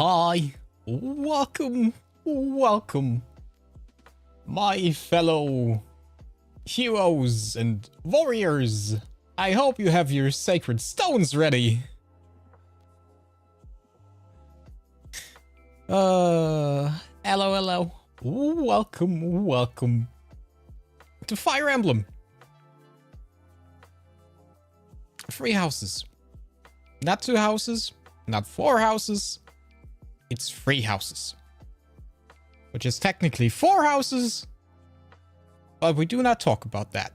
Hi, welcome, my fellow heroes and warriors. I hope you have your sacred stones ready. Hello. Welcome to Fire Emblem. 3 houses. Not 2 houses, not 4 houses. It's 3 houses. Which is technically 4 houses, but we do not talk about that.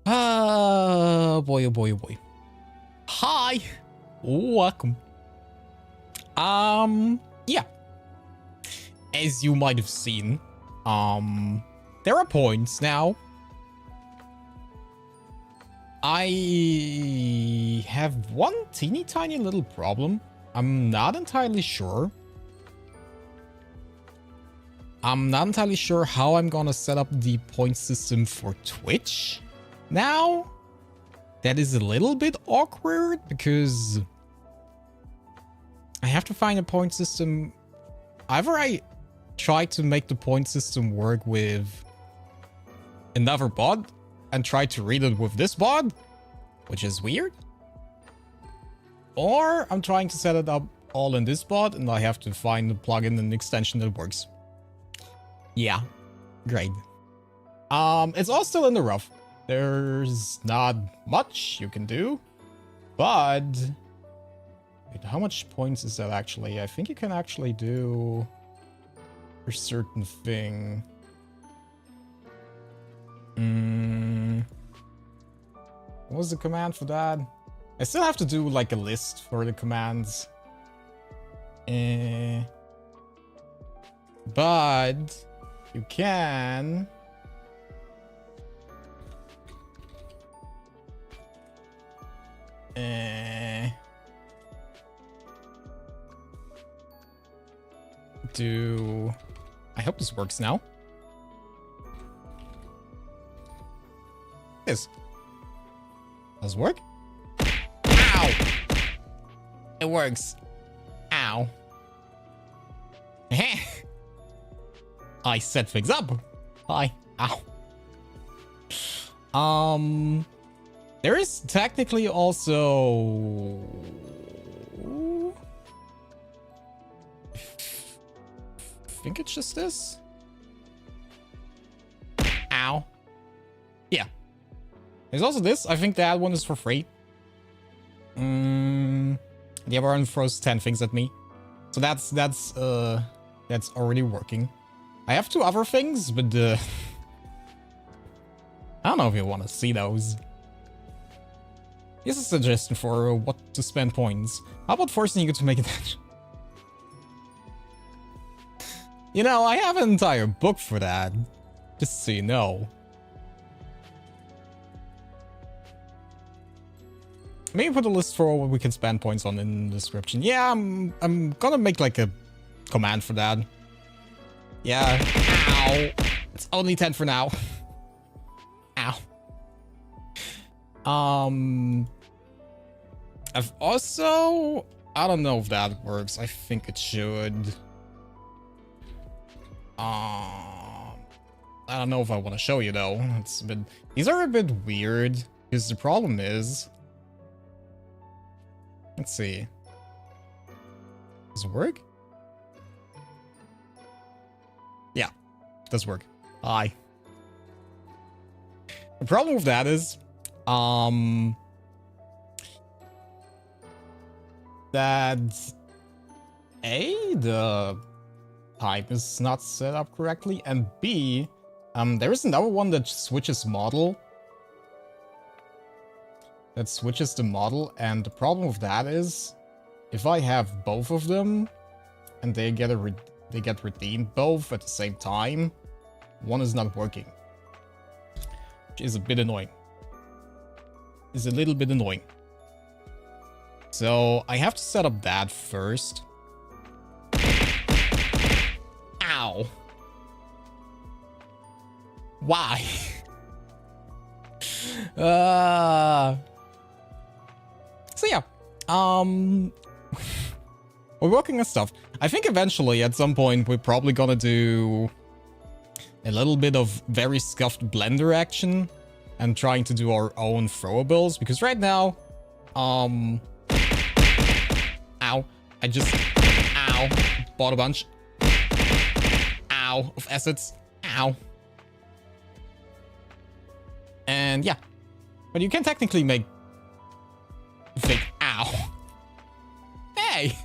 Oh boy. Hi. Welcome. Yeah. As you might have seen, there are points now. I have one teeny tiny little problem. I'm not entirely sure. How I'm gonna set up the point system for Twitch now. That is a little bit awkward because I have to find a point system. Either I try to make the point system work with another bot and try to read it with this bot, which is weird. Or I'm trying to set it up all in this bot and I have to find a plugin and extension that works. Yeah, great. It's all still in the rough. There's not much you can do, but wait, how much points is that actually? I think you can actually do a certain thing. What was the command for that? I still have to do like a list for the commands. But you can do... I hope this works now. This does it work? Ow! It works. Ow. I set things up. Hi. Ow. There is technically also... I think it's just this. Ow. Yeah. There's also this. I think that one is for free. The other one throws 10 things at me. So that's already working. I have 2 other things, but I don't know if you want to see those. Here's a suggestion for what to spend points. How about forcing you to make it? You know, I have an entire book for that. Just so you know. Maybe put a list for what we can spend points on in the description. Yeah, I'm gonna make like a command for that. Yeah. Ow. It's only 10 for now. Ow. I've also... I don't know if that works. I think it should. I don't know if I want to show you though. It's a bit... These are a bit weird because the problem is... Let's see. Does it work? Yeah, it does work. Hi. The problem with that is, that A, the type is not set up correctly, and B, there is another one that switches model. That switches the model, and the problem with that is, if I have both of them, and they get redeemed both at the same time, one is not working. Which is a bit annoying. Is a little bit annoying. So I have to set up that first. Ow. Why? So yeah, we're working on stuff. I think eventually, at some point, we're probably gonna do a little bit of very scuffed blender action and trying to do our own throwables, because right now, ow, I just, ow, bought a bunch, ow, of assets, ow. And yeah, but you can technically make fake, ow. Hey!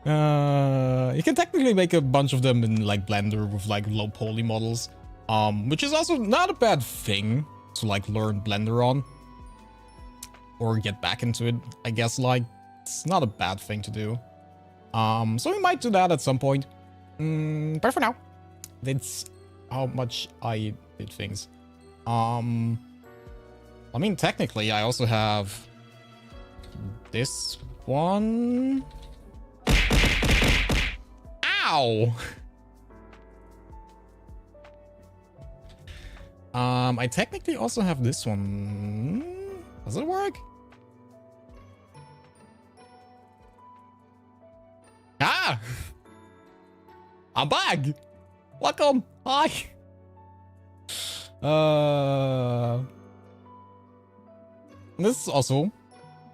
You can technically make a bunch of them in like Blender with like low poly models, which is also not a bad thing to like learn Blender on or get back into it. I guess like it's not a bad thing to do. So we might do that at some point. But for now, that's how much I did things. I mean, technically, I also have this one. Ow! I technically also have this one. Does it work? Ah! I'm back! Welcome! Hi! This is also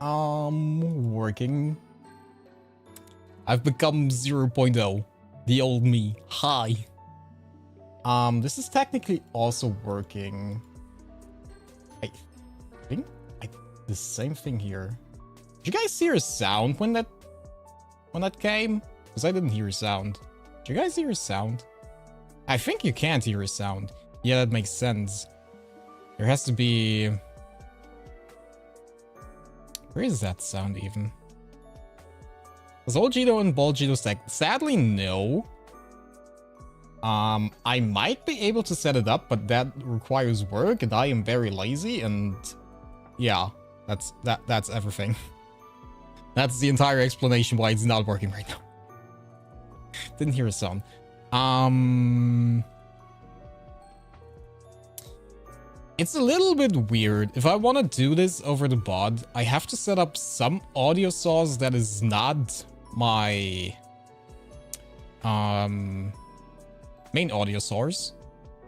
working. I've become 0.0. The old me. Hi. This is technically also working. I think the same thing here. Did you guys hear a sound when that came? Because I didn't hear a sound. Did you guys hear a sound? I think you can't hear a sound. Yeah, that makes sense. There has to be... Where is that sound even? Does old Gedo and bald Gedo stack? Sadly, no. I might be able to set it up, but that requires work, and I am very lazy, and yeah, that's everything. That's the entire explanation why it's not working right now. Didn't hear a sound. It's a little bit weird. If I want to do this over the bot, I have to set up some audio source that is not my main audio source,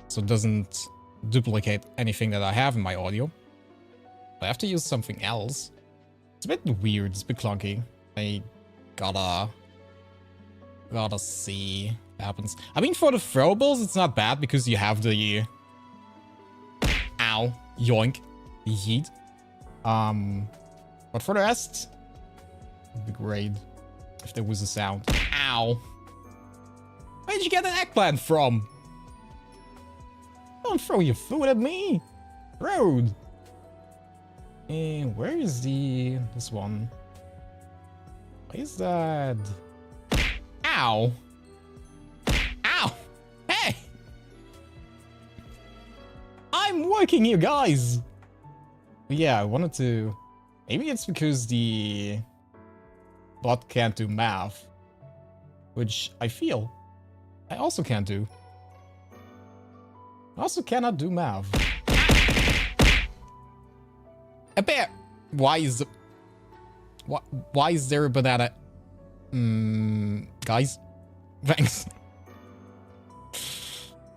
so it doesn't duplicate anything that I have in my audio. I have to use something else. It's a bit weird. It's a bit clunky. I gotta see what happens. I mean, for the throwables, it's not bad because you have the ow, yoink, yeet. But for the rest, it'd be great if there was a sound. Ow. Where did you get an eggplant from? Don't throw your food at me. Rude. And where is this one? What is that? Ow. Ow. Hey. I'm working here, guys. But yeah, I wanted to... Maybe it's because the bot can't do math, which I feel I also can't do. I also cannot do math. A bear. Why is there a banana? Guys, thanks.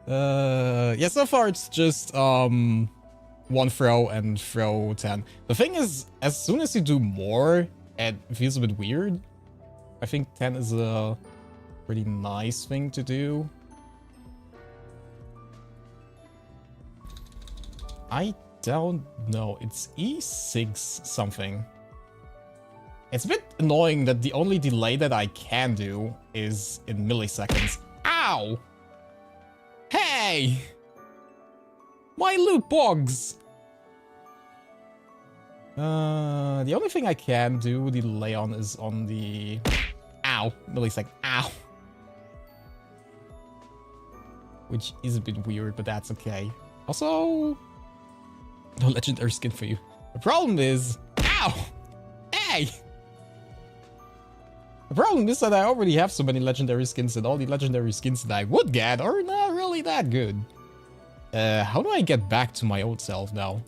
Yeah, so far it's just one throw and throw 10. The thing is, as soon as you do more, it feels a bit weird. I think 10 is a pretty nice thing to do. I don't know. It's E6 something. It's a bit annoying that the only delay that I can do is in milliseconds. Ow! Hey! My loot bogs! The only thing I can do delay on is on the... Ow! Millisecond. Ow! Which is a bit weird, but that's okay. Also... No legendary skin for you. The problem is... Ow! Hey! The problem is that I already have so many legendary skins, and all the legendary skins that I would get are not really really that good. How do I get back to my old self now?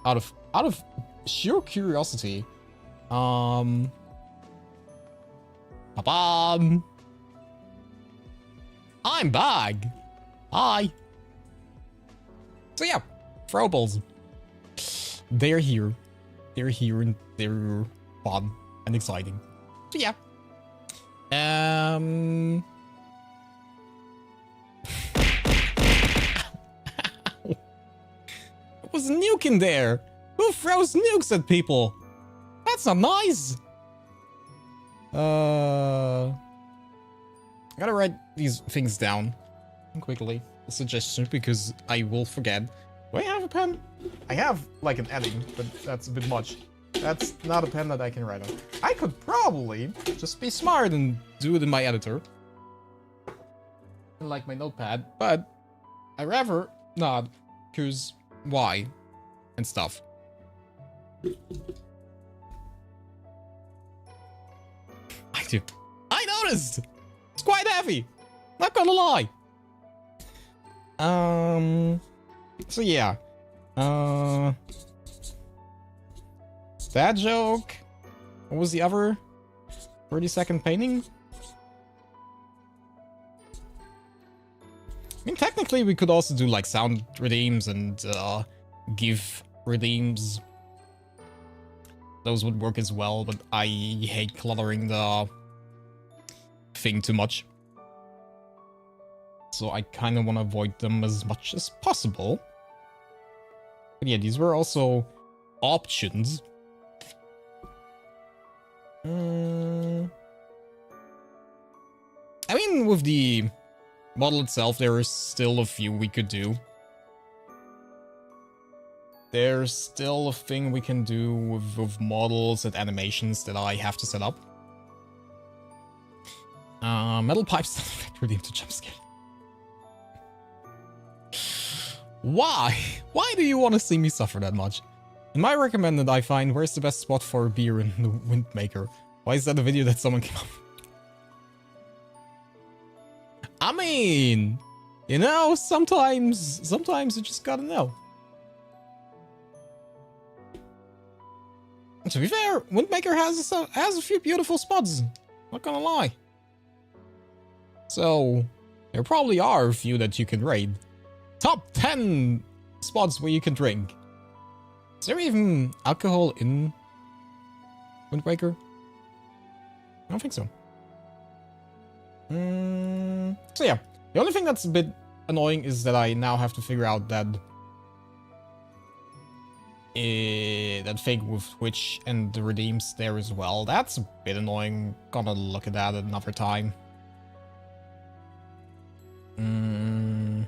Out of sheer curiosity. Ba-bam. I'm back. Hi. So yeah, throwables. They're here. They're here and they're fun and exciting. So yeah. There was a nuke in there. Who throws nukes at people? That's not nice. I gotta write these things down quickly. A suggestion because I will forget. Do I have a pen? I have like an editing, but that's a bit much. That's not a pen that I can write on. I could probably just be smart and do it in my editor. Like my notepad, but I rather not, because why? And stuff. I do. I noticed! It's quite heavy! Not gonna lie. So yeah. That joke. What was the other 30-second painting? I mean, technically we could also do like sound redeems and GIF redeems. Those would work as well, but I hate cluttering the thing too much. So I kind of want to avoid them as much as possible. But yeah, these were also options. I mean, with the model itself, there is still a few we could do. There's still a thing we can do with models and animations that I have to set up. Metal pipes don't affect redeem to jump scare. Why? Why do you want to see me suffer that much? In my recommended, I find where's the best spot for a beer in the Windmaker. Why is that a video that someone came up with? I mean, you know, sometimes you just gotta know. To be fair, Windmaker has a few beautiful spots. Not gonna lie. So, there probably are a few that you can raid. Top 10 spots where you can drink. Is there even alcohol in Wind Waker? I don't think so. So yeah, the only thing that's a bit annoying is that I now have to figure out that that thing with Twitch and the redeems there as well. That's a bit annoying. Gonna look at that another time. I'm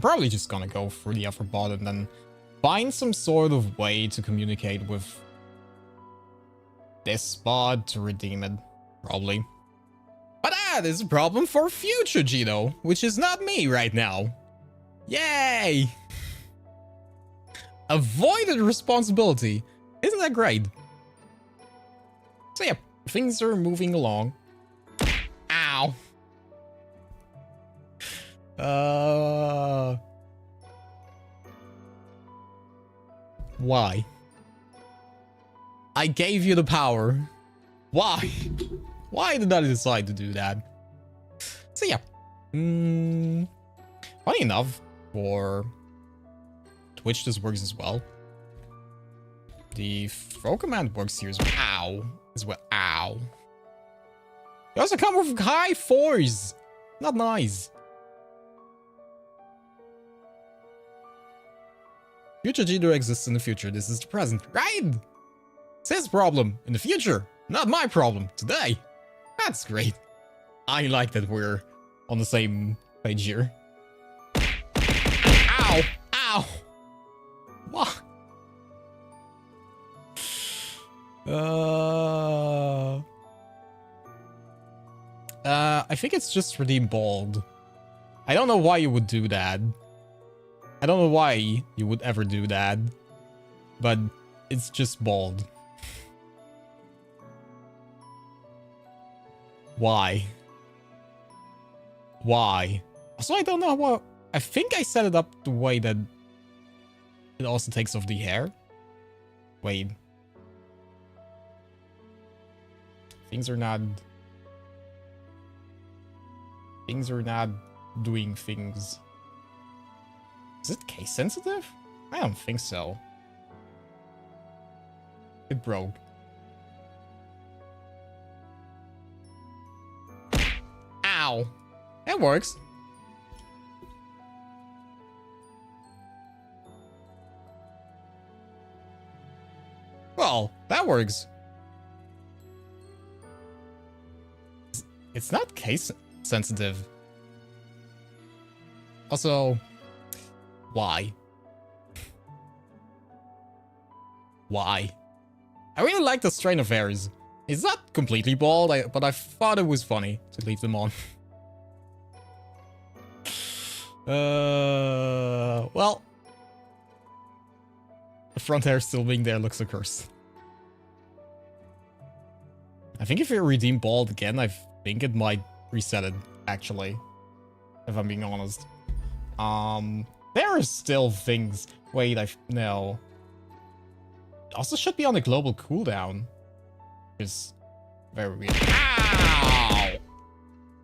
probably just gonna go through the upper bot and then find some sort of way to communicate with this spot to redeem it, probably. But that is a problem for future Gino, which is not me right now. Yay! Avoided responsibility. Isn't that great? So yeah, things are moving along. Ow. Why? I gave you the power. Why? Why did I decide to do that? So yeah. Funny enough, for Twitch this works as well. The throw command works here as well. Ow. As well. Ow. You also come with high fours. Not nice. Future Gino exists in the future. This is the present. Right? It's his problem in the future. Not my problem today. That's great. I like that we're on the same page here. Ow! Ow! What? I think it's just redeem bald. I don't know why you would do that. I don't know why you would ever do that. But it's just bald. Why? Why? Also, I don't know what... I think I set it up the way that it also takes off the hair. Wait. Things are not doing things. Is it case sensitive? I don't think so. It broke. Ow. It works. Well, that works. It's not case sensitive. Also, why? Why? I really like the strain of hairs. It's not completely bald, but I thought it was funny to leave them on. Well, the front hair still being there looks a curse. I think if you redeem bald again, I think it might reset it, actually. If I'm being honest. There are still things. Wait, no. It also should be on the global cooldown. It's very weird. Ow!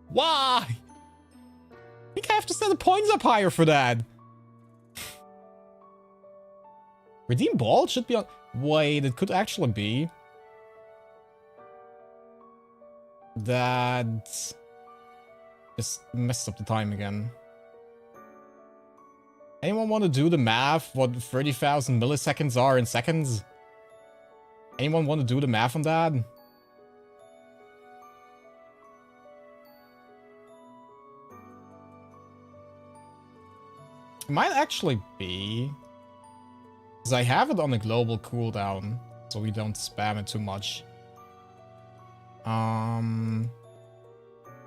Why? I think I have to set the points up higher for that. Redeem bald should be on... Wait, it could actually be... that... just messed up the time again. Anyone want to do the math? What 30,000 milliseconds are in seconds? Anyone want to do the math on that? It might actually be. Because I have it on a global cooldown, so we don't spam it too much.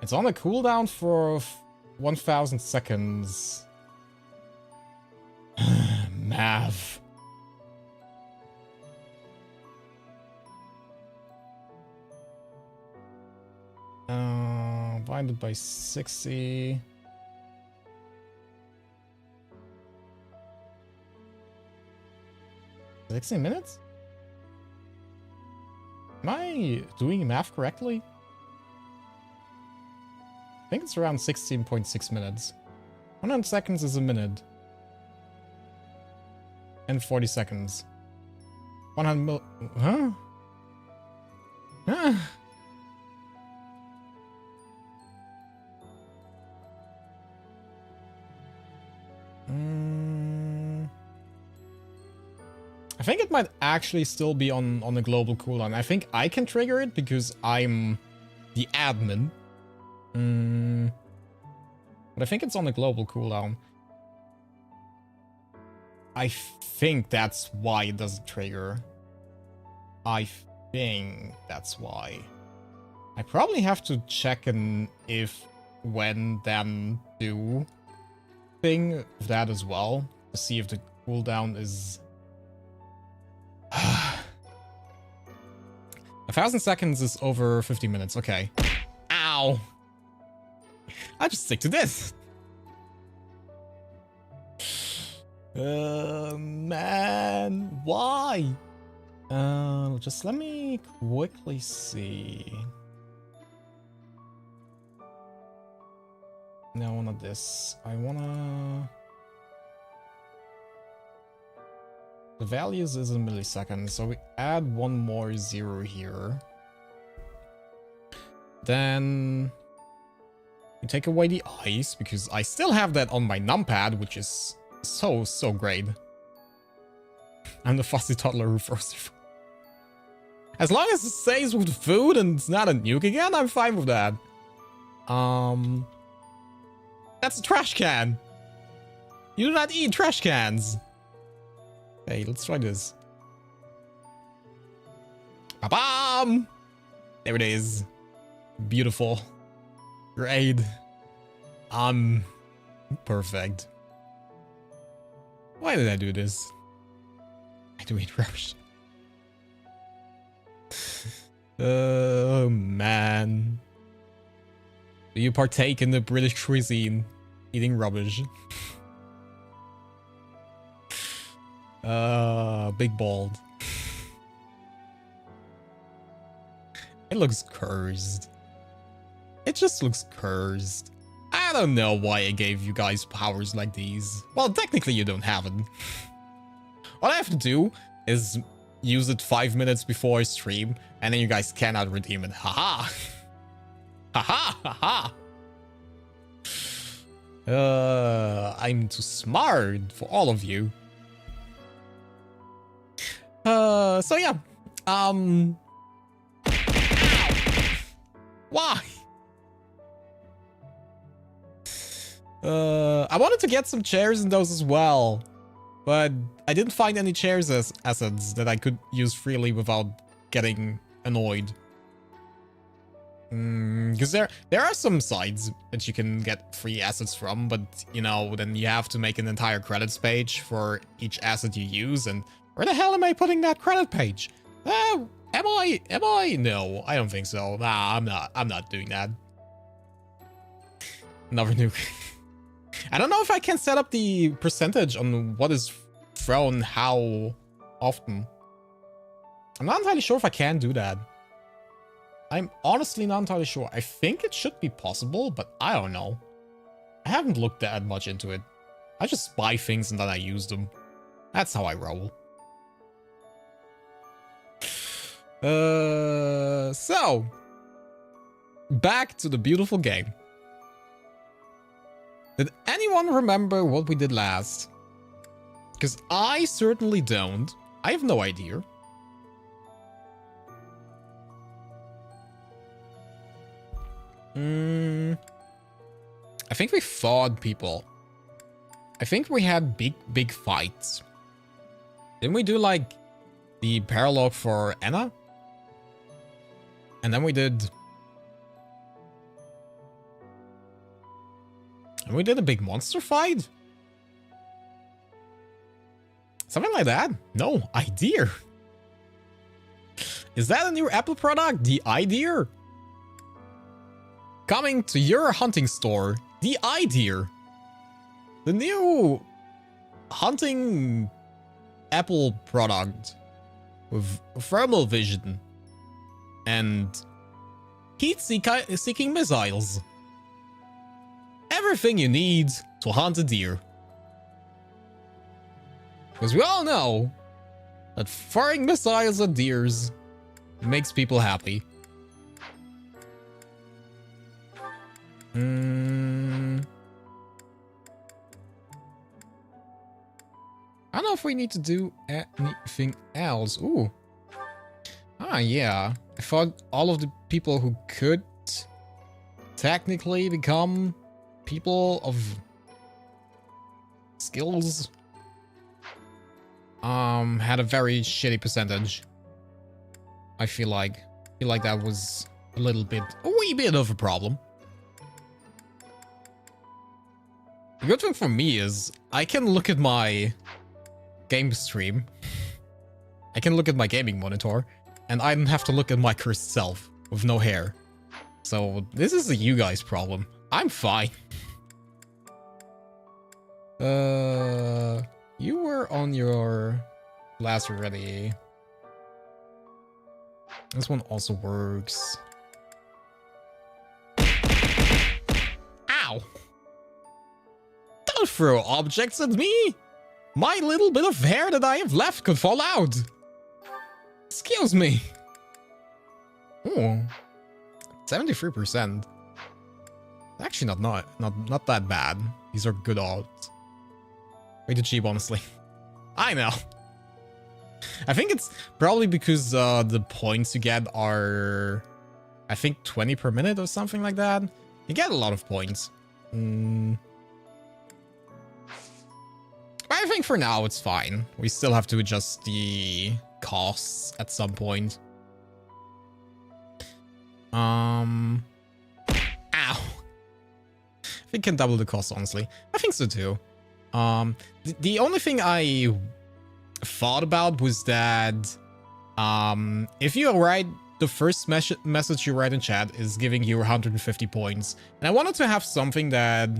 It's on a cooldown for 1,000 seconds. Math. Divided by 60. $60 Am I doing math correctly? I think it's around 16.6 minutes. 100 seconds is a minute. And 40 seconds. 100 mil... Huh? Huh? I think it might actually still be on a global cooldown. I think I can trigger it because I'm the admin. But I think it's on a global cooldown. I think that's why it doesn't trigger. I think that's why. I probably have to check an if, when, then, do thing of that as well. To see if the cooldown is... 1,000 seconds is over 50 minutes. Okay. Ow. I just stick to this. Man, why? Just let me quickly see. No, not this. I wanna... The values is in milliseconds, so we add one more 0 here. Then we take away the ice, because I still have that on my numpad, which is so great. I'm the fussy toddler who throws food. As long as it stays with food and it's not a nuke again, I'm fine with that. That's a trash can. You do not eat trash cans. Hey, let's try this. Ba-bam! There it is. Beautiful. Great. Perfect. Why did I do this? I do eat rubbish. Oh, man. Do you partake in the British cuisine? eating rubbish. Big bald. It looks cursed. It just looks cursed. I don't know why I gave you guys powers like these. Well, technically you don't have it. What I have to do is use it 5 minutes before I stream, and then you guys cannot redeem it. Haha! Haha! Haha! I'm too smart for all of you. So yeah. Why? I wanted to get some chairs in those as well, but I didn't find any chairs as assets that I could use freely without getting annoyed. Because there are some sites that you can get free assets from, but you know, then you have to make an entire credits page for each asset you use, and where the hell am I putting that credit page? Am I? No, I don't think so. Nah, I'm not doing that. Another nuke. I don't know if I can set up the percentage on what is thrown how often. I'm not entirely sure if I can do that. I'm honestly not entirely sure. I think it should be possible, but I don't know. I haven't looked that much into it. I just buy things and then I use them. That's how I roll. So back to the beautiful game. Did anyone remember what we did last? Because I certainly don't. I have no idea. I think we fought people. I think we had big fights. Didn't we do like the paralogue for Anna? And then we did... And we did a big monster fight? Something like that? No idea. Is that a new Apple product? The idea? Coming to your hunting store. The idea. The new hunting Apple product with thermal vision and heat-seeking missiles. Everything you need to hunt a deer. Because we all know that firing missiles at deers makes people happy. I don't know if we need to do anything else. Ooh. Ah, yeah. I thought all of the people who could technically become people of skills had a very shitty percentage. I feel like that was a wee bit of a problem. The good thing for me is I can look at my game stream. I can look at my gaming monitor, and I don't have to look at my cursed self with no hair. So this is a you guys problem. I'm fine. You were on your last already. This one also works. Ow! Don't throw objects at me! My little bit of hair that I have left could fall out. Excuse me. Oh, 73%. Actually, not that bad. These are good odds. Way too cheap, honestly. I know. I think it's probably because the points you get are, I think, 20 per minute or something like that. You get a lot of points. But I think for now it's fine. We still have to adjust the costs at some point. Ow. I think can double the cost, honestly. I think so too. The only thing I thought about was that if you write the first message you write in chat is giving you 150 points, and I wanted to have something that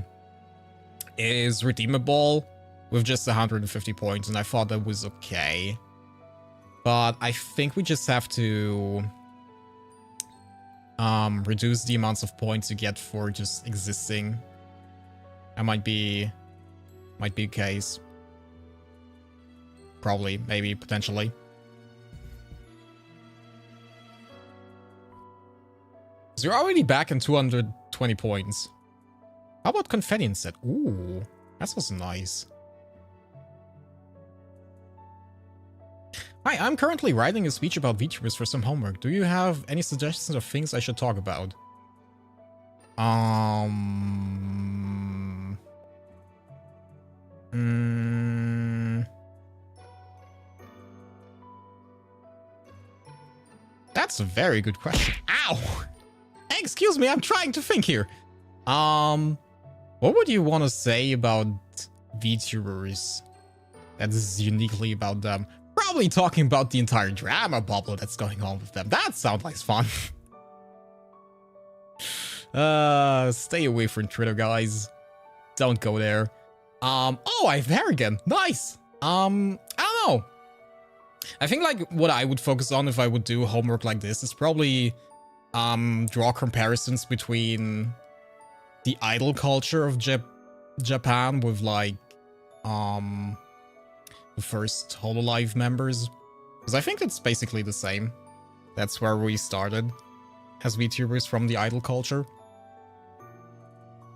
is redeemable with just 150 points, and I thought that was okay. But I think we just have to reduce the amounts of points you get for just existing. That might be a case. Probably, maybe, potentially. So you're already back in 220 points. How about confetti instead? Ooh, that's also nice. Hi, I'm currently writing a speech about VTubers for some homework. Do you have any suggestions of things I should talk about? That's a very good question. Ow! Excuse me, I'm trying to think here. What would you want to say about VTubers that is uniquely about them? Probably talking about the entire drama bubble that's going on with them. That sounds like fun. Stay away from Twitter, guys. Don't go there. Oh, I have hair again. Nice. I don't know. I think like what I would focus on if I would do homework like this is probably draw comparisons between the idol culture of Japan with like the first Hololive members, because I think it's basically the same. That's where we started as VTubers, from the idol culture.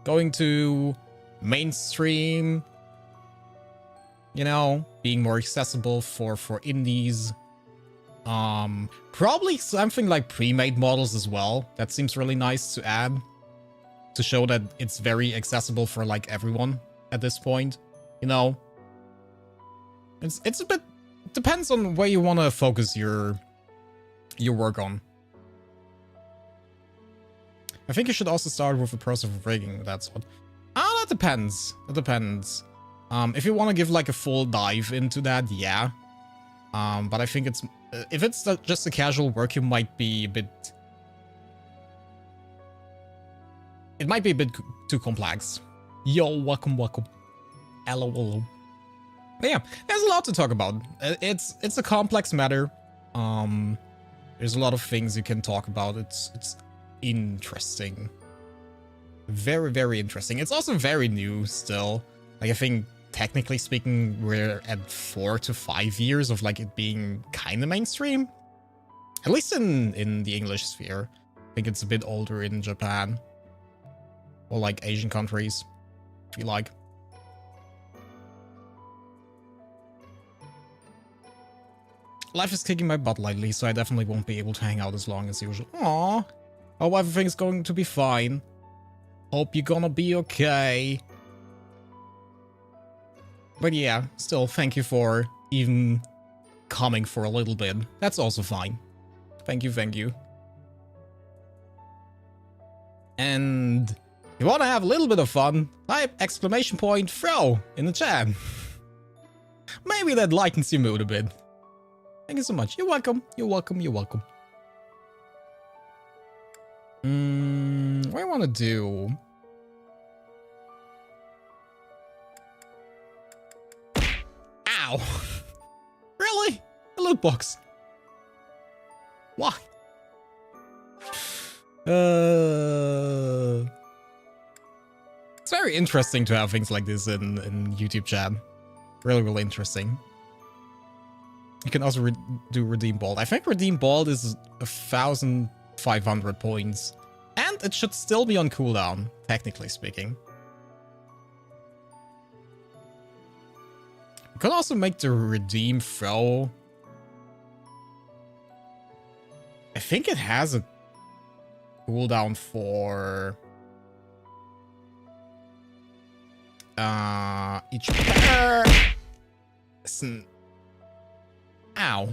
Going to mainstream, you know, being more accessible for indies. Probably something like pre-made models as well. That seems really nice to add, to show that it's very accessible for like everyone at this point, you know. It's a bit, depends on where you want to focus your work on. I think you should also start with the process of rigging. That's what. That depends. It depends. If you want to give like a full dive into that, yeah. But I think it's, if it's just a casual work, you might be a bit. It might be a bit too complex. Yo, welcome. Hello. But yeah, there's a lot to talk about. It's a complex matter. There's a lot of things you can talk about. It's interesting. Very, very interesting. It's also very new still. Like, I think technically speaking, we're at 4 to 5 years of like it being kind of mainstream. At least in the English sphere. I think it's a bit older in Japan. Or like Asian countries, if you like. Life is kicking my butt lately, so I definitely won't be able to hang out as long as usual. Aww. Oh, everything's going to be fine. Hope you're gonna be okay. But yeah, still, thank you for even coming for a little bit. That's also fine. Thank you. And you wanna have a little bit of fun? Type !throw in the chat. Maybe that lightens your mood a bit. Thank you so much. You're welcome. What do I want to do? Ow! Really? A loot box? Why? It's very interesting to have things like this in YouTube chat. Really interesting. You can also do Redeem Bald. I think Redeem Bald is 1,500 points. And it should still be on cooldown, technically speaking. You can also make the Redeem Throw. I think it has a cooldown for each person. Ow.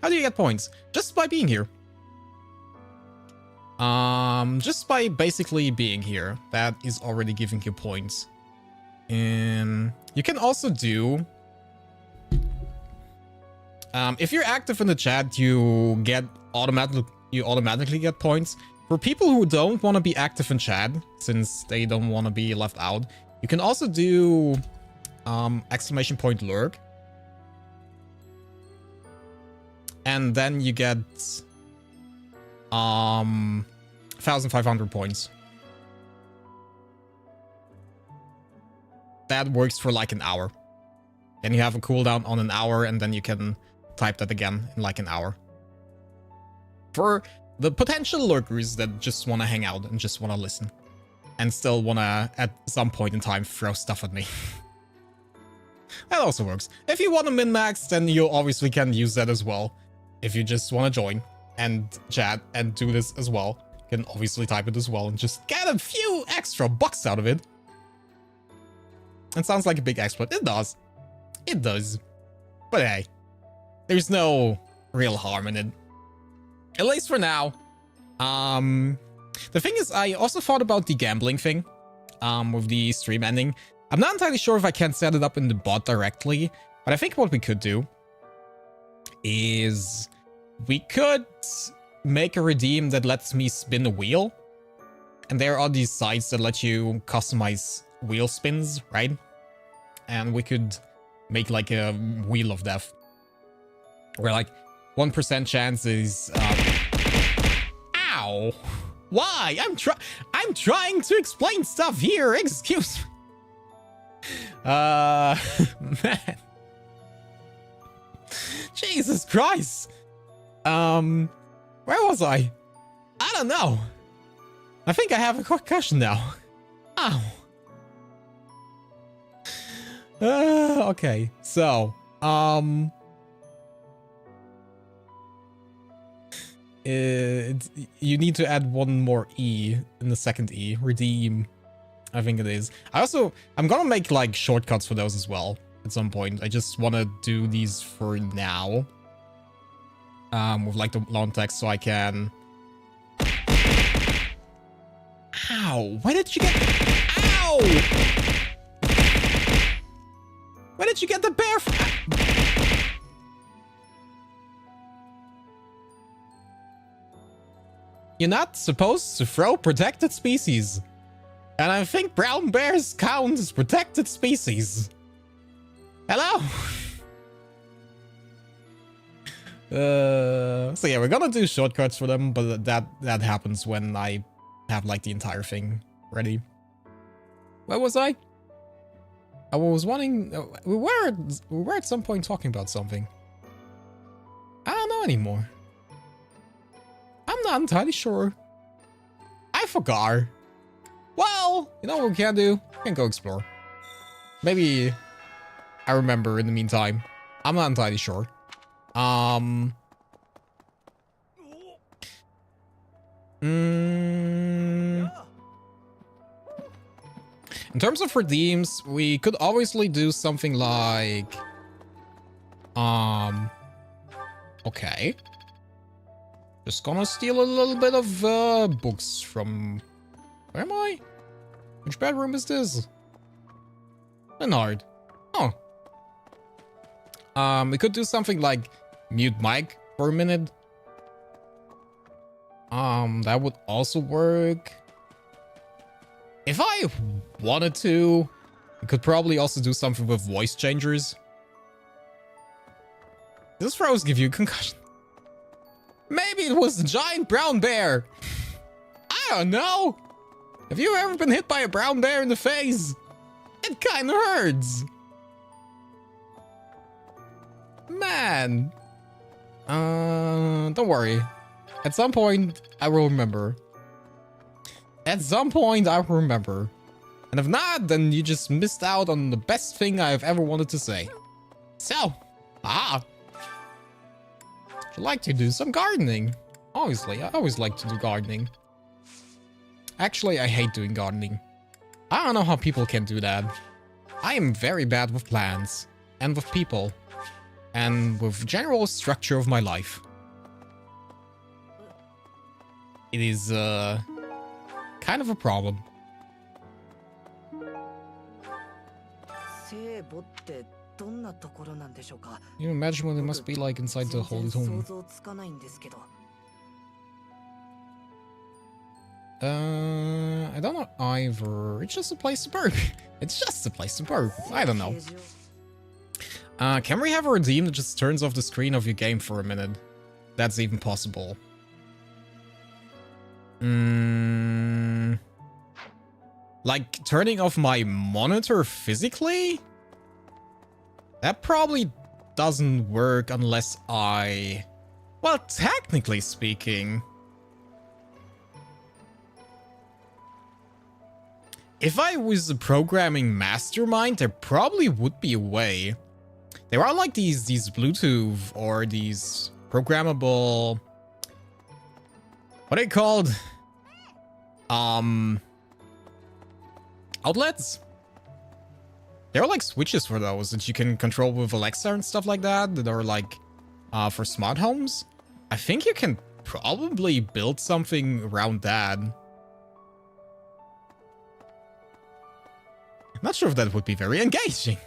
How do you get points? Just by being here. Just by basically being here. That is already giving you points. And you can also do... if you're active in the chat, you automatically get points. For people who don't want to be active in chat, since they don't want to be left out, you can also do exclamation point lurk. And then you get 1,500 points. That works for like an hour. Then you have a cooldown on an hour, and then you can type that again in like an hour. For the potential lurkers that just want to hang out and just want to listen. And still want to, at some point in time, throw stuff at me. That also works. If you want to min-max, then you obviously can use that as well. If you just want to join and chat and do this as well, you can obviously type it as well and just get a few extra bucks out of it. It sounds like a big exploit. It does. It does. But hey, there's no real harm in it. At least for now. The thing is, I also thought about the gambling thing with the stream ending. I'm not entirely sure if I can set it up in the bot directly, but I think what we could do is we could make a redeem that lets me spin a wheel. And there are these sites that let you customize wheel spins, right? And we could make like a wheel of death. Where like 1% chance is ow! Why? I'm trying to explain stuff here. Excuse me. Man. Jesus Christ. Where was I? I don't know. I think I have a concussion now. Ow. Okay. So, you need to add one more E in the second E. Redeem. I think it is. I'm gonna make like shortcuts for those as well at some point. I just want to do these for now. With like the long text so I can... Ow! Where did you get... Ow! Where did you get the bear from? You're not supposed to throw protected species. And I think brown bears count as protected species. Hello? So yeah, we're gonna do shortcuts for them, but that happens when I have like the entire thing ready. Where was I? I was wanting... we were at some point talking about something. I don't know anymore. I'm not entirely sure. I forgot. Well, you know what we can do? We can go explore. Maybe I remember in the meantime. I'm not entirely sure. In terms of redeems, we could obviously do something like... Okay. Just gonna steal a little bit of books from... Where am I? Which bedroom is this? Bernard. Oh. We could do something like mute mic for a minute. That would also work. If I wanted to, we could probably also do something with voice changers. Does throws give you a concussion? Maybe it was the giant brown bear. I don't know. Have you ever been hit by a brown bear in the face? It kind of hurts. Man. Don't worry. At some point, I will remember. At some point, I will remember. And if not, then you just missed out on the best thing I've ever wanted to say. So, I'd like to do some gardening. Obviously, I always like to do gardening. Actually, I hate doing gardening. I don't know how people can do that. I am very bad with plants. And with people. And with general structure of my life. It is, kind of a problem. You imagine what it must be like inside the holy tomb. I don't know either. It's just a place to burp. It's just a place to burp. I don't know. Can we have a redeem that just turns off the screen of your game for a minute? That's even possible. Like turning off my monitor physically? That probably doesn't work unless I... Well, technically speaking... If I was a programming mastermind, there probably would be a way. There are like these Bluetooth or these programmable... What are they called? Outlets? There are like switches for those that you can control with Alexa and stuff like that are like for smart homes. I think you can probably build something around that. I'm not sure if that would be very engaging.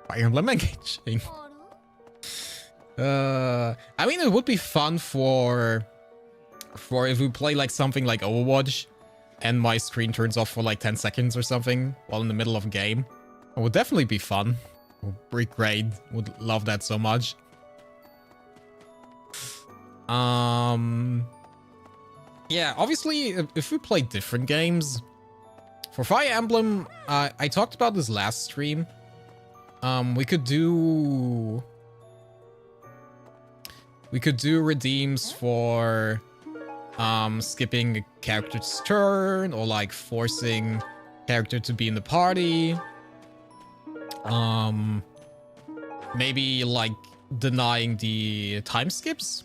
Fire Emblem engaging. I mean, it would be fun for if we play like something like Overwatch and my screen turns off for like 10 seconds or something while in the middle of a game. It would definitely be fun. It would be great. Would love that so much. Yeah, obviously, if we play different games... For Fire Emblem, I talked about this last stream. We could do redeems for skipping a character's turn or like forcing character to be in the party. Maybe like denying the time skips,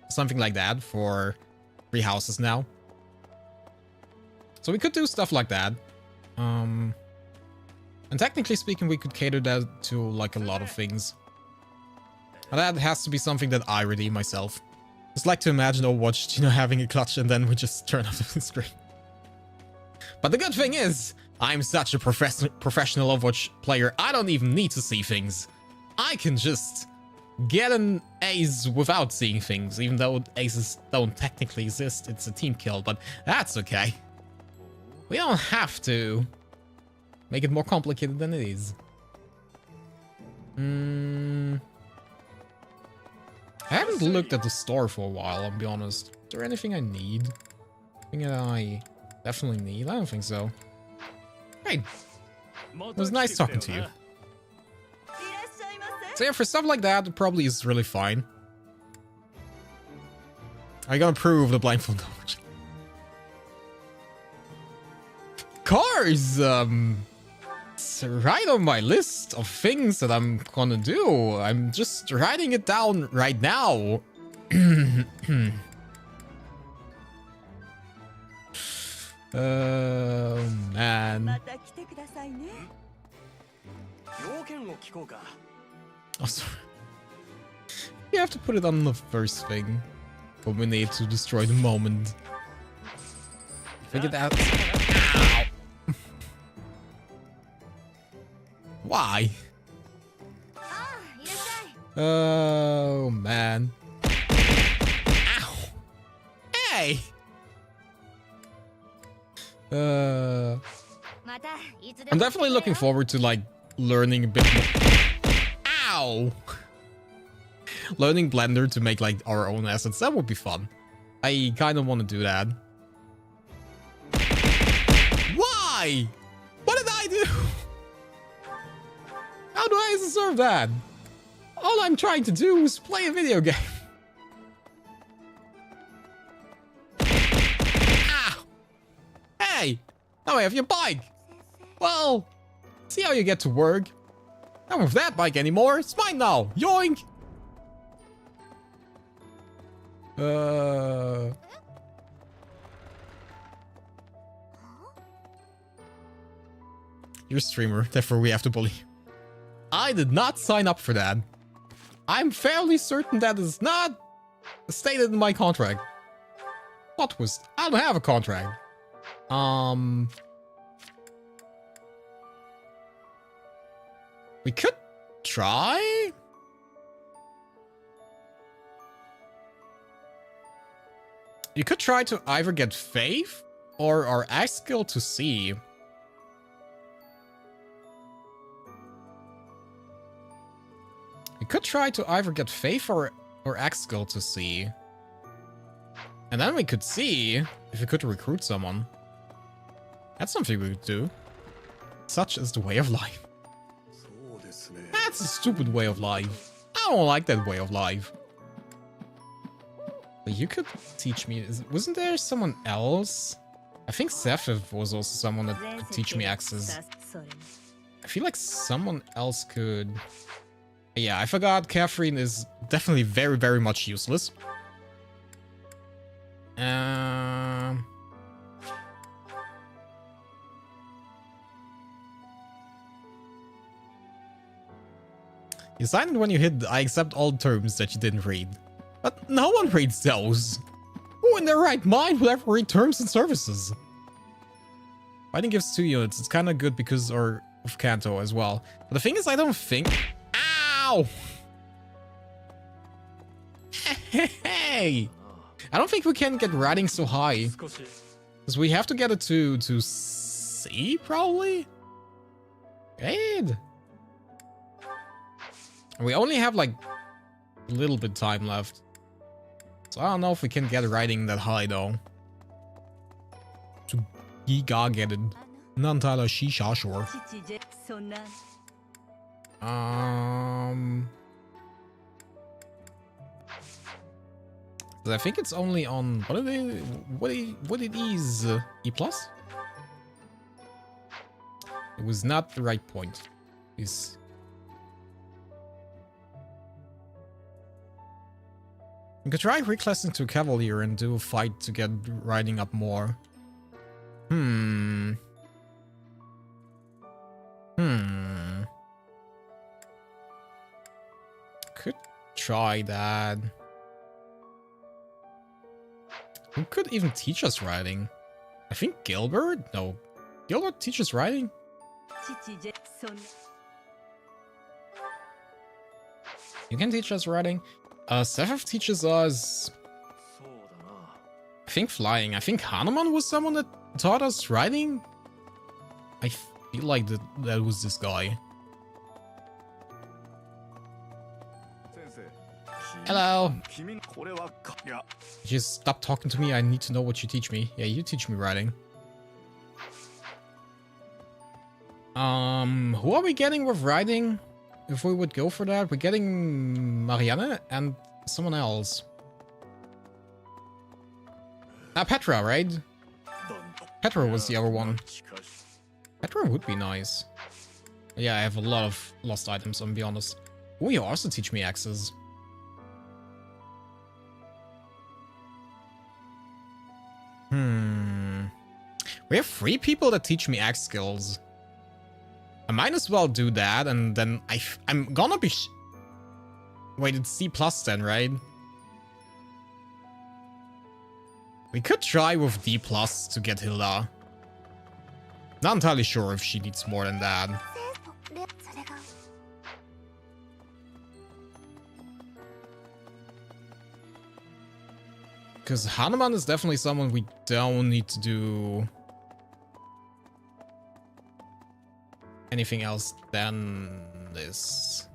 something like that for 3 houses now. So we could do stuff like that. And technically speaking, we could cater that to like a lot of things. And that has to be something that I redeem myself. Just like to imagine Overwatch, you know, having a clutch and then we just turn off the screen. But the good thing is, I'm such a professional Overwatch player, I don't even need to see things. I can just get an ace without seeing things, even though aces don't technically exist. It's a team kill, but that's okay. We don't have to make it more complicated than it is. I haven't looked at the store for a while, I'll be honest. Is there anything I need? Anything that I definitely need? I don't think so. Hey, it was nice talking to you. So yeah, for stuff like that, it probably is really fine. I gotta prove the blindfold knowledge. Cars! It's right on my list of things that I'm gonna do. I'm just writing it down right now. Oh, man. Oh, sorry. You have to put it on the first thing. But we need to destroy the moment. Figure that out. Why? Oh, man. Ow. Hey! I'm definitely looking forward to, like, learning a bit more. Ow! Learning Blender to make, like, our own assets. That would be fun. I kind of want to do that. Why? What did I do? How do I deserve that? All I'm trying to do is play a video game. Ah! Hey! Now I have your bike! Well, see how you get to work. I don't have that bike anymore. It's mine now. Yoink! You're a streamer, therefore we have to bully you. I did not sign up for that. I'm fairly certain that is not stated in my contract. What was... I don't have a contract. We could try? You could try to either get Faith or our axe skill to C. We could try to either get Faith or axe skill to C. And then we could see if we could recruit someone. That's something we could do. Such is the way of life. That's a stupid way of life. I don't like that way of life. But you could teach me. Wasn't there someone else? I think Sefif was also someone that could teach me axes. I feel like someone else could. Yeah, I forgot. Catherine is definitely very, very much useless. You signed when you hit I accept all terms that you didn't read. But no one reads those. Who in their right mind would ever read terms and services? Fighting gives 2 units. It's kind of good because of Kanto as well. But the thing is, I don't think... Ow! Hey! I don't think we can get riding so high. Because we have to get it to C, probably? Good. We only have like a little bit time left. So I don't know if we can get riding that high though. To giga get it. Nantala Shisha Shore. I think it's only on what are they? What it is? E plus? It was not the right point. Is we could try reclassing to Cavalier and do a fight to get riding up more. Could try that. Who could even teach us riding? I think Gilbert? No. Gilbert teaches riding? You can teach us riding. Sefif teaches us... I think flying. I think Hanuman was someone that taught us riding? I feel like that was this guy. Hello. Just stop talking to me. I need to know what you teach me. Yeah, you teach me riding. Who are we getting with riding? If we would go for that, we're getting Marianne and someone else. Petra, right? Petra was the other one. Petra would be nice. Yeah, I have a lot of lost items, I'm be honest. Oh, you also teach me axes. We have 3 people that teach me axe skills. I might as well do that, and then I'm gonna be... Wait, it's C plus then, right? We could try with D plus to get Hilda. Not entirely sure if she needs more than that. Because Hanuman is definitely someone we don't need to do anything else than this.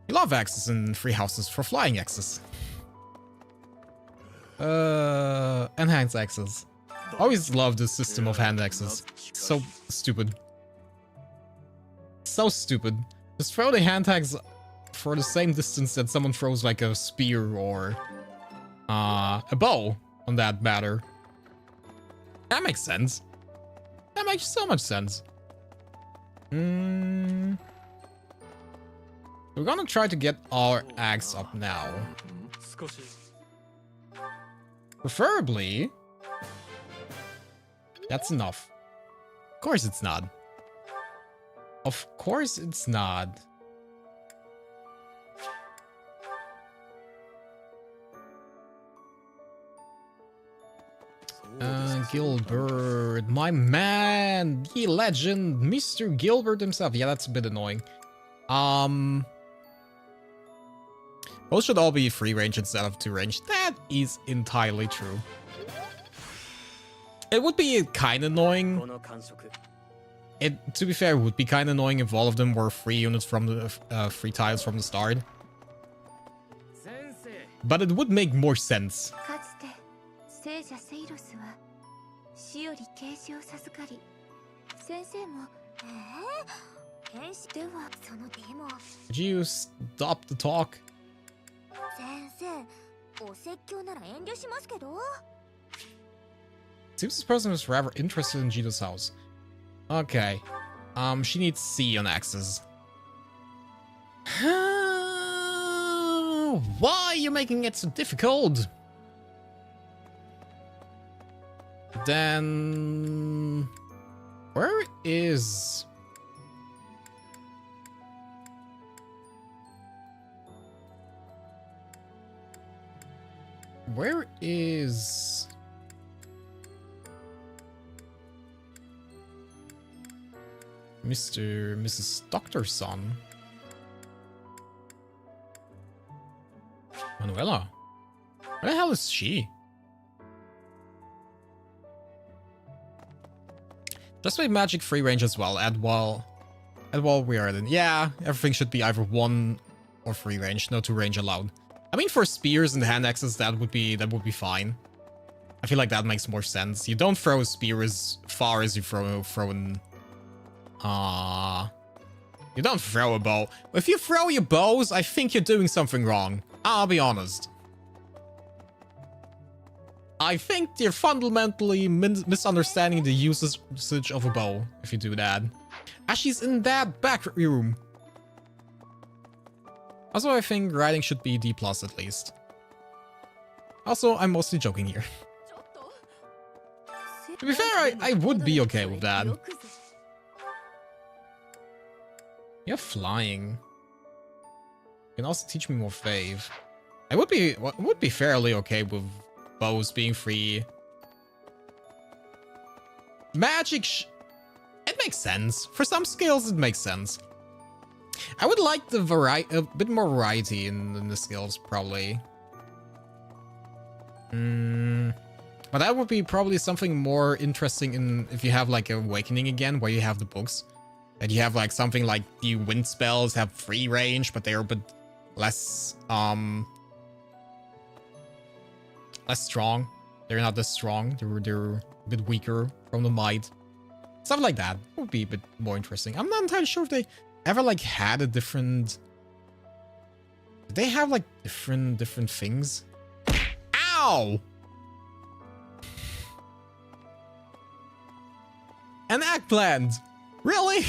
We love axes in 3 houses for flying axes. Enhanced axes. Always love this system of hand axes. So stupid. So stupid. Just throw the hand axe for the same distance that someone throws like a spear or a bow on that matter. That makes sense. That makes so much sense. We're gonna try to get our axe up now. Preferably... That's enough. Of course it's not. Of course it's not. Gilbert, my man, the legend, Mr. Gilbert himself. Yeah, that's a bit annoying. Those should all be free range instead of 2 range. That is entirely true. It would be kind of annoying. To be fair, it would be kind of annoying if all of them were free units from the free tiles from the start. But it would make more sense. Could you stop the talk? Seems this person is rather interested in Gedo's house. Okay. She needs C on access. Why are you making it so difficult? Then... Where is... Where is... Mrs. Doctor's son? Manuela? Where the hell is she? Just make magic free range as well. Add while we are in. Yeah, everything should be either 1 or free range. No 2 range allowed. I mean, for spears and hand axes, that would be fine. I feel like that makes more sense. You don't throw a spear as far as you throw an... You don't throw a bow. If you throw your bows, I think you're doing something wrong. I'll be honest. I think you're fundamentally misunderstanding the usage of a bow if you do that. As she's in that back room. Also, I think writing should be D+ at least. Also, I'm mostly joking here. To be fair, I would be okay with that. You're flying. You can also teach me more fave. I would be fairly okay with bows being free. Magic it makes sense. For some skills, it makes sense. I would like the a bit more variety in the skills, probably. But that would be probably something more interesting in if you have like Awakening again, where you have the books. And you have like something like the wind spells have free range, but they're a bit less less strong. They're not as strong. They're a bit weaker from the might. Stuff like that would be a bit more interesting. I'm not entirely sure if they ever like had a different... Did they have like different things? Ow! An eggplant! Really?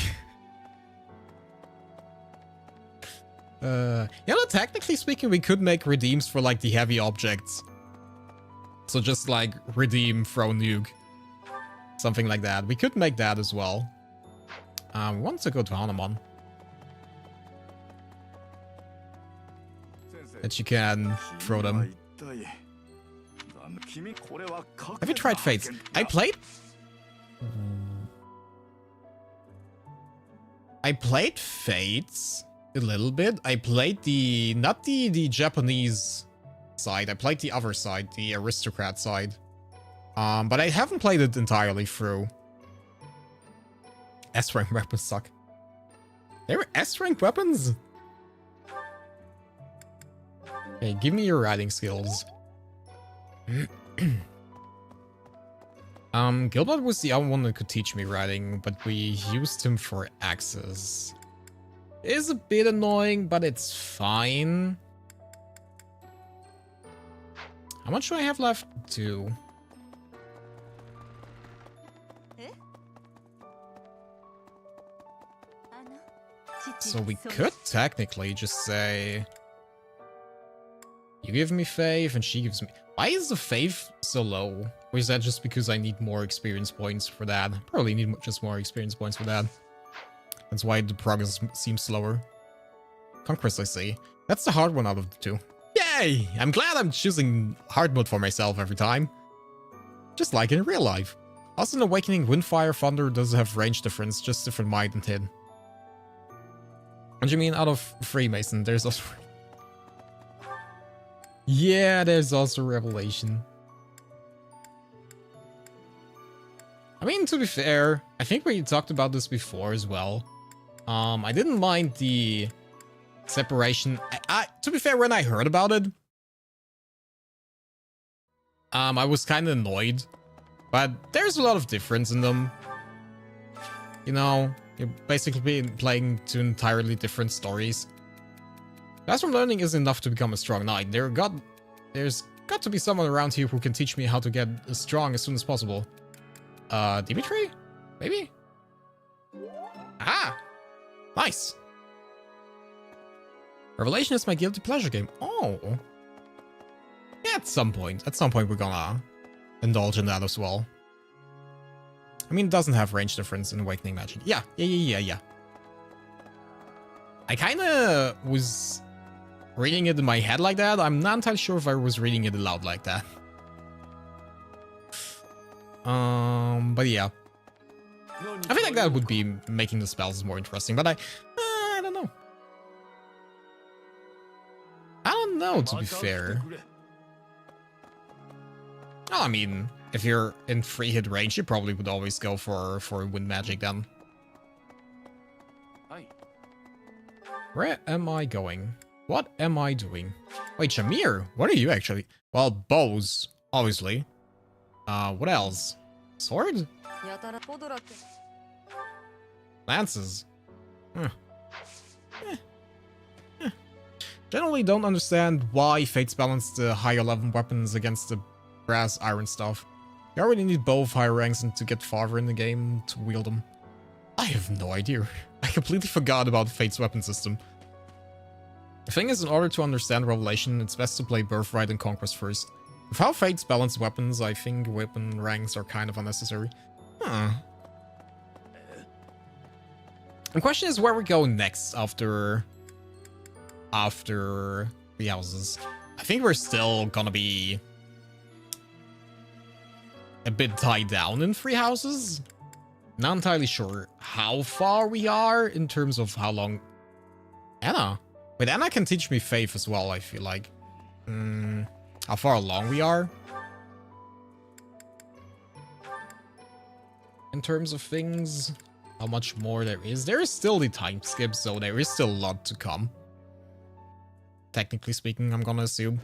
You know, technically speaking, we could make redeems for like the heavy objects. So just like redeem, throw nuke. Something like that. We could make that as well. We want to go to Hanuman. That you can throw them. Have you tried Fates? I played Fates a little bit. I played not the Japanese side. I played the other side, the aristocrat side. But I haven't played it entirely through. S-rank weapons suck. They were S-rank weapons? Okay, give me your riding skills. Gilbert was the other one that could teach me riding, but we used him for axes. It is a bit annoying, but it's fine. How much do I have left? 2. So we could technically just say... You give me faith and she gives me... Why is the faith so low? Or is that just because I need more experience points for that? Probably need just more experience points for that. That's why the progress seems slower. Conquest, I see. That's the hard one out of the 2. Yay! I'm glad I'm choosing hard mode for myself every time. Just like in real life. Also in Awakening, Windfire Thunder does have range difference, just different might and hit. What do you mean out of Freemason? There's also... Yeah, there's also Revelation. I mean, to be fair, I think we talked about this before as well. I didn't mind the separation. To be fair, when I heard about it, I was kind of annoyed. But there's a lot of difference in them. You know, you're basically playing two entirely different stories. Classroom learning isn't enough to become a strong knight. There's got to be someone around here who can teach me how to get strong as soon as possible. Dimitri? Maybe? Ah! Nice! Revelation is my guilty pleasure game. Oh! Yeah, at some point we're gonna indulge in that as well. I mean, it doesn't have range difference in Awakening Magic. Yeah. I kinda was reading it in my head like that. I'm not entirely sure if I was reading it aloud like that. But yeah. I feel like that would be making the spells more interesting, but I don't know. I don't know, to be fair. Well, I mean, if you're in free hit range, you probably would always go for wind magic then. Where am I going? What am I doing? Wait, Shamir, what are you actually? Well, bows, obviously. What else? Sword? Lances. Generally don't understand why Fates balance the higher level weapons against the brass iron stuff. You already need both higher ranks and to get farther in the game to wield them. I have no idea. I completely forgot about Fate's weapon system. The thing is, in order to understand Revelation, it's best to play Birthright and Conquest first. With how Fates balance weapons, I think weapon ranks are kind of unnecessary. Huh. The question is where we go next after the houses. I think we're still gonna be a bit tied down in 3 houses. Not entirely sure how far we are in terms of how long. Anna. Wait, Anna can teach me Faith as well, I feel like. How far along we are in terms of things. How much more there is. There is still the time skip, so there is still a lot to come. Technically speaking, I'm gonna assume.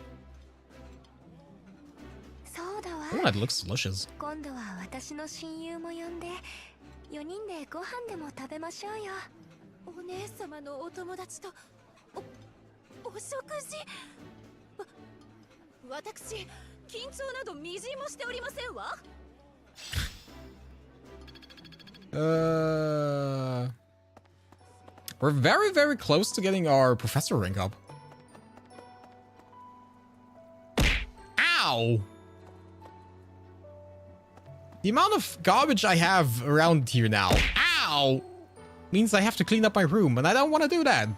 Oh, that looks delicious. We're very, very close to getting our professor rank up. Ow! The amount of garbage I have around here now, ow, means I have to clean up my room, and I don't want to do that.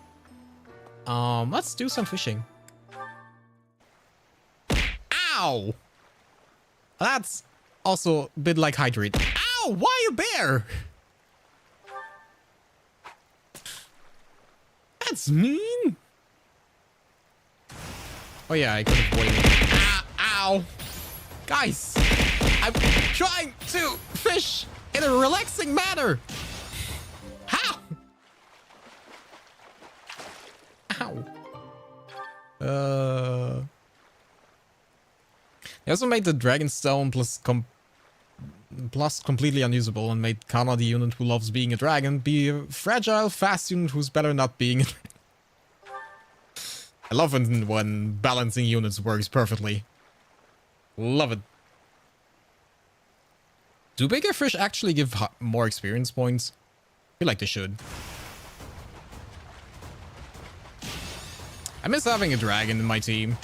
Let's do some fishing. Ow! That's also a bit like hydrate. Ow! Why a bear? That's mean. Oh yeah, I could have waited. Ow! Guys, I'm trying to fish in a relaxing manner. How? Ow. They also made the Dragonstone plus completely unusable and made Kana, the unit who loves being a dragon, be a fragile, fast unit who's better not being it. I love when balancing units works perfectly. Love it. Do bigger fish actually give more experience points? I feel like they should. I miss having a dragon in my team.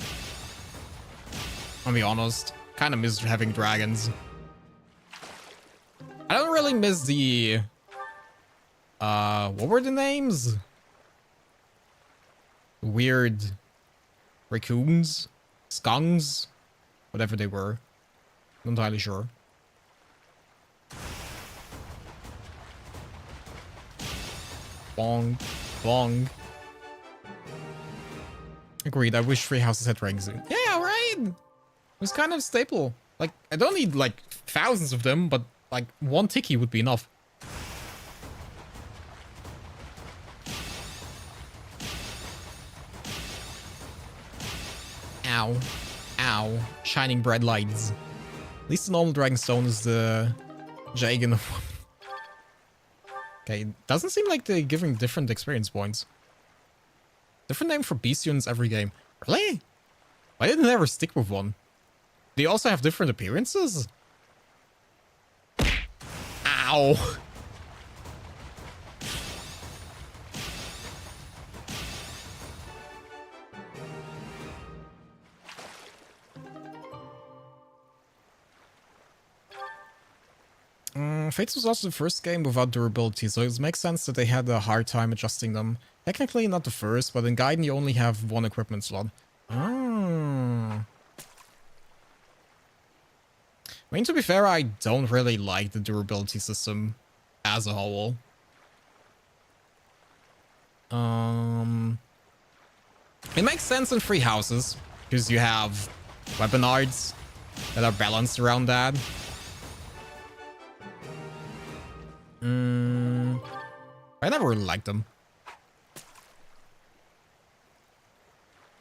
I'll be honest. Kind of miss having dragons. I don't really miss the... what were the names? Weird raccoons? Skunks? Whatever they were. Not entirely sure. Bong. Bong. Agreed, I wish 3 houses had ranks. Yeah, right? It was kind of staple. Like, I don't need, like, thousands of them, but like, one Tiki would be enough. Ow. Ow. Shining bright lights. At least the normal Dragonstone is the Jagan. Okay, doesn't seem like they're giving different experience points. Different name for beast units every game. Really? Why didn't they ever stick with one? Do you also have different appearances? Ow. Fates was also the first game without durability, so it makes sense that they had a hard time adjusting them. Technically not the first, but in Gaiden you only have one equipment slot. Oh. I mean, to be fair, I don't really like the durability system as a whole. It makes sense in free houses, because you have weapon arts that are balanced around that. I never really liked them.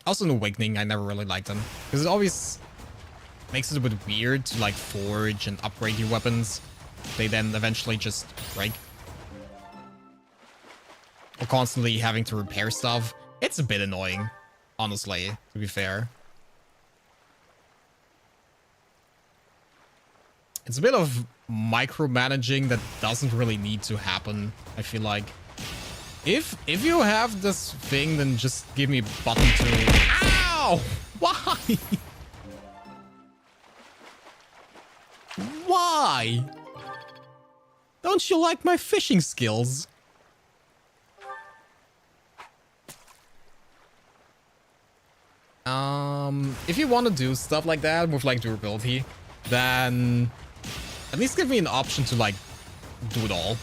Also in Awakening, I never really liked them. Because it always makes it a bit weird to like forge and upgrade your weapons. They then eventually just break. Or constantly having to repair stuff. It's a bit annoying, honestly, to be fair. It's a bit of micromanaging that doesn't really need to happen, I feel like. If you have this thing, then just give me a button to... Ow! Why? Why? Don't you like my fishing skills? If you want to do stuff like that with like durability, then at least give me an option to like do it all.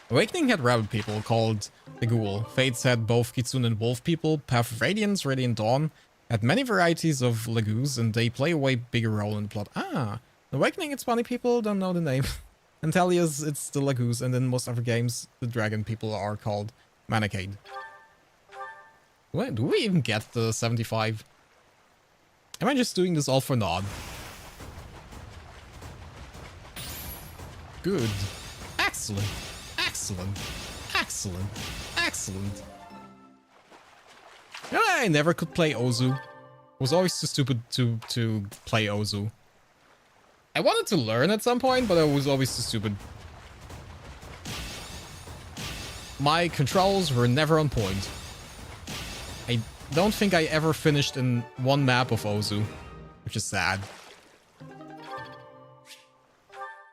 Awakening had rabbit people called the Ghoul. Fates had both Kitsune and wolf people. Path of Radiance, Radiant Dawn had many varieties of Lagoos, and they play a way bigger role in the plot. Awakening, it's bunny people, don't know the name. And Talia's, it's the Lagoos, and in most other games, the dragon people are called Manacade. Do we even get the 75? Am I just doing this all for nod? Good. Excellent. Excellent. Excellent. Excellent. You know, I never could play Ozu. I was always too stupid to play Ozu. I wanted to learn at some point, but I was always too stupid. My controls were never on point. I don't think I ever finished in one map of Ozu, which is sad.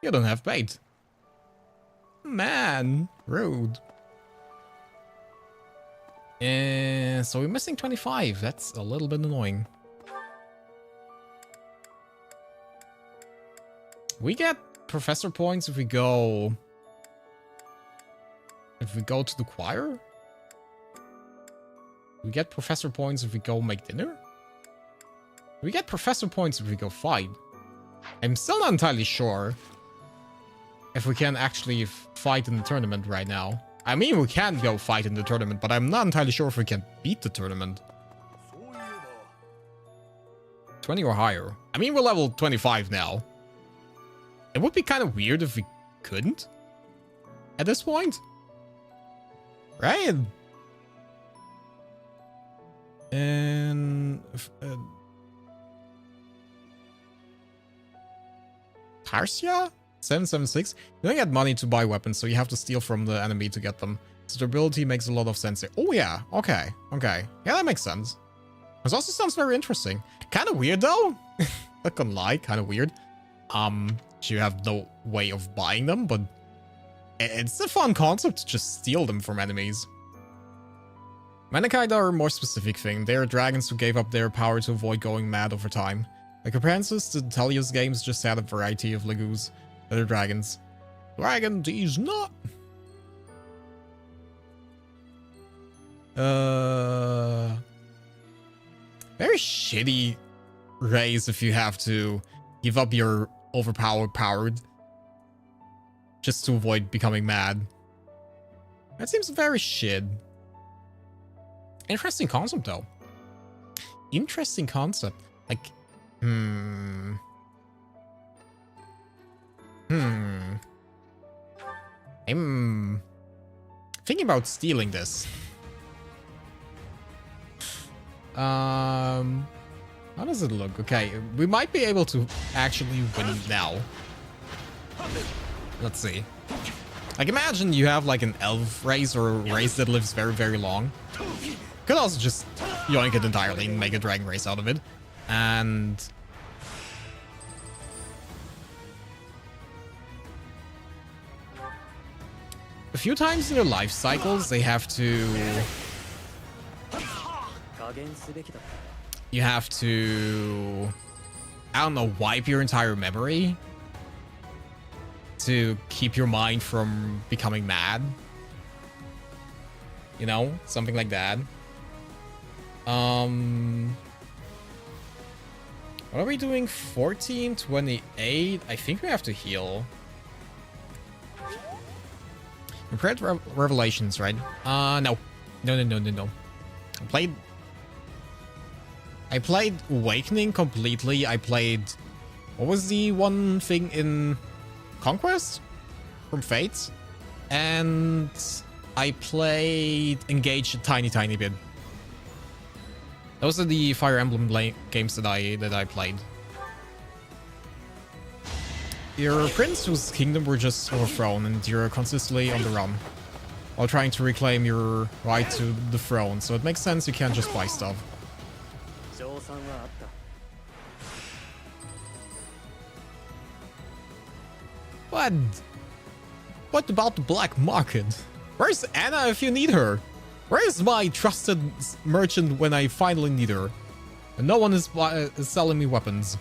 You don't have bait. Man, rude. So we're missing 25. That's a little bit annoying. We get professor points if we go... If we go to the choir? We get professor points if we go make dinner? We get professor points if we go fight. I'm still not entirely sure if we can actually fight in the tournament right now. I mean, we can go fight in the tournament, but I'm not entirely sure if we can beat the tournament. 20 or higher. I mean, we're level 25 now. It would be kind of weird if we couldn't at this point. Right? And... Tarsia? 776? You don't get money to buy weapons, so you have to steal from the enemy to get them. So durability makes a lot of sense here. Oh yeah, okay, okay. Yeah, that makes sense. This also sounds very interesting. Kind of weird though. Not gonna lie, kind of weird. You have no way of buying them, but it's a fun concept to just steal them from enemies. Manakite are a more specific thing. They are dragons who gave up their power to avoid going mad over time. Like appearances, the Telios games just had a variety of Lagoos that are dragons. Dragon, these not. Very shitty race if you have to give up your overpowered just to avoid becoming mad. That seems very shit. Interesting concept, though. Interesting concept. Like, I'm thinking about stealing this. How does it look? Okay, we might be able to actually win now. Let's see. Like, imagine you have like an elf race or a race that lives very, very long. Could also just yoink it entirely and make a dragon race out of it. And a few times in their life cycles, they have to... You have to... I don't know, wipe your entire memory to keep your mind from becoming mad. You know? Something like that. What are we doing? 14, 28? I think we have to heal. Prepared Revelations, right? No. No. I played Awakening completely. I played... What was the one thing in Conquest? From Fates? And I played Engage a tiny bit. Those are the Fire Emblem games that I played. Your prince whose kingdom were just overthrown, and you're consistently on the run while trying to reclaim your right to the throne, so it makes sense you can't just buy stuff. What about the black market? Where's Anna if you need her? Where is my trusted merchant when I finally need her? And no one is selling me weapons.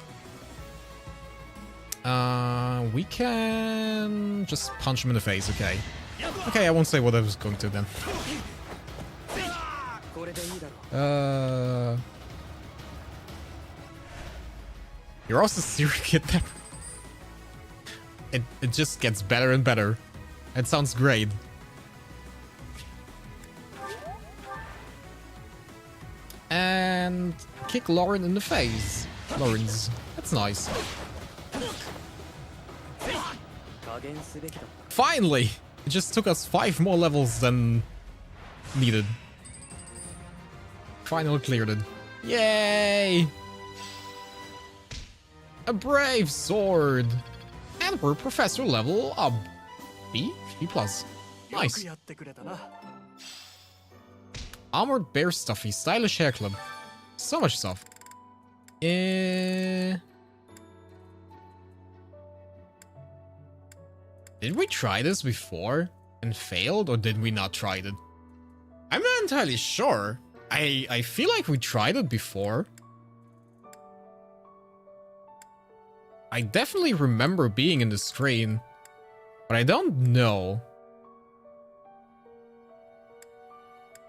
We can just punch him in the face, okay. Okay, I won't say what I was going to then. You're also serial kidnapper. It just gets better and better. It sounds great. And kick Lauren in the face. Lawrence. That's nice. Finally! It just took us 5 more levels than needed. Finally cleared it. Yay! A brave sword! And we're professor level up. B? B+. Nice. Armored bear stuffy, stylish hair club. So much stuff. Did we try this before and failed, or did we not try it? I'm not entirely sure. I feel like we tried it before. I definitely remember being in the screen, but I don't know.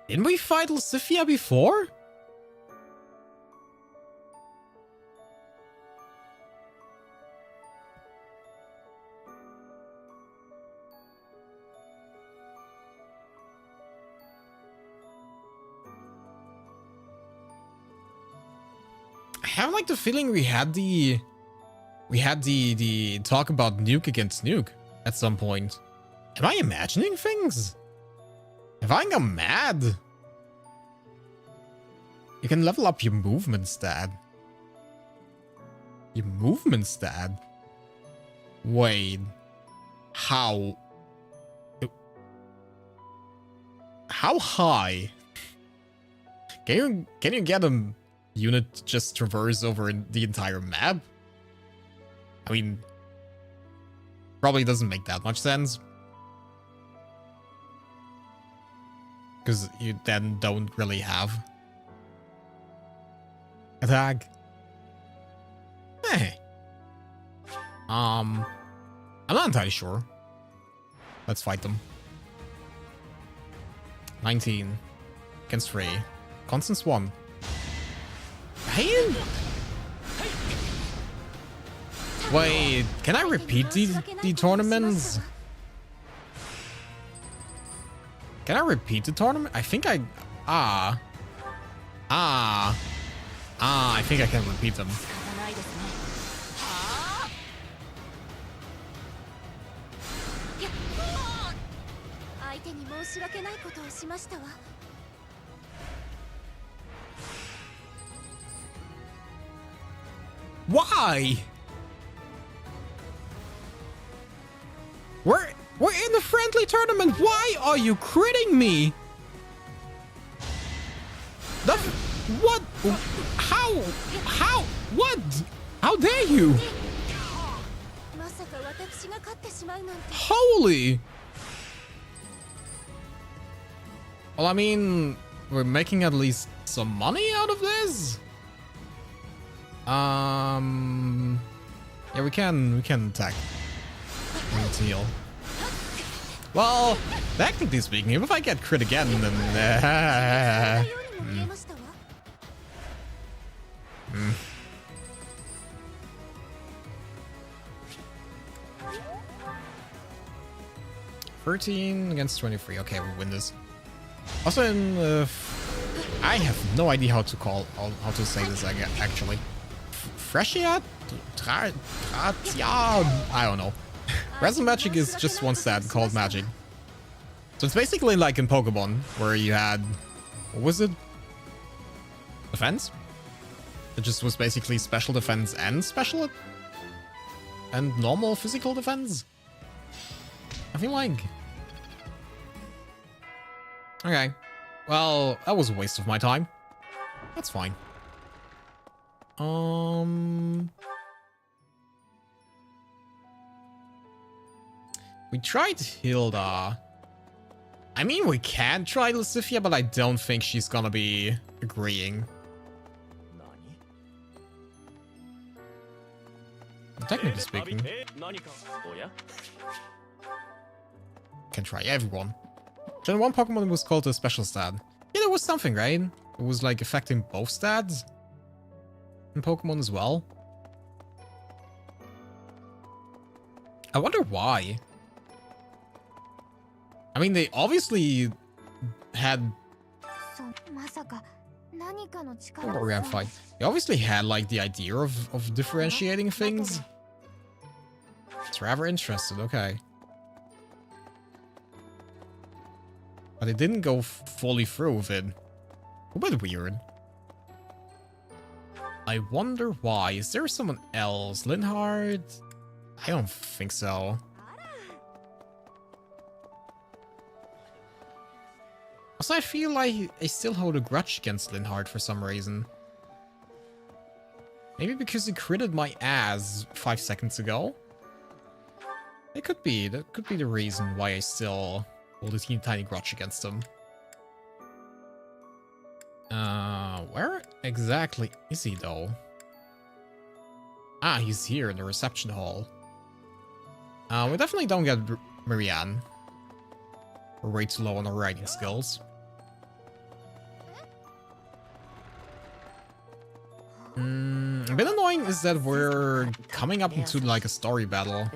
Didn't we fight Lucifia before? I have like the feeling we had the talk about Nuke against Nuke at some point. Am I imagining things? Have I gone mad? You can level up your movement stat. Your movement stat? Wait. How? How high? Can you get a unit to just traverse over the entire map? I mean, probably doesn't make that much sense. Because you then don't really have attack. Hey. I'm not entirely sure. Let's fight them. 19 against 3. Constance 1. Wait, can I repeat the tournaments? Can I repeat the tournament? I think I... I think I can repeat them. Why? We're in the friendly tournament. Why are you critting me? What? How? What? How dare you? Holy! Well, I mean, we're making at least some money out of this. Yeah, we can attack. Let's heal. Well, technically speaking, if I get crit again, then 13 against 23. Okay, we win this. Also, I have no idea how to say this actually. Freshia? I don't know. Resin Magic is just one stat called Magic. So it's basically like in Pokemon, where you had... What was it? Defense? It just was basically special defense and special... and normal physical defense? I feel like... Okay. Well, that was a waste of my time. That's fine. We tried Hilda. I mean, we can try Lucifia, but I don't think she's gonna be agreeing. Technically speaking. Can try everyone. Gen 1 Pokemon was called a special stat. Yeah, there was something, right? It was like affecting both stats in Pokemon as well. I wonder why. I mean, they obviously had... Don't worry, I'm fine. They obviously had, like, the idea of differentiating things. It's rather interesting, okay. But they didn't go fully through with it. A bit weird. I wonder why. Is there someone else? Linhard? I don't think so. Also, I feel like I still hold a grudge against Linhard for some reason. Maybe because he critted my ass 5 seconds ago? It could be. That could be the reason why I still hold a teeny tiny grudge against him. Where exactly is he though? Ah, he's here in the reception hall. We definitely don't get Marianne. We're way too low on our writing skills. A bit annoying is that we're coming up into like a story battle.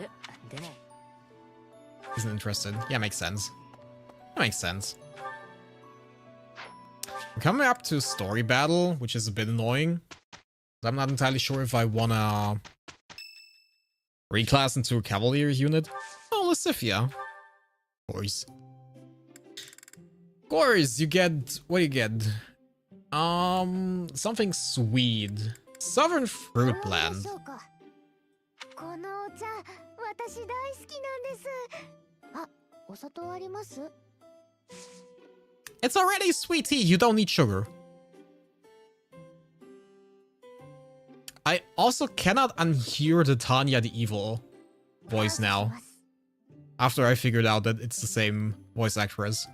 Isn't interested. Yeah, makes sense. That makes sense. I'm coming up to a story battle, which is a bit annoying. I'm not entirely sure if I wanna reclass into a Cavalier unit. Oh, Lucifia. Of course. Of course, you get... What do you get? Something sweet. Southern Fruit Blend. It's already sweet tea, you don't need sugar. I also cannot unhear the Tanya the Evil voice now. After I figured out that it's the same voice actress.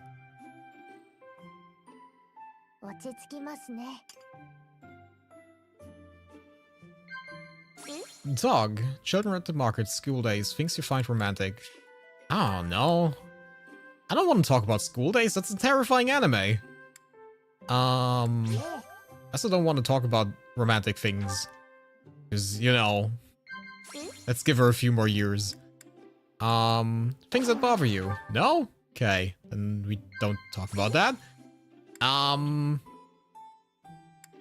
Dog. Children at the market, school days, things you find romantic. Oh no. I don't want to talk about school days, that's a terrifying anime. I also don't want to talk about romantic things. Because, you know, Let's give her a few more years. Things that bother you? No? Okay, then we don't talk about that.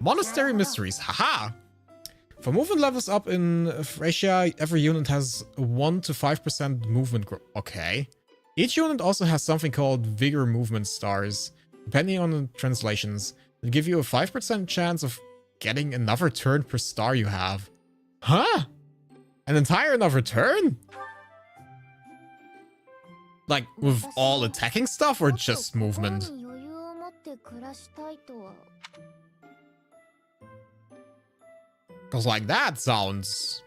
Monastery mysteries. Haha! For movement levels up in Thracia, every unit has 1 to 5% movement growth. Okay. Each unit also has something called Vigor Movement Stars. Depending on the translations, they give you a 5% chance of getting another turn per star you have. Huh? An entire another turn? Like, with all attacking stuff or just movement? Because, like, that sounds...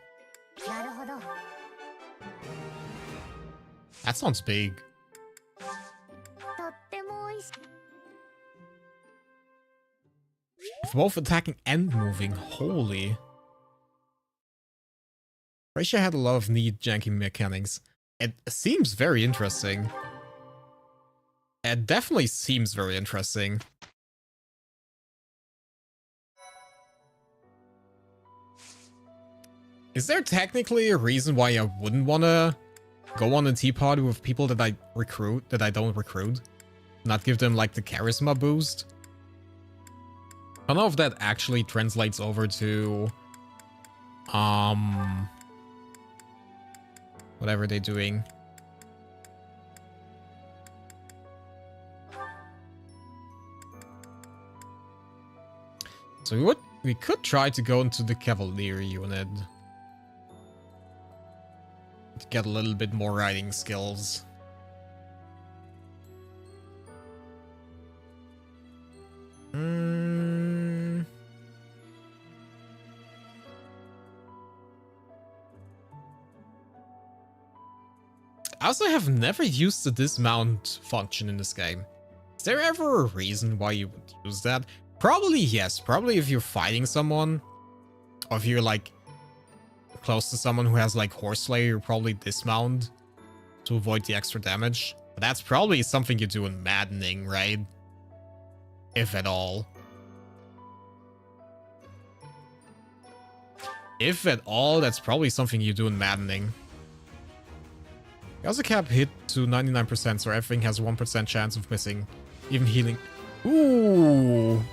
That sounds big. With both attacking and moving, holy. Thracia had a lot of neat, janky mechanics. It seems very interesting. It definitely seems very interesting. Is there technically a reason why I wouldn't want to go on a tea party with people that I recruit, that I don't recruit? Not give them, like, the charisma boost? I don't know if that actually translates over to... whatever they're doing. So we could try to go into the cavalry unit. To get a little bit more riding skills. I also have never used the dismount function in this game. Is there ever a reason why you would use that? Probably yes. Probably if you're fighting someone. Or if you're like close to someone who has like Horseslayer, you probably dismount to avoid the extra damage. But that's probably something you do in Maddening, right? If at all. If at all, that's probably something you do in Maddening. You also cap hit to 99%, so everything has 1% chance of missing. Even healing. Ooh.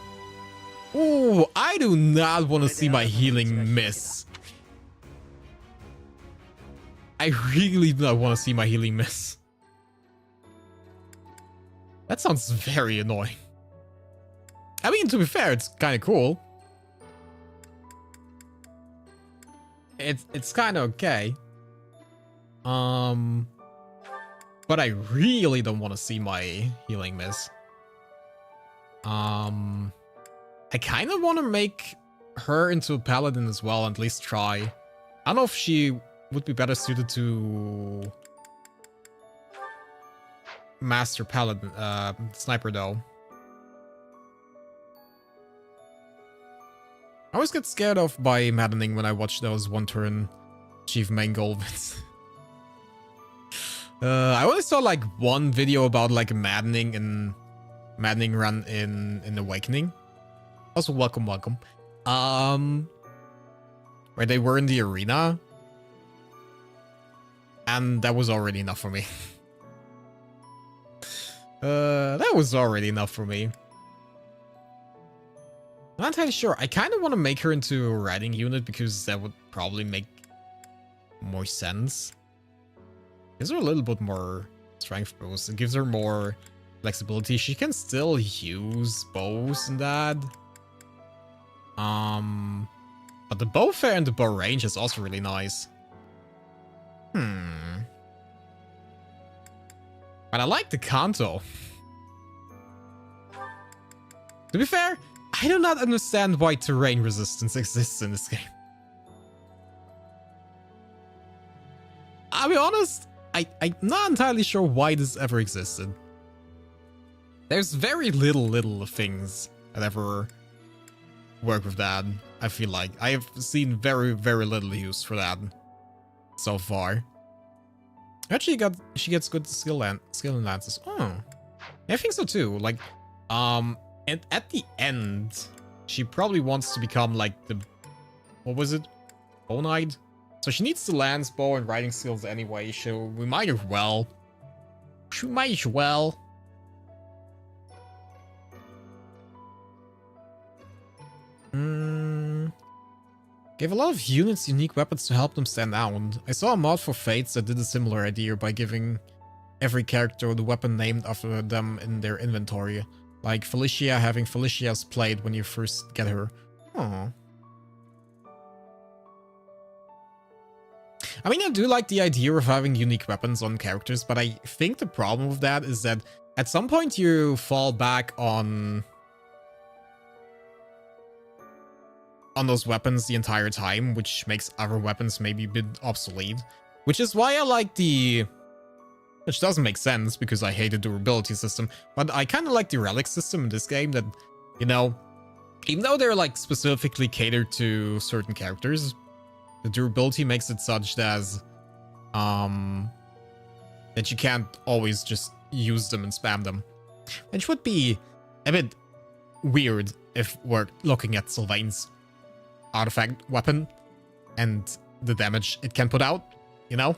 Ooh, I do not want to see my healing miss. I really do not want to see my healing miss. That sounds very annoying. I mean, to be fair, it's kind of cool. It's kind of okay. But I really don't want to see my healing miss. I kind of want to make her into a paladin as well, at least try. I don't know if she would be better suited to Master Paladin, Sniper though. I always get scared off by Maddening when I watch those one-turn Chief Main Goal bits. I only saw like one video about like Maddening run in Awakening. Also, welcome. Where they were in the arena. And that was already enough for me. That was already enough for me. I'm not entirely sure. I kind of want to make her into a riding unit because that would probably make more sense. Gives her a little bit more strength boost. It gives her more flexibility. She can still use bows and that. But the bow fair and the bow range is also really nice. But I like the Kanto. To be fair, I do not understand why terrain resistance exists in this game. I'll be honest, I'm not entirely sure why this ever existed. There's very little things that ever work with that, I feel like. I have seen very little use for that so far. Actually, she gets good skill enhances. Oh, yeah, I think so too. Like, and at the end, she probably wants to become like the, what was it? Bonide? So she needs the lance, bow, and riding skills anyway, so we might as well. She might as well. Gave a lot of units unique weapons to help them stand out. I saw a mod for Fates that did a similar idea by giving every character the weapon named after them in their inventory. Like Felicia having Felicia's blade when you first get her. Aww. I mean, I do like the idea of having unique weapons on characters, but I think the problem with that is that at some point you fall back on those weapons the entire time, which makes other weapons maybe a bit obsolete. Which is why I like the... Which doesn't make sense, because I hate the durability system, but I kind of like the relic system in this game that, you know, even though they're like specifically catered to certain characters, the durability makes it such that, that you can't always just use them and spam them. Which would be a bit weird if we're looking at Sylvain's artifact weapon and the damage it can put out, you know?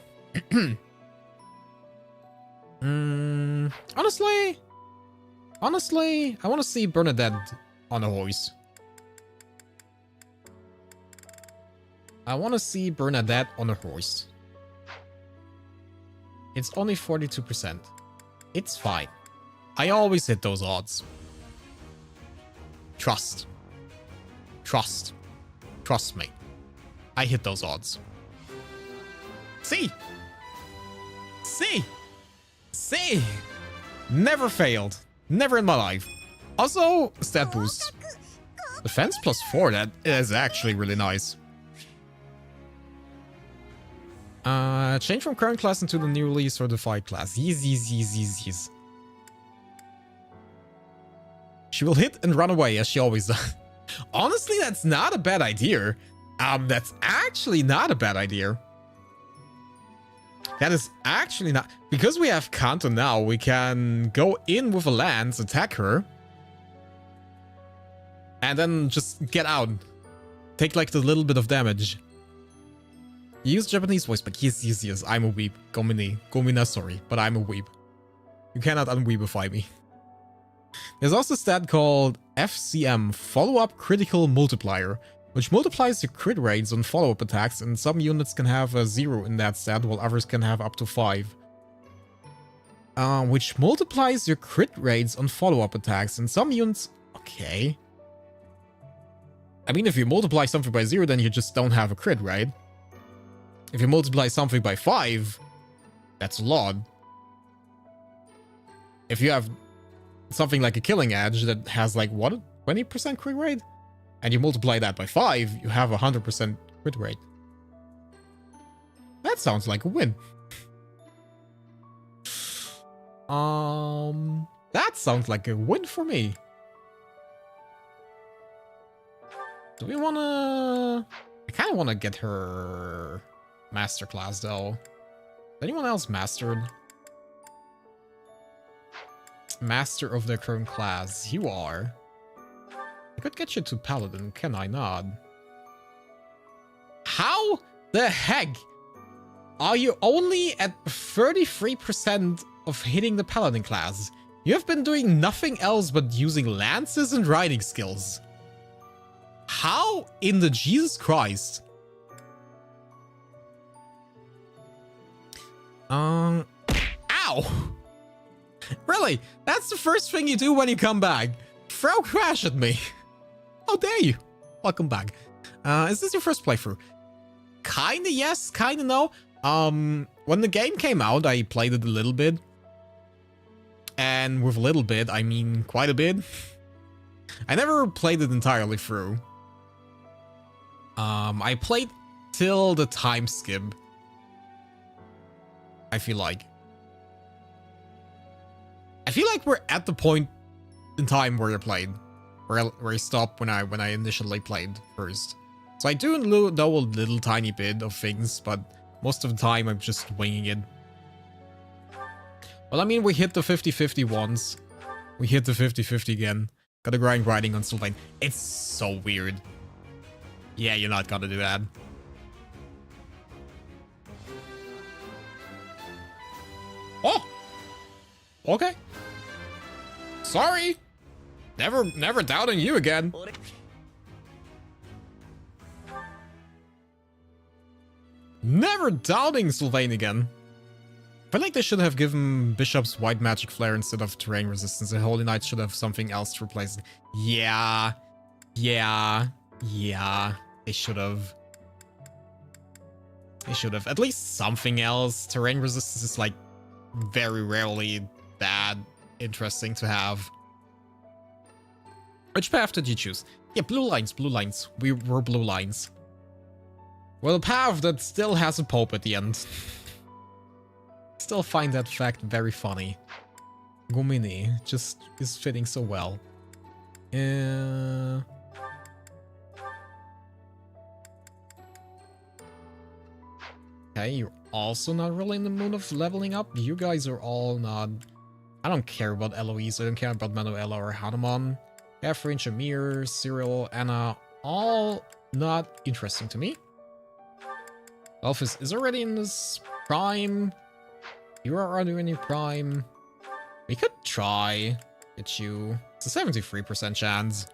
Honestly, I want to see Bernadette on a horse. I want to see Bernadette on a horse. It's only 42%. It's fine. I always hit those odds. Trust. Trust. Trust me. I hit those odds. See? See? See? Never failed. Never in my life. Also, stat boost. Defense +4, that is actually really nice. Change from current class into the newly certified class. Yes. She will hit and run away as she always does. Honestly, that's not a bad idea. That's actually not a bad idea. That is actually not... Because we have Kanto now, we can go in with a lance, attack her, and then just get out. Take like the little bit of damage. Use Japanese voice, but yes, I'm a weeb. Gomina, sorry, but I'm a weeb. You cannot unweebify me. There's also a stat called FCM, Follow-Up Critical Multiplier, which multiplies your crit rates on follow-up attacks, and some units can have a 0 in that stat, while others can have up to 5. Which multiplies your crit rates on follow-up attacks, and some units... Okay. I mean, if you multiply something by 0, then you just don't have a crit, right? If you multiply something by 5, that's a lot. If you have something like a Killing Edge that has like, what, 20% crit rate? And you multiply that by 5, you have 100% crit rate. That sounds like a win. That sounds like a win for me. Do we wanna... I kinda wanna get her masterclass though. Is anyone else mastered? Master of their current class. You are. I could get you to Paladin, can I not? How the heck are you only at 33% of hitting the Paladin class? You have been doing nothing else but using lances and riding skills. How in the Jesus Christ? Ow! Really? That's the first thing you do when you come back? Throw crash at me. How dare you? Welcome back. Is this your first playthrough? Kinda yes, kinda no. When the game came out, I played it a little bit. And with a little bit, I mean quite a bit. I never played it entirely through. I played till the time skip. I feel like we're at the point in time where I played. Where I stopped when I initially played first. So I do know a little tiny bit of things, but most of the time I'm just winging it. Well, I mean, we hit the 50-50 once. We hit the 50-50 again. Gotta grind riding on Sylvain. It's so weird. Yeah, you're not gonna do that. Okay. Sorry. Never doubting you again. Never doubting Sylvain again. I feel like they should have given Bishop's white magic flare instead of terrain resistance. The Holy Knight should have something else to replace it. Yeah. They should have. At least something else. Terrain resistance is like very rarely that interesting to have. Which path did you choose? Yeah, blue lines. We were blue lines. Well, a path that still has a pope at the end. Still find that fact very funny. Gomini just is fitting so well. Okay, you're also not really in the mood of leveling up. You guys are all not... I don't care about Eloise. I don't care about Manuela or Hanuman. Catherine, Shamir, Cyril, Anna. All not interesting to me. Elphys is already in this prime. You are already in your prime. We could try. Get you. It's a 73% chance.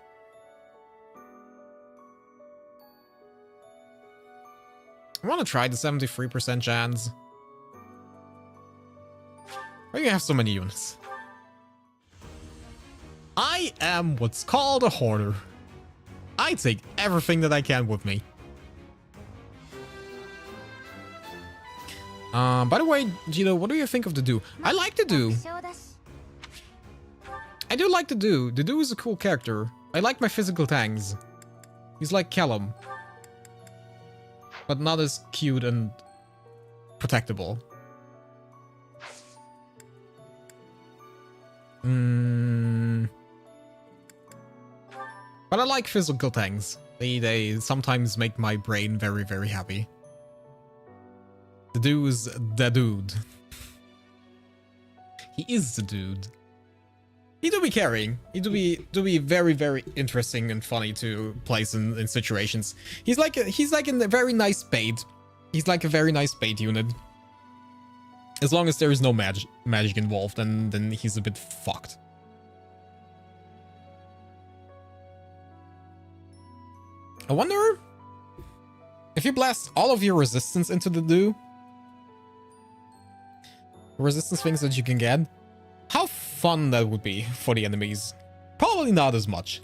I want to try the 73% chance. Why do you have so many units? I am what's called a hoarder. I take everything that I can with me. By the way, Gino, what do you think of the Do? I like the Do. I do like the Do. The Do is a cool character. I like my physical tanks. He's like Callum. But not as cute and protectable. But I like physical tanks. They sometimes make my brain very, very happy. The dude is the dude. He is the dude. He do be carrying. He do be very, very interesting and funny to place in situations. He's like a very nice bait. He's like a very nice bait unit. As long as there is no magic involved, then he's a bit fucked. I wonder if you blast all of your resistance into the Do. Resistance things that you can get. How fun that would be for the enemies. Probably not as much.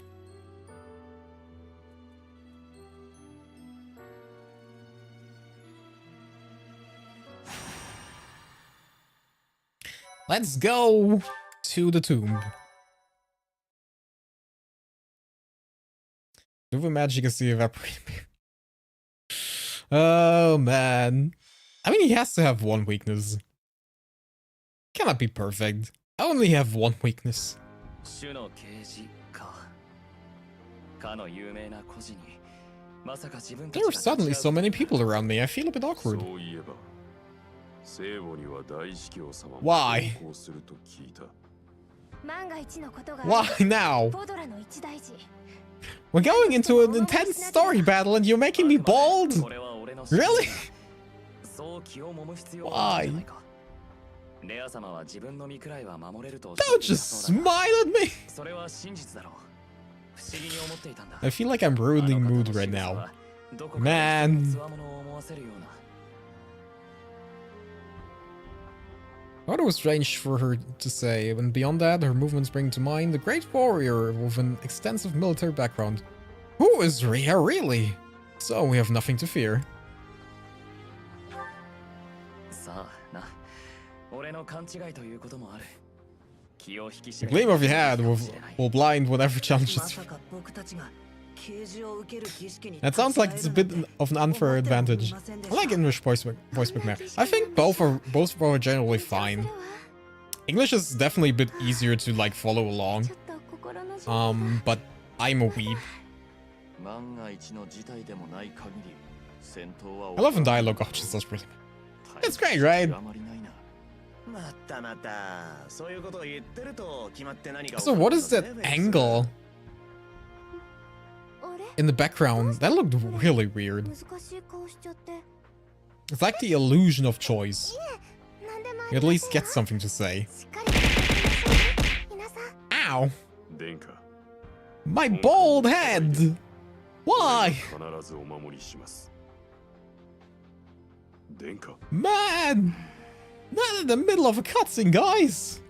Let's go to the tomb. Do the magic is the evaporating. Oh man. I mean, he has to have one weakness. Cannot be perfect. I only have one weakness. There are suddenly so many people around me. I feel a bit awkward. Why? Why now? We're going into an intense story battle and you're making me bald? Really? Why? Don't just smile at me! I feel like I'm ruining mood right now. Man. I thought it was strange for her to say, and beyond that, her movements bring to mind the great warrior with an extensive military background. Who is Rhea really? So we have nothing to fear. The gleam of your head will blind whatever challenges you. That sounds like it's a bit of an unfair advantage. I like English voice book. I think both are generally fine. English is definitely a bit easier to like follow along. But I'm a weeb. I love when dialogue just does pretty. It's great, right? So what is that angle in the background? That looked really weird. It's like the illusion of choice. You at least get something to say. Ow! My bald head! Why? Man! Not in the middle of a cutscene, guys!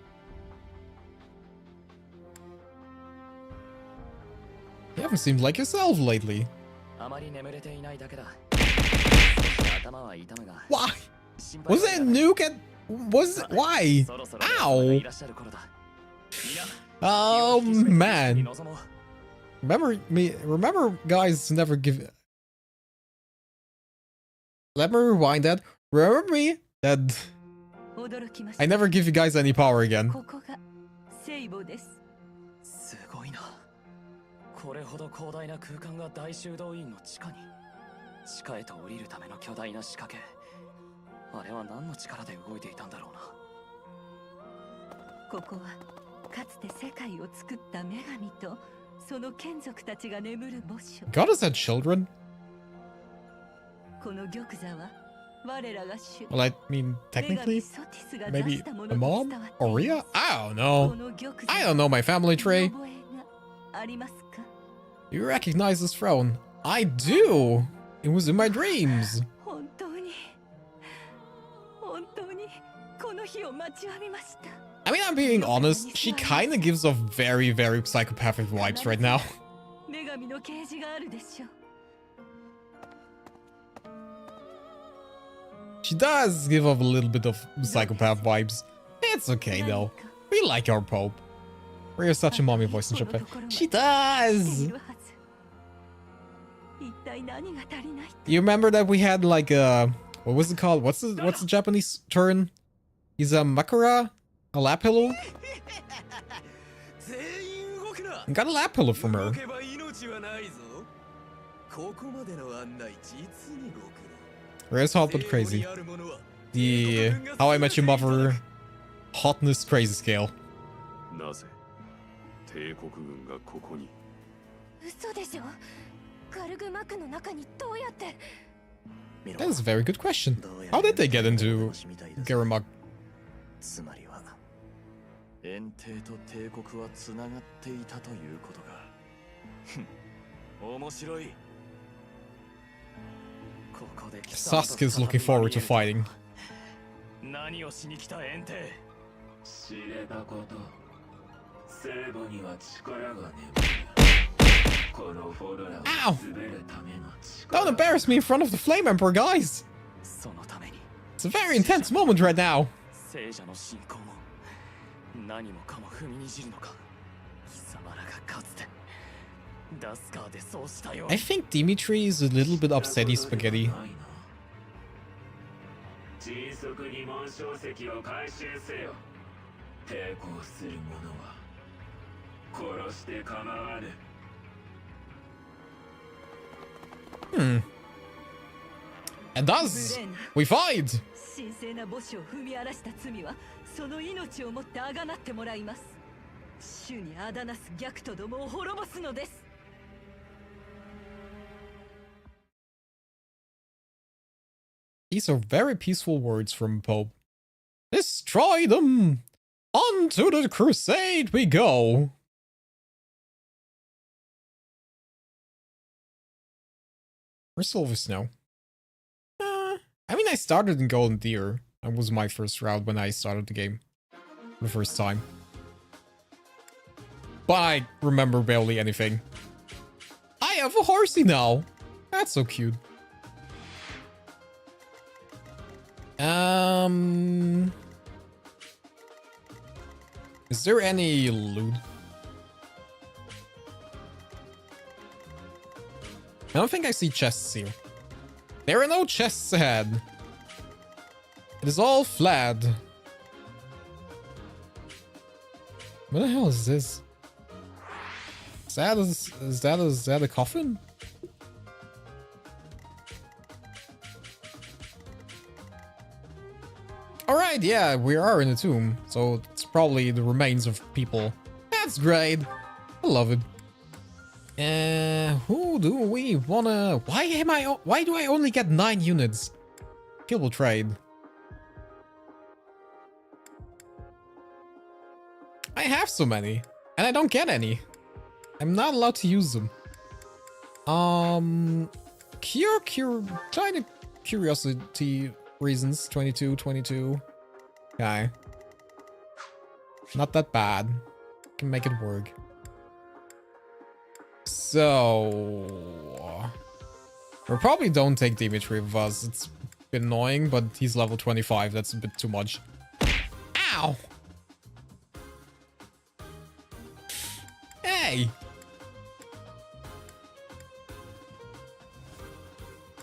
You haven't seemed like yourself lately. Why? Was there a nuke at... Was it... Why? Ow! Oh, man. Remember, guys, never give... Let me rewind that. Remember me? That... I never give you guys any power again. これほど広大な空間が大修道院の地下に地下へと降りるための巨大な仕掛けあれは何の力で動いていたんだろうなここはかつて世界を作った女神とその眷属たちが眠る墓所 Goddess had children? この玉座は我らが主 Well, I mean, technically, maybe a mom? Or Rhea? I don't know. I don't know my family tree. You recognize this throne? I do! It was in my dreams. I mean, I'm being honest, she kinda gives off very, very psychopathic vibes right now. She does give off a little bit of psychopath vibes. It's okay though. We like our Pope. Rhea's such a mommy voice in Japan. She does! You remember that we had like a... What was it called? What's the Japanese term? He's a Makura? A lap pillow? I got a lap pillow from her. Rhea's hot but crazy. The How I Met Your Mother hotness crazy scale. That is a very good question. How did they get into Garamag? Sasuke's looking forward to fighting. Ow! Don't embarrass me in front of the Flame Emperor, guys! It's a very intense moment right now. I think Dimitri is a little bit upsetty spaghetti. And thus, we fight! These are very peaceful words from Pope. Destroy them! Onto the crusade we go! Where's Silver Snow? I mean, I started in Golden Deer. That was my first route when I started the game. For the first time. But I remember barely anything. I have a horsey now! That's so cute. Is there any loot? I don't think I see chests here. There are no chests ahead. It is all flat. What the hell is this? Is that a coffin? Alright, yeah, we are in a tomb. So it's probably the remains of people. That's great. I love it. Who do we wanna... Why do I only get 9 units? Kill will trade. I have so many. And I don't get any. I'm not allowed to use them. Kind of curiosity reasons. 22, 22. Okay. Not that bad. Can make it work. So... we probably don't take Dimitri with us. It's a bit annoying, but he's level 25. That's a bit too much. Ow! Hey!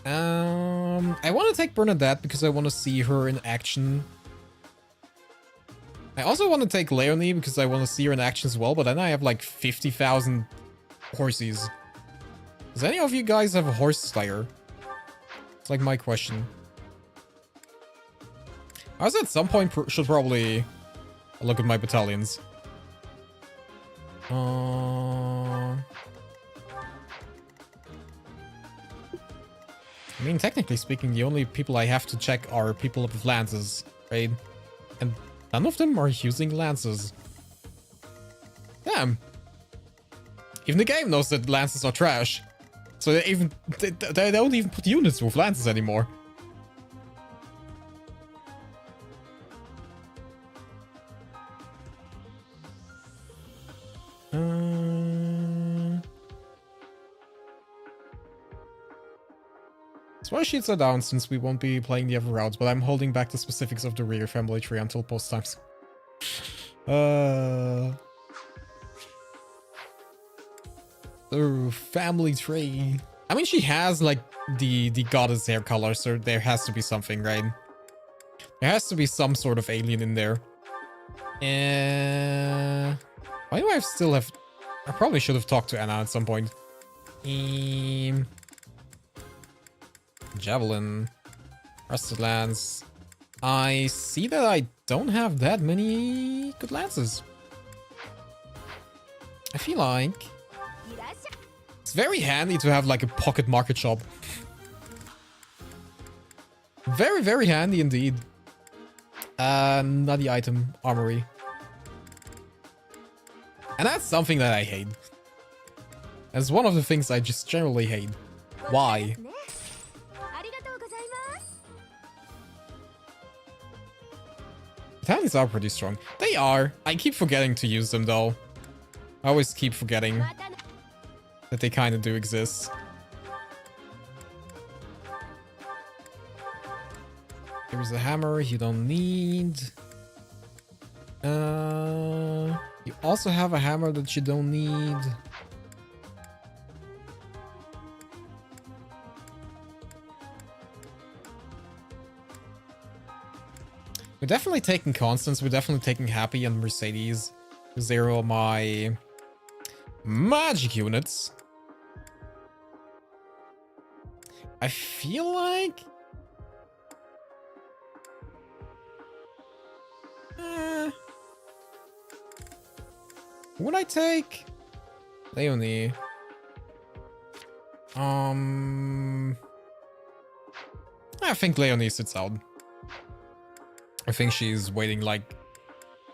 I want to take Bernadette because I want to see her in action. I also want to take Leonie because I want to see her in action as well, but then I have like 50,000 horsies. Does any of you guys have a horse slayer? It's like my question. I also at some point should probably look at my battalions. I mean, technically speaking, the only people I have to check are people with lances, right? And none of them are using lances. Damn. Even the game knows that lances are trash. So they don't even put units with lances anymore. Supply sheets are down since we won't be playing the other routes, but I'm holding back the specifics of the rear family tree until post times. Family tree. I mean, she has like the goddess hair color, so there has to be something, right? There has to be some sort of alien in there. Why do I still have... I probably should have talked to Anna at some point. Javelin. Rusted lance. I see that I don't have that many good lances. I feel like it's very handy to have like a pocket market shop. Very, very handy indeed. Nutty item, armory. And that's something that I hate. That's one of the things I just generally hate. Why? Battalions are pretty strong. They are. I keep forgetting to use them though. I always keep forgetting that they kind of do exist. Here's a hammer you don't need. You also have a hammer that you don't need. We're definitely taking Constance, we're definitely taking Happy and Mercedes. Zero my magic units. I feel like... would I take Leonie? I think Leonie sits out. I think she's waiting like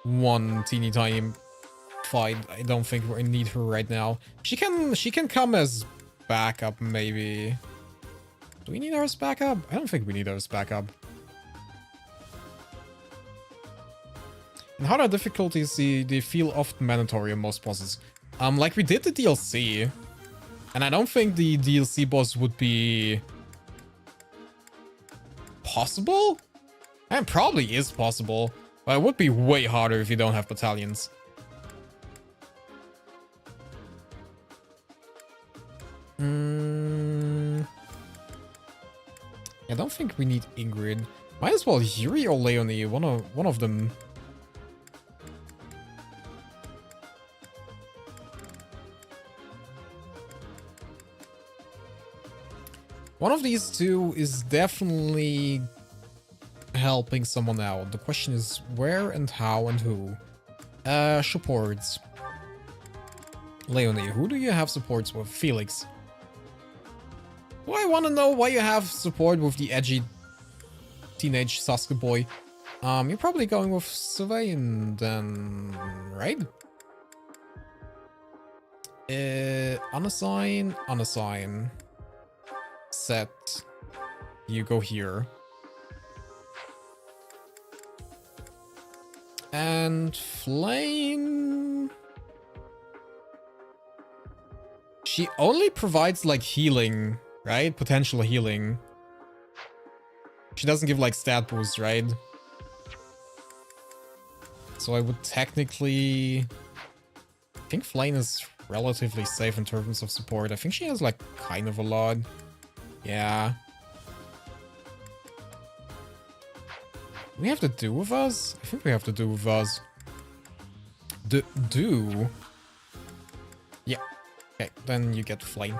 one teeny tiny fight. I don't think we need her right now. She can come as backup maybe. Do we need her as backup? I don't think we need her as backup. And harder difficulties, they feel often mandatory on most bosses. Like we did the DLC. And I don't think the DLC boss would be... possible? And probably is possible. But it would be way harder if you don't have battalions. I don't think we need Ingrid. Might as well Yuri or Leonie, one of them. One of these two is definitely helping someone out. The question is where and how and who. Supports. Leonie, who do you have supports with? Felix. Do I want to know why you have support with the edgy teenage Sasuke boy? You're probably going with Sylvain then, right? Unassign, unassign. Set. You go here. And flame. She only provides like healing, right? Potential healing. She doesn't give like stat boost, right? So I would technically... I think Flame is relatively safe in terms of support. I think she has like kind of a lot. Yeah. We have to do with us? I think we have to do with us. Do? Yeah. Okay, then you get Flame.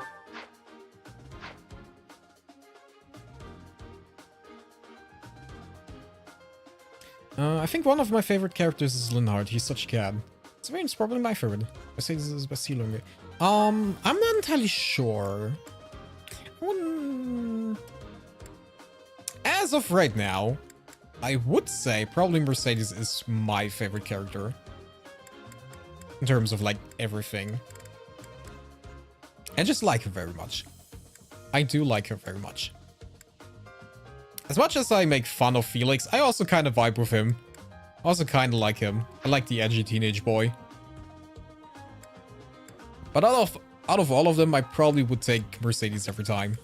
I think one of my favorite characters is Linhardt. He's such a cat. It's probably my favorite. I say this is best healer. I'm not entirely sure. As of right now, I would say probably Mercedes is my favorite character. In terms of like everything. I just like her very much. I do like her very much. As much as I make fun of Felix, I also kind of vibe with him. I also kind of like him. I like the edgy teenage boy. But out of all of them, I probably would take Mercedes every time.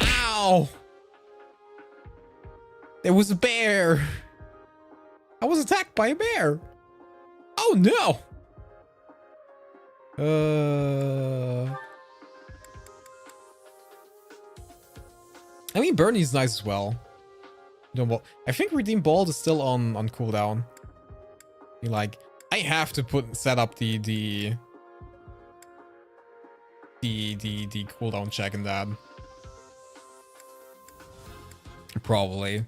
Ow! There was a bear! I was attacked by a bear! Oh no! I mean, Bernie's nice as well. No, I think Redeem Bald is still on cooldown. Like, I have to set up the cooldown check in that. Probably.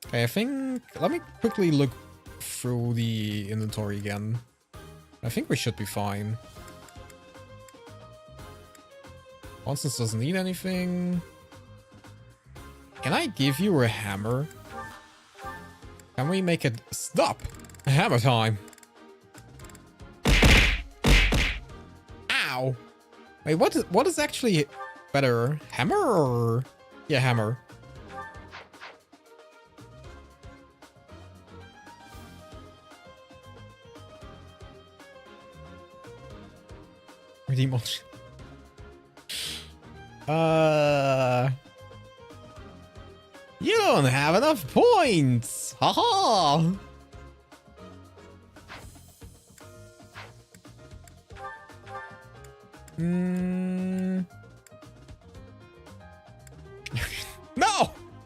Okay, I think... Let me quickly look through the inventory again. I think we should be fine. Constance doesn't need anything. Can I give you a hammer? Can we make it stop? Hammer time. Ow. Wait, what is actually better? Hammer or... Yeah, hammer. Redeem all. You don't have enough points! Haha! No!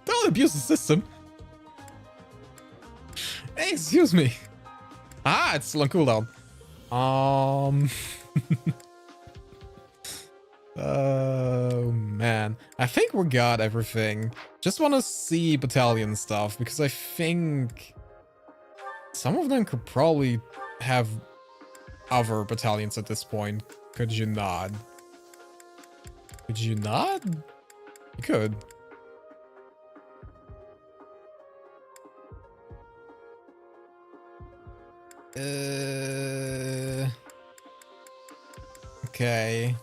Don't abuse the system! Excuse me! Ah, it's still on cooldown. Oh man, I think we got everything. Just want to see battalion stuff because I think some of them could probably have other battalions at this point. Could you not? Could you not? You could. Okay.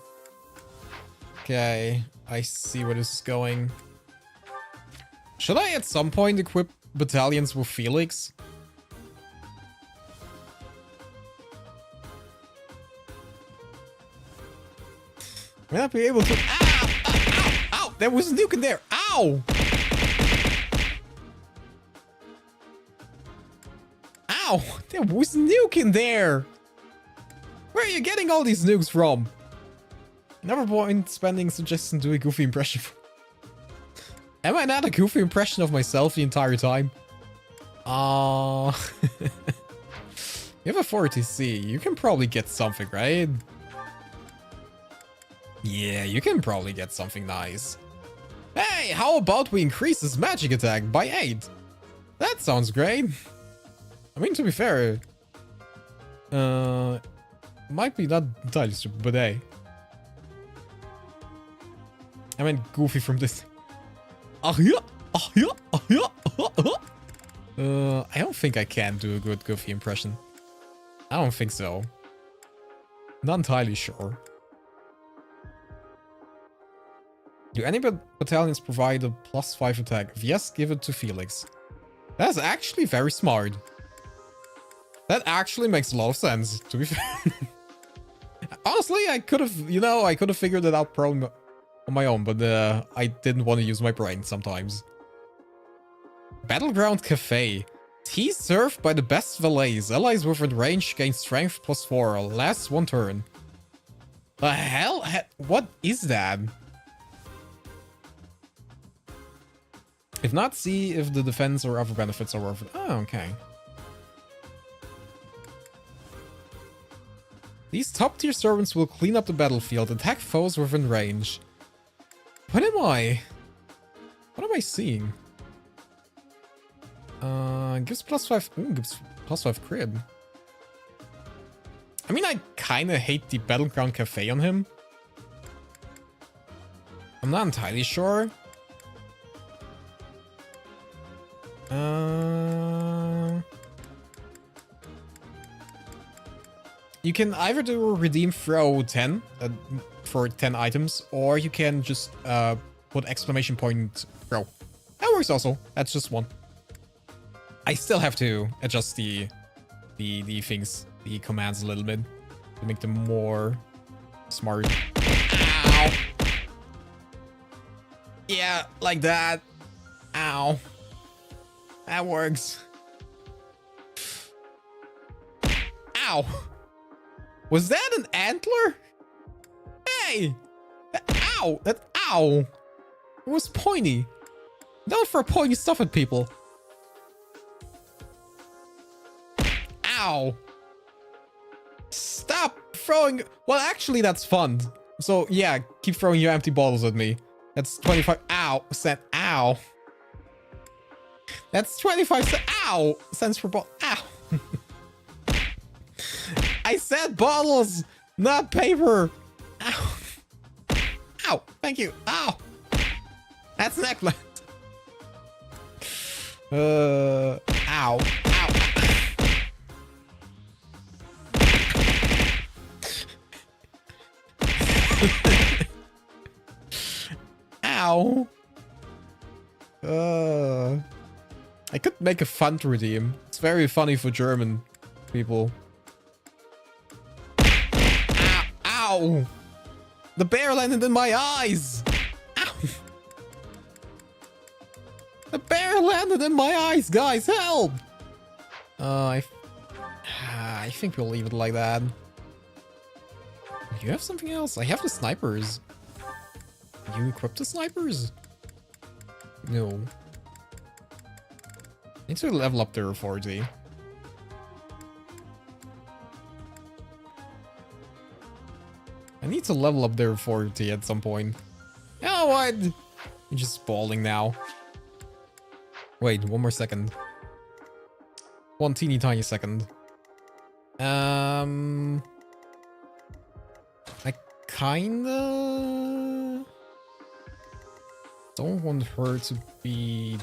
Okay, I see where this is going. Should I at some point equip battalions with Felix? May not be able to. Ow! Ow! Ow! Ow! There was a nuke in there! Ow! Ow! There was a nuke in there! Where are you getting all these nukes from? Never point spending suggestions to do a goofy impression. Am I not a goofy impression of myself the entire time? You have a 40C. You can probably get something, right? Yeah, you can probably get something nice. Hey, how about we increase his magic attack by 8? That sounds great. I mean, to be fair, might be not entirely stupid, but hey. I meant goofy from this. I don't think I can do a good goofy impression. I don't think so. Not entirely sure. Do any battalions provide a +5 attack? If yes, give it to Felix. That's actually very smart. That actually makes a lot of sense, to be fair. Honestly, I could have, you know, I could have figured it out on my own, but I didn't want to use my brain sometimes. Battleground Cafe. Tea served by the best valets. Allies within range gain strength +4. Lasts 1 turn. The hell? What is that? If not, see if the defense or other benefits are worth it. Oh, okay. These top-tier servants will clean up the battlefield, attack foes within range. What am I seeing? Gives +5. Ooh, gives +5 crit. I mean, I kind of hate the Battleground Cafe on him. I'm not entirely sure. You can either do redeem throw 10 for 10 items, or you can just put exclamation point throw. That works also. That's just one. I still have to adjust the things, the commands a little bit to make them more smart. Ow. Yeah, like that. Ow. That works. Ow. Was that an antler? Hey! Ow! That ow! It was pointy. Don't throw pointy stuff at people. Ow! Stop throwing. Well, actually, that's fun. So yeah, keep throwing your empty bottles at me. That's 25. Ow! Cent. Ow! That's 25 cents. Ow! Cents per bottle. Ow! I said bottles, not paper. Ow. Ow. Thank you. Ow. That's an eggplant. Ow. Ow. Ow. I could make a fun redeem. It's very funny for German people. Ow! The bear landed in my eyes! Ow! The bear landed in my eyes, guys! Help! I think we'll leave it like that. You have something else? I have the snipers. You equip the snipers? No. Need to level up their authority. I need to level up their authority at some point. You know what? I'm just spalling now. Wait, one more second. One teeny tiny second. I kinda don't want her to be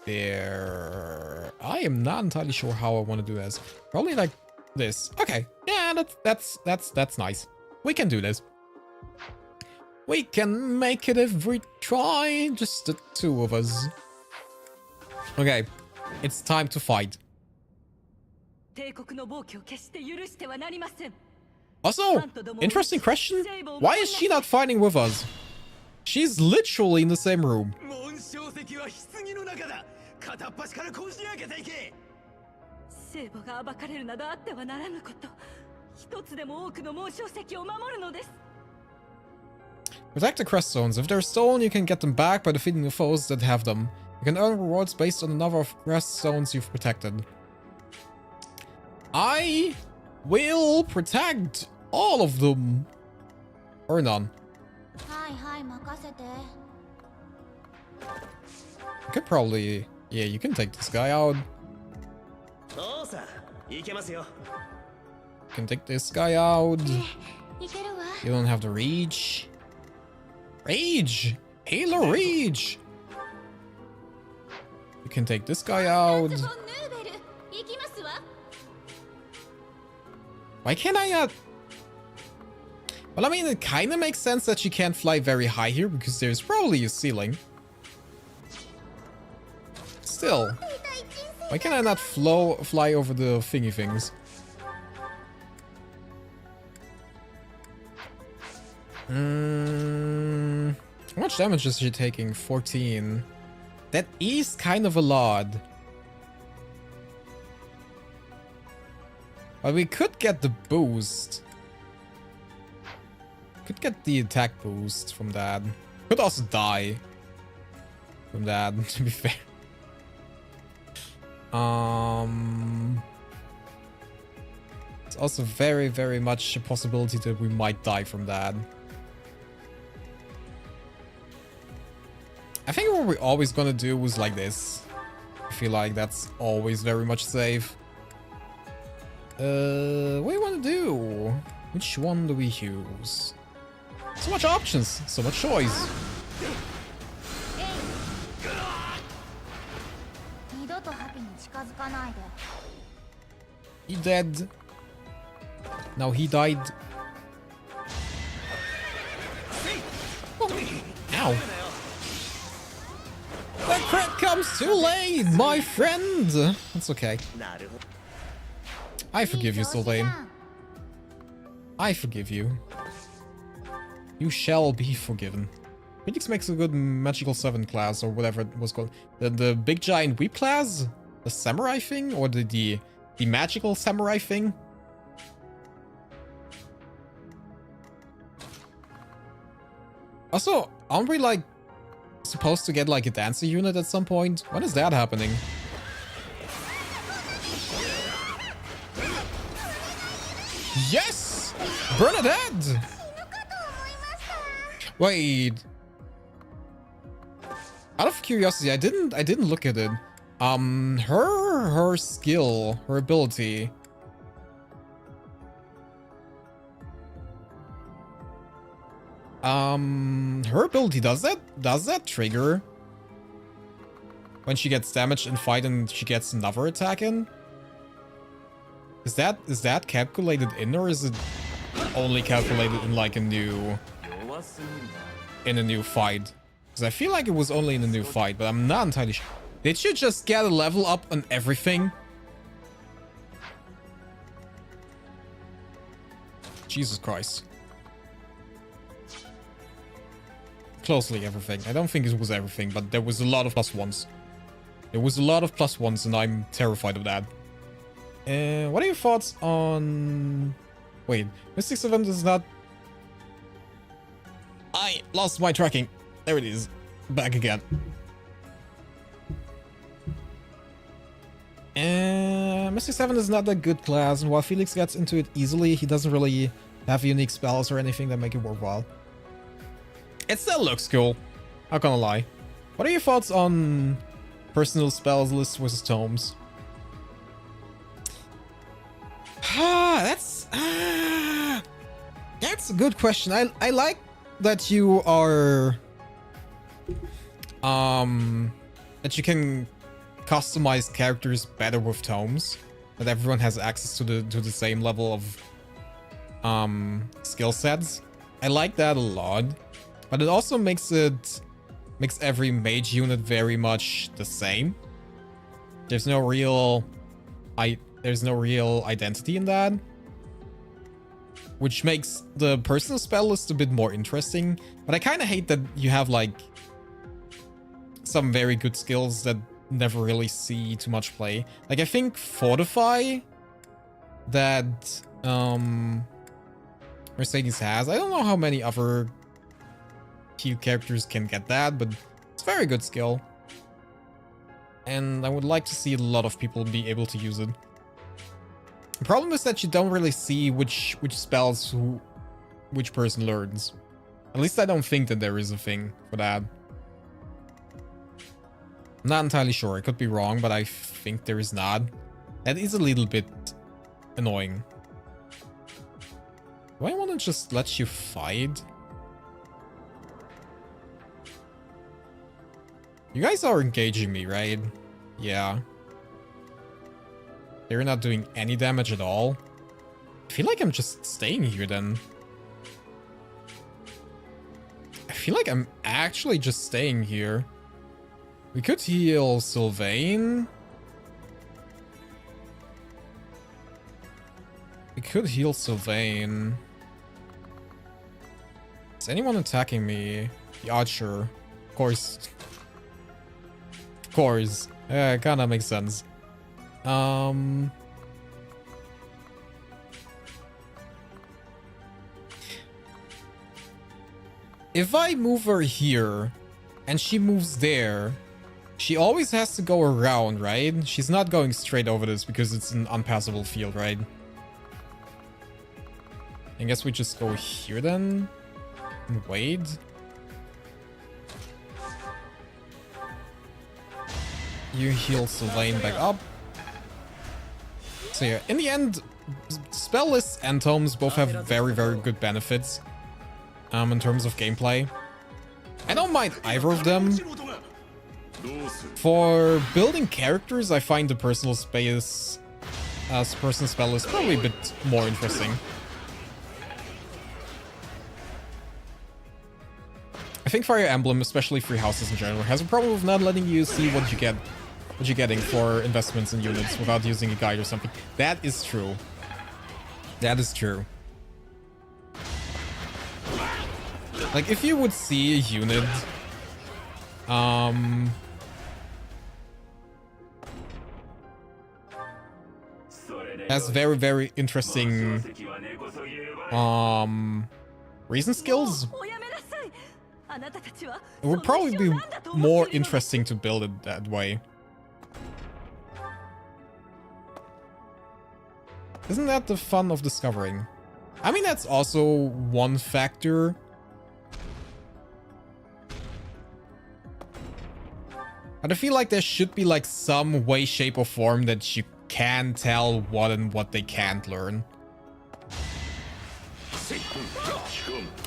there. I am not entirely sure how I want to do this. Probably like this. Okay. Yeah, that's nice. We can do this. We can make it if we try. Just the two of us. Okay. It's time to fight. Also, interesting question. Why is she not fighting with us? She's literally in the same room. Protect the crest zones. If they're stolen, you can get them back by defeating the foes that have them. You can earn rewards based on the number of crest zones you've protected. I will protect all of them. Or none. You could probably... Yeah, you can take this guy out. You can take this guy out. You don't have the reach. Rage! Halo Rage! You can take this guy out. Why can't I not? Well, I mean, it kind of makes sense that she can't fly very high here because there's probably a ceiling. Still, why can I not fly over the thingy things? How much damage is she taking? 14. That is kind of a lot. But we could get the boost. Could get the attack boost from that. Could also die from that, to be fair. It's also very, very much a possibility that we might die from that. I think what we're always gonna do is like this. I feel like that's always very much safe. What do you want to do? Which one do we use? So much options, so much choice. He dead. Now he died. Oh. Ow. The crit comes too late, my friend. That's okay. I forgive you, Sylvain. I forgive you. You shall be forgiven. Phoenix makes a good magical 7 class, or whatever it was called. The big giant weep class? The samurai thing? Or the magical samurai thing? Also, aren't we like supposed to get like a dancer unit at some point? When is that happening? Yes! Bernadette! Wait. Out of curiosity, I didn't look at it. Her skill, her ability. Her ability, does that trigger when she gets damaged in fight and she gets another attack in? Is that calculated in, or is it only calculated in like a new fight? Because I feel like it was only in a new fight, but I'm not entirely sure. Did you just get a level up on everything? Jesus Christ. Closely everything. I don't think it was everything, but there was a lot of +1s. There was a lot of +1s, and I'm terrified of that. What are your thoughts on... Wait, Mystics event is not... I lost my tracking. There it is. Back again. Mystic 7 is not that good class, and while Felix gets into it easily, he doesn't really have unique spells or anything that make it worthwhile. It still looks cool. Not gonna lie. What are your thoughts on personal spells lists versus tomes? That's a good question. I like that you are that you can customize characters better with tomes. That everyone has access to the same level of skill sets. I like that a lot. But it also makes every mage unit very much the same. There's no real identity in that, which makes the personal spell list a bit more interesting. But I kind of hate that you have like some very good skills that never really see too much play. Like I think Fortify that Mercedes has. I don't know how many other few characters can get that, but it's a very good skill. And I would like to see a lot of people be able to use it. The problem is that you don't really see which spells which person learns. At least I don't think that there is a thing for that. I'm not entirely sure. I could be wrong, but I think there is not. That is a little bit annoying. Do I want to just let you fight? You guys are engaging me, right? Yeah. They're not doing any damage at all. I feel like I'm just staying here then. I feel like I'm actually just staying here. We could heal Sylvain. We could heal Sylvain. Is anyone attacking me? The archer. Of course. Of course. Yeah, kinda makes sense. If I move her here and she moves there, she always has to go around, right? She's not going straight over this because it's an unpassable field, right? I guess we just go here then and wait. You heal Sylvain back up. So yeah, in the end, spell lists and tomes both have very, very good benefits in terms of gameplay. I don't mind either of them. For building characters, I find the personal space as personal spell list probably a bit more interesting. I think Fire Emblem, especially Free Houses in general, has a problem with not letting you see what you're getting for investments in units without using a guide or something. That is true. That is true. Like, if you would see a unit, has very, very interesting, reason skills, it would probably be more interesting to build it that way. Isn't that the fun of discovering? I mean, that's also one factor. But I feel like there should be like some way, shape, or form that you can tell what and what they can't learn.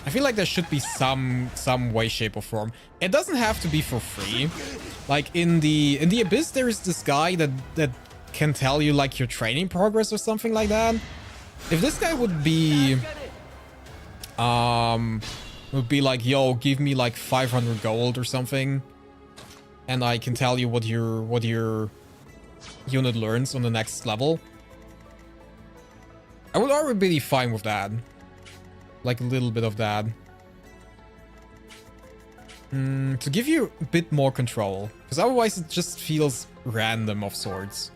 I feel like there should be some way, shape, or form. It doesn't have to be for free. Like in the Abyss, there is this guy that can tell you like your training progress or something like that. If this guy would be like, yo, give me like 500 gold or something, and I can tell you what your unit learns on the next level, I would already be fine with that. Like a little bit of that. To give you a bit more control, because otherwise it just feels random of sorts.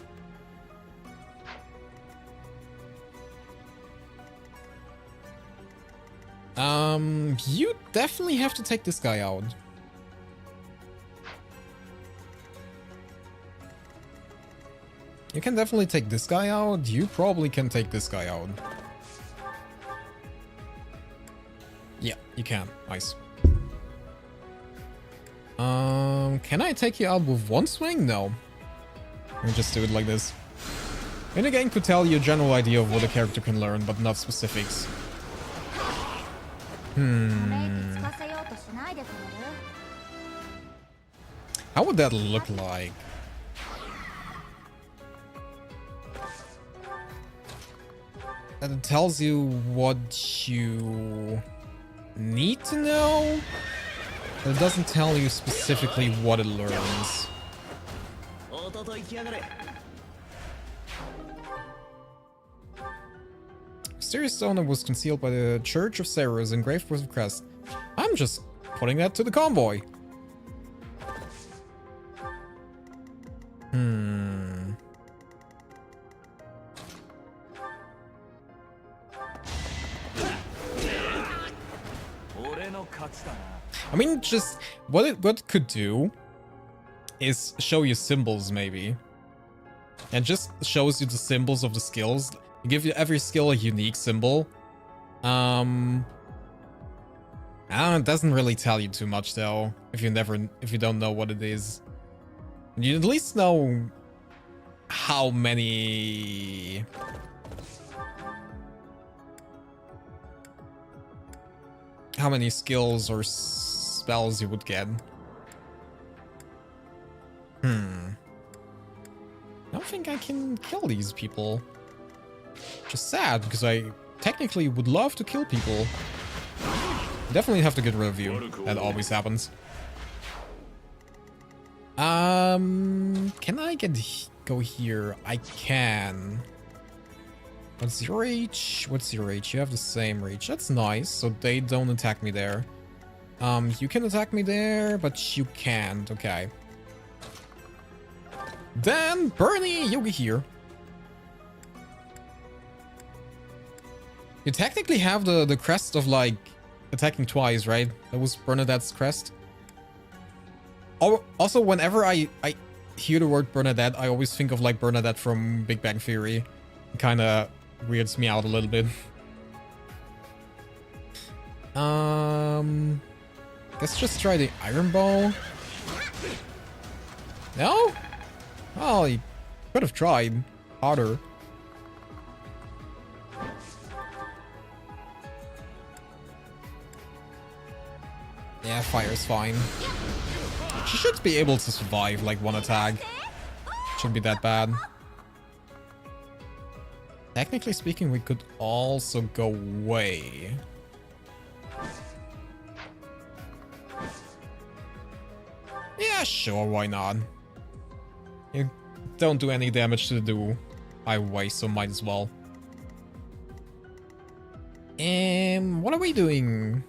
You definitely have to take this guy out. You can definitely take this guy out. You probably can take this guy out. Yeah, you can. Nice. Can I take you out with one swing? No. Let me just do it like this. And the game could tell you a general idea of what a character can learn, but not specifics. How would that look like? That it tells you what you need to know, but it doesn't tell you specifically what it learns. Mysterious stone that was concealed by the Church of Ceres engraved with a crest. I'm just putting that to the convoy. I mean, just what it could do is show you symbols, maybe. And just shows you the symbols of the skills. Give you every skill a unique symbol. I don't know, it doesn't really tell you too much though, if you don't know what it is. You at least know how many skills or spells you would get. I don't think I can kill these people. Which is sad, because I technically would love to kill people. Definitely have to get rid of you. That always happens. Can I go here? I can. What's your reach? What's your reach? You have the same reach. That's nice. So they don't attack me there. You can attack me there, but you can't. Okay. Then Bernie, you'll be here. You technically have the crest of like attacking twice, right? That was Bernadette's crest. Oh, also, whenever I hear the word Bernadette, I always think of like Bernadette from Big Bang Theory. It kind of weirds me out a little bit. Let's just try the Iron Ball. No? Oh, you could have tried harder. Yeah, fire's fine. She should be able to survive like one attack. Shouldn't be that bad. Technically speaking, we could also go away. Yeah, sure, why not? You don't do any damage to the duo either way, so might as well. What are we doing?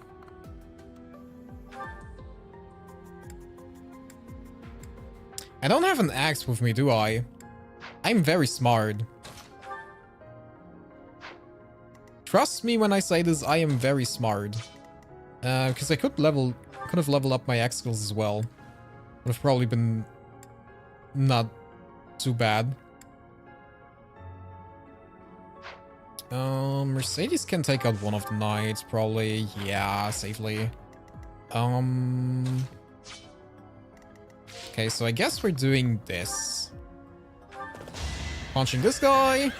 I don't have an axe with me, do I? I'm very smart. Trust me when I say this, I am very smart. Because I could have leveled up my axe skills as well. Would have probably been not too bad. Mercedes can take out one of the knights, probably. Yeah, safely. Okay, so I guess we're doing this. Punching this guy.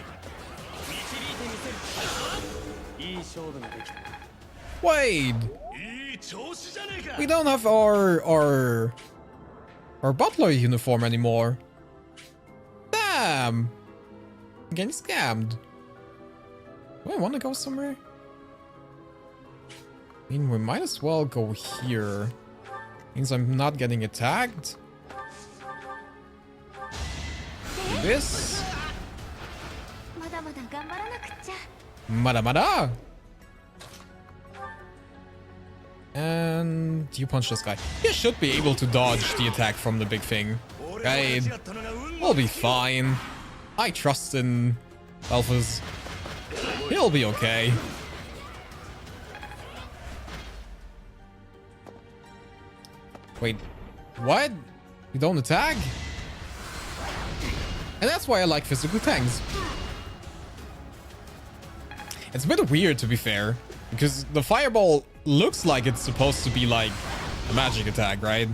Wait! We don't have our butler uniform anymore. Damn! I'm getting scammed. Do I want to go somewhere? I mean, we might as well go here. Means I'm not getting attacked. Do this. Mada mada! And you punch this guy. You should be able to dodge the attack from the big thing. Right? We'll be fine. I trust in Alphas. He'll be okay. Wait, what? You don't attack? And that's why I like physical tanks. It's a bit weird, to be fair, because the fireball looks like it's supposed to be like a magic attack, right?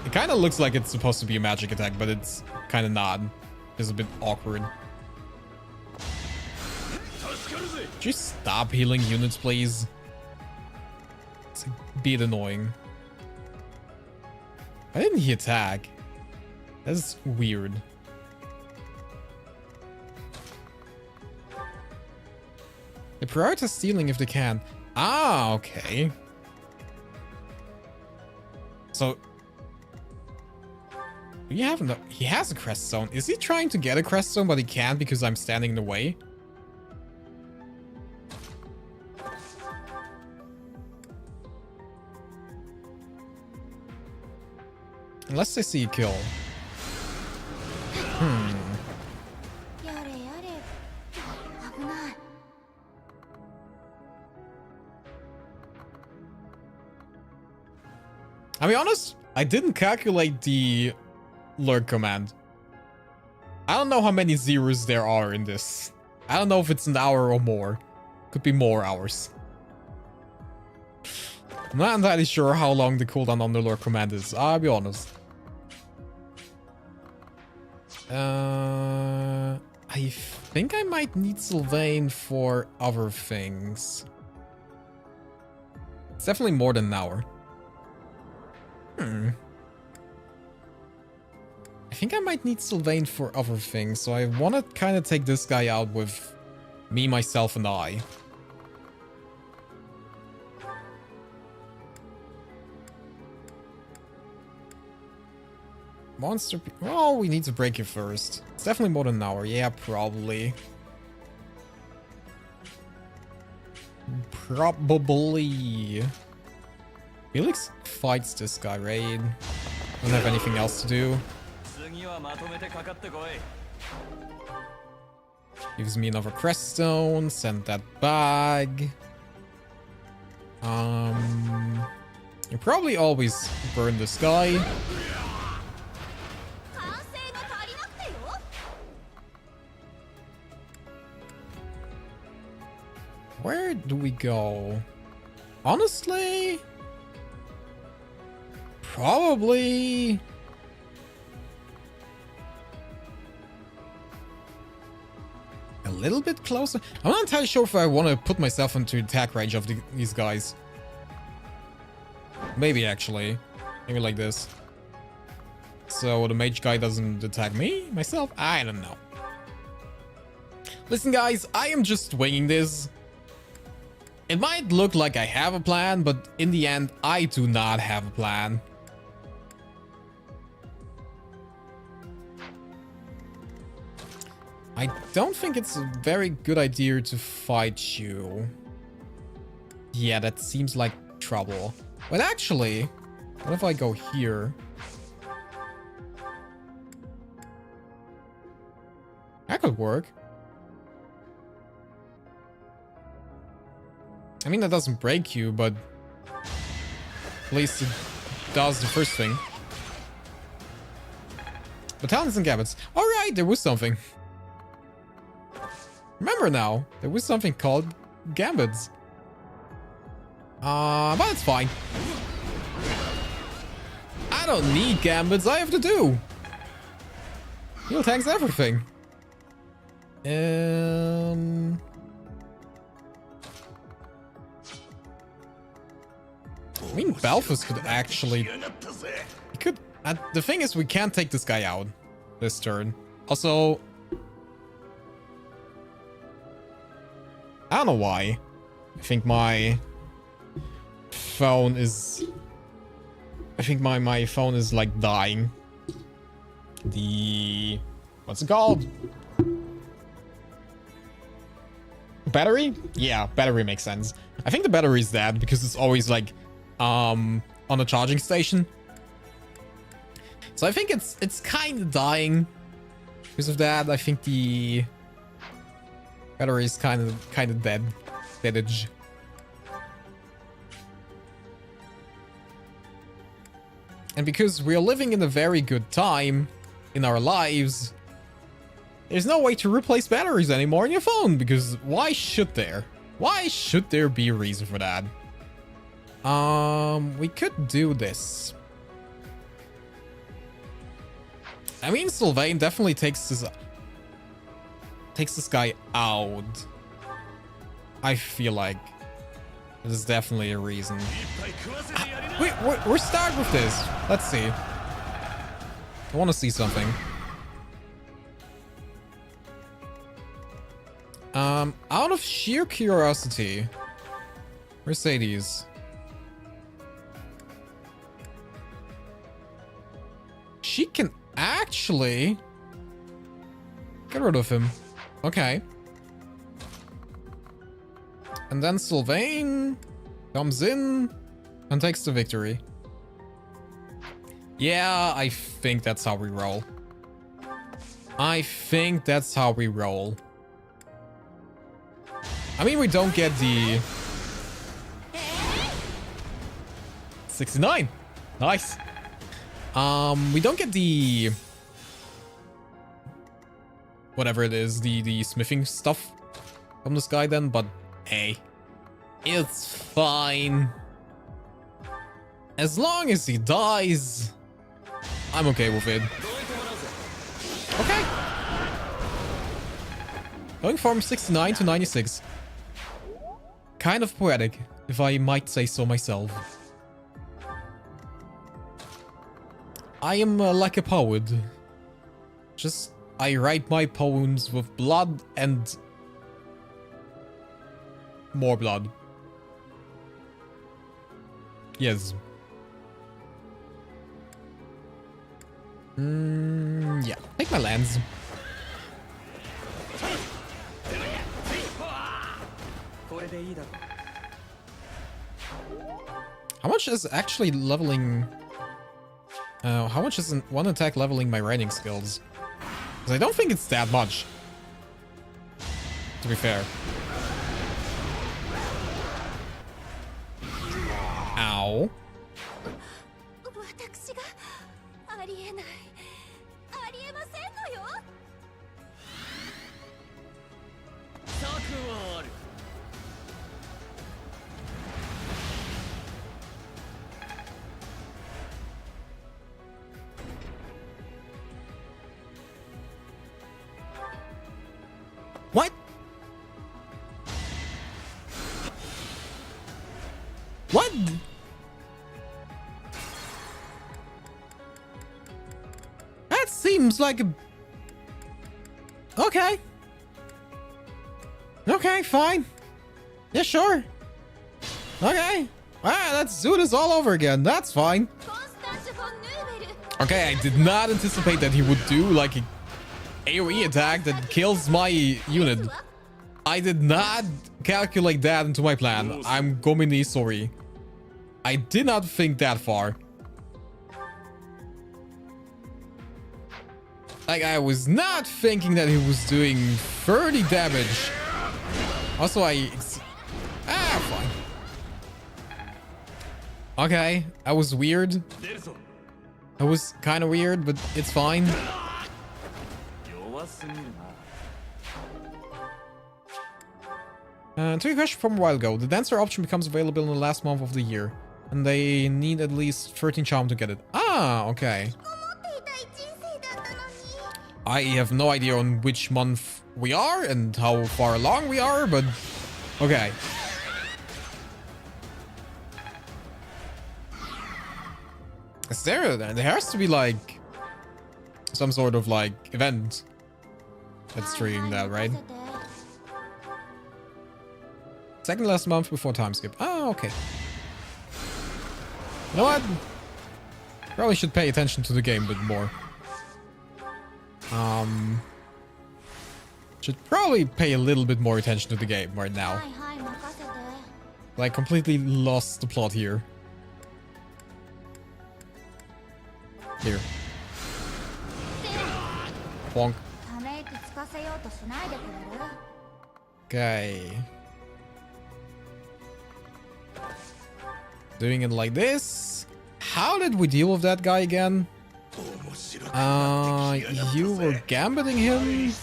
It kind of looks like it's supposed to be a magic attack, but it's kind of not. It's a bit awkward. Could you stop healing units, please? It's a bit annoying. Why didn't he attack? That's weird. They prioritize stealing if they can. Ah, okay. So we have no. He has a crest zone. Is he trying to get a crest zone, but he can't because I'm standing in the way? Unless I see a kill. I'll be honest, I didn't calculate the lurk command. I don't know how many zeros there are in this. I don't know if it's an hour or more. Could be more hours. I'm not entirely sure how long the cooldown on the lurk command is, I'll be honest. I think I might need Sylvain for other things. It's definitely more than an hour. I think I might need Sylvain for other things, so I want to kind of take this guy out with me, myself, and I. Monster... Oh, we need to break you first. It's definitely more than an hour. Yeah, probably. Probably. Felix fights this guy, right? Don't have anything else to do. Gives me another crest stone. Send that bag. You probably always burn this guy. Where do we go? Honestly, probably a little bit closer. I'm not entirely sure if I want to put myself into attack range of these guys. Maybe actually, maybe like this. So the mage guy doesn't attack me, myself. I don't know. Listen, guys, I am just winging this. It might look like I have a plan, but in the end, I do not have a plan. I don't think it's a very good idea to fight you. Yeah, that seems like trouble. But actually, what if I go here? That could work. I mean, that doesn't break you, but at least it does the first thing. Battalions and gambits. Alright, there was something. Remember now, there was something called gambits. But it's fine. I don't need gambits, I have to do. Heal tanks everything. I mean, Balthus could actually... He could... the thing is, we can't take this guy out this turn. Also... I don't know why. I think my phone is... I think my phone is, like, dying. The... What's it called? Battery? Yeah, battery makes sense. I think the battery is dead because it's always, like... on a charging station. So I think it's kind of dying because of that. I think the battery is kind of dead, deadage. And because we are living in a very good time in our lives, there's no way to replace batteries anymore in your phone, because why should there? Why should there be a reason for that? We could do this. I mean, Sylvain definitely takes this guy out. I feel like there's definitely a reason. Wait, we're starting with this. Let's see. I want to see something. Out of sheer curiosity, Mercedes. She can actually get rid of him. Okay. And then Sylvain comes in and takes the victory. Yeah, I think that's how we roll. I think that's how we roll. I mean, we don't get the 69. Nice. We don't get the whatever it is, the smithing stuff from this guy then, but hey, it's fine. As long as he dies, I'm okay with it. Okay. Going from 69 to 96. Kind of poetic, if I might say so myself. I am like a poet. Just, I write my poems with blood and more blood. Yes. Yeah, take my lands. How much is actually leveling? How much is one attack leveling my writing skills? Because I don't think it's that much. To be fair. Ow. What? What? That seems like a... Okay. Okay, fine. Yeah, sure. Okay. Alright, let's do this all over again. That's fine. Okay, I did not anticipate that he would do like a AoE attack that kills my unit. I did not calculate that into my plan. I'm Gomini sorry. I did not think that far. Like, I was not thinking that he was doing 30 damage. Also, fine. Okay, that was weird. That was kind of weird, but it's fine. To your question from a while ago, the dancer option becomes available in the last month of the year, and they need at least 13 charm to get it. Ah, okay. I have no idea on which month we are and how far along we are, but okay. Is there has to be like some sort of like event that's triggering that, right? Second last month before time skip. Oh, okay. You know what? Probably should pay attention to the game a bit more. Should probably pay a little bit more attention to the game right now. Like, completely lost the plot here. Here. Bonk. Okay. Doing it like this. How did we deal with that guy again? You were gambiting him?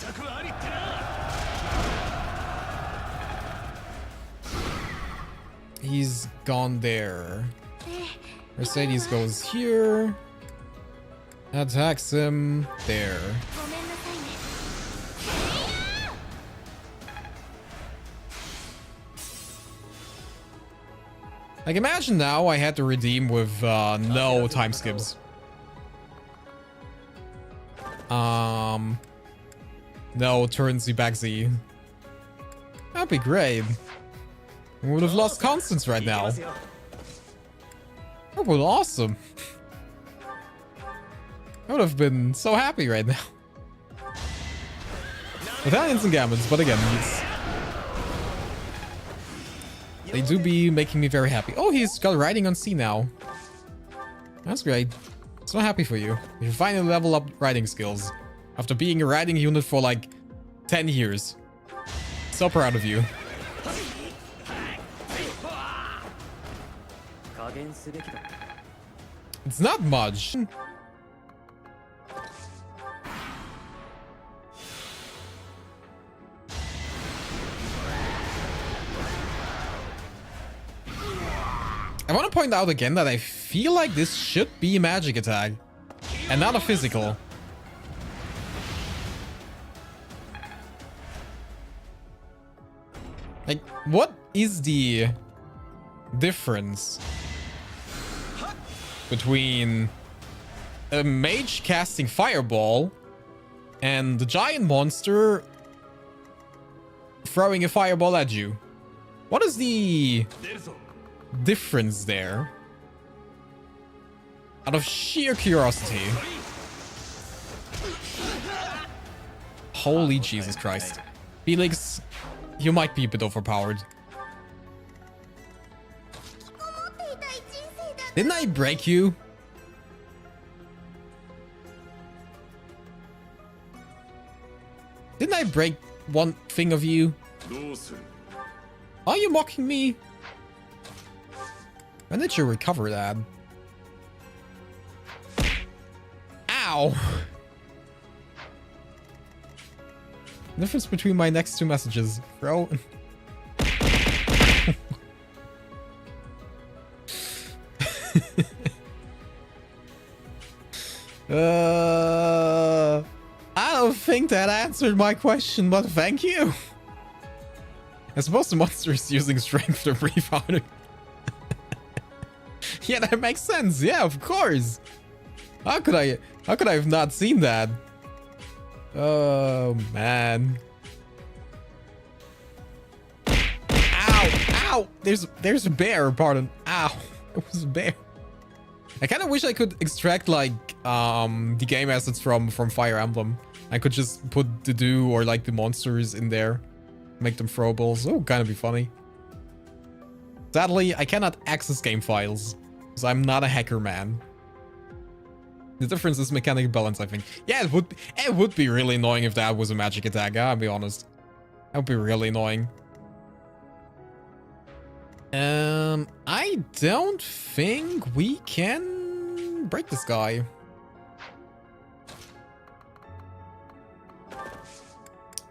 He's gone there. Mercedes goes here. Attacks him there. Like, imagine now I had to redeem with no time skips. No turn Z back Z. That'd be great. We would have lost Constance right now. That would be awesome. I would have been so happy right now. Italians and Gambits, but again, they do be making me very happy. Oh, he's got riding on C now. That's great. So happy for you. You finally level up riding skills after being a riding unit for like 10 years. So proud of you. It's not much. I want to point out again that I feel like this should be a magic attack and not a physical. Like, what is the difference between a mage casting fireball and the giant monster throwing a fireball at you. What is the difference there? Out of sheer curiosity. Holy Jesus Christ. Felix, you might be a bit overpowered. Didn't I break you? Didn't I break one thing of you? Are you mocking me? When did you recover that? Ow! Difference between my next two messages, bro. I don't think that answered my question, but thank you. I suppose the monster is using strength to breathe out. Yeah, that makes sense. Yeah, of course. How could I have not seen that? Oh man. Ow! Ow! There's a bear, pardon. Ow. It was a bear. I kind of wish I could extract like the game assets from Fire Emblem. I could just put the do or like the monsters in there. Make them throwables. Oh, kind of be funny. Sadly, I cannot access game files. Because I'm not a hacker, man. The difference is mechanical balance, I think. Yeah, it would be really annoying if that was a magic attack, I'll be honest. That would be really annoying. I don't think we can break this guy.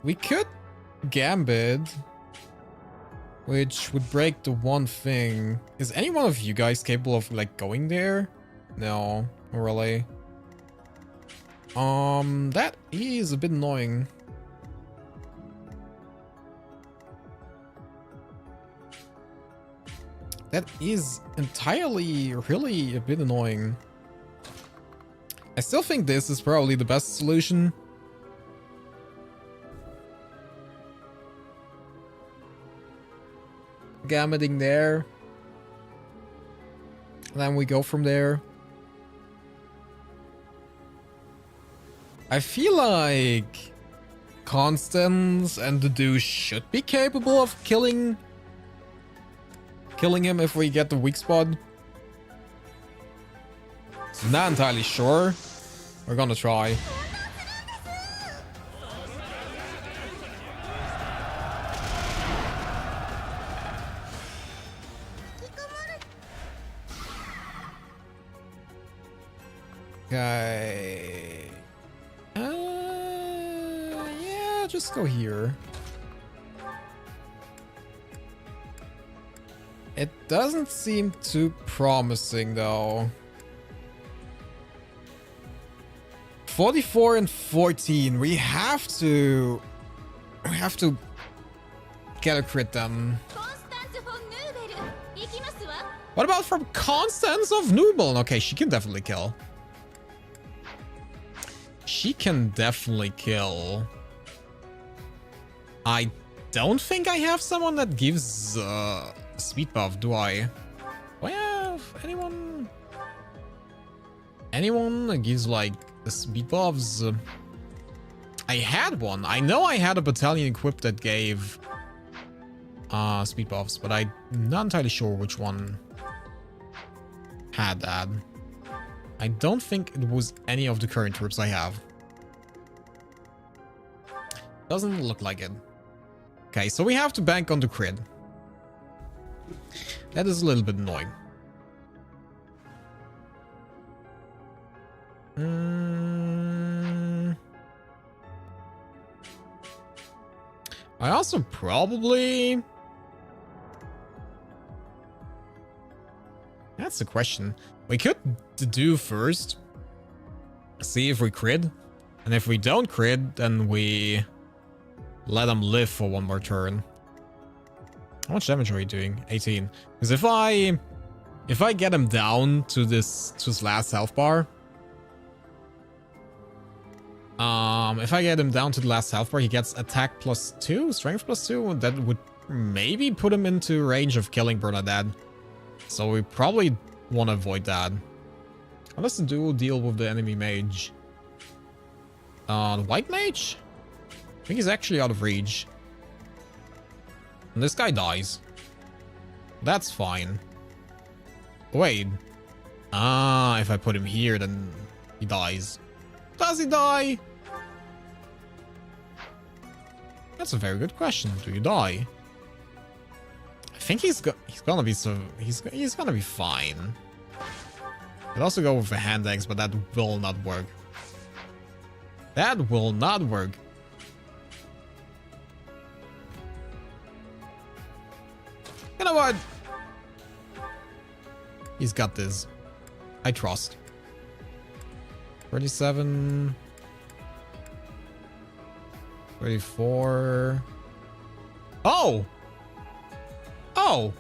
We could Gambit, which would break the one thing. Is any one of you guys capable of like going there? No, not really. That is a bit annoying. That is entirely really a bit annoying. I still think this is probably the best solution. Gambiting there. And then we go from there. I feel like Constance and the do should be capable of killing him if we get the weak spot. Not entirely sure. We're gonna try. Okay. Yeah, just go here. It doesn't seem too promising though. 44 and 14. We have to get a crit then. What about from Constance of Nubel? Okay, she can definitely kill. She can definitely kill. I don't think I have someone that gives speed buff, do I? Do I have anyone? Anyone that gives like the speed buffs? I had one. I know I had a battalion equipped that gave speed buffs, but I'm not entirely sure which one had that. I don't think it was any of the current troops I have. Doesn't look like it. Okay, so we have to bank on the crit. That is a little bit annoying. I also probably... That's the question. We could do first. See if we crit. And if we don't crit, then we let them live for one more turn. How much damage are we doing? 18. Because if I get him down to his last health bar, If I get him down to the last health bar, he gets attack +2, strength +2. That would maybe put him into range of killing Bernadette. So we probably want to avoid that. How does the duo deal with the enemy mage? The white mage? I think he's actually out of reach. And this guy dies. That's fine. Wait. If I put him here, then he dies. Does he die? That's a very good question. Do you die? I think he's gonna be he's gonna be fine. I'd also go with a hand axe, but that will not work. That will not work. You know what? He's got this. I trust. 37. 34. Oh! Oh!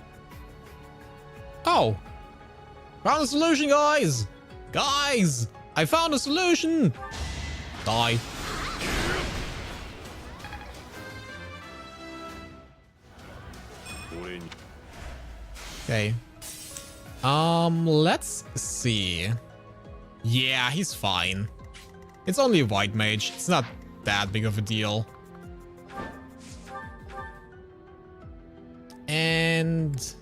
Oh! Found a solution, guys! Guys! I found a solution! Die. Okay. Let's see. Yeah, he's fine. It's only a white mage. It's not that big of a deal. And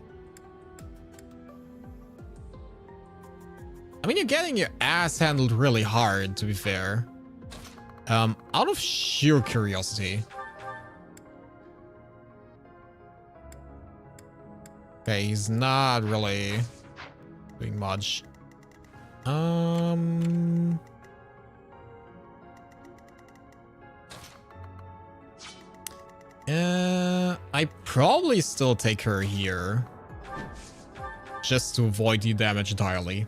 I mean, you're getting your ass handled really hard, to be fair. Out of sheer curiosity. Okay, he's not really doing much. I probably still take her here. Just to avoid the damage entirely.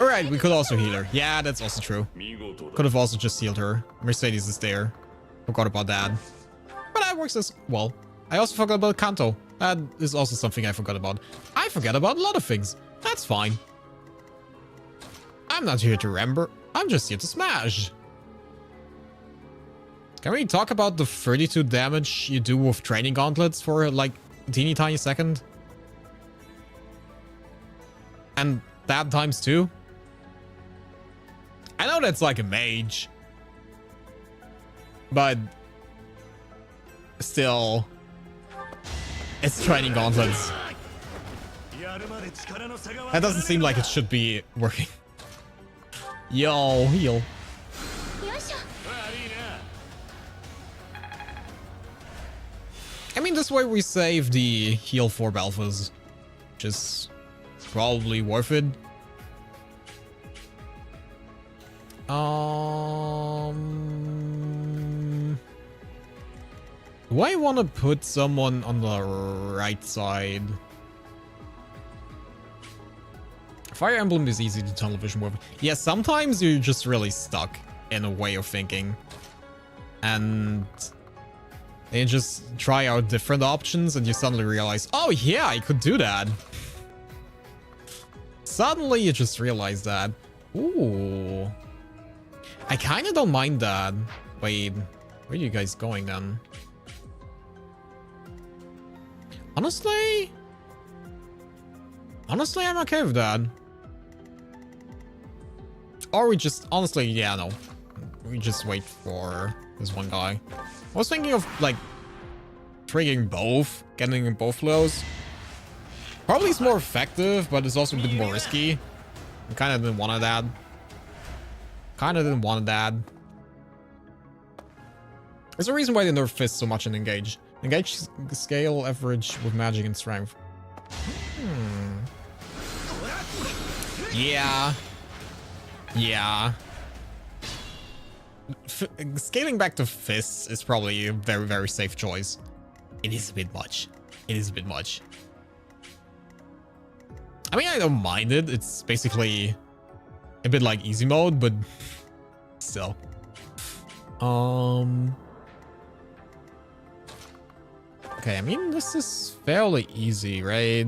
Alright, we could also heal her. Yeah, that's also true. Could have also just healed her. Mercedes is there. Forgot about that. But that works as well. I also forgot about Kanto. That is also something I forgot about. I forget about a lot of things. That's fine. I'm not here to remember. I'm just here to smash. Can we talk about the 32 damage you do with training gauntlets for like a teeny tiny second? And that times 2? I know that's like a mage. But still, it's training gauntlets. That doesn't seem like it should be working. Yo, heal. I mean, this way we save the heal 4 Balfas, which is probably worth it. Do I want to put someone on the right side? Fire Emblem is easy to tunnel vision with. Yeah, sometimes you're just really stuck in a way of thinking. And you just try out different options and you suddenly realize, oh yeah, I could do that. Suddenly you just realize that. Ooh. I kind of don't mind that. Wait, where are you guys going then? Honestly, I'm okay with that. Or we just, honestly, yeah, no. We just wait for this one guy. I was thinking of, like, triggering both, getting both flows. Probably it's more effective, but it's also a bit more risky. I kind of didn't want that. There's a reason why they nerf Fist so much in Engage. Engage scale average with magic and strength. Yeah. Yeah. Scaling back to Fists is probably a very, very safe choice. It is a bit much. It is a bit much. I mean, I don't mind it. It's basically a bit like easy mode, but still. Okay, I mean, this is fairly easy, right?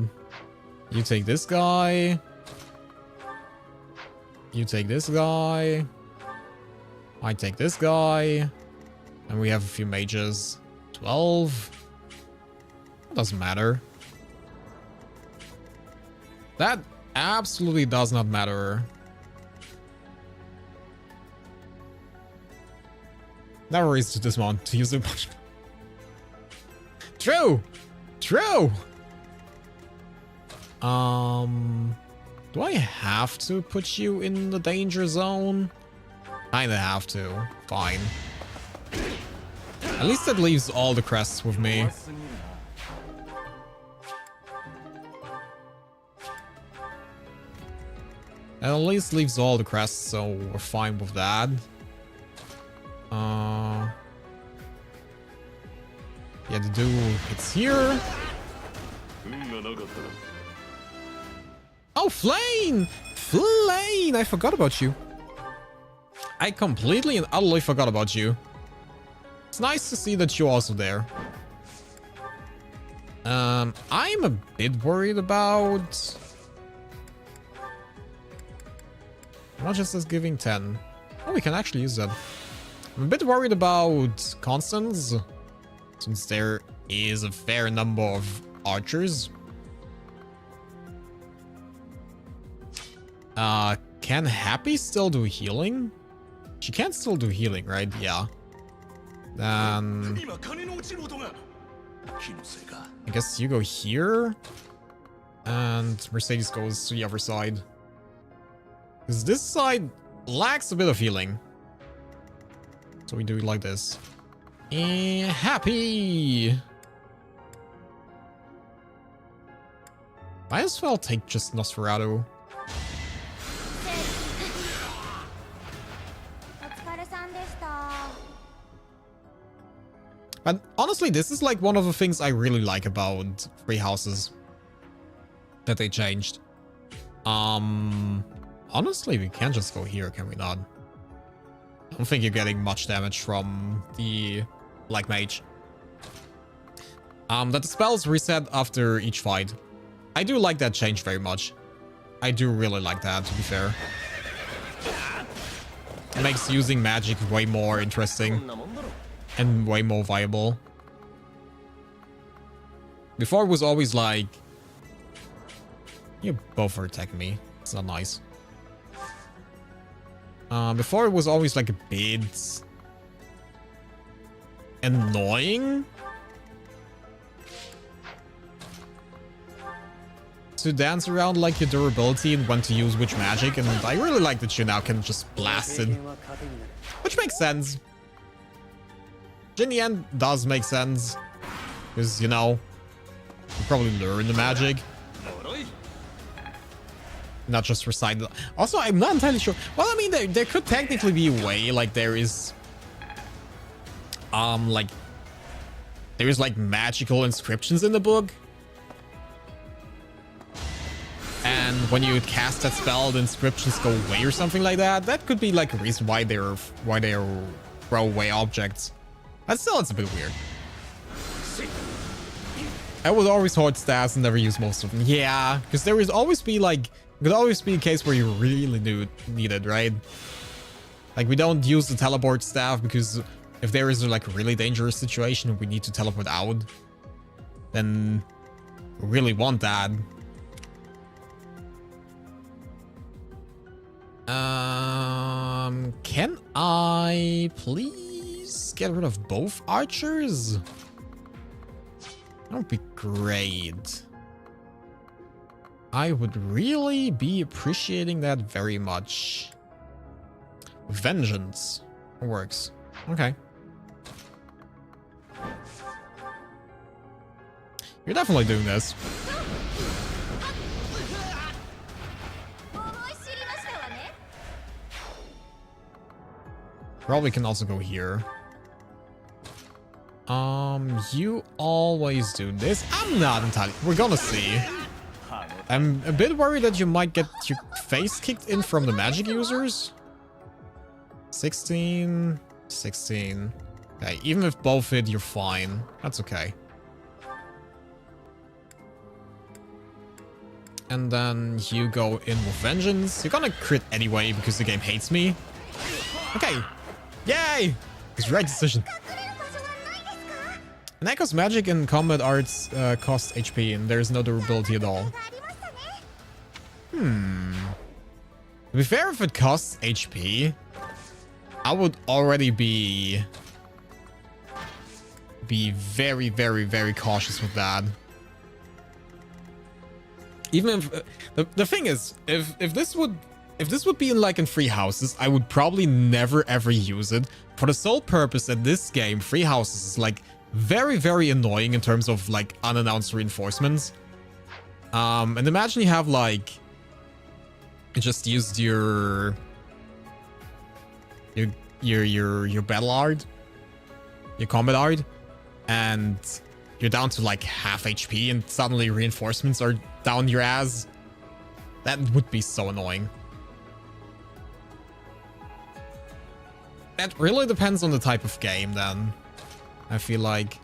You take this guy. You take this guy. I take this guy. And we have a few mages. 12. Doesn't matter. That absolutely does not matter. Never is to dismount to use a bunch. True! True! Do I have to put you in the danger zone? Kinda have to. Fine. At least it leaves all the crests with me. It at least leaves all the crests, so we're fine with that. Yeah, the dude, it's here. Oh, Flane! Flane! I forgot about you. I completely and utterly forgot about you. It's nice to see that you're also there. I'm a bit worried about... Not just as giving 10. Oh, we can actually use that. I'm a bit worried about constants, since there is a fair number of archers. Can Happy still do healing? She can still do healing, right? Yeah. Then... I guess you go here. And Mercedes goes to the other side. Because this side lacks a bit of healing. So we do it like this. And Happy! Might as well take just Nosferatu. But honestly, this is like one of the things I really like about Three Houses that they changed. Honestly, we can just go here, can we not? I don't think you're getting much damage from the Black Mage. That the spells reset after each fight. I do like that change very much. I do really like that, to be fair. It makes using magic way more interesting. And way more viable. Before it was always like... You both are attacking me. It's not nice. Before it was always like a bit... annoying? To dance around like your durability and when to use which magic. And I really like that you now can just blast it. Which makes sense. In the end, does make sense. Because, you know, you probably learn the magic. Not just recite the... Also, I'm not entirely sure. Well, I mean, there could technically be a way, like, there is... like... There is, like, magical inscriptions in the book. And when you cast that spell, the inscriptions go away or something like that. That could be, like, a reason why they're throwaway objects. But still, it's a bit weird. I would always hoard stats and never use most of them. Yeah, because there would always be like... Could always be a case where you really need it, right? Like, we don't use the teleport staff because if there is like a really dangerous situation and we need to teleport out, then we really want that. Can I please get rid of both archers? That would be great. I would really be appreciating that very much. Vengeance works. Okay. You're definitely doing this. Probably can also go here. You always do this. I'm not entirely... We're gonna see. I'm a bit worried that you might get your face kicked in from the magic users. 16. 16. Okay, even if both hit, you're fine. That's okay. And then you go in with vengeance. You're gonna crit anyway because the game hates me. Okay. Yay! It's the right decision. And Echo's magic and combat arts cost HP, and there's no durability at all. To be fair, if it costs HP, I would already be very, very, very cautious with that. Even if the thing is, if this would be in like in free houses, I would probably never ever use it for the sole purpose that this game, free houses, is like very, very annoying in terms of like unannounced reinforcements. And imagine you have like you just used your battle art, your combat art, and you're down to like half HP, and suddenly reinforcements are down your ass. That would be so annoying. That really depends on the type of game then, I feel like.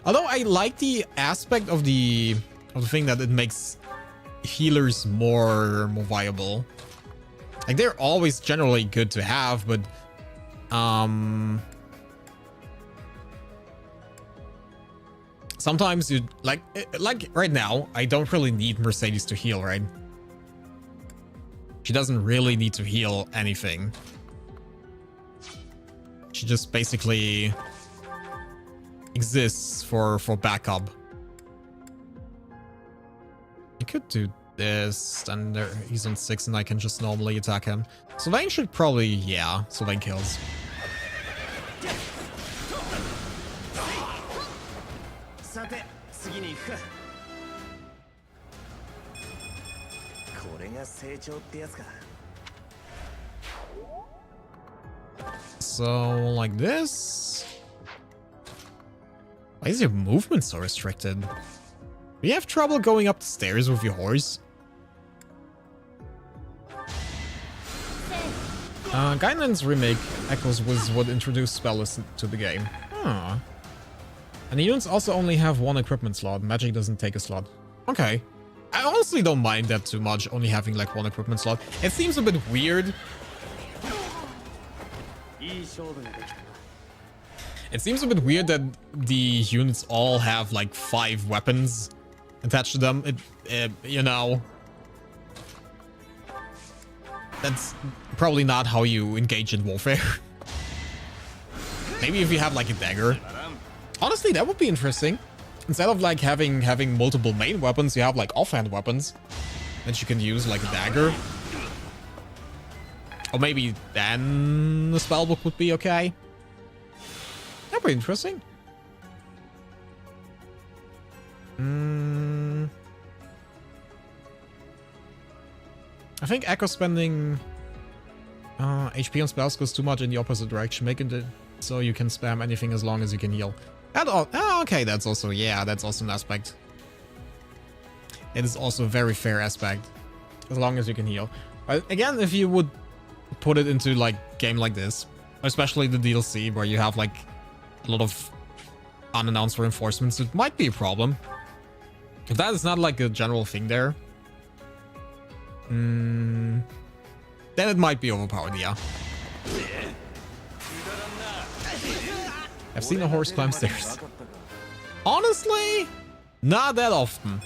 Although I like the aspect of the thing that it makes healers more viable. Like, they're always generally good to have, but sometimes you like right now, I don't really need Mercedes to heal, right? She doesn't really need to heal anything. She just basically exists for backup. You could do this, and he's on 6 and I can just normally attack him. Sylvain should probably, yeah, Sylvain kills. So, like this? Why is your movement so restricted? Do you have trouble going up the stairs with your horse? Gainan's remake echoes with what introduced spells to the game. Huh. And the units also only have one equipment slot. Magic doesn't take a slot. Okay. I honestly don't mind that too much, only having like one equipment slot. It seems a bit weird. It seems a bit weird that the units all have like 5 weapons attached to them. You know, that's probably not how you engage in warfare. Maybe if you have like a dagger. Honestly, that would be interesting. Instead of like having multiple main weapons, you have like offhand weapons that you can use, like a dagger. Or maybe then the spellbook would be okay. That'd be interesting. I think Echo spending HP on spells goes too much in the opposite direction, making it so you can spam anything as long as you can heal. Okay, that's also, yeah, that's also an aspect. It is also a very fair aspect, as long as you can heal. But again, if you would put it into like game like this, especially the DLC where you have like a lot of unannounced reinforcements, it might be a problem. If that is not like a general thing there, then it might be overpowered, yeah. I've seen a horse climb stairs. Honestly, not that often.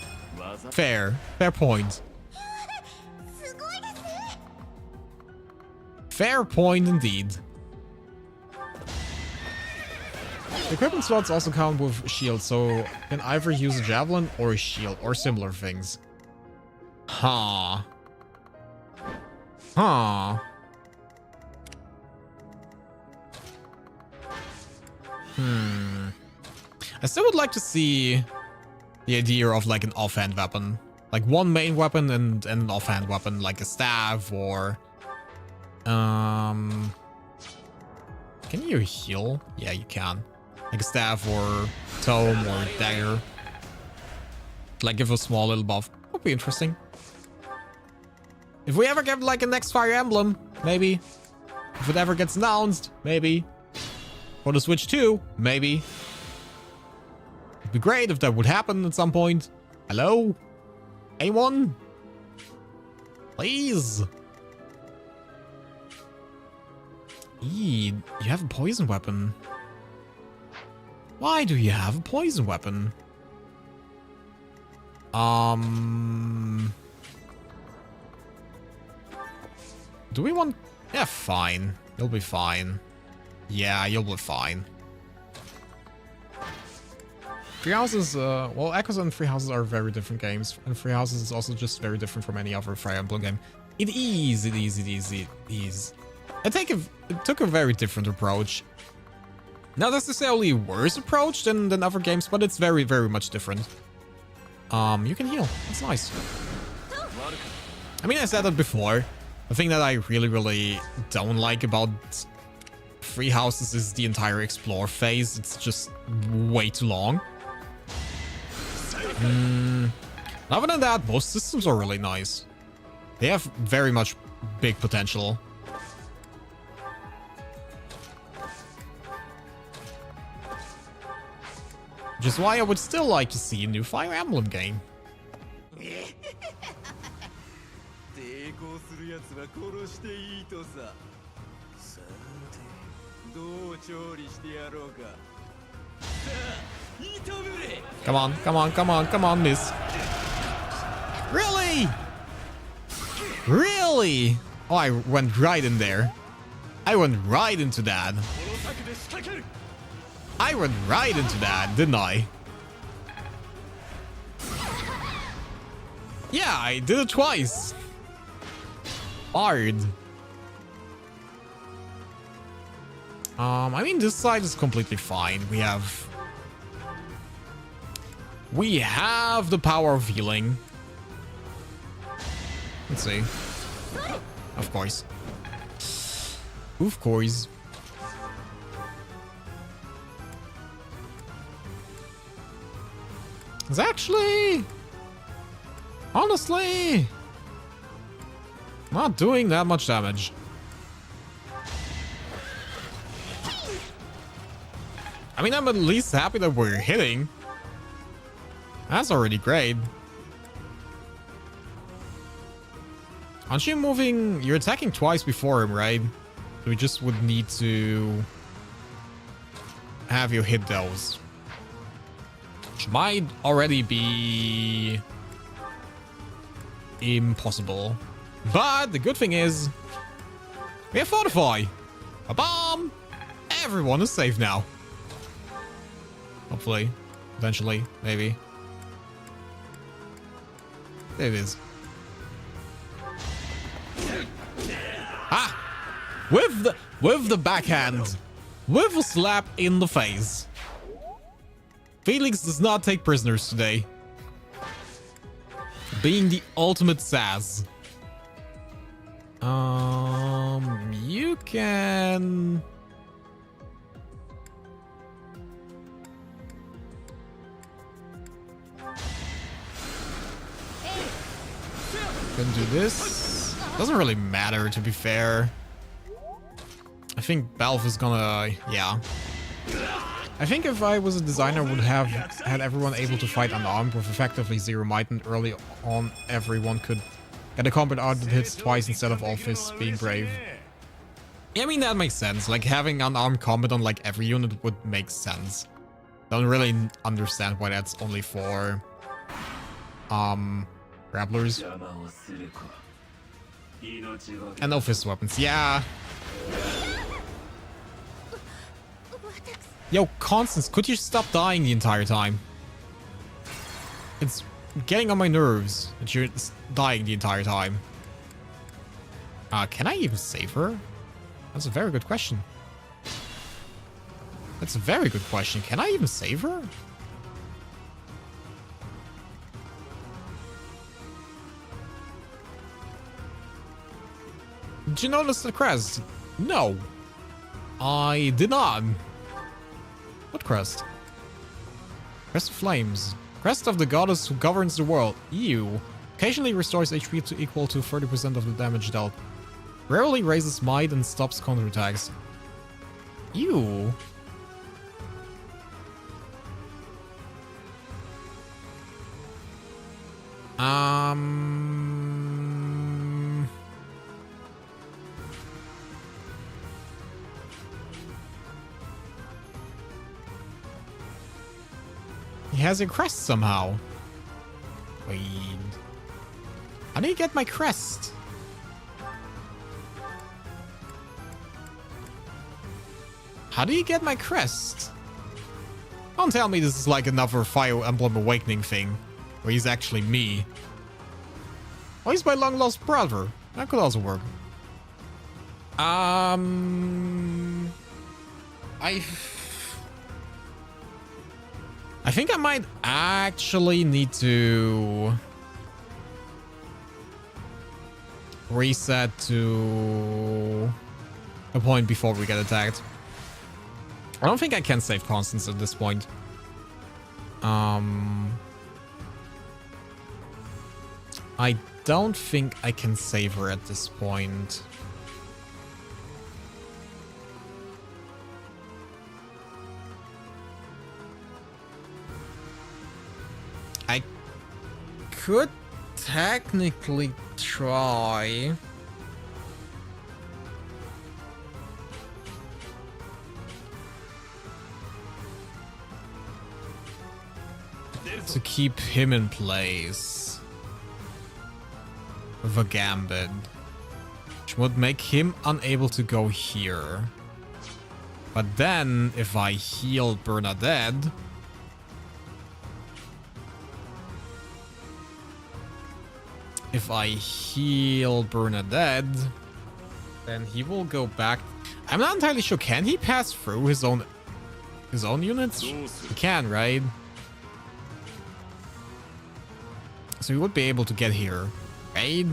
Fair point. Fair point indeed. The equipment slots also count with shield, so you can either use a javelin or a shield or similar things. Huh. I still would like to see the idea of like an offhand weapon. Like one main weapon and an offhand weapon, like a staff or... Can you heal? Yeah, you can. Like a staff or tome or dagger. Like give a small little buff. Would be interesting. If we ever get like a next Fire Emblem, maybe. If it ever gets announced, maybe. For the Switch 2, maybe. It'd be great if that would happen at some point. Hello? Anyone? Please. Eee, you have a poison weapon. Why do you have a poison weapon? Do we want... Yeah, fine. You'll be fine. Yeah, you'll be fine. Three Houses, well, Echoes and Three Houses are very different games. And Three Houses is also just very different from any other Fire Emblem game. It is. It took a very different approach. Not necessarily a worse approach than other games, but it's very, very much different. You can heal. That's nice. I mean, I said that before. The thing that I really, really don't like about Three Houses is the entire explore phase. It's just way too long. Other than that, most systems are really nice. They have very much big potential. Which is why I would still like to see a new Fire Emblem game. Come on, come on, come on, come on, miss. Really? Really? Oh, I went right in there. I went right into that. I went right into that, didn't I? Yeah, I did it twice. Hard. I mean, this side is completely fine. We have the power of healing. Let's see. Of course. Of course. It's actually, honestly, not doing that much damage. I mean, I'm at least happy that we're hitting. That's already great. Aren't you moving? You're attacking twice before him, right? So we just would need to have you hit those. Which might already be impossible. But the good thing is, we have Fortify. A bomb. Everyone is safe now. Hopefully. Eventually. Maybe. There it is. Ah! With the backhand. With a slap in the face. Felix does not take prisoners today. Being the ultimate sass. You can do this. Doesn't really matter, to be fair. I think Valve is gonna, yeah. I think if I was a designer, would have had everyone able to fight unarmed with effectively zero might, and early on everyone could get a combat art that hits twice instead of all fists being brave. Yeah, I mean, that makes sense. Like, having unarmed combat on like every unit would make sense. Don't really understand why that's only for grapplers. And no fist weapons. Yeah. Yo, Constance, could you stop dying the entire time? It's getting on my nerves that you're dying the entire time. Can I even save her? That's a very good question. That's a very good question. Can I even save her? Did you notice the crest? No. I did not. What crest? Crest of Flames. Crest of the goddess who governs the world. Ew. Occasionally restores HP to equal to 30% of the damage dealt. Rarely raises might and stops counterattacks. Ew. He has a crest somehow. Wait. How do you get my crest? How do you get my crest? Don't tell me this is like another Fire Emblem Awakening thing. Where he's actually me. Oh, he's my long-lost brother. That could also work. I think I might actually need to reset to a point before we get attacked. I don't think I can save Constance at this point. I don't think I can save her at this point. I could technically try. To keep him in place with a gambit, which would make him unable to go here. But then, if I heal Bernadette, then he will go back. I'm not entirely sure. Can he pass through his own units? He can, right? So we would be able to get here, right?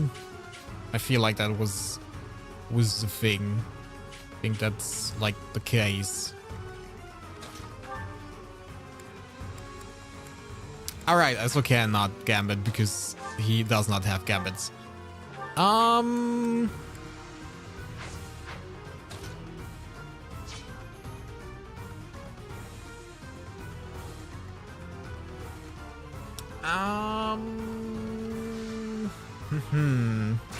I feel like that was the thing. I think that's like the case. Alright, I also cannot gambit because he does not have gambits.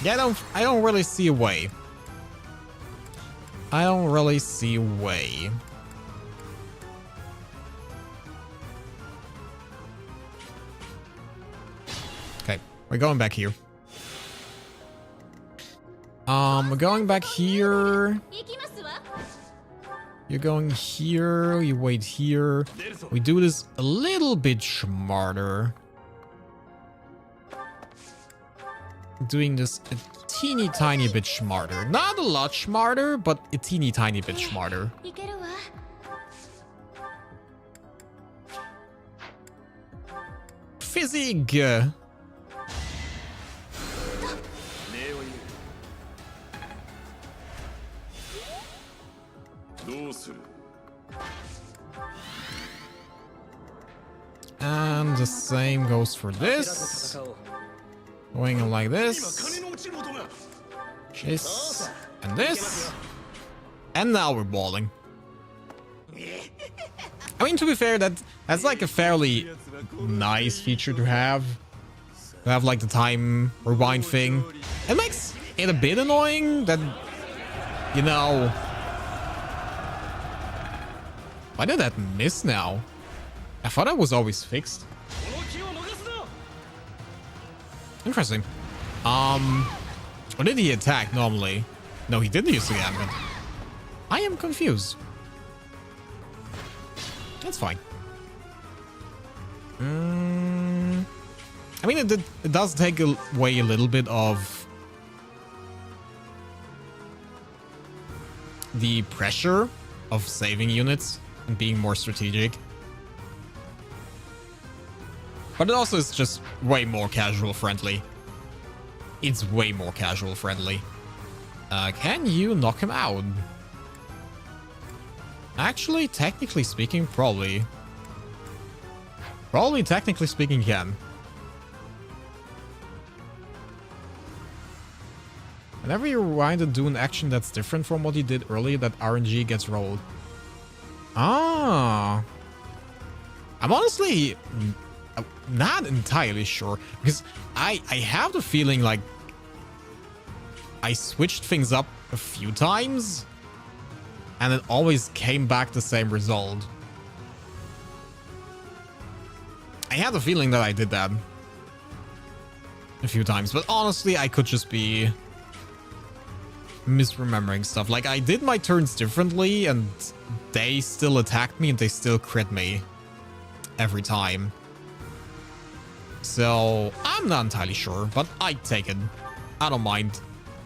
Yeah, I don't really see a way. I don't really see a way. Okay, we're going back here. We're going back here. You're going here. You wait here. We do this a little bit smarter. Doing this a teeny tiny bit smarter. Not a lot smarter, but a teeny tiny bit smarter. Physig. And the same goes for this. Going like this. This. And this. And now we're balling. I mean, to be fair, that's like a fairly nice feature to have. To have like the time rewind thing. It makes it a bit annoying that, you know... Why did that miss now? I thought that was always fixed. Interesting. Or did he attack normally? No, he didn't use the gambit. I am confused. That's fine. I mean, it does take away a little bit of the pressure of saving units and being more strategic. But it also is just way more casual friendly. It's way more casual friendly. Can you knock him out? Actually, technically speaking, probably. Probably, technically speaking, can. Whenever you rewind and do an action that's different from what you did earlier, that RNG gets rolled. Ah. I'm honestly... not entirely sure because I have the feeling like I switched things up a few times and it always came back the same result. I had the feeling that I did that a few times, but honestly, I could just be misremembering stuff. Like, I did my turns differently, and they still attacked me, and they still crit me every time. So, I'm not entirely sure, but I take it. I don't mind.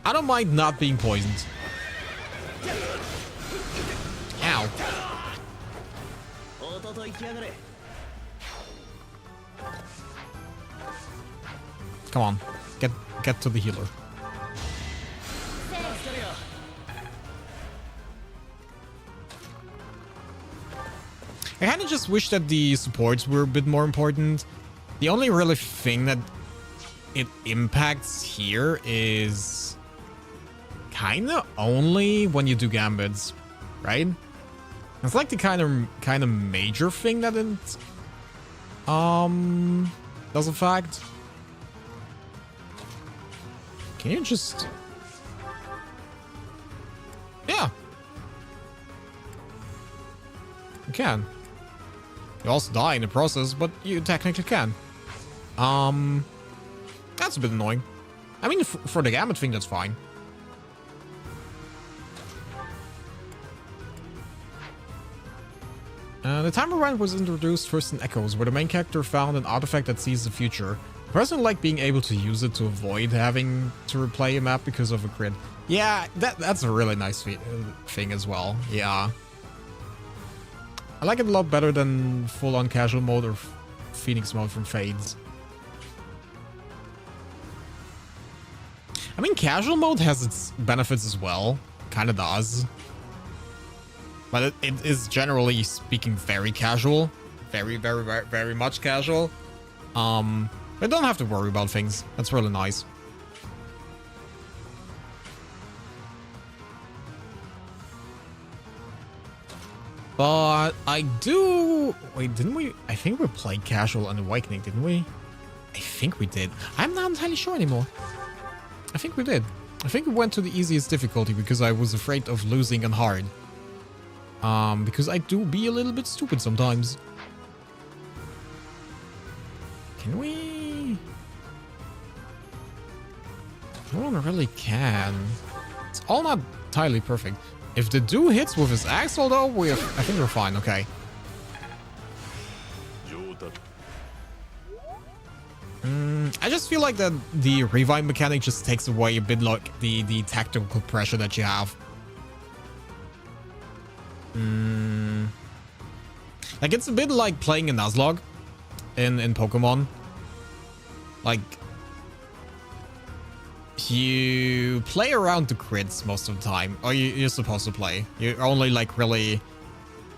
I don't mind not being poisoned. Ow. Come on, get to the healer. I kind of just wish that the supports were a bit more important. The only really thing that it impacts here is kind of only when you do gambits, right? It's like the kind of major thing that it does affect. Can you just... Yeah. You can. You also die in the process, but you technically can. That's a bit annoying. I mean, for the gambit thing, that's fine. The timer round was introduced first in Echoes, where the main character found an artifact that sees the future. I personally like being able to use it to avoid having to replay a map because of a crit. Yeah, that's a really nice thing as well. Yeah. I like it a lot better than full-on casual mode or Phoenix mode from Fades. I mean, casual mode has its benefits as well. Kinda does. But it is generally speaking very casual. Very, very, very, very much casual. I don't have to worry about things. That's really nice. But I do... Wait, didn't we... I think we played casual on Awakening, didn't we? I think we did. I'm not entirely sure anymore. I think we did. I think we went to the easiest difficulty because I was afraid of losing on hard. Because I do be a little bit stupid sometimes. Can we... No one really can. It's all not entirely perfect. If the dude hits with his axle, though, I think we're fine. Okay. I just feel like that the revive mechanic just takes away a bit like the tactical pressure that you have. Like, it's a bit like playing a Nuzlocke in Pokemon. Like, you play around the crits most of the time, or you're supposed to play. You're only like really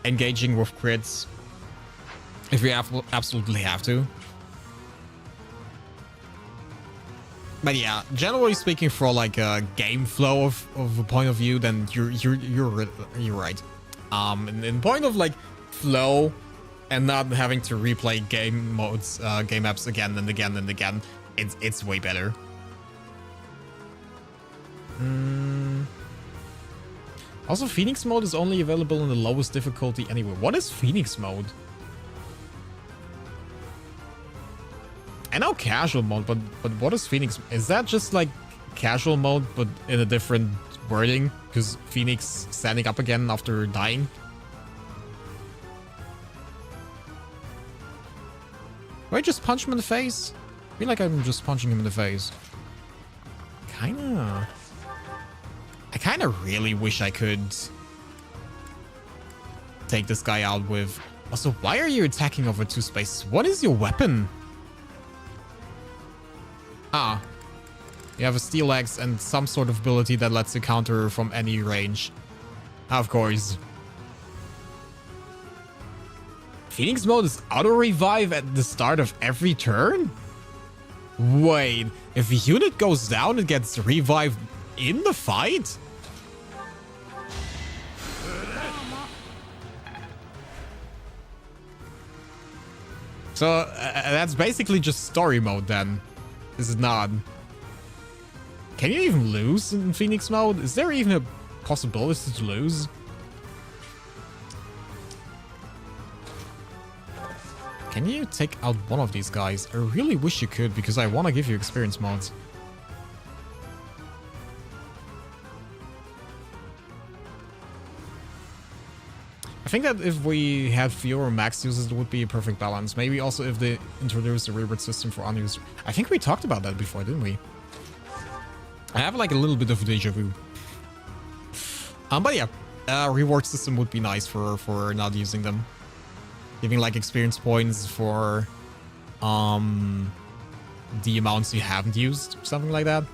engaging with crits if you absolutely have to. But yeah, generally speaking, for like a game flow of a point of view, then you're right. In point of like flow and not having to replay game modes, game maps again and again and again, it's way better. Also, Phoenix mode is only available in the lowest difficulty anyway. What is Phoenix mode? I know casual mode, but what is Phoenix? Is that just like casual mode, but in a different wording? Because Phoenix standing up again after dying? Do I just punch him in the face? I feel like I'm just punching him in the face. I kind of really wish I could take this guy out with... Also, why are you attacking over 2 spaces? What is your weapon? Ah. You have a steel axe and some sort of ability that lets you counter from any range. Of course. Phoenix mode is auto-revive at the start of every turn? Wait, if a unit goes down, it gets revived in the fight? So that's basically just story mode then. Is it not? Can you even lose in Phoenix mode? Is there even a possibility to lose? Can you take out one of these guys? I really wish you could, because I want to give you experience mods. I think that if we had fewer max users, it would be a perfect balance. Maybe also if they introduced a reward system for unused. I think we talked about that before, didn't we? I have like a little bit of deja vu. But yeah, reward system would be nice for not using them. Giving like experience points for the amounts you haven't used, something like that.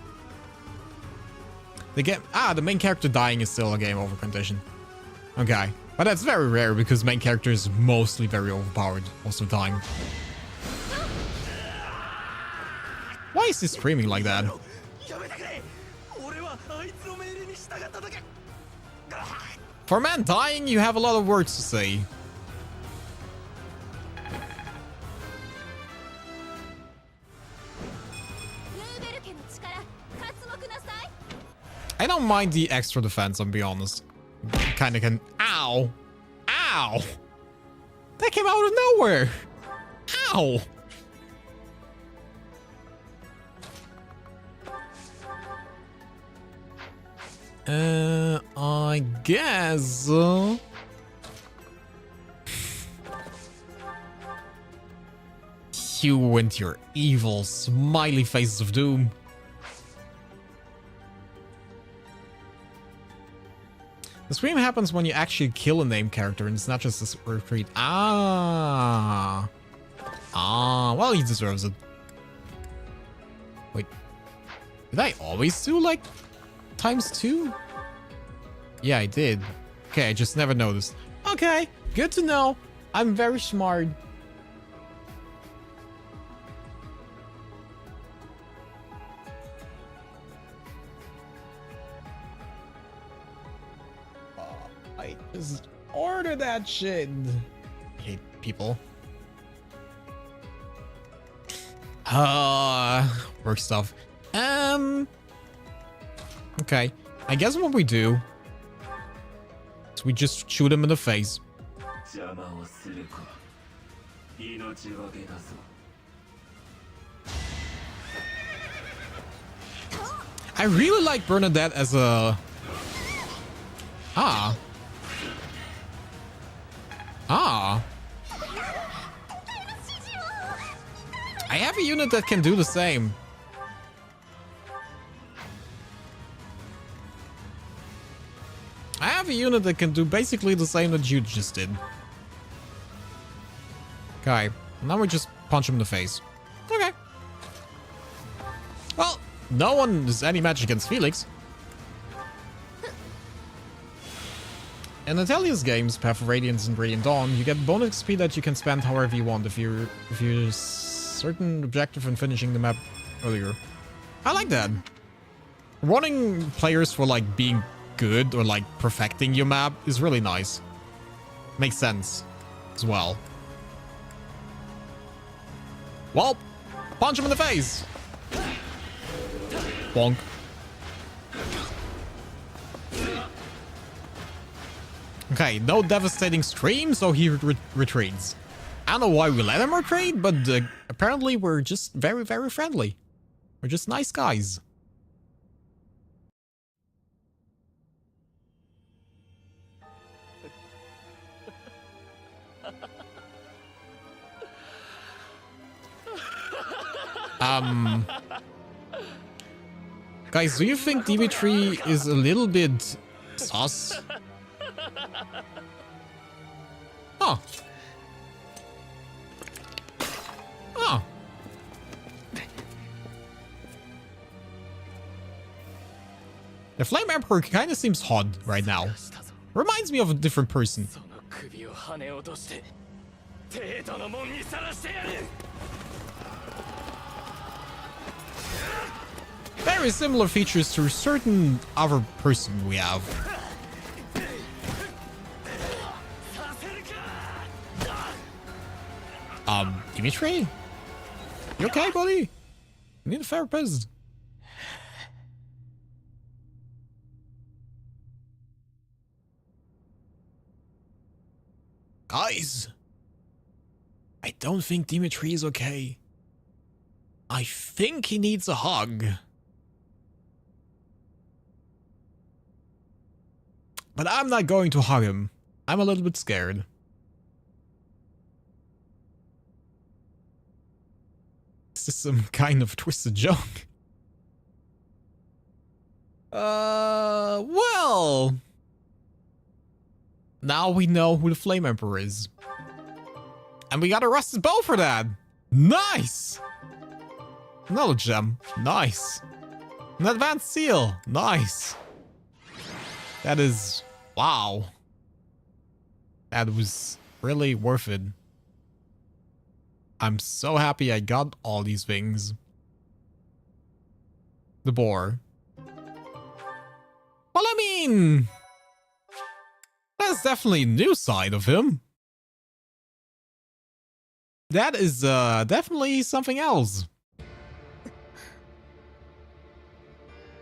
The main character dying is still a game over condition. Okay. But that's very rare because main character is mostly very overpowered most of the time. Why is he screaming like that? For a man dying, you have a lot of words to say. I don't mind the extra defense, I'll be honest. Kinda can. Ow! Ow! That came out of nowhere! Ow! I guess. You and your evil smiley faces of doom. The scream happens when you actually kill a named character and it's not just a retreat. Well, he deserves it. Wait. Did I always do, like, ×2? Yeah, I did. Okay, I just never noticed. Okay, good to know. I'm very smart. I just order that shit. I hate people. Work stuff. Okay. I guess what we do is we just shoot him in the face. I really like Bernadette as a... I have a unit that can do the same. I have a unit that can do basically the same that you just did. Okay, now we just punch him in the face. Okay. Well, no one is any match against Felix. In Natalia's games, Path of Radiance and Radiant Dawn, you get bonus XP that you can spend however you want if you're certain objective and finishing the map earlier. I like that. Running players for like being good or like perfecting your map is really nice. Makes sense as well. Well, punch him in the face. Bonk. Okay, no devastating stream, so he retreats. I don't know why we let him retreat, but apparently we're just very, very friendly. We're just nice guys. Guys, do you think Dimitri is a little bit sus? Oh. Oh. The Flame Emperor kind of seems hot right now. Reminds me of a different person. Very similar features to a certain other person we have. Dimitri? You okay, buddy? You need a therapist. Guys, I don't think Dimitri is okay. I think he needs a hug. But I'm not going to hug him. I'm a little bit scared. Is this some kind of twisted joke? Well... Now we know who the Flame Emperor is. And we got a rusted bow for that! Nice! Another gem. Nice. An advanced seal. Nice. That is... Wow. That was really worth it. I'm so happy I got all these things. The boar. Well, I mean... That's definitely a new side of him. That is definitely something else.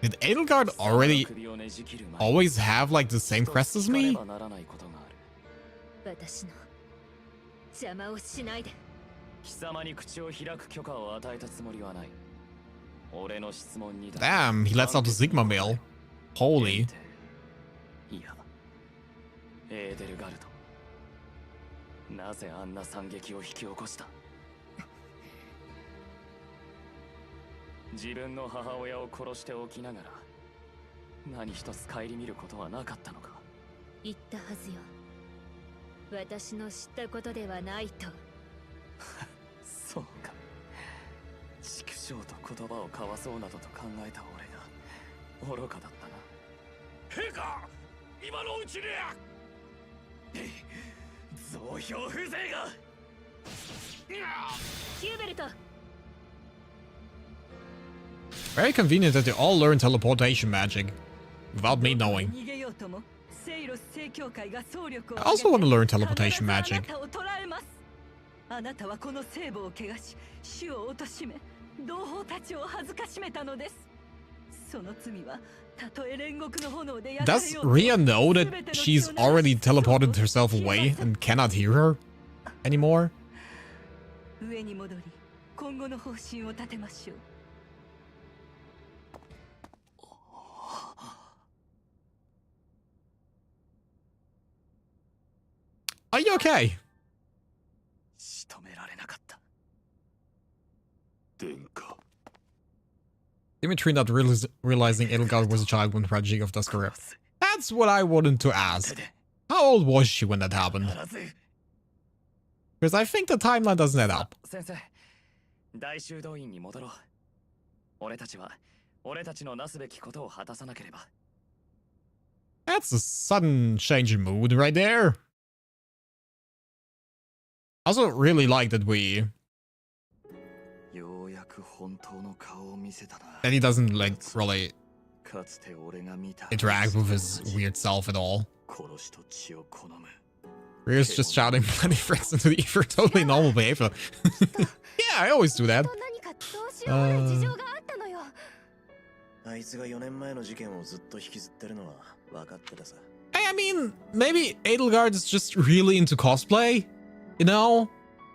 Did Edelgard always have like the same crest as me? Damn, he lets out the Sigma male. Holy. Very convenient that they all learn teleportation magic without me knowing. I also want to learn teleportation magic. Does Rhea know that she's already teleported herself away and cannot hear her anymore? Are you okay? Dimitri not realizing Edelgard was a child when the tragedy of Duskara. That's what I wanted to ask. How old was she when that happened? Because I think the timeline doesn't add up. That's a sudden change in mood right there. I also really like that that he doesn't like really interact with his weird self at all. Rhea's just shouting bloody friends into the ether, totally normal behavior. Yeah, I always do that. I mean, maybe Edelgard is just really into cosplay. You know,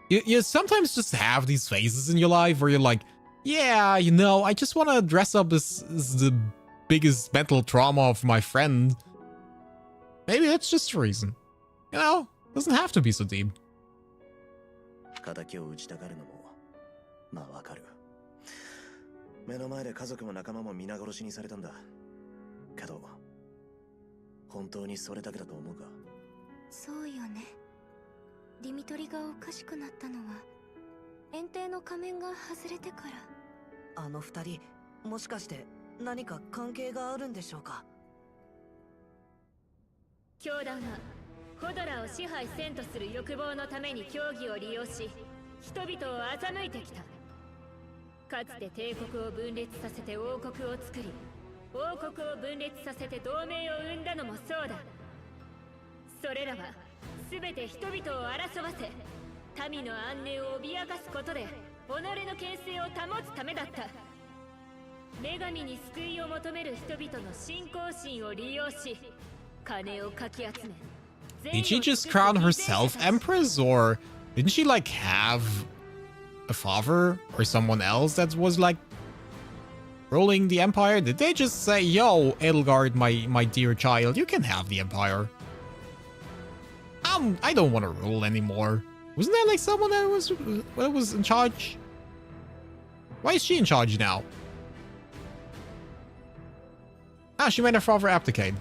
you sometimes just have these phases in your life where you're like, yeah, you know, I just want to dress up as the biggest mental trauma of my friend. Maybe that's just a reason. You know, doesn't have to be so deep. 民の安寧を脅かすことで己の権勢を保つためだった。女神に救いを求める人々の信仰心を利用し、金をかき集め。 Did she just crown herself empress, or didn't she like have a father or someone else that was like ruling the empire? Did they just say, yo, Edelgard, my dear child, you can have the empire? I don't want to rule anymore. Wasn't there like someone that was in charge? Why is she in charge now? Ah, she made her father abdicate.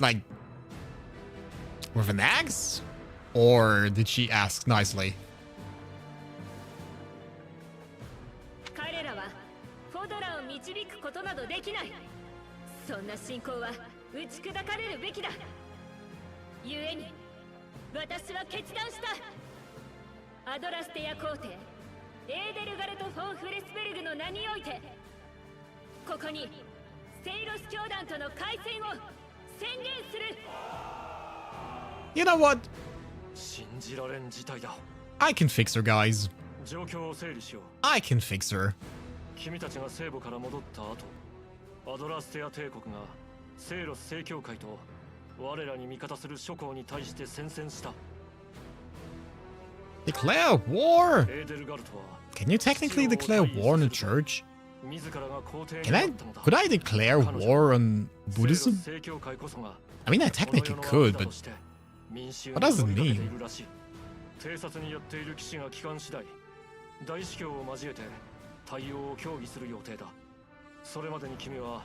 Like, with an axe? Or did she ask nicely? 彼らはフォドラを導くことなどできない。そんな信仰は打ち砕かれるべきだ。故に私は決断した。アドラステア皇帝エーデルガルト・フォン・フレスベルグの名において、ここにセイロス教団との開戦を宣言する。 You know what? 信じられん事態だ。 I can fix her, guys. 状況を整理しよう。 I can fix her. 君たちが聖母から戻った後、アドラステア帝国がセイロス正教会と我らに味方する諸侯に対して宣戦した。 Declare war? エーデルガルトは Can you technically declare war on the church? 自らが皇帝に Can な I? ったのだ。 Could I declare war on セイロス Buddhism? 正教会こそが I mean, I technically could, but what does it mean? 偵察にやっている騎士が帰還次第、大司教を交えて対応を協議する予定だ。それまでに君は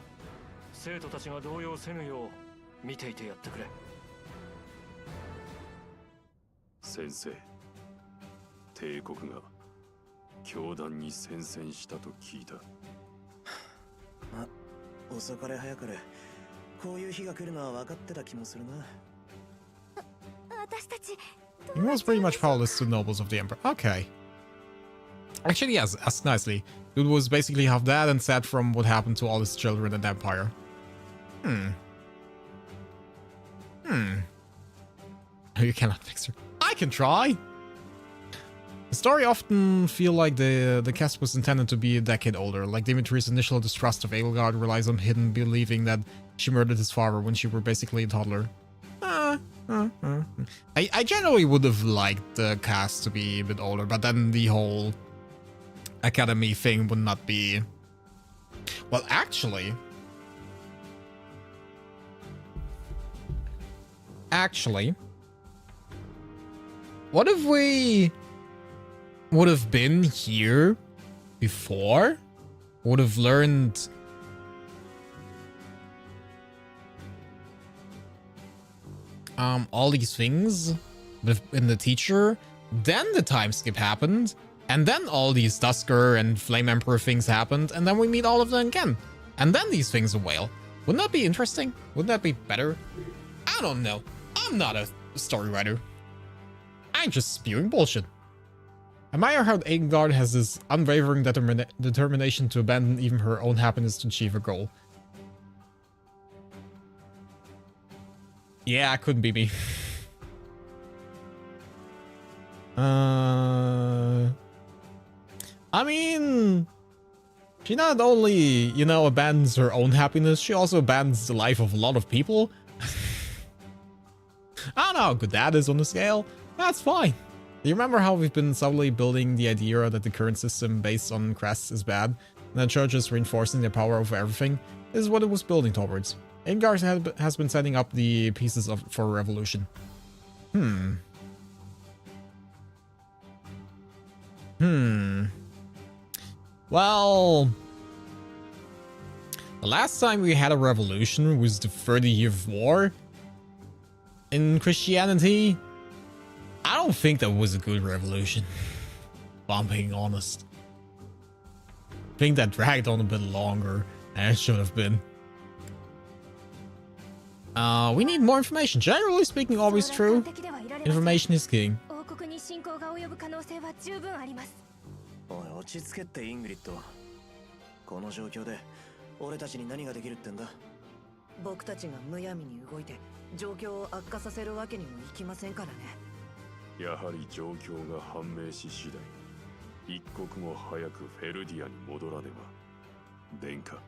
生徒たちが動揺せぬよう見ていてやってくれ。先生、帝国が教団に宣戦したと聞いた。ま、遅かれ早かれこういう日が来るのは分かってた気もするな。私たち He was pretty much powerless to nobles of the emperor. Okay. Actually, yes, asked nicely. Dude was basically half dead and sad from what happened to all his children in the empire. You cannot fix her. I can try. The story often feel like the cast was intended to be a decade older, like Dimitri's initial distrust of Edelgard relies on hidden believing that she murdered his father when she were basically a toddler. I generally would have liked the cast to be a bit older, but then the whole academy thing would not be... Well, actually, what if we would have been here before? Would have learned all these things in the teacher, then the time skip happened, and then all these Dusker and Flame Emperor things happened, and then we meet all of them again, and then these things avail. Wouldn't that be interesting? Wouldn't that be better? I don't know. I'm not a story writer. I'm just spewing bullshit. Admire how Edelgard has this unwavering determination to abandon even her own happiness to achieve a goal. Yeah, it couldn't be me. I mean, she not only, you know, abandons her own happiness, she also abandons the life of a lot of people. I don't know how good that is on the scale. That's fine. Do you remember how we've been subtly building the idea that the current system based on crests is bad, and the church is reinforcing their power over everything? This is what it was building towards. Edelgard has been setting up the pieces for a revolution. Well, the last time we had a revolution was the 30-year war in Christianity. I don't think that was a good revolution, if I'm being honest. I think that dragged on a bit longer than it should have been. We need more information. Generally speaking, always true. Information is king. おい、落ち着けってイングリッド。この状況で俺たちに何ができるってんだ。僕たちがむやみに動いて状況を悪化させるわけにもいきませんからね。やはり状況が判明し次第、一刻も早くフェルディアに戻らねば。殿下。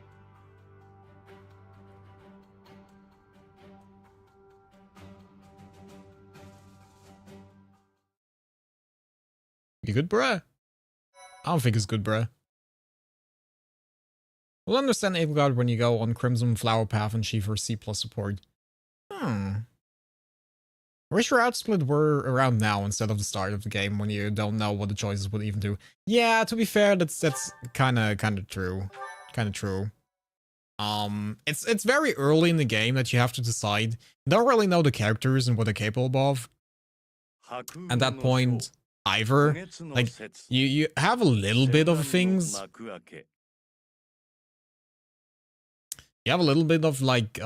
You good, bruh? I don't think it's good, bruh. We'll understand Avogard when you go on Crimson Flower Path and Chief or C+ support. I wish your outsplit were around now instead of the start of the game when you don't know what the choices would even do. Yeah, to be fair, that's kinda true. Kinda true. It's very early in the game that you have to decide. You don't really know the characters and what they're capable of. At that point, either, like, you have a little bit of things. You have a little bit of, like,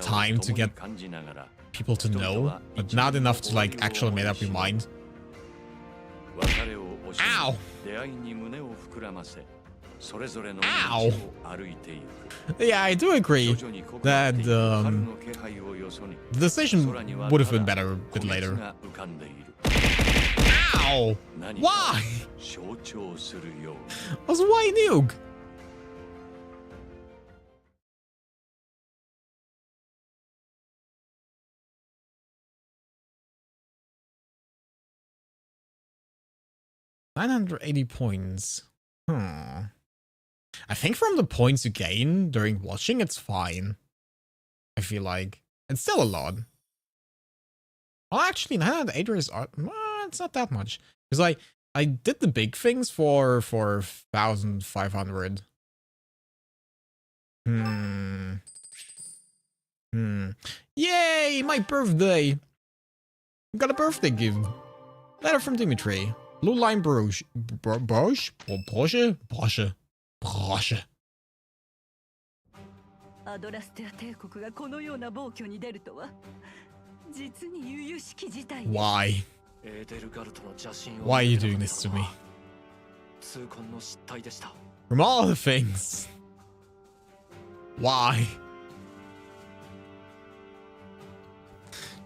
time to get people to know, but not enough to, like, actually make up your mind. Ow! Ow! Yeah, I do agree that the decision would have been better a bit later. Ow! Why? Was why nuke? $980 points. I think from the points you gain during watching, it's fine. I feel like it's still a lot. Well, actually, 980 is it's not that much because I did the big things for 1,500. Yay! My birthday. Got a birthday gift. Letter from Dimitri. Blue line brooch. Brooch? Brosche? Brosche. Brosche. アドラステア帝国がこのような暴挙に出るとは実に由々しき事態。 Why? Why are you doing this to me? From all the things. Why?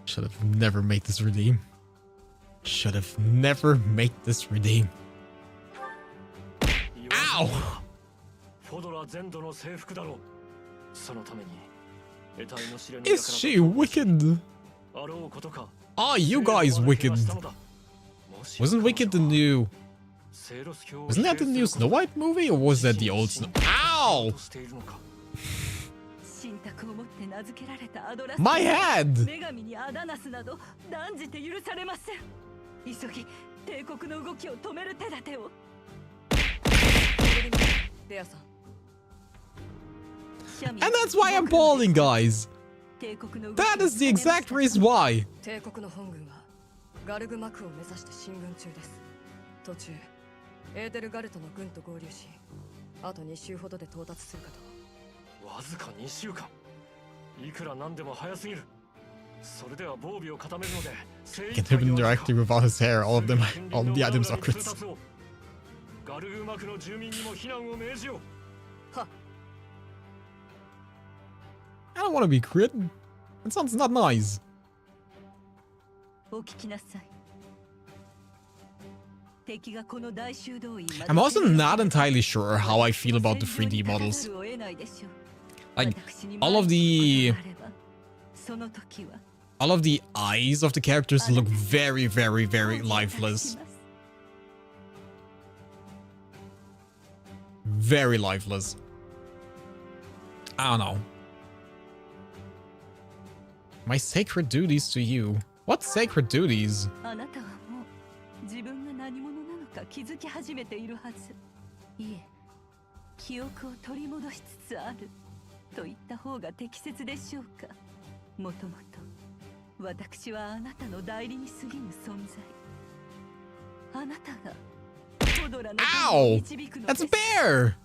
Should have never made this redeem. Should have never made this redeem. Ow! Is she wicked? Are you guys wicked? Wasn't Wicked the new... Wasn't that the new Snow White movie, or was that the old Snow... Ow! My head! And that's why I'm bawling, guys! That is the exact reason why! 帝国の本軍はガルグマクを目指して進軍中です。途中、エーテルガルトの軍と合流し、あと2週ほどで到達するかと。わずか2週間。いくらなんでも早すぎる。それでは防備を固めるので。Get him directly without his hair. All of the items are crits. ガルグマクの住民にも避難を命じよう。は。I don't want to be crit. That sounds not nice. I'm also not entirely sure how I feel about the 3D models. Like, all of the eyes of the characters look very, very, very lifeless. Very lifeless. I don't know. My sacred duties to you. What sacred duties? Ow! That's a bear!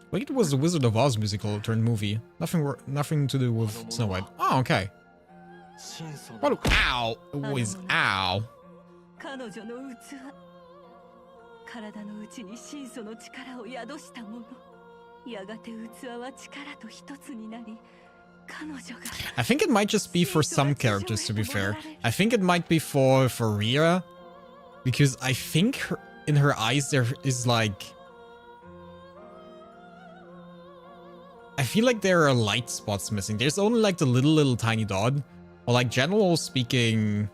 Wicked was the Wizard of Oz musical turned movie. Nothing to do with Snow White. Oh, okay. What? Ow! Always ow. 彼女の器、体の内に神祖の力を宿したもの。やがて器は力と一つになり、彼女が I think it might just be for some characters, to be fair. I think it might be for Rhea, because I think in her eyes there is like... I feel like there are light spots missing. There's only like the little tiny dot. Or like general speaking,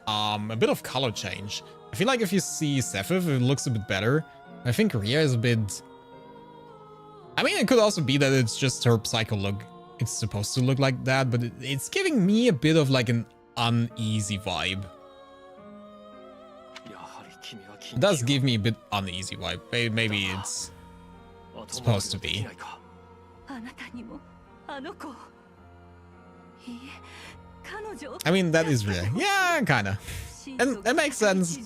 a bit of color change. I feel like if you see Sephiroth, it looks a bit better. I think Rhea is a bit... I mean, it could also be that it's just her psycho look. It's supposed to look like that, but it's giving me a bit of like an uneasy vibe. It does give me a bit uneasy vibe. Maybe it's supposed to be. I mean, that is real. Yeah, kinda. And that makes sense.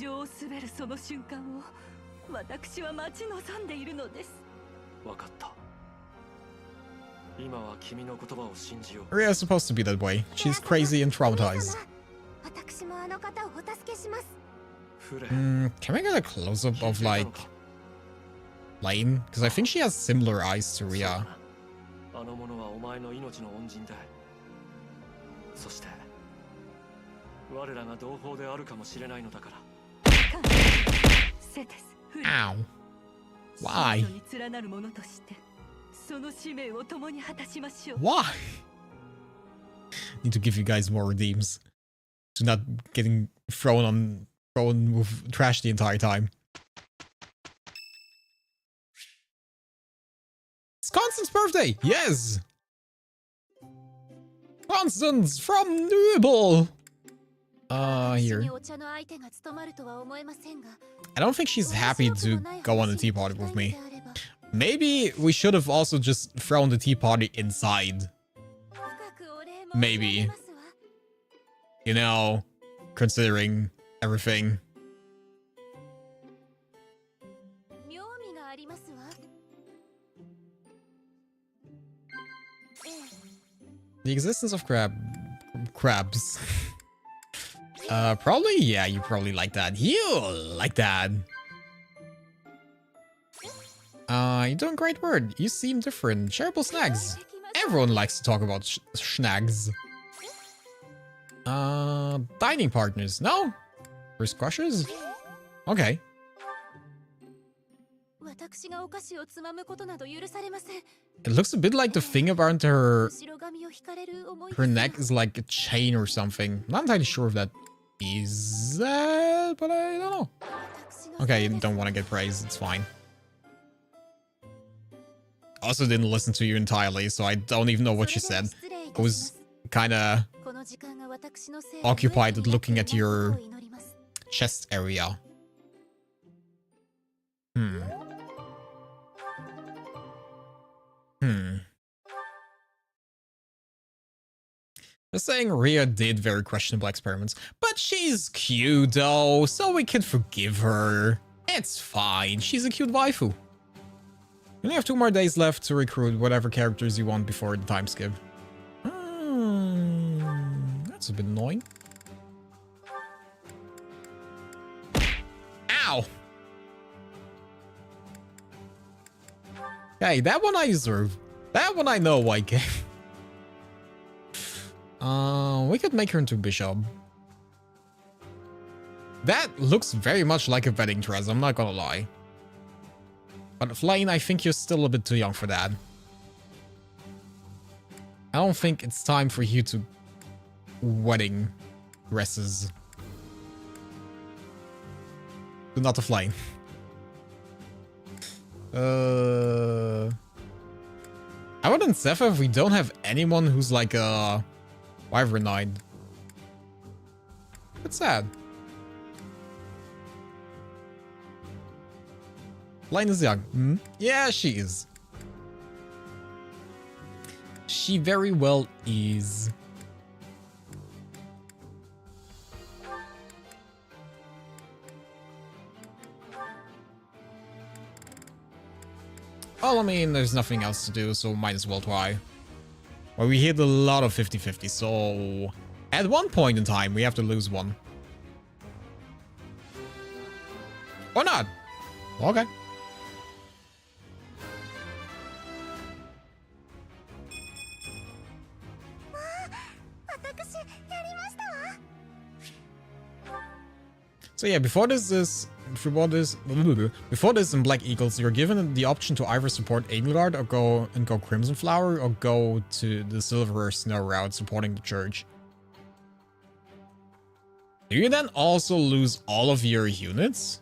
Rhea is supposed to be that way. She's crazy and traumatized. Can we get a close-up of, like, Lane? Because I think she has similar eyes to Rhea. Ow. Why? Why? Need to give you guys more redeems. To not getting thrown with trash the entire time. It's Constance's birthday! Yes! Constance from Newable! Here. I don't think she's happy to go on the tea party with me. Maybe we should have also just thrown the tea party inside. Maybe. You know, considering everything. The existence of crabs. Probably, yeah, you probably like that. You like that. You're doing great work. You seem different. Shareable snacks. Everyone likes to talk about snacks. Dining partners. No? First crushes? Okay. It looks a bit like the thing about her neck is like a chain or something. Not entirely sure if that is that, but I don't know. Okay, you don't want to get praised. It's fine. Also didn't listen to you entirely, so I don't even know what you said. I was kind of occupied with looking at your chest area. Just saying Rhea did very questionable experiments, but she's cute though, so we can forgive her. It's fine, she's a cute waifu. You only have 2 more days left to recruit whatever characters you want before the time skip. That's a bit annoying. Ow! Okay, that one I deserve. That one I know I can. We could make her into bishop. That looks very much like a wedding dress, I'm not gonna lie. But Flame, I think you're still a bit too young for that. I don't think it's time for you to wedding dresses. Not a Flame. Other than Sephiroth, we don't have anyone who's like a Wyvern Knight. It's sad. Line is young. Yeah, she is. She very well is. Well, I mean, there's nothing else to do, so might as well try. Well, we hit a lot of 50-50, so at one point in time, we have to lose one. Or not? Okay. So yeah, before this in Black Eagles, you're given the option to either support Edelgard or go Crimson Flower or go to the Silver Snow route supporting the church. Do you then also lose all of your units?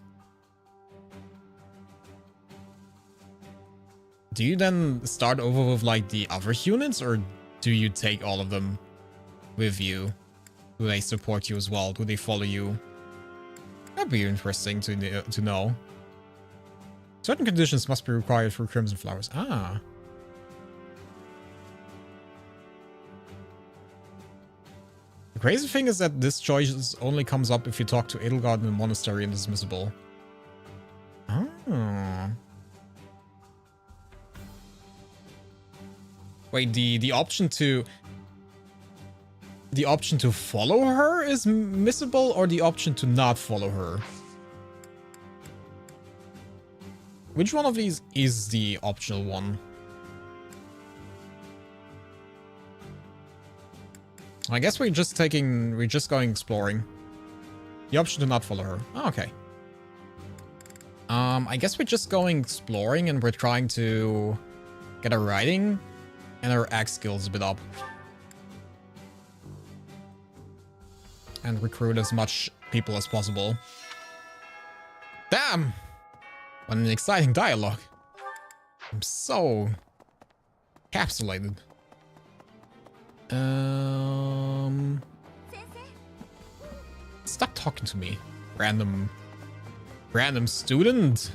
Do you then start over with like the other units, or do you take all of them with you? Do they support you as well? Do they follow you? That'd be interesting to know. Certain conditions must be required for Crimson Flowers. Ah. The crazy thing is that this choice only comes up if you talk to Edelgard in the monastery and is missable. Oh. Wait, the option to follow her is missable, or the option to not follow her? Which one of these is the optional one? I guess we're just going exploring. The option to not follow her. Oh, okay. I guess we're just going exploring and we're trying to get our riding and our axe skills a bit up. And recruit as much people as possible. Damn! What an exciting dialogue. I'm so encapsulated. Stop talking to me, random student.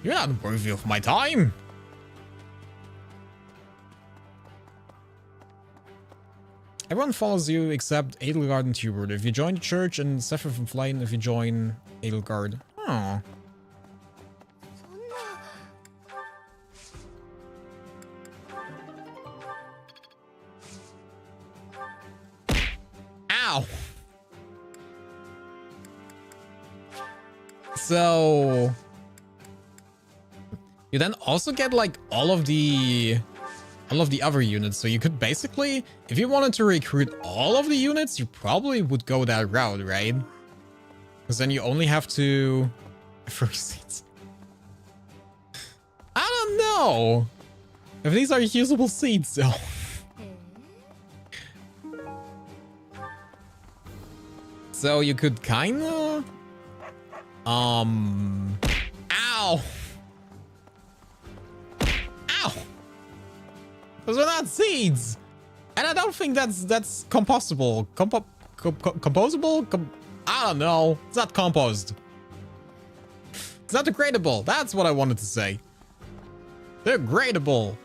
You're not worthy of my time. Everyone follows you except Edelgard and Hubert. If you join the church, and Zephyr from Flame if you join Edelgard. Oh. Ow! So you then also get like all of the other units, so you could basically, if you wanted to recruit all of the units, you probably would go that route, right? Because then you only have to... First seats. I don't know if these are usable seats, though. So you could kinda... Ow! Ow! Those are not seeds! And I don't think that's compostable. Composable? I don't know. It's not compost. It's not degradable. That's what I wanted to say. Degradable.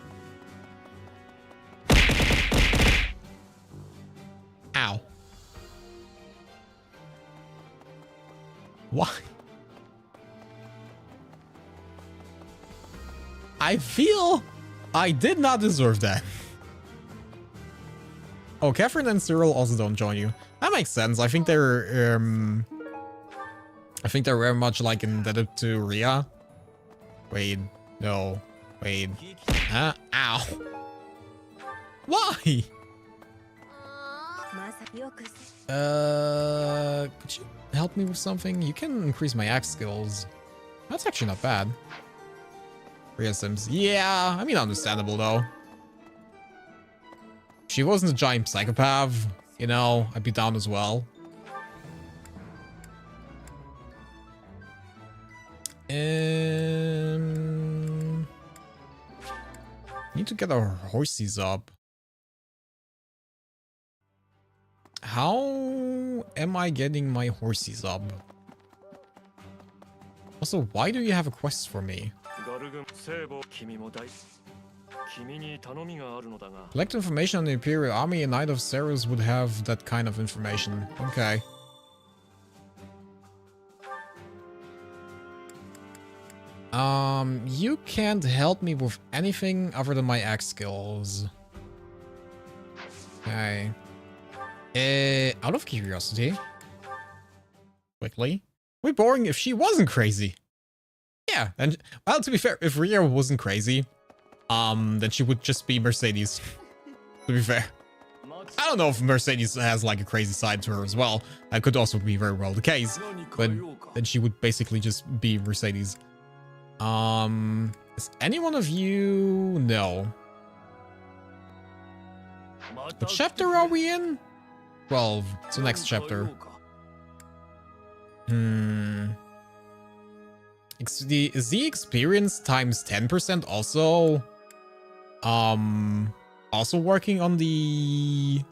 Ow. Why? I feel I did not deserve that. Oh, Catherine and Cyril also don't join you. That makes sense. I think they're very much like indebted to Ria. Wait, no. Wait. Ow. Why? Could you help me with something? You can increase my axe skills. That's actually not bad. Ria Sims. Yeah, I mean, understandable though. If she wasn't a giant psychopath, you know, I'd be down as well. Need to get our horses up. How am I getting my horses up? Also, why do you have a quest for me? Collect information on the Imperial Army. A Knight of Ceres would have that kind of information. Okay. You can't help me with anything other than my axe skills. Okay. Out of curiosity. Quickly. We're boring if she wasn't crazy. Yeah, and well, to be fair, if Ria wasn't crazy, then she would just be Mercedes. To be fair, I don't know if Mercedes has like a crazy side to her as well. That could also be very well the case, but then she would basically just be Mercedes. Is any one of you? No. What chapter are we in? 12. It's the next chapter. Is the experience times 10% also also working on the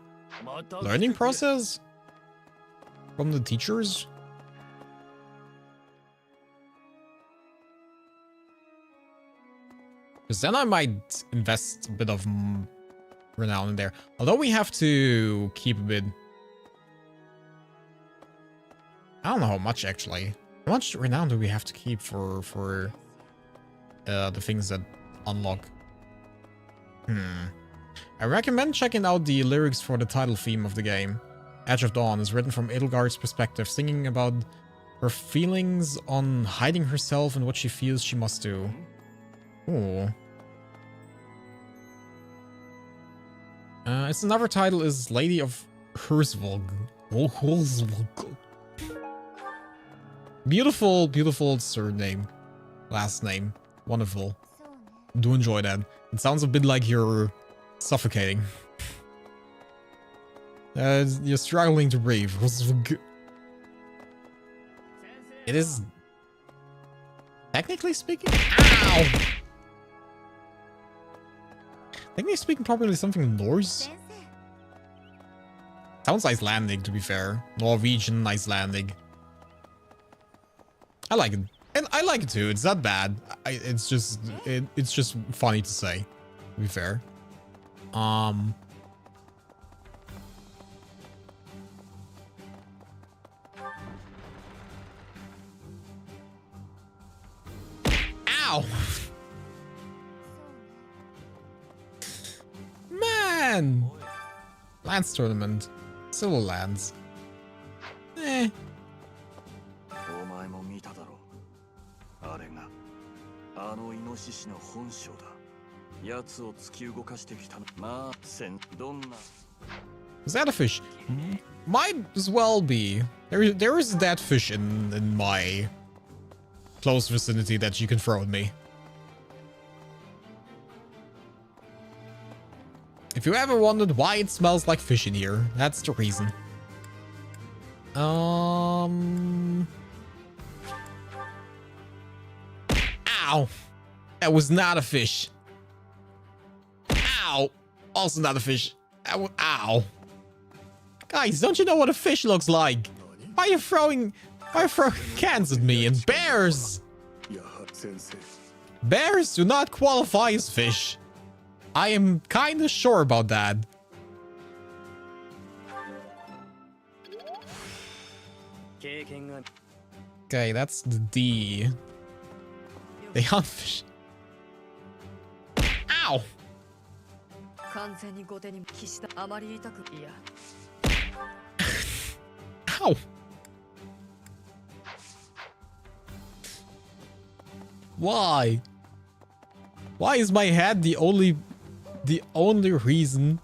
learning process from the teachers? Because then I might invest a bit of renown in there. Although we have to keep a bit. I don't know how much actually. How much renown do we have to keep for the things that unlock? I recommend checking out the lyrics for the title theme of the game. Edge of Dawn is written from Edelgard's perspective, singing about her feelings on hiding herself and what she feels she must do. Ooh. Its another title is Lady of Herzvog. Beautiful, beautiful surname. Last name. Wonderful. Do enjoy that. It sounds a bit like you're suffocating. You're struggling to breathe. It is... Technically speaking... Ow! Technically speaking, probably something Norse. Sounds Icelandic, to be fair. Norwegian, Icelandic. I like it. And I like it too. It's not bad. It's just funny to say, to be fair. Ow! Man! Lance tournament. Solo lands. Eh. お前も見ただろう。あれがあのイノシシの本性だ。奴を突き動かしてきたの。まあ、どんな。Is that a fish? Might as well be. There is that fish in my close vicinity that you can throw at me. If you ever wondered why it smells like fish in here, that's the reason. Ow! That was not a fish. Ow! Also not a fish. Ow! Guys, don't you know what a fish looks like? Why are you throwing cans at me? And bears! Bears do not qualify as fish. I am kinda sure about that. Okay, that's the D. They hunt fish. Ow! Ow! Why? Why is my head the only reason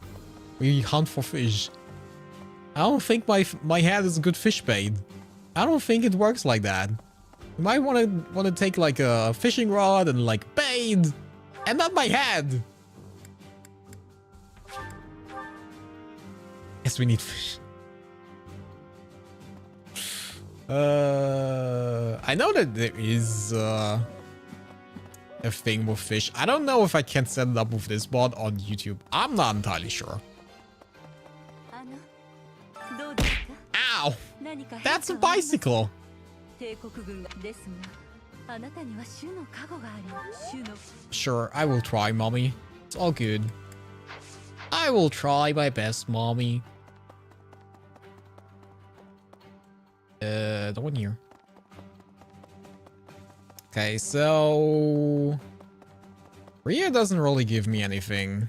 we hunt for fish? I don't think my head is a good fish bait. I don't think it works like that. You might want to take like a fishing rod and like bait, and not my head. Yes, we need fish. I know that there is a thing with fish. I don't know if I can set it up with this bot on YouTube. I'm not entirely sure. Ow! That's a bicycle! Sure, I will try, mommy. It's all good. I will try my best, mommy. The one here. Okay, so... Ria doesn't really give me anything.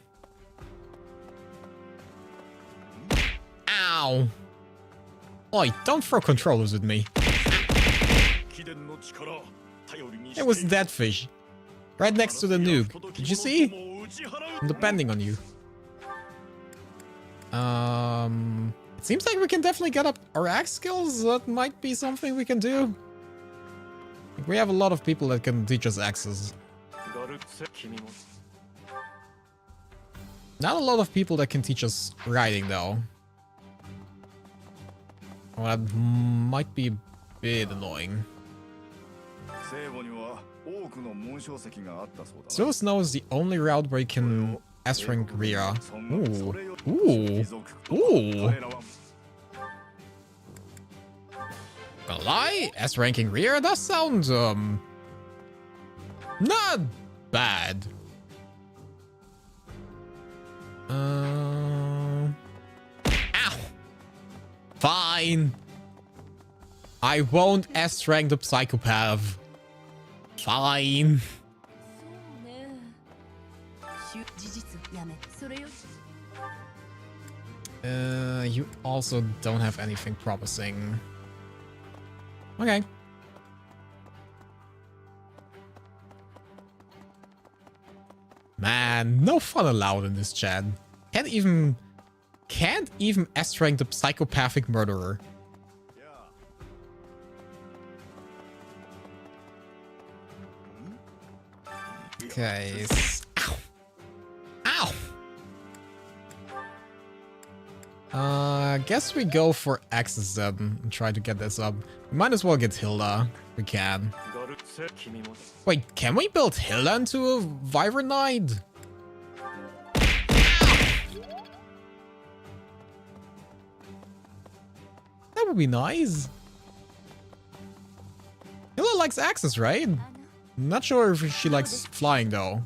Ow! Oi, don't throw controllers at me. It was that fish. Right next to the nuke. Did you see? I'm depending on you. It seems like we can definitely get up our axe skills. That might be something we can do. Like, we have a lot of people that can teach us axes. Not a lot of people that can teach us riding, though. Well, that might be a bit annoying. Still Snow is the only route where you can S-rank Rhea. Ooh. Ooh. Ooh. Gonna lie, S-ranking Rhea does sound, not bad. Ow. Fine. I won't S-rank the psychopath. Fine. You also don't have anything promising. Okay. Man, no fun allowed in this chat. Can't even S-rank the psychopathic murderer. Okay. Ow. Ow. I guess we go for Exorcism and try to get this up. We might as well get Hilda. We can. Wait, can we build Hilda into a Wyvern Knight? That would be nice. Hilda likes axes, right? I'm not sure if she likes flying, though.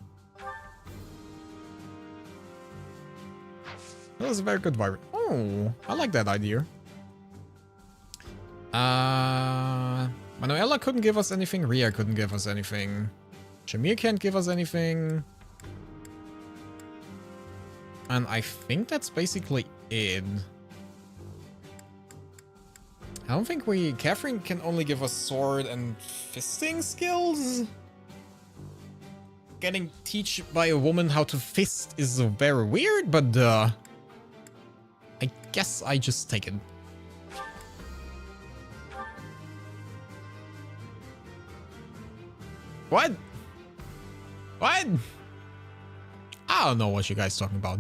That was a very good Wyvern. Oh, I like that idea. Manuela couldn't give us anything. Rhea couldn't give us anything. Shamir can't give us anything. And I think that's basically it. I don't think Catherine can only give us sword and fisting skills. Getting teach by a woman how to fist is very weird, but I guess I just take it. What? What? I don't know what you guys talking about.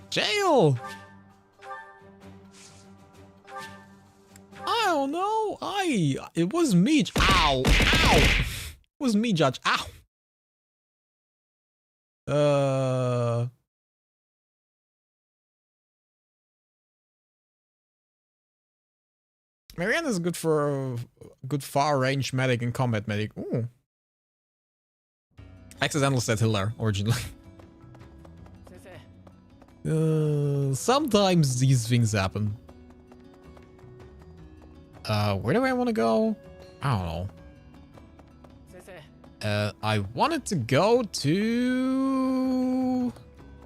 Jail! I don't know. It was me. Ow! Ow! It was me, Judge. Ow! Marianne is good for a good far-range medic and combat medic. Ooh. Accidental set Hilda originally. Sometimes these things happen. Where do I want to go? I don't know. I wanted to go to...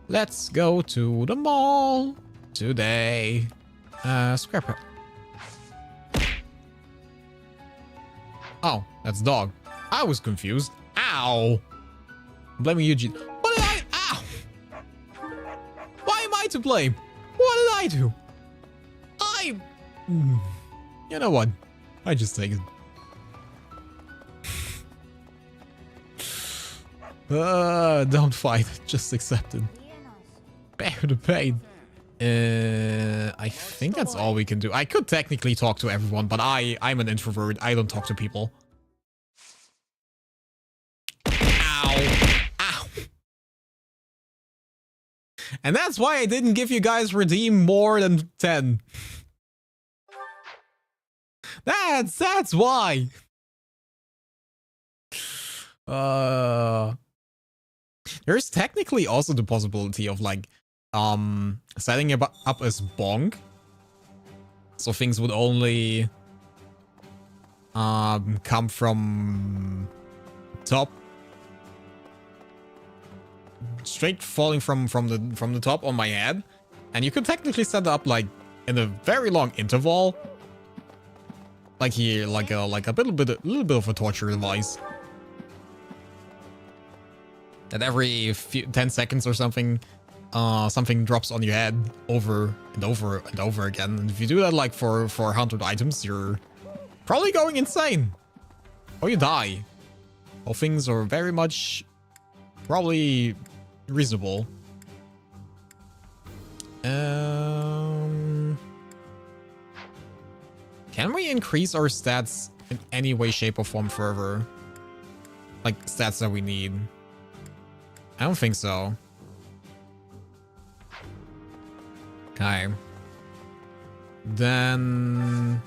Let's go to the mall today. Scrap it. Oh, that's dog. I was confused. Ow! I'm blaming Eugene. What did I... Ow! Why am I to blame? What did I do? You know what? I just take it. Don't fight. Just accept it. Bear the pain. I think that's all we can do. I could technically talk to everyone, but I'm an introvert. I don't talk to people. Ow. Ow. And that's why I didn't give you guys redeem more than 10. That's why. There's technically also the possibility of like setting it up as bonk, so things would only come from top, straight falling from the top on my head, and you could technically set it up like in a very long interval. Like here, like a little bit of a torture device. That every 10 seconds or something, something drops on your head over and over and over again. And if you do that like for 100 items, you're probably going insane. Or you die. All things are very much probably reasonable. Can we increase our stats in any way, shape, or form further? Like stats that we need? I don't think so. Okay. Then...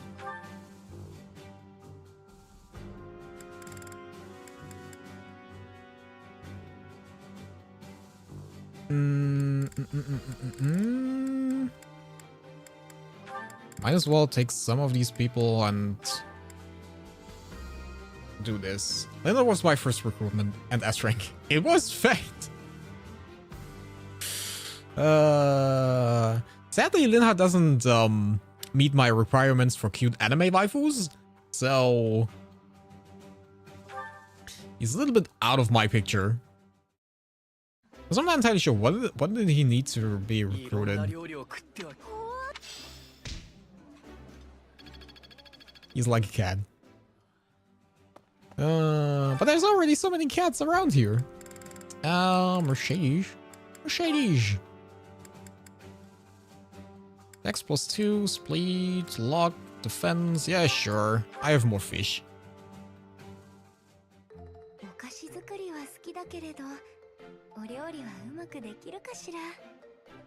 Might as well take some of these people and do this. That was my first recruitment and S rank. It was fate. Sadly, Linha doesn't meet my requirements for cute anime waifus, so he's a little bit out of my picture. I'm not entirely sure what did he need to be recruited. He's like a cat. But there's already so many cats around here. Mercedes. X +2, split, lock, defense. Yeah, sure. I have more fish.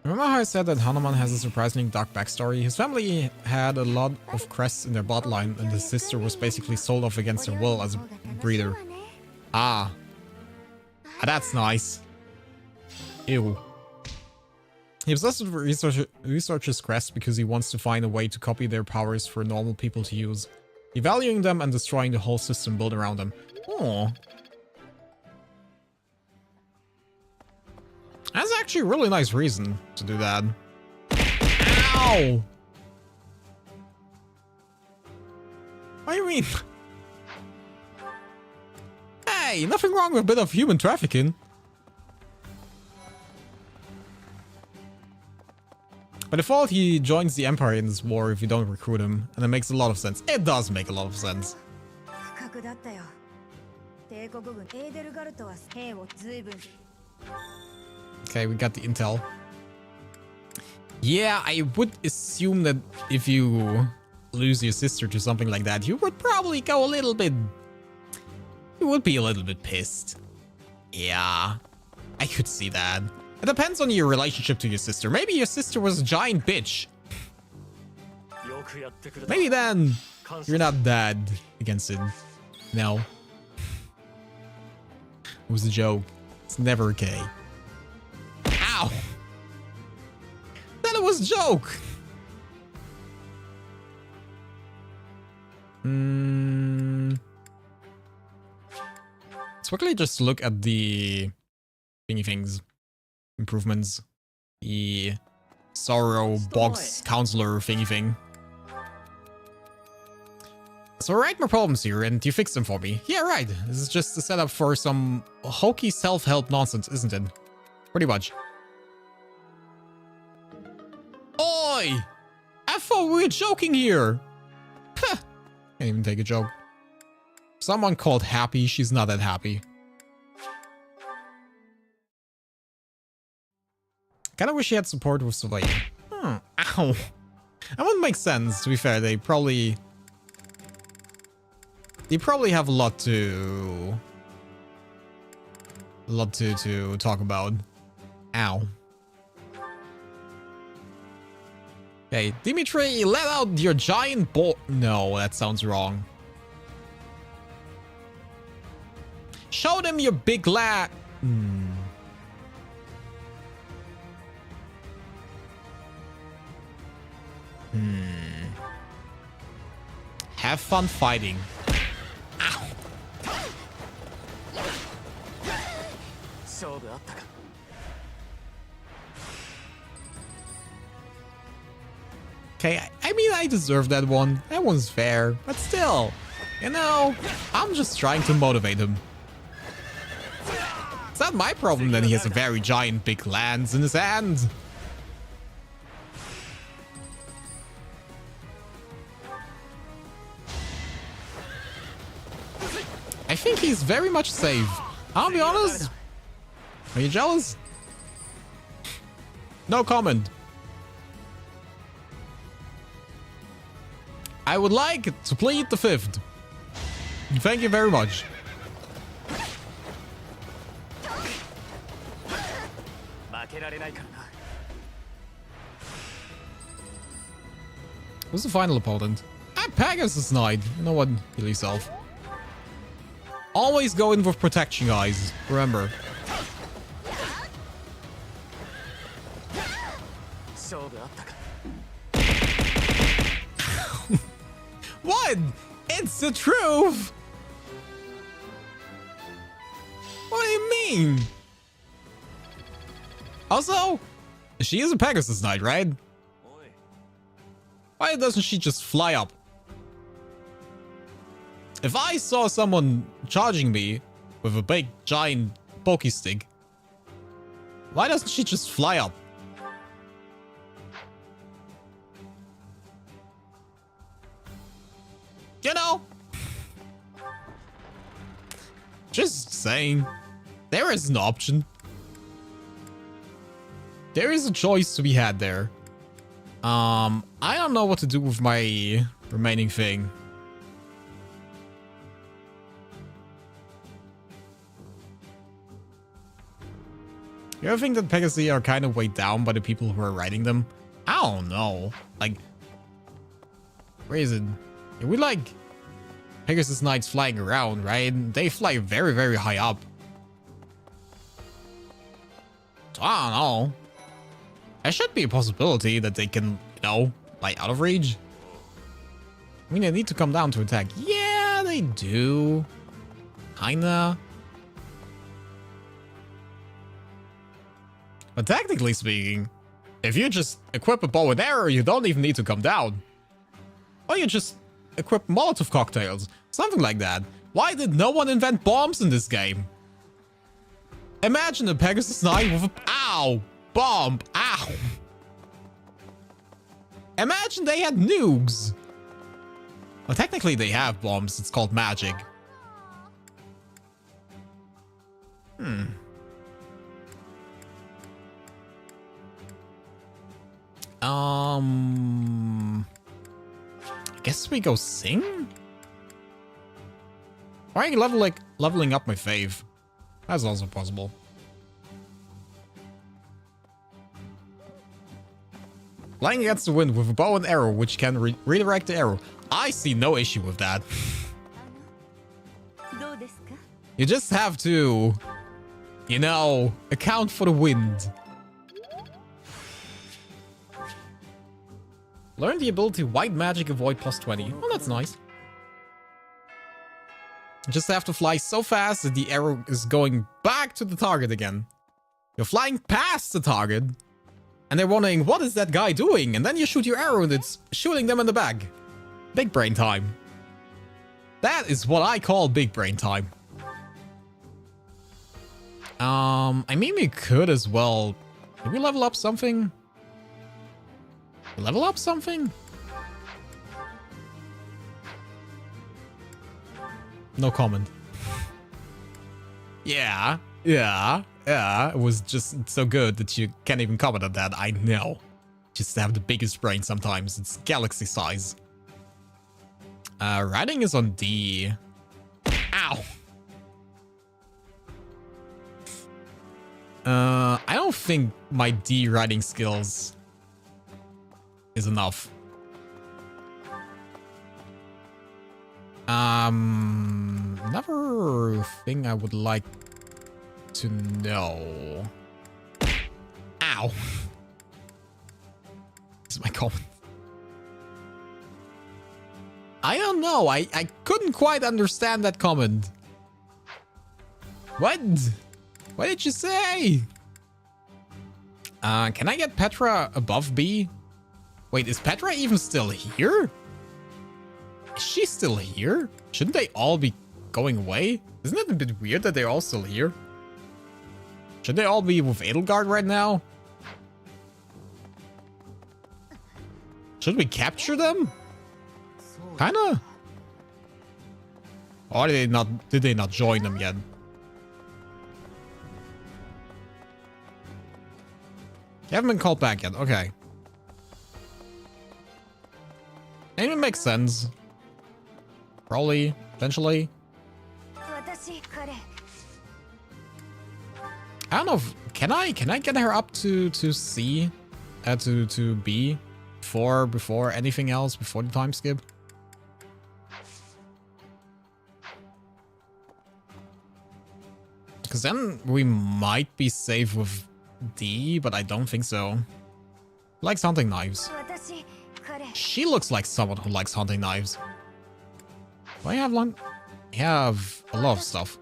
Remember how I said that Hanuman has a surprisingly dark backstory? His family had a lot of crests in their bloodline, and his sister was basically sold off against her will as a breeder. Ah. That's nice. Ew. He obsessively researches crests because he wants to find a way to copy their powers for normal people to use, devaluing them and destroying the whole system built around them. Aww. That's actually a really nice reason to do that. Ow! What do you mean? Hey, nothing wrong with a bit of human trafficking. By default, he joins the Empire in this war if you don't recruit him, and it makes a lot of sense. It does make a lot of sense. Okay, we got the intel. Yeah, I would assume that if you lose your sister to something like that, you would probably go a little bit... You would be a little bit pissed. Yeah, I could see that. It depends on your relationship to your sister. Maybe your sister was a giant bitch. Maybe then you're not that against it. No. It was a joke. It's never okay. Ow! Then it was a joke! Let's quickly just look at the thingy things. Improvements. The Sorrow Box Counselor thingy thing. So I write my problems here and you fix them for me. Yeah, right. This is just a setup for some hokey self-help nonsense, isn't it? Pretty much. Oi! I thought we were joking here! Huh. Can't even take a joke. Someone called happy, she's not that happy. Kinda wish he had support with surveying. Ow. That wouldn't make sense, to be fair. They probably have a lot to talk about. Ow. Hey, Dimitri, let out your giant ball. No, that sounds wrong. Show them your big lad. Have fun fighting. Ow. Okay, I mean, I deserve that one. That one's fair. But still, you know, I'm just trying to motivate him. It's not my problem that he has a very giant big lance in his hand. I think he's very much safe. I'll be honest. Are you jealous? No comment. I would like to plead the fifth. Thank you very much. Who's the final opponent? Pegasus Knight. You know what? Kill yourself. Always go in with protection, guys. Remember. What? It's the truth! What do you mean? Also, she is a Pegasus Knight, right? Why doesn't she just fly up? If I saw someone charging me with a big, giant pokey stick, why doesn't she just fly up? You know? Just saying. There is an option. There is a choice to be had there. I don't know what to do with my remaining thing. You ever think that Pegasi are kind of weighed down by the people who are riding them? I don't know. Like, where is it? We like Pegasus Knights flying around, right? They fly very, very high up. So I don't know. There should be a possibility that they can, you know, fly out of range. I mean, they need to come down to attack. Yeah, they do. Kinda. But technically speaking, if you just equip a bow and arrow, you don't even need to come down. Or you just equip Molotov cocktails. Something like that. Why did no one invent bombs in this game? Imagine a Pegasus Knight with a... Ow! Bomb! Ow! Imagine they had nukes. Well, technically they have bombs. It's called magic. I guess we go sing? Or I can leveling up my fave. That's also possible. Flying against the wind with a bow and arrow, which can redirect the arrow. I see no issue with that. You just have to, you know, account for the wind. Learn the ability White Magic Avoid +20. Oh, that's nice. You just have to fly so fast that the arrow is going back to the target again. You're flying past the target. And they're wondering, what is that guy doing? And then you shoot your arrow and it's shooting them in the back. Big brain time. That is what I call big brain time. I mean, we could as well. Did we level up something? Level up something? No comment. Yeah. It was just so good that you can't even comment on that. I know. Just have the biggest brain sometimes. It's galaxy size. Riding is on D. Ow. I don't think my D riding skills is enough. Another thing I would like to know. Ow. This is my comment. I don't know. I couldn't quite understand that comment. What? What did you say? Can I get Petra above B? Wait, is Petra even still here? Is she still here? Shouldn't they all be going away? Isn't it a bit weird that they're all still here? Should they all be with Edelgard right now? Should we capture them? Kinda. Or did they not join them yet? They haven't been called back yet. Okay. And it makes sense. Probably, eventually. I don't know if, can I get her up to C? To B? Before anything else, before the time skip? Because then we might be safe with D, but I don't think so. Likes hunting knives. She looks like someone who likes hunting knives. Do I have one? I have a lot of stuff.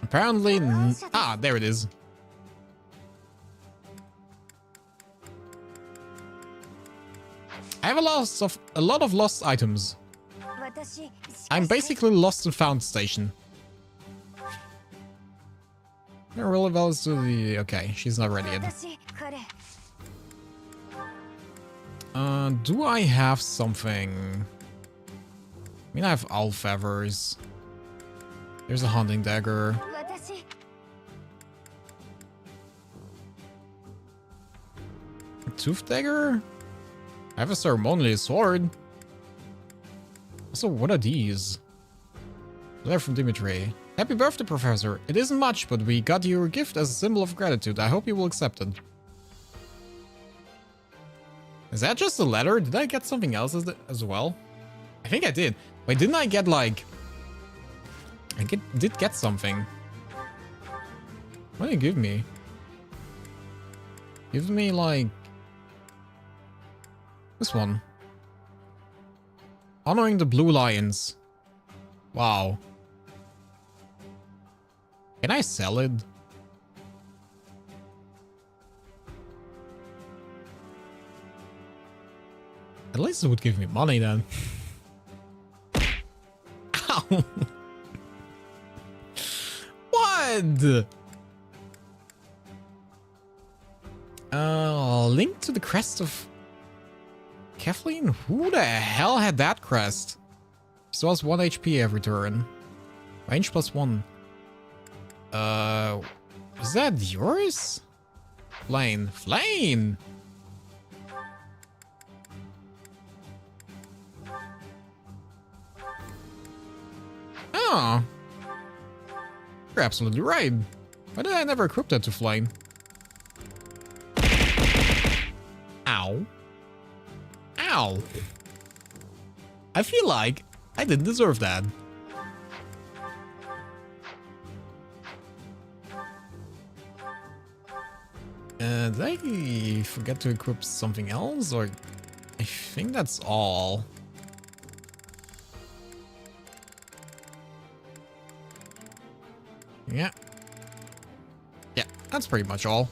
Apparently, there it is. I have a lot of lost items. I'm basically lost and found station. Really well to the... Okay, she's not ready yet. Do I have something? I mean, I have owl feathers. There's a hunting dagger. A tooth dagger? I have a ceremonial sword. So what are these? Letter from Dimitri. Happy birthday, Professor. It isn't much, but we got you a gift as a symbol of gratitude. I hope you will accept it. Is that just a letter? Did I get something else as well? I think I did. Wait, didn't I get like... did get something. What did it give me? Give me like... this one. Honoring the Blue Lions. Wow. Can I sell it? At least it would give me money then. Ow. What? Link to the crest of Kathleen? Who the hell had that crest? She lost 1 HP every turn. Range +1. Is that yours? Flame. Flame! Oh. You're absolutely right. Why did I never equip that to Flame? Ow. Ow. I feel like I didn't deserve that. Did I forget to equip something else? Or I think that's all. Yeah. Yeah, that's pretty much all.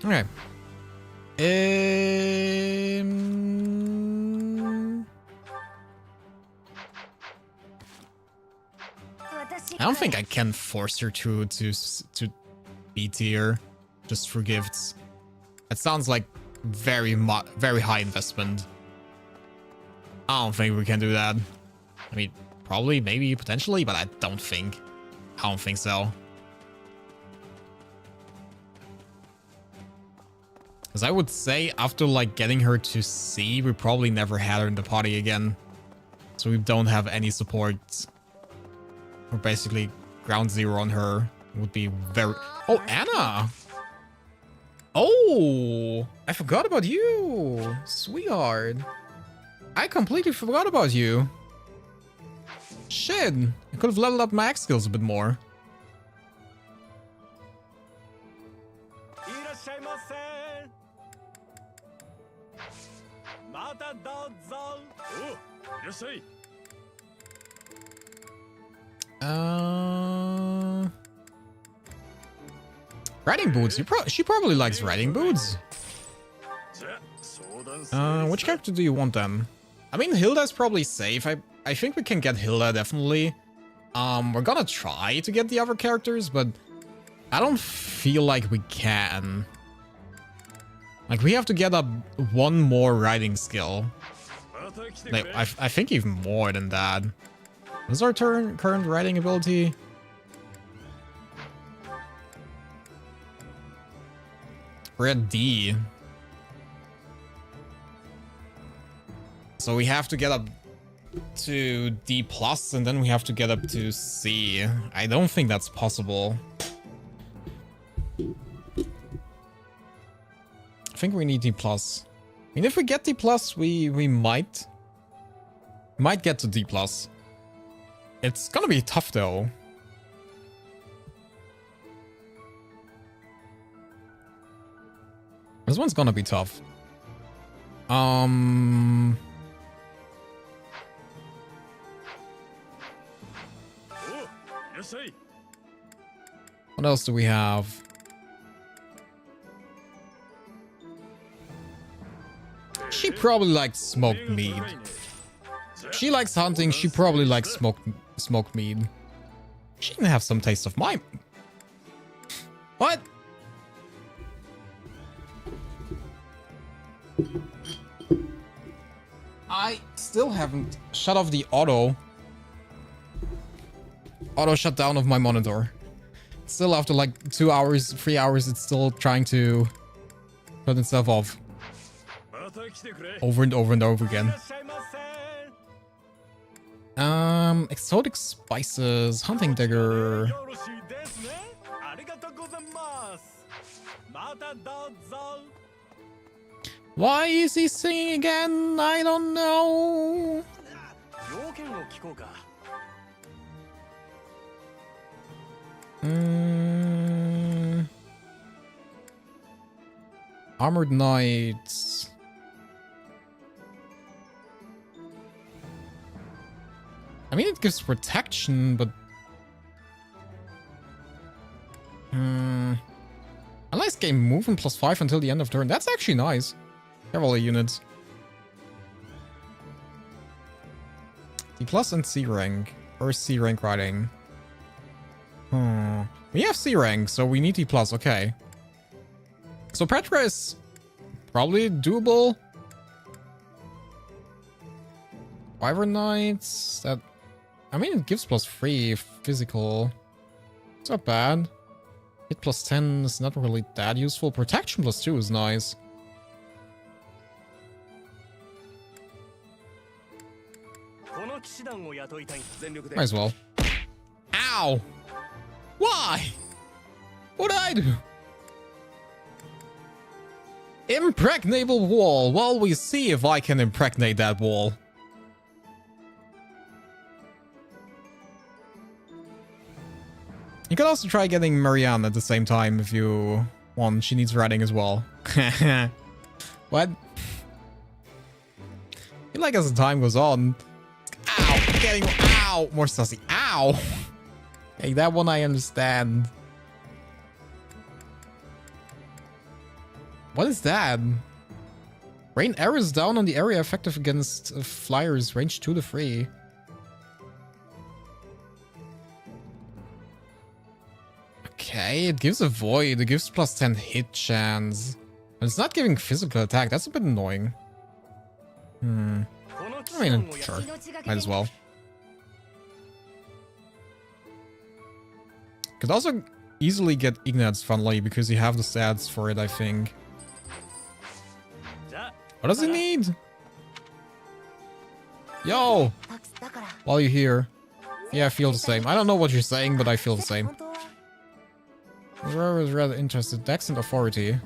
Okay. I don't think I can force her to B tier just for gifts. That sounds like very high investment. I don't think we can do that. I mean, probably, maybe, potentially, but I don't think so. Because I would say after like getting her to C, we probably never had her in the party again. So we don't have any support. We're basically ground zero on her. It would be very... Oh, Anna! Oh! I forgot about you! Sweetheart. I completely forgot about you. Shit! I could have leveled up my X skills a bit more. Riding boots. She probably likes riding boots. Which character do you want then? I mean, Hilda's probably safe. I think we can get Hilda, definitely. We're gonna try to get the other characters, but I don't feel like we can. Like, we have to get up one more riding skill. Like, I think even more than that. What's our current riding ability? We're at D. So we have to get up to D+, and then we have to get up to C. I don't think that's possible. I think we need D+. I mean, if we get D+, we might get to D+. It's gonna be tough, though. This one's gonna be tough. What else do we have? She probably likes smoked meat. She likes hunting. She probably likes smoked meat. She can have some taste of mine. What? I still haven't shut off the auto shutdown of my monitor. Still, after like 2 hours, 3 hours, it's still trying to turn itself off. Over and over and over again. Exotic spices, hunting dagger. Why is he singing again? I don't know. Armored knights. I mean, it gives protection, but unless game movement +5 until the end of turn. That's actually nice. Cavalry units. D+ and C rank. Or C rank riding. We have C rank, so we need D+. Okay. So Petra is probably doable. Wyvern Knights. That, I mean, it gives +3 physical. It's not bad. Hit +10 is not really that useful. Protection +2 is nice. Might as well. Ow! Why? What did I do? Impregnable wall. Well, we see if I can impregnate that wall. You can also try getting Marianne at the same time if you want. She needs riding as well. What? I feel like as the time goes on... Ow! Getting... Ow! More sussy. Ow! Hey, that one I understand. What is that? Rain arrows down on the area effective against flyers, range 2 to 3. Okay, it gives a void. It gives +10 hit chance. But it's not giving physical attack. That's a bit annoying. I mean, sure. Might as well. Could also easily get Ignat's Funly because you have the stats for it, I think. What does it need? Yo! While you're here. Yeah, I feel the same. I don't know what you're saying, but I feel the same. I was rather interested. Dex and authority.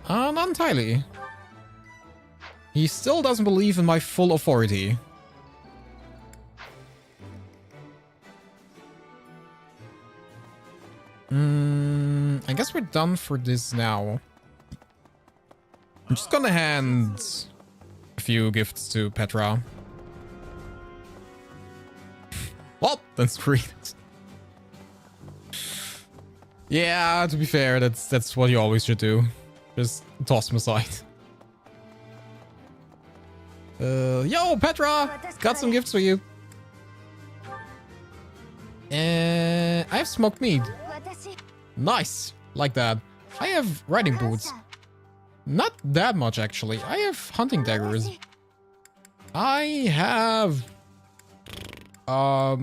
Not entirely. He still doesn't believe in my full authority. I guess we're done for this now. I'm just gonna hand few gifts to Petra. Well, then screw it. Yeah, to be fair, that's what you always should do. Just toss them aside. Yo, Petra! Got some gifts for you. I have smoked meat. Nice. Like that. I have riding boots. Not that much, actually. I have hunting daggers. I have... owl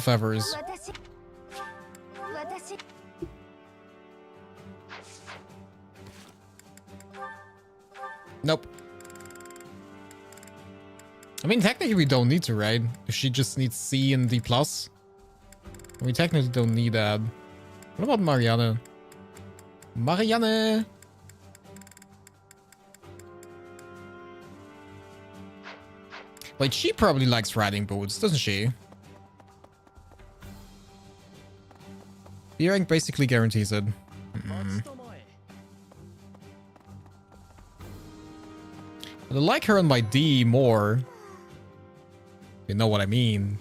feathers. Nope. I mean, technically we don't need to, right? If she just needs C and D+. We technically don't need that. What about Marianne? Marianne! Wait, she probably likes riding boots, doesn't she? B rank basically guarantees it. But I like her on my D more. You know what I mean.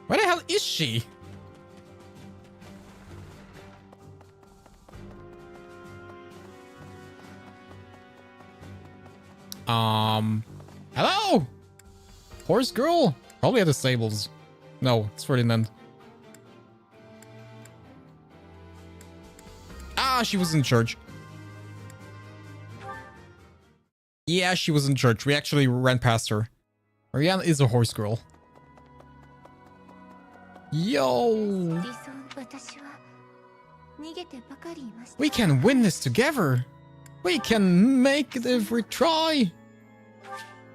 Where the hell is she? Hello? Horse girl? Probably at the stables. No, it's Ferdinand. Ah, she was in church. Yeah, she was in church. We actually ran past her. Marianne is a horse girl. Yo! We can win this together! We can make it if we try!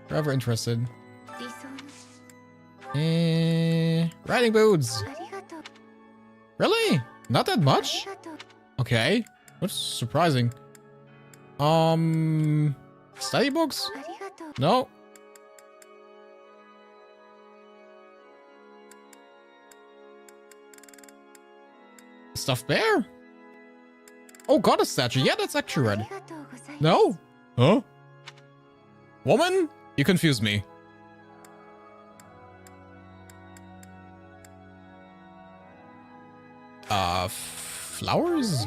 Forever interested. Riding boots! Really? Not that much? Okay. That's surprising. Study books? No. Stuffed bear? Oh, goddess statue. Yeah, that's actually red. No? Huh? Woman? You confuse me. Flowers?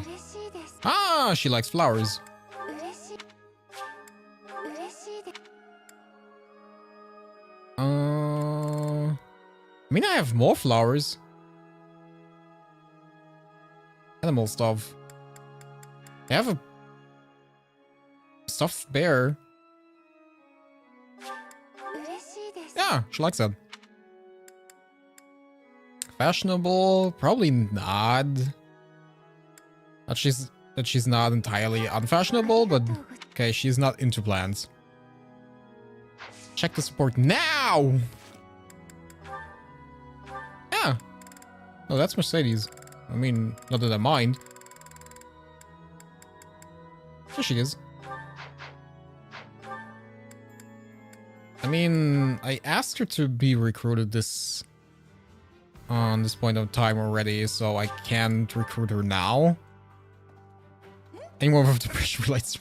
Ah, she likes flowers. I mean, I have more flowers. Animal stuff. I have a stuffed bear. Yeah, she likes that. Fashionable? Probably not. That she's not entirely unfashionable, but okay, she's not into plants. Check the support now! Yeah. Oh, that's Mercedes. I mean, not that I mind. There she is. I mean, I asked her to be recruited this on this point of time already, so I can't recruit her now. Any more of the pressure relates to...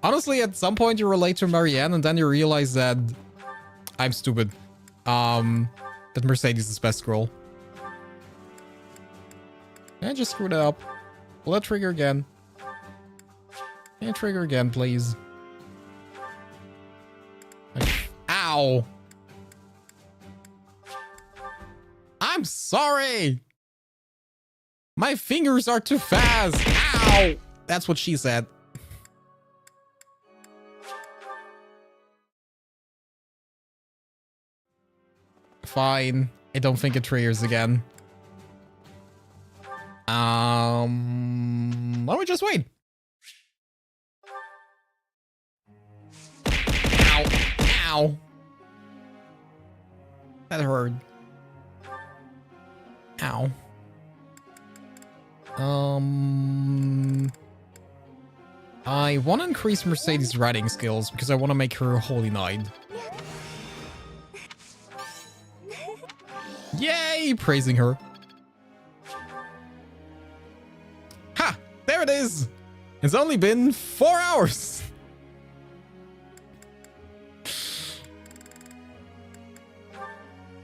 Honestly, at some point you relate to Marianne and then you realize that I'm stupid. That Mercedes is best girl. I just screwed it up. Will that trigger again? Can I trigger again, please? Ow! I'm sorry! My fingers are too fast! Ow! That's what she said. Fine. I don't think it triggers again. Why don't we just wait? Ow. Ow. That hurt. Ow. I want to increase Mercedes' riding skills because I want to make her a holy knight. Yay! Praising her. Ha! There it is! It's only been 4 hours!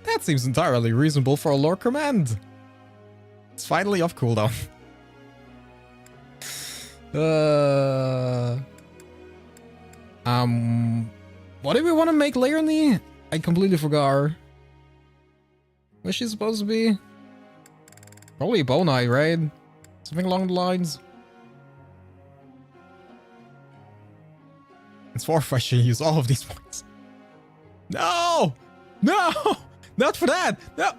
That seems entirely reasonable for a lore command. It's finally off cooldown. What do we want to make Leonie? I completely forgot her. What's she supposed to be? Probably Bonai, right? Something along the lines. It's worth I should use all of these points. No! No! Not for that! No!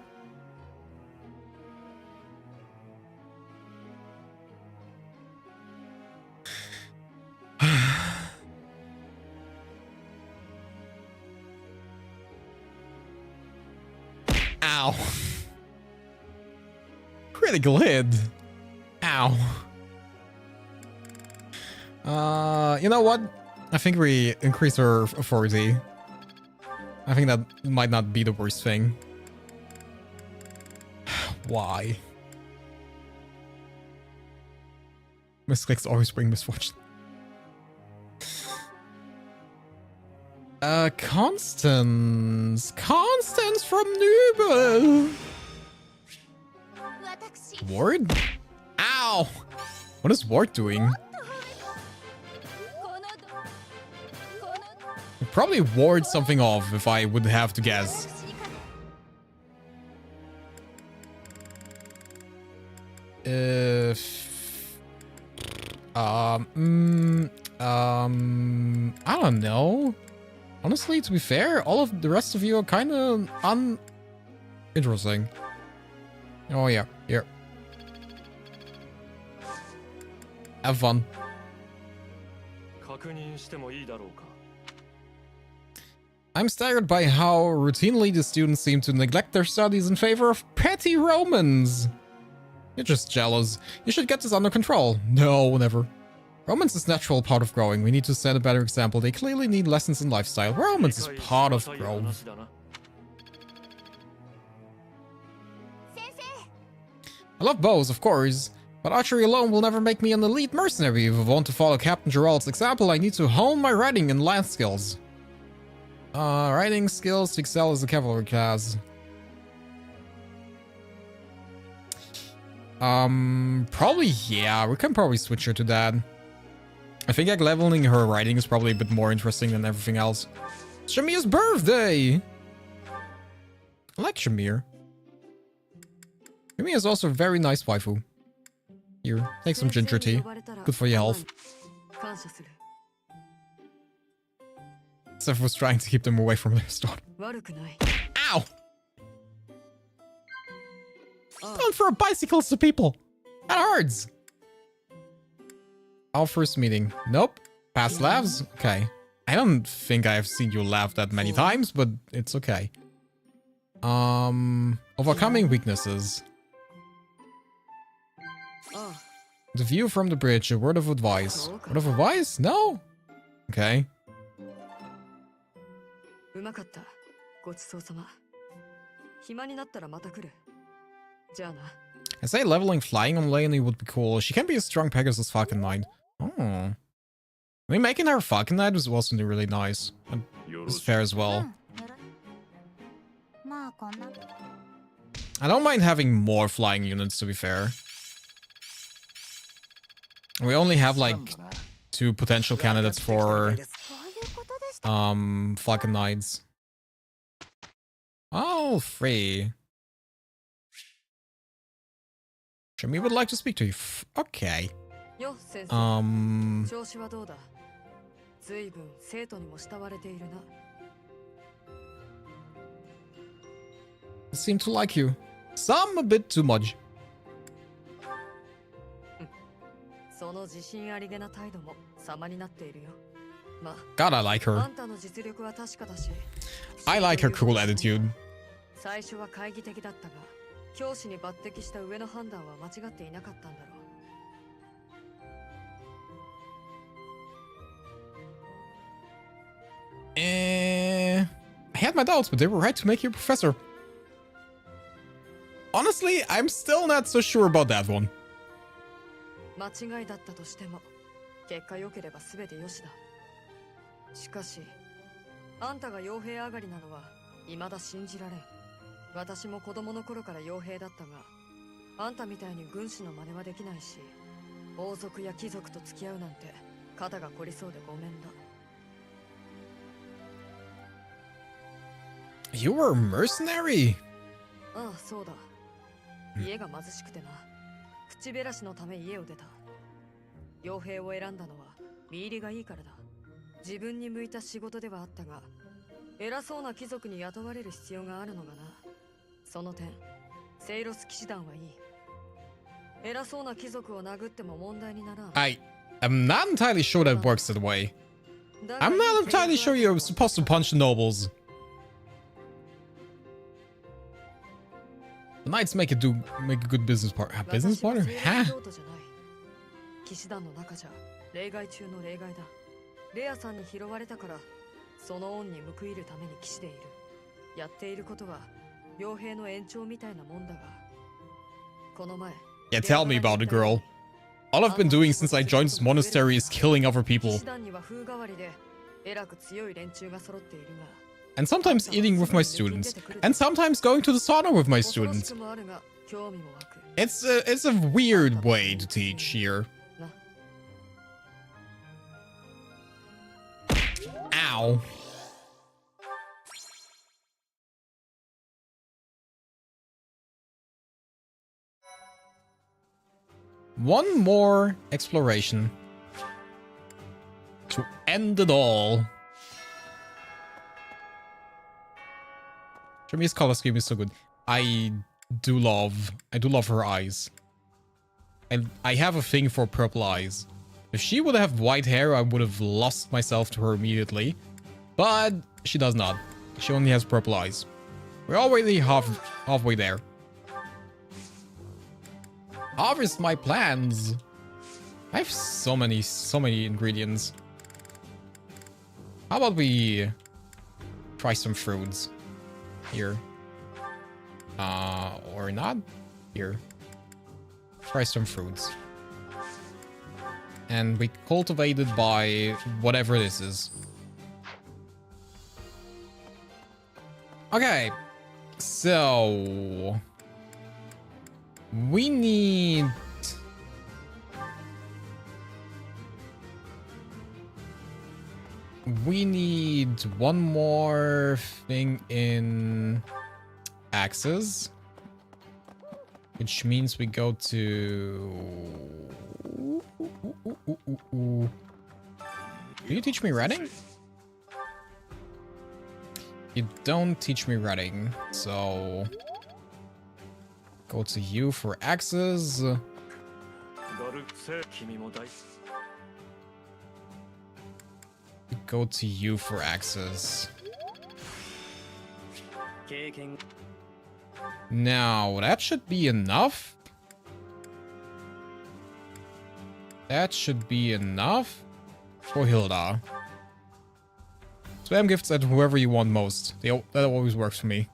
Ow. Critical hit. Ow. You know what? I think we increase her authority. I think that might not be the worst thing. Why? Misclicks always bring misfortune. Constance. Constance from Nubel. Ward? Ow! What is Ward doing? Probably ward something off if I would have to guess. I don't know. Honestly, to be fair, all of the rest of you are kind of uninteresting. Oh yeah, here. Have fun. I'm staggered by how routinely the students seem to neglect their studies in favor of petty Romans. You're just jealous. You should get this under control. No, never. Romance is a natural part of growing. We need to set a better example. They clearly need lessons in lifestyle. Romance is part of growth. I love bows, of course, but archery alone will never make me an elite mercenary. If I want to follow Captain Gerald's example, I need to hone my riding and lance skills. Riding skills to excel as a cavalry class. Probably, yeah, we can probably switch her to that. I think like leveling her riding is probably a bit more interesting than everything else. Shamir's birthday! I like Shamir. Shamir is also a very nice waifu. Here, take some ginger tea. Good for your health. Seth was trying to keep them away from their store. Ow! Don't throw bicycles to people! That hurts! Our first meeting. Nope. Past laughs? Okay. I don't think I've seen you laugh that many times, but it's okay. Overcoming weaknesses. The view from the bridge, a word of advice. Word of advice? No? Okay. I say leveling flying on Leonie would be cool. She can be a strong Pegasus Falcon Knight. Oh. I mean, making her Falcon Knight was also really nice. And it's fair as well. I don't mind having more flying units, to be fair. We only have like 2 potential candidates for Falcon Knights. Oh, 3. Shami would like to speak to you. Okay. Seem to like you. Some a bit too much. God, I like her. I like her cool attitude. I had my doubts, but they were right to make you a professor. Honestly, I'm still not so sure about that one. 間違いだったとしても結果良ければ全て良しだ。しかしあんたが傭兵上がりなのは未だ信じられん。私も子供の頃から傭兵だったが、あんたみたいに軍師の真似はできないし、王族や貴族と付き合うなんて肩が凝りそうでごめんだ。 You were a mercenary? ああ、そうだ。家が貧しくてな。口減らしのため家を出た。傭兵を選んだのは身入りがいいからだ。自分に向いた仕事ではあったが、偉そうな貴族に雇われる必要があるのがな。その点、セイロス騎士団はいい。偉そうな貴族を殴っても問題にならん。I am not entirely sure that works that way. I'm not entirely sure you're supposed to punch the nobles. The knights make a good business partner. Business partner? Huh? 騎士団の中じゃ例外中の例外だ。レアさんに拾われたから、その恩に報いるために騎士でいる。やっていることは傭兵の延長みたいなもんだが、この前。Yeah, tell me about it, girl. All I've been doing since I joined this monastery is killing other people. And sometimes eating with my students. And sometimes going to the sauna with my students. It's a weird way to teach here. Ow. One more exploration to end it all. Shami's color scheme is so good. I do love her eyes. And I have a thing for purple eyes. If she would have white hair, I would have lost myself to her immediately. But she does not. She only has purple eyes. We're already halfway there. Harvest my plants. I have so many ingredients. How about we try some fruits here? Or not? Here. Try some fruits. And we cultivate it by whatever this is. Okay. So we need one more thing in axes, which means we go to... Do you teach me writing? You don't teach me writing, so go to you for axes. Go to you for axes. Now, that should be enough. That should be enough for Hilda. Spam gifts at whoever you want most. That always works for me.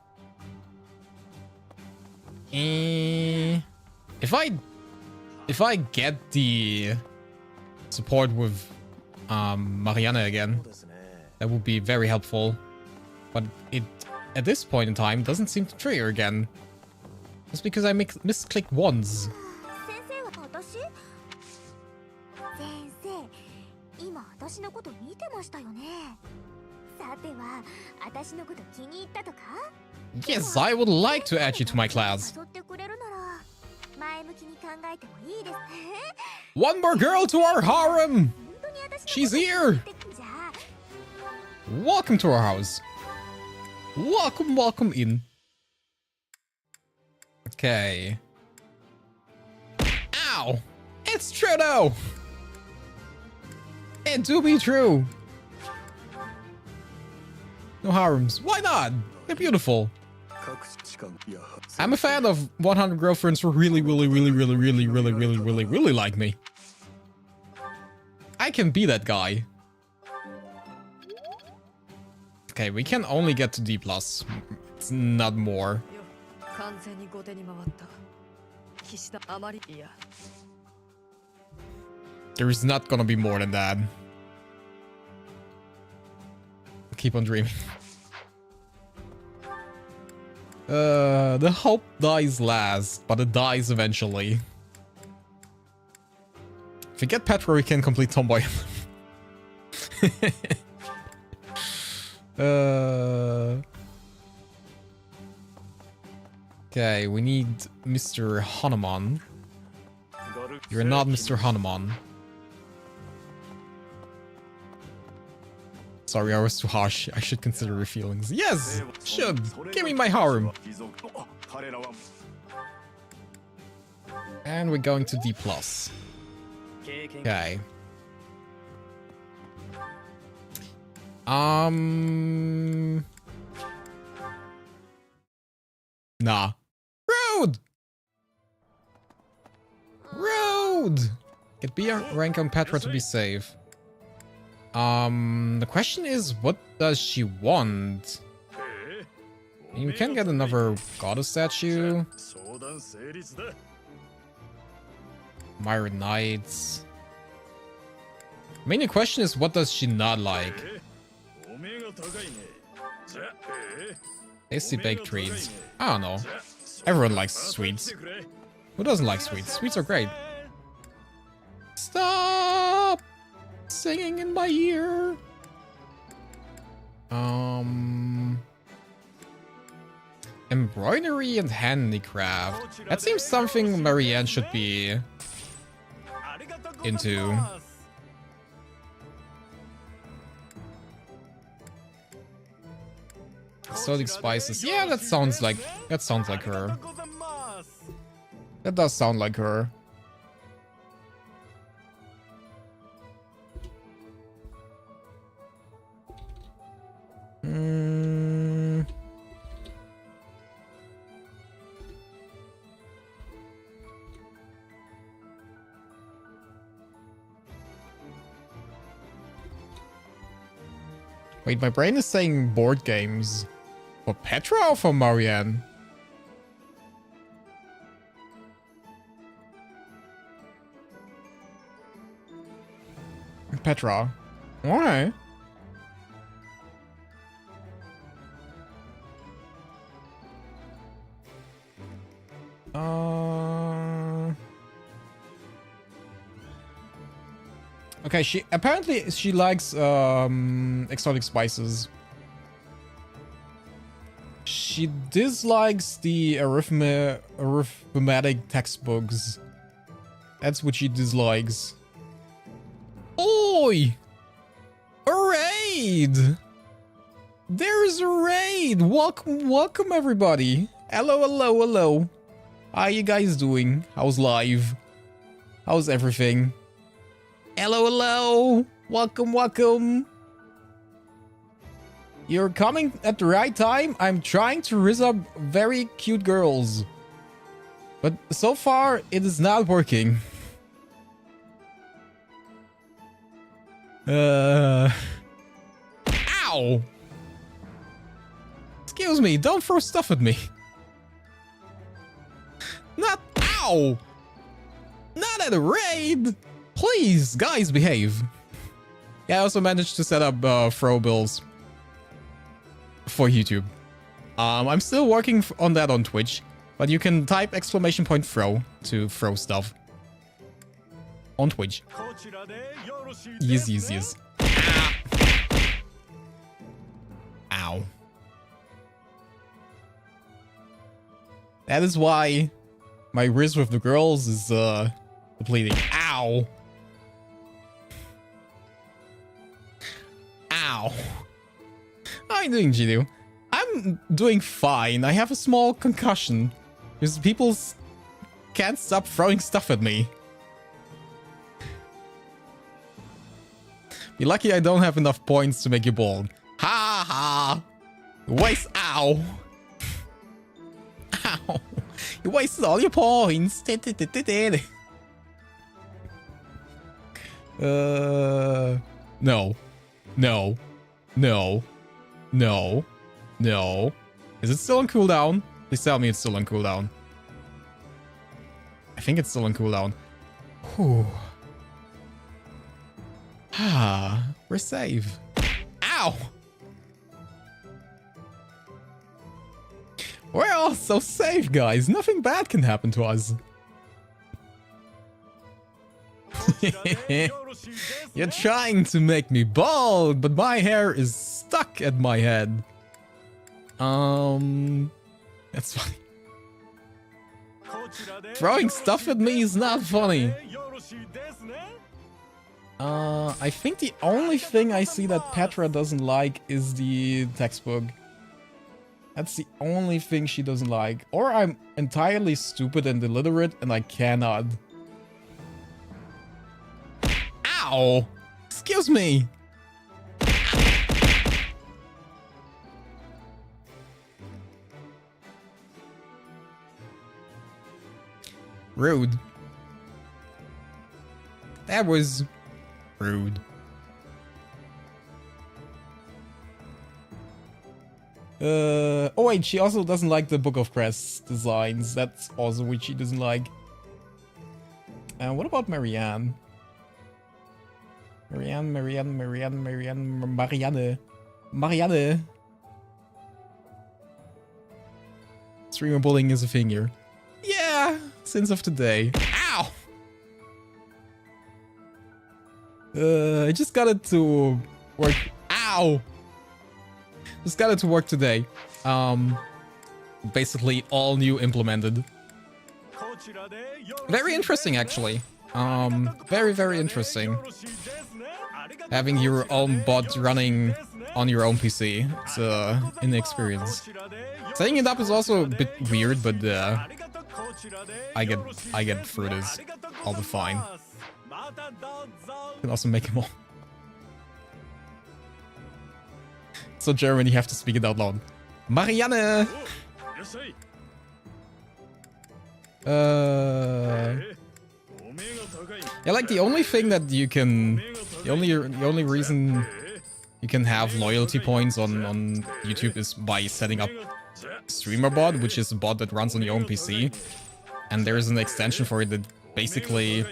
If I get the support with Mariana again, that would be very helpful. But it, at this point in time, doesn't seem to trigger again. Just because I misclicked once. 私のこと見てましたよね。さては、私のこと気に入ったとか？ Yes, I would like to add you to my class. 誘ってくれるなら、前向きに考えてもいいですね。 One more girl to our harem! She's here! Welcome to our house. Welcome in. Okay. Ow! It's true though! It do be true. No harems. Why not? They're beautiful. I'm a fan of 100 girlfriends who really like me. I can be that guy. Okay, we can only get to D+. It's not more. 完全に後手に回った騎士団あまりいや There's not gonna be more than that. Keep on dreaming. The hope dies last, but it dies eventually. If we get Petra, we can complete Tomboy. Okay, we need Mr. Hanuman. You're not Mr. Hanuman. Sorry, I was too harsh. I should consider your feelings. Yes! Should! Give me my harem! And we're going to D+. Okay. Nah. Rude! Rude! Get B rank on Petra to be safe. The question is, what does she want? You can get another goddess statue. Myra Knights. The main question is, what does she not like? Tasty baked treats. I don't know. Everyone likes sweets. Who doesn't like sweets? Sweets are great. Stop singing in my ear. Embroidery and handicraft. That seems something Marianne should be into. Exotic spices. Yeah, that sounds like her. That does sound like her. Wait, my brain is saying board games. For Petra or for Marianne? Petra. Why? Okay, she likes exotic spices. She dislikes the arithmetic textbooks. That's what she dislikes. Oi! A raid! There's a raid! Welcome everybody. Hello. How you guys doing? How's live? How's everything? Hello. Welcome. You're coming at the right time. I'm trying to raise up very cute girls. But so far, it is not working. Ow! Excuse me, don't throw stuff at me. Ow! Not at a raid! Please, guys, behave. Yeah, I also managed to set up throw bills for YouTube. I'm still working on that on Twitch, but you can type !throw to throw stuff on Twitch. Yes. Ow. That is why my riz with the girls is depleting. Ow. How are you doing, Gideon? I'm doing fine. I have a small concussion because people can't stop throwing stuff at me. Be lucky I don't have enough points to make you bald. Ha ha! Waste. Ow! Ow! You wasted all your points. No. Is it still on cooldown? Please tell me it's still on cooldown. I think it's still on cooldown. Whew. Ah, we're safe. Ow! We're all so safe, guys. Nothing bad can happen to us. You're trying to make me bald, but my hair is stuck at my head. That's fine. Throwing stuff at me is not funny. I think the only thing I see that Petra doesn't like is the textbook. That's the only thing she doesn't like. Or I'm entirely stupid and illiterate and I cannot. Ow! Excuse me! Rude. That was rude. Oh wait, she also doesn't like the Book of Crest designs. That's also what she doesn't like. What about Marianne? Marianne. Streamer bullying is a thing here. Yeah, since of today. Ow! I just got it to work. Ow! Just got it to work today. Basically all new implemented. Very interesting, actually. Very, very interesting. Having your own bot running on your own PC. It's an experience. Setting it up is also a bit weird, but I get through this. I'll be fine. Can also make him all. So German, you have to speak it out loud. Marianne! Yeah, like the only thing that you can... The only reason you can have loyalty points on YouTube is by setting up Streamer Bot, which is a bot that runs on your own PC. And there is an extension for it that basically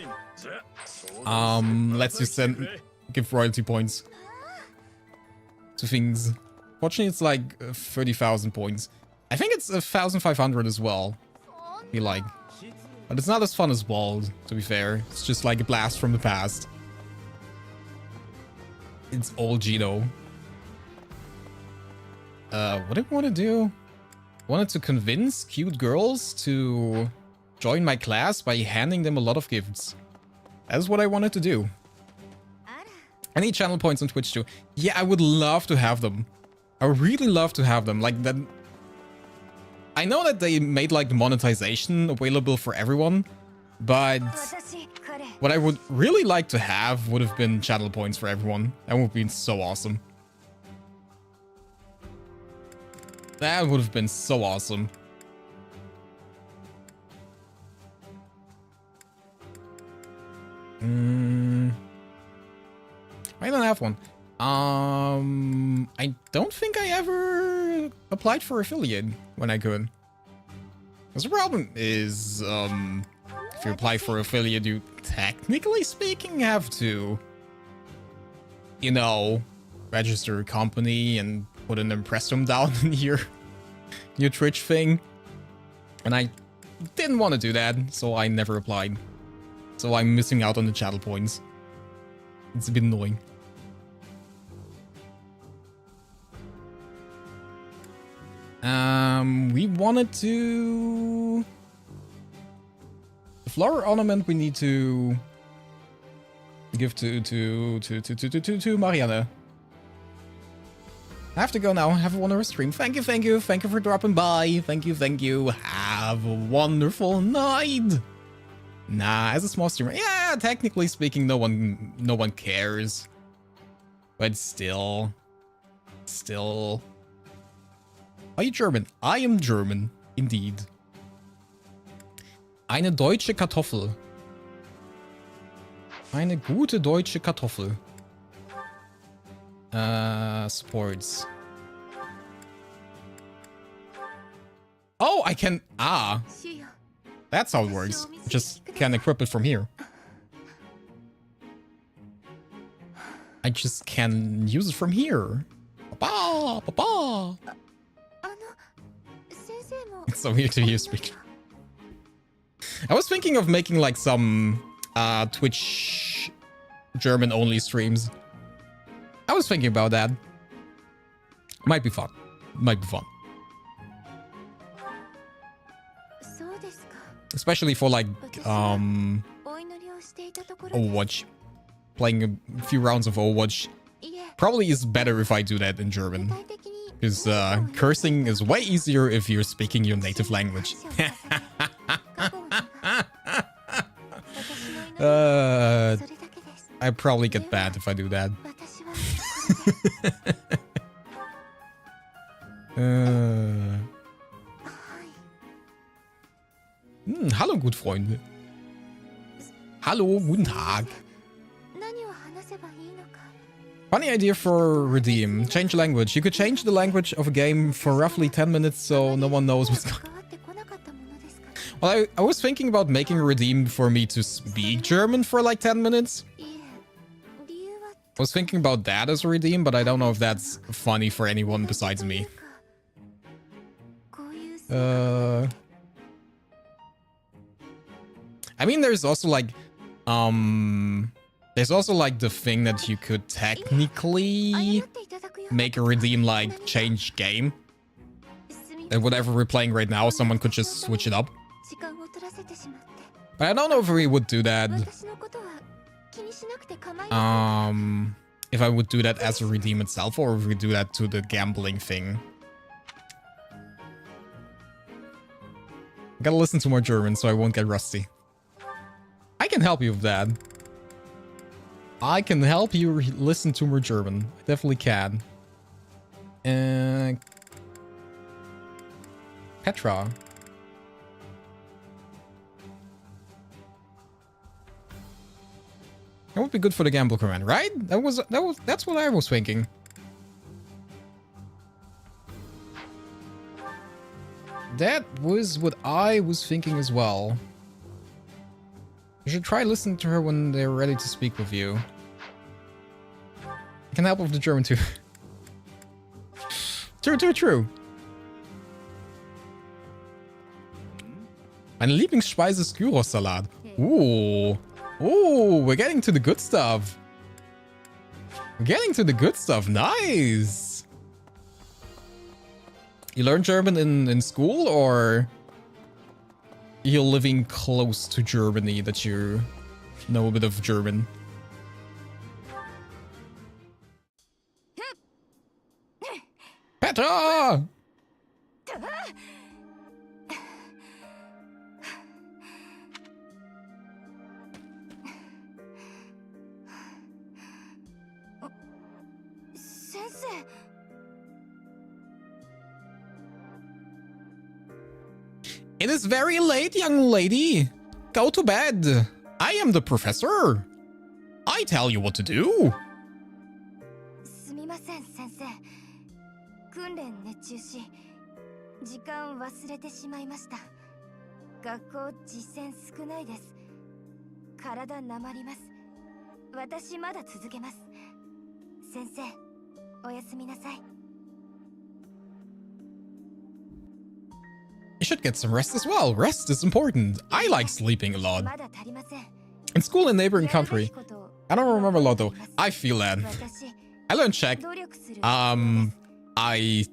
lets you give royalty points to things. Fortunately, it's like 30,000 points. I think it's 1,500 as well. Be like, but it's not as fun as Bald, to be fair. It's just like a blast from the past. It's old Gedo. What do I want to do? I wanted to convince cute girls to join my class by handing them a lot of gifts. That's what I wanted to do. I need channel points on Twitch too. Yeah, I would love to have them. I would really love to have them. Like that. I know that they made like the monetization available for everyone, but what I would really like to have would have been channel points for everyone. That would have been so awesome. That would have been so awesome. I don't have one. I don't think I ever applied for affiliate when I could. Because the problem is, if you apply for affiliate, you technically speaking have to, you know, register a company and put an impressum down in your Twitch thing. And I didn't want to do that, so I never applied. So I'm missing out on the channel points. It's a bit annoying. We wanted to... The flower ornament we need to give to Marianne. I have to go now. Have a wonderful stream. Thank you for dropping by. Thank you. Have a wonderful night. Nah, as a small streamer, yeah, technically speaking, no one cares. But still. Are you German? I am German, indeed. Eine deutsche Kartoffel. Eine gute deutsche Kartoffel. Sports. Oh, I can... Ah. That's how it works. Just can equip it from here. I just can use it from here. Papa, papa. It's so weird to hear you speak. I was thinking of making like some Twitch German only streams. I was thinking about that. Might be fun. Might be fun. Especially for like Overwatch. Playing a few rounds of Overwatch probably is better if I do that in German. Because cursing is way easier if you're speaking your native language. I probably get banned if I do that. Hallo, gut Freunde. Hallo, guten Tag. Funny idea for Redeem. Change language. You could change the language of a game for roughly 10 minutes so no one knows what's going on. Well, I was thinking about making a Redeem for me to speak German for like 10 minutes. I was thinking about that as a Redeem, but I don't know if that's funny for anyone besides me. I mean, there's also like the thing that you could technically make a Redeem like change game. And whatever we're playing right now, someone could just switch it up. But I don't know if we would do that. If I would do that as a Redeem itself, or if we do that to the gambling thing. I gotta listen to more German so I won't get rusty. I can help you with that. I can help you listen to more German. I definitely can. Petra. That would be good for the gamble command, right? That's what I was thinking. That was what I was thinking as well. You should try listening to her when they're ready to speak with you. I can help with the German too. True. Meine Lieblingsspeise ist Gyros-Salat. Ooh, we're getting to the good stuff. Nice. You learn German in school, or you're living close to Germany that you know a bit of German? Petra! It is very late, young lady. Go to bed. I am the professor. I tell you what to do. すみません、先生。訓練熱中し、時間忘れてしまいました。学校実践少ないです。体なまります。私まだ続けます。先生、おやすみなさい。 You should get some rest as well. Rest is important. I like sleeping a lot. In school in neighboring country. I don't remember a lot though. I feel that. I learned Czech. I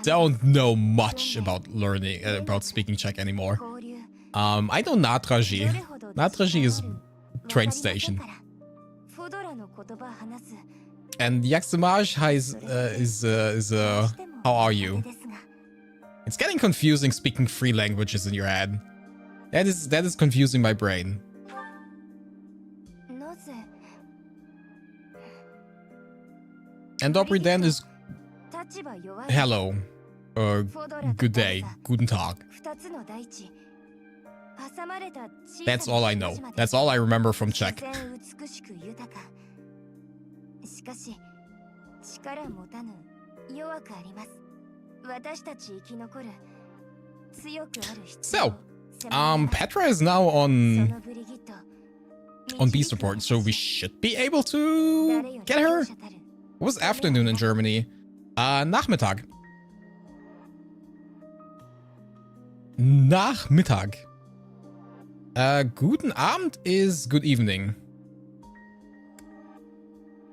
don't know much about learning, about speaking Czech anymore. I know Nádraží. Nádraží is train station. And Jaksamaj is how are you? It's getting confusing speaking 3 languages in your head. That is confusing my brain. And Dobry then is hello. Or good day. Guten Tag. That's all I know. That's all I remember from Czech. So, Petra is now on B support, so we should be able to get her. It was afternoon in Germany. Nachmittag. Nachmittag. Guten Abend is good evening.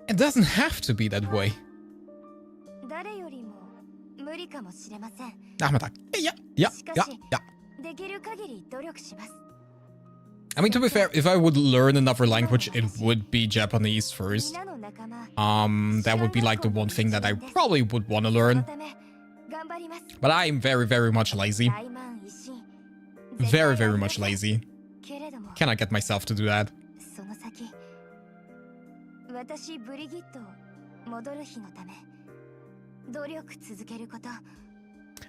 It doesn't have to be that way. Nachmittag. Yeah. I mean, to be fair, if I would learn another language, it would be Japanese first. That would be like the one thing that I probably would want to learn. But I am very, very much lazy. Very, very much lazy. Cannot get myself to do that.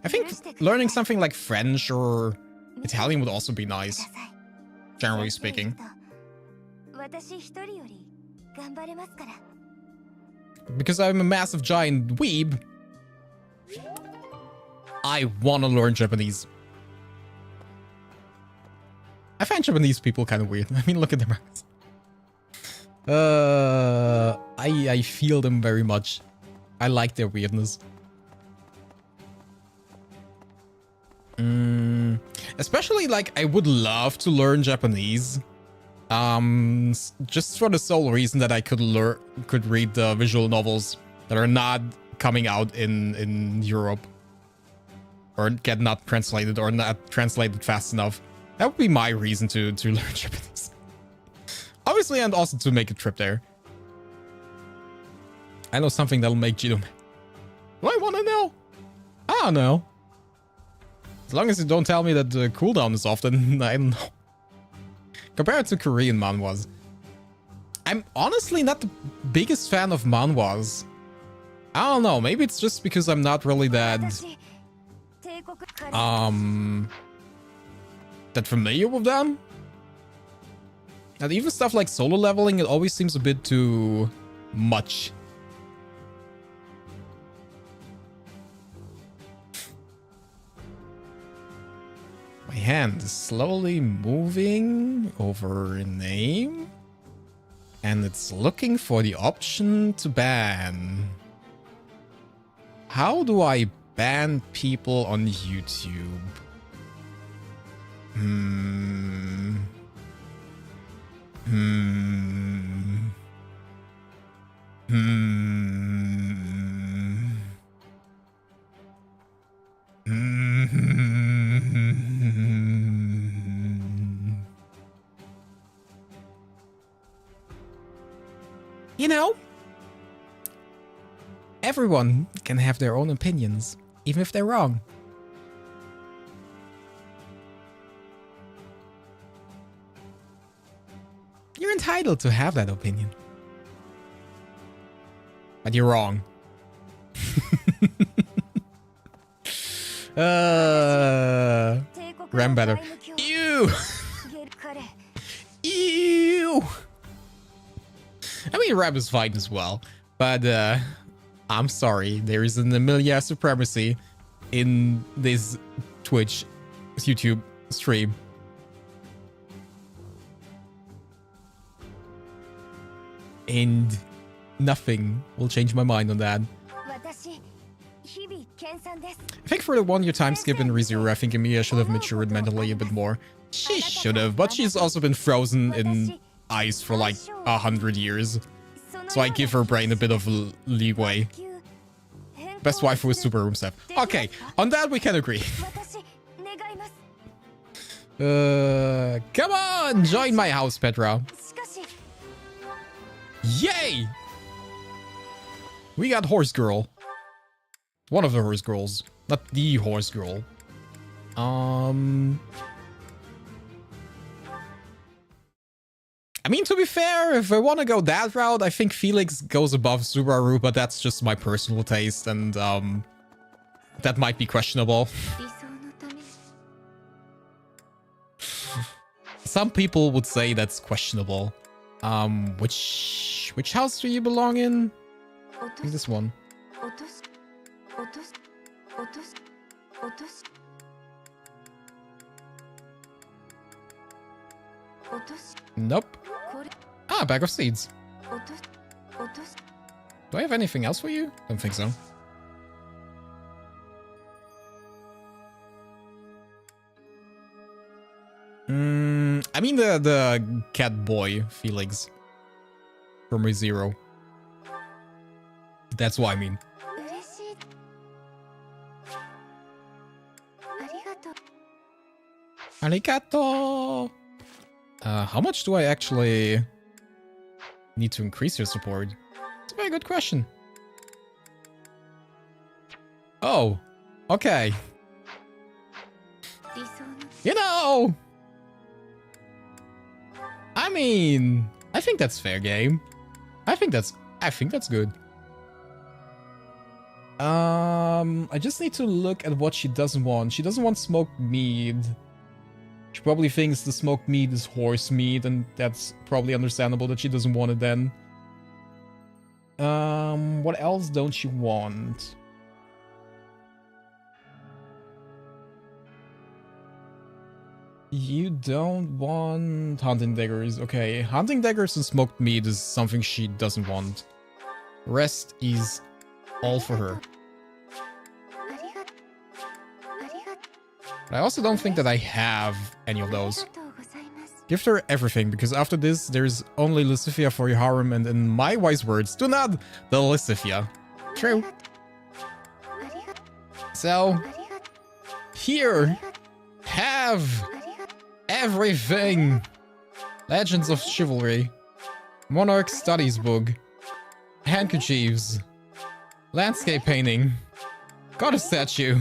I think learning something like French or Italian would also be nice, generally speaking. Because I'm a massive giant weeb, I want to learn Japanese. I find Japanese people kind of weird. I mean, look at their eyes. I feel them very much. I like their weirdness. Especially, like, I would love to learn Japanese. Just for the sole reason that I could read the visual novels that are not coming out in Europe. Or get not translated or not translated fast enough. That would be my reason to learn Japanese. Obviously, and also to make a trip there. I know something that'll make Gedoens. Do I want to know? I don't know. As long as you don't tell me that the cooldown is off, then I don't know. Compared to Korean manhwas, I'm honestly not the biggest fan of manhwas. I don't know. Maybe it's just because I'm not really that familiar with them. And even stuff like solo leveling, it always seems a bit too much. My hand is slowly moving over a name. And it's looking for the option to ban. How do I ban people on YouTube? You know, everyone can have their own opinions, even if they're wrong. You're entitled to have that opinion. But you're wrong. Ram better. Ew! Ew! I mean, Ram is fine as well. But, I'm sorry. There is an Emilia supremacy in this Twitch, YouTube stream. And nothing will change my mind on that. I think for the 1 year time skip in ReZero, I think Emilia should have matured mentally a bit more. She should have, but she's also been frozen in ice for like 100 years. So I give her brain a bit of leeway. Best waifu with super room step. Okay, on that we can agree. Come on, join my house, Petra. Yay! We got horse girl. One of the horse girls. Not the horse girl. I mean, to be fair, if I want to go that route, I think Felix goes above Subaru, but that's just my personal taste, and that might be questionable. Some people would say that's questionable. Which house do you belong in? I think this one. Nope. Ah, bag of seeds. Do I have anything else for you? Don't think so. I mean the cat boy feelings from ReZero. That's what I mean. Arigato! How much do I actually need to increase your support? It's a very good question. Oh, okay. You know! I mean, I think that's fair game. I think that's good. I just need to look at what she doesn't want. She doesn't want smoked meat. She probably thinks the smoked meat is horse meat, and that's probably understandable that she doesn't want it then. What else don't you want? You don't want hunting daggers. Okay, hunting daggers and smoked meat is something she doesn't want. Rest is all for her. But I also don't think that I have any of those. Give her everything, because after this, there's only Lucifia for your harem, and in my wise words, do not the Lucifia. True. So, here, have everything. Legends of Chivalry, Monarch Studies book, handkerchiefs, landscape painting, goddess statue,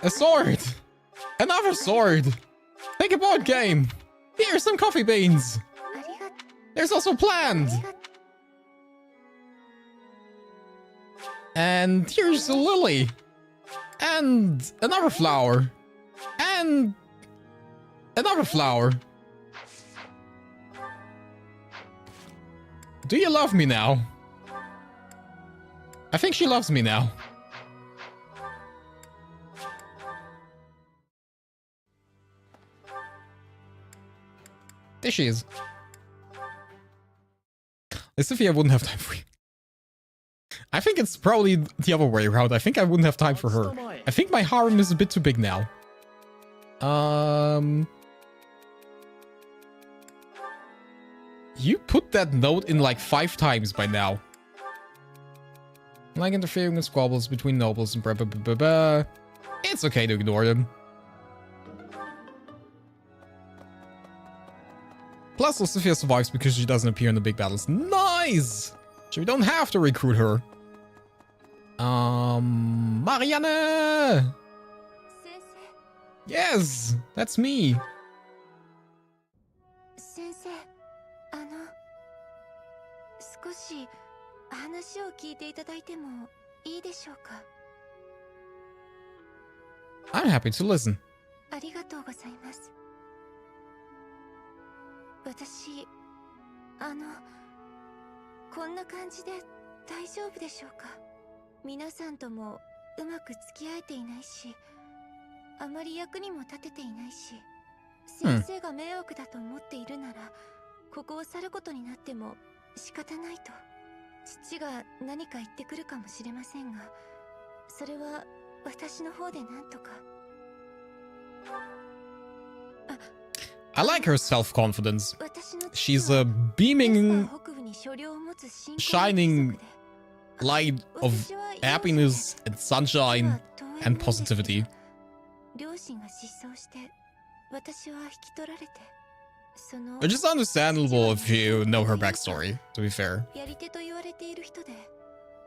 a sword, another sword, take a board game, here's some coffee beans, there's also planned, and here's a lily, and another flower, and another flower. Do you love me now? I think she loves me now. There she is. Lucifia wouldn't have time for you. I think it's probably the other way around. I think I wouldn't have time for her. I think my harem is a bit too big now. You put that note in like 5 times by now. Like interfering in squabbles between nobles and blah blah blah blah blah. It's okay to ignore them. Plus, Lucifia survives because she doesn't appear in the big battles. Nice! So we don't have to recruit her. Marianne! Yes, that's me. Sensei, 少し話を聞いていただいてもいいでしょうか? I'm happy to listen. ありがとうございます。私、こんな感じで大丈夫でしょうか? 皆さんともうまく付き合えていないし、あまり役にも立てていないし、先生が迷惑だと思っているなら、ここを去ることになっても仕方ないと。父が何か言ってくるかもしれませんが、それは私の方でなんとか。I like her self-confidence. She's a beaming, shining light of happiness and sunshine and positivity. Which is understandable if you know her backstory, to be fair.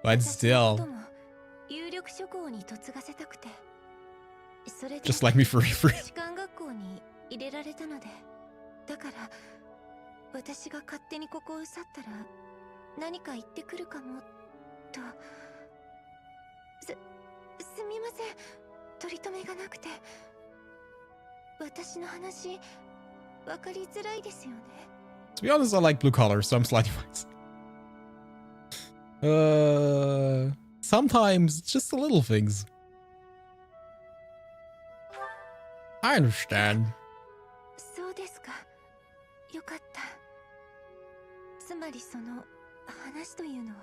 But still. Just like me for free. 入れられたので、だから私が勝手にここを去ったら何か言ってくるかもと。すみません、取り留めがなくて。私の話わかりづらいですよね。To be honest, I like blue collar, so I'm slightly biased. Sometimes it's just the little things. I understand. まりその話というのは、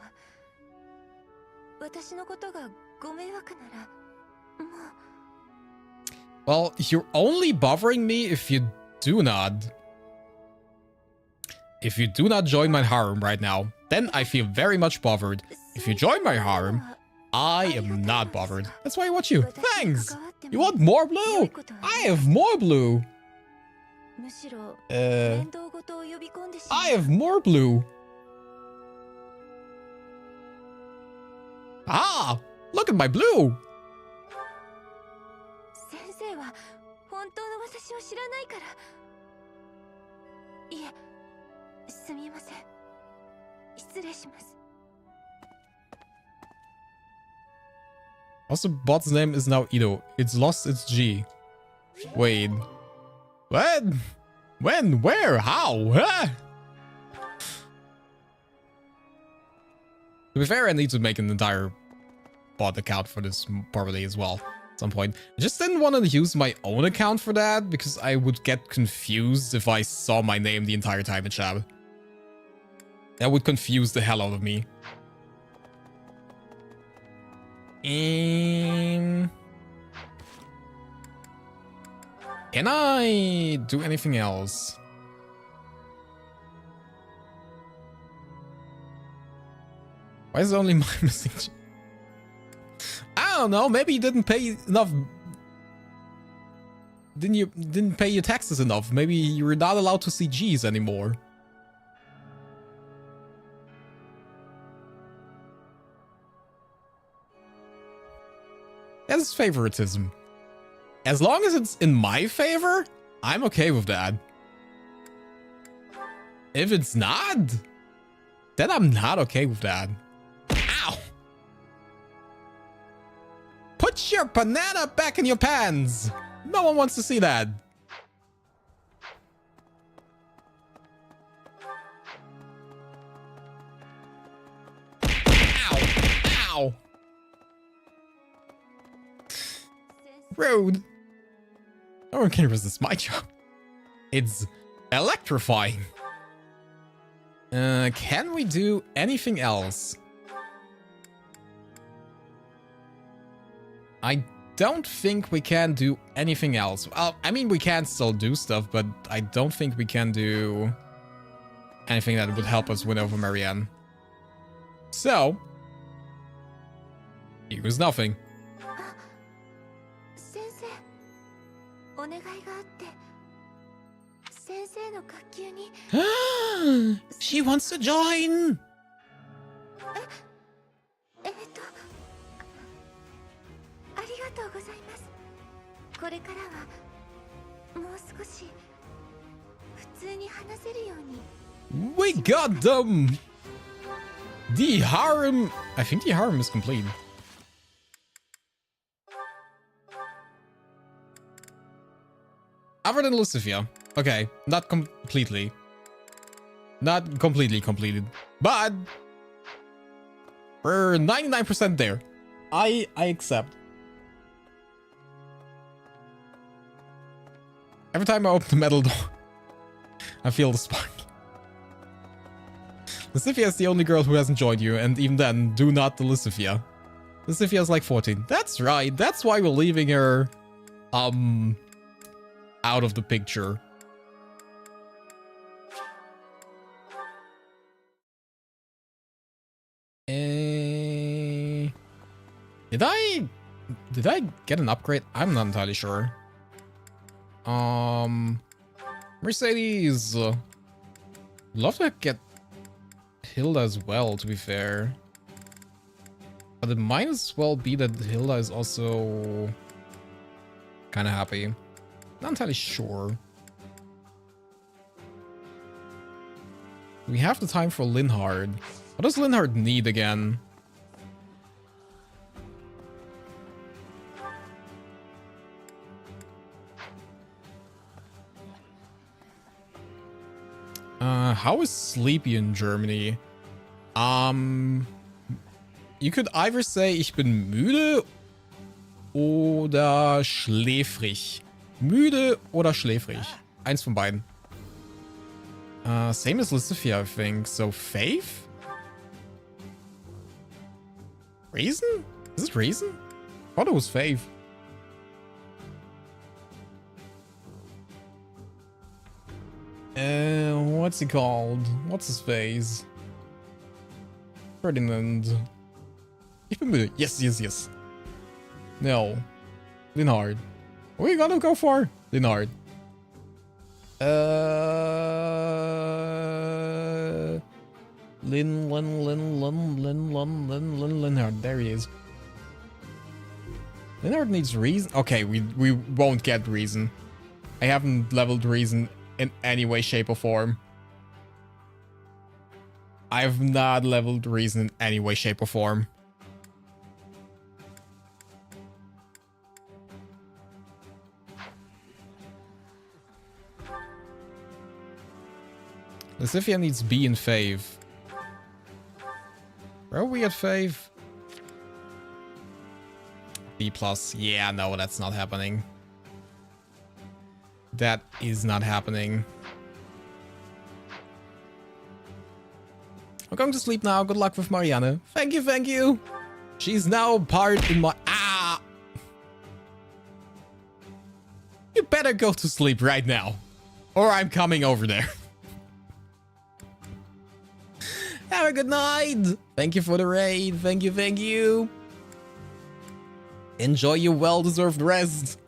私のことがご迷惑ならもう。 Well, you're only bothering me if you do not join my harem right now. Then I feel very much bothered. If you join my harem, I am not bothered. That's why I want you. Thanks! You want more blue? I have more blue. I have more blue. Ah! Look at my blue! 先生は本当の私を知らないから。いえ、すみません。失礼します。 Also, bot's name is now Ido. It's lost its G. Wait. What? When? Where? How? Huh? To be fair, I need to make an entire bot account for this probably as well at some point. I just didn't want to use my own account for that because I would get confused if I saw my name the entire time in chat. That would confuse the hell out of me. Can I do anything else? Why is only my missing? I don't know. Maybe you didn't pay enough. Didn't pay your taxes enough. Maybe you're not allowed to see G's anymore. That's favoritism. As long as it's in my favor, I'm okay with that. If it's not, then I'm not okay with that. Ow! Put your banana back in your pants! No one wants to see that. Ow! Ow! Rude. No one can resist my job. It's electrifying. Can we do anything else? I don't think we can do anything else. Well, I mean, we can still do stuff, but I don't think we can do anything that would help us win over Marianne. So, here was nothing. She wants to join! ありがとうございます。これからはもう少し普通に話せるように。 We got them! The harem... I think the harem is complete. Other than Lucifia. Okay, not completely. Not completely completed. But we're 99% there. I accept. Every time I open the metal door, I feel the spark. Lucifia is the only girl who hasn't joined you, and even then, do not the Lucifia. Lucifia is like 14. That's right. That's why we're leaving her, out of the picture. Did I get an upgrade? I'm not entirely sure. Mercedes. Love to get Hilda as well, to be fair. But it might as well be that Hilda is also kind of happy. Not entirely sure. We have the time for Linhard. What does Linhard need again? How is sleepy in Germany? You could either say ich bin müde oder schläfrig. Müde oder schläfrig. Eins von beiden. Same as Lysithia, I think. So Faith? Reason? Is it Reason? I thought it was Faith. What's he called? What's his face? Ferdinand. Yes, yes, yes. No. Linhard. What are you gonna go for? Linhard. Linhard. There he is. Linhard needs Reason. Okay, we won't get Reason. I haven't leveled Reason in any way, shape, or form. I have not leveled Reason in any way, shape, or form. Lysithia needs B and Fave. Where are we at Fave? B+. Yeah, no, that's not happening. That is not happening. I'm going to sleep now. Good luck with Marianne. Thank you, thank you. She's now part in my... Ah! You better go to sleep right now. Or I'm coming over there. Have a good night. Thank you for the raid. Thank you, thank you. Enjoy your well-deserved rest.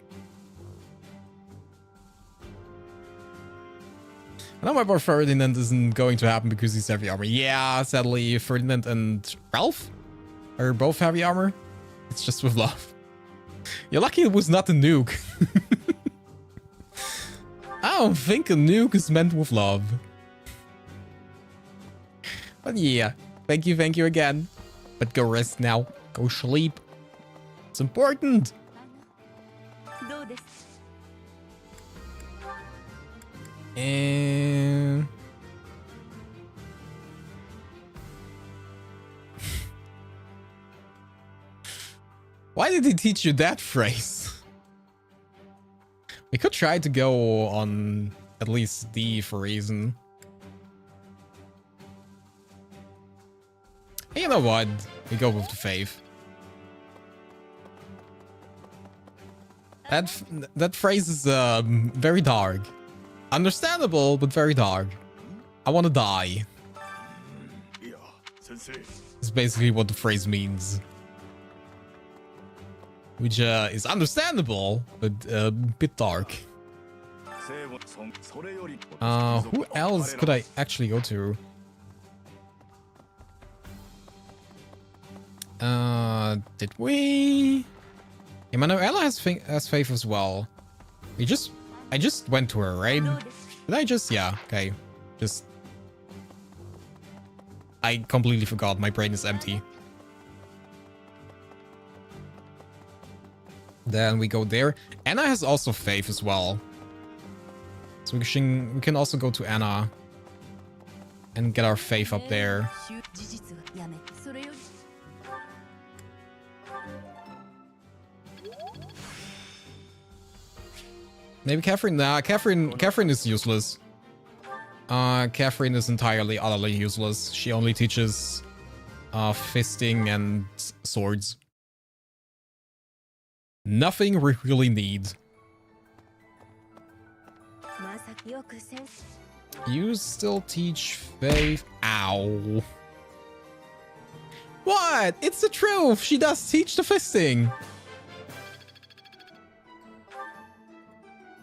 I know my boy Ferdinand isn't going to happen because he's heavy armor. Yeah, sadly, Ferdinand and Ralph are both heavy armor. It's just with love. You're lucky it was not a nuke. I don't think a nuke is meant with love. But yeah, thank you again. But go rest now. Go sleep. It's important. And... Why did he teach you that phrase? We could try to go on at least D for Reason. Hey, you know what? We go with the Faith. That phrase is very dark. Understandable, but very dark. I want to die. It's basically what the phrase means. Which is understandable, but a bit dark. Who else could I actually go to? Did we? Emanuela has Faith as well. I just went to her, right? Did I just? Yeah, okay. I completely forgot. My brain is empty. Then we go there. Anna has also Faith as well. So we can also go to Anna and get our Faith up there. Maybe Catherine? Nah, Catherine is useless. Catherine is entirely, utterly useless. She only teaches fisting and swords. Nothing we really need. You still teach Faith? Ow. What? It's the truth. She does teach the fisting.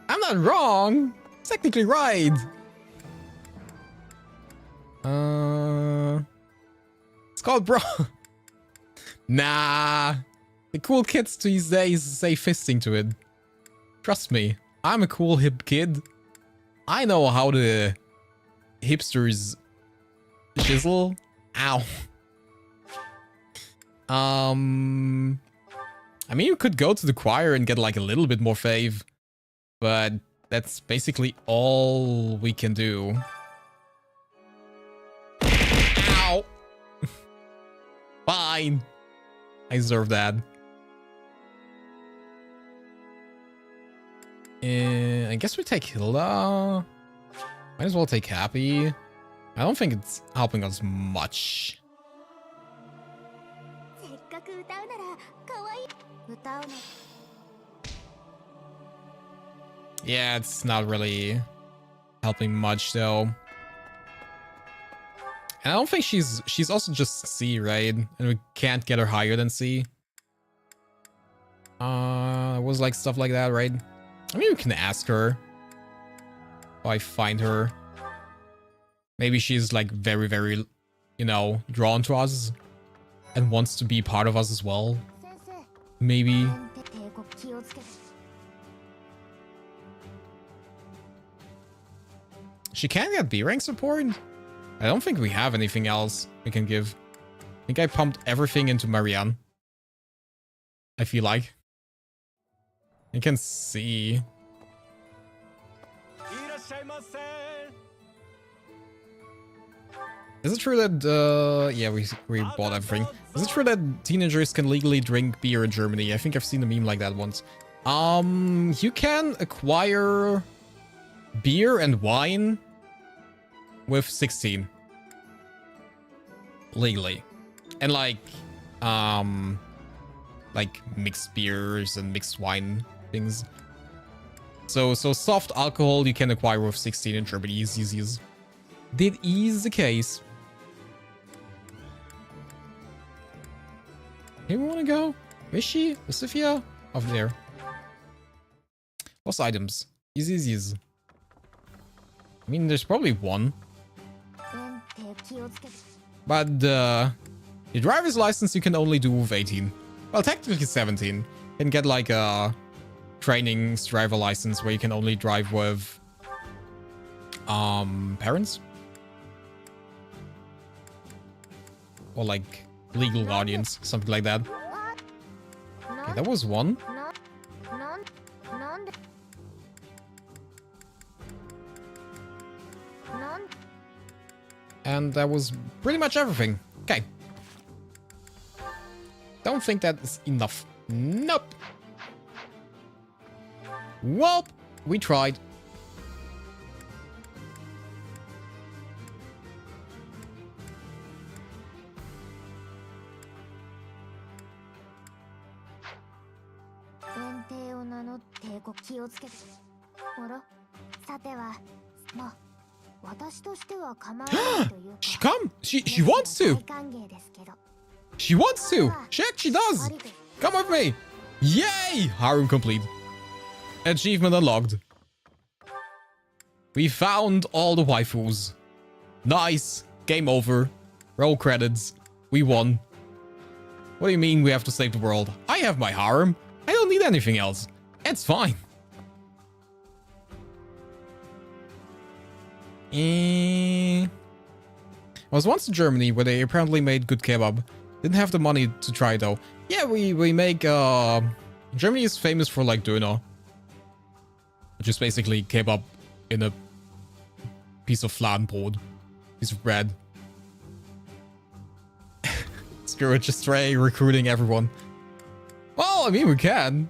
I'm not wrong. It's technically right. It's called bro. Nah. The cool kids these days say fisting to it. Trust me. I'm a cool hip kid. I know how the hipsters chisel. Ow. I mean, you could go to the choir and get like a little bit more fave. But that's basically all we can do. Ow! Fine. I deserve that. I guess we take Hilda. Might as well take Happy. I don't think it's helping us much. せっかく歌うなら可愛い歌うの Yeah, it's not really helping much though. And I don't think she's also just C, right? And we can't get her higher than C. It was like stuff like that, right? I mean, we can ask her. If I find her. Maybe she's like very, very, you know, drawn to us and wants to be part of us as well. 先生 Maybe. 帝国気をつけて She can get B rank support? I don't think we have anything else we can give. I think I pumped everything into Marianne. I feel like. I can see. Is it true that, yeah, we bought everything. Is it true that teenagers can legally drink beer in Germany? I think I've seen a meme like that once. You can acquire beer and wine with 16. Legally. And like mixed beers and mixed wine things. So soft alcohol you can acquire with 16 in Germany. Yes. That is the case. Here we want to go? Is she? Is Sophia? Over there. What's items? Yes. I mean, there's probably one. 弁帝気をつけて But the driver's license you can only do with 18. Well, technically 17. You can get like a trainings driver license where you can only drive with parents. Or like legal guardians, something like that. Okay, that was one. なんでなん And that was pretty much everything. Okay. Don't think that is enough. Nope. Well, we tried. She come. She wants to. She wants to. She actually does. Come with me. Yay! Harem complete. Achievement unlocked. We found all the waifus. Nice. Game over. Roll credits. We won. What do you mean we have to save the world? I have my harem. I don't need anything else. It's fine. I was once in Germany where they apparently made good kebab. Didn't have the money to try though. Yeah, we make Germany is famous for like döner, which is basically kebab in a piece of fladenbrot, piece of bread. Screw it, just try recruiting everyone. Well, I mean we can.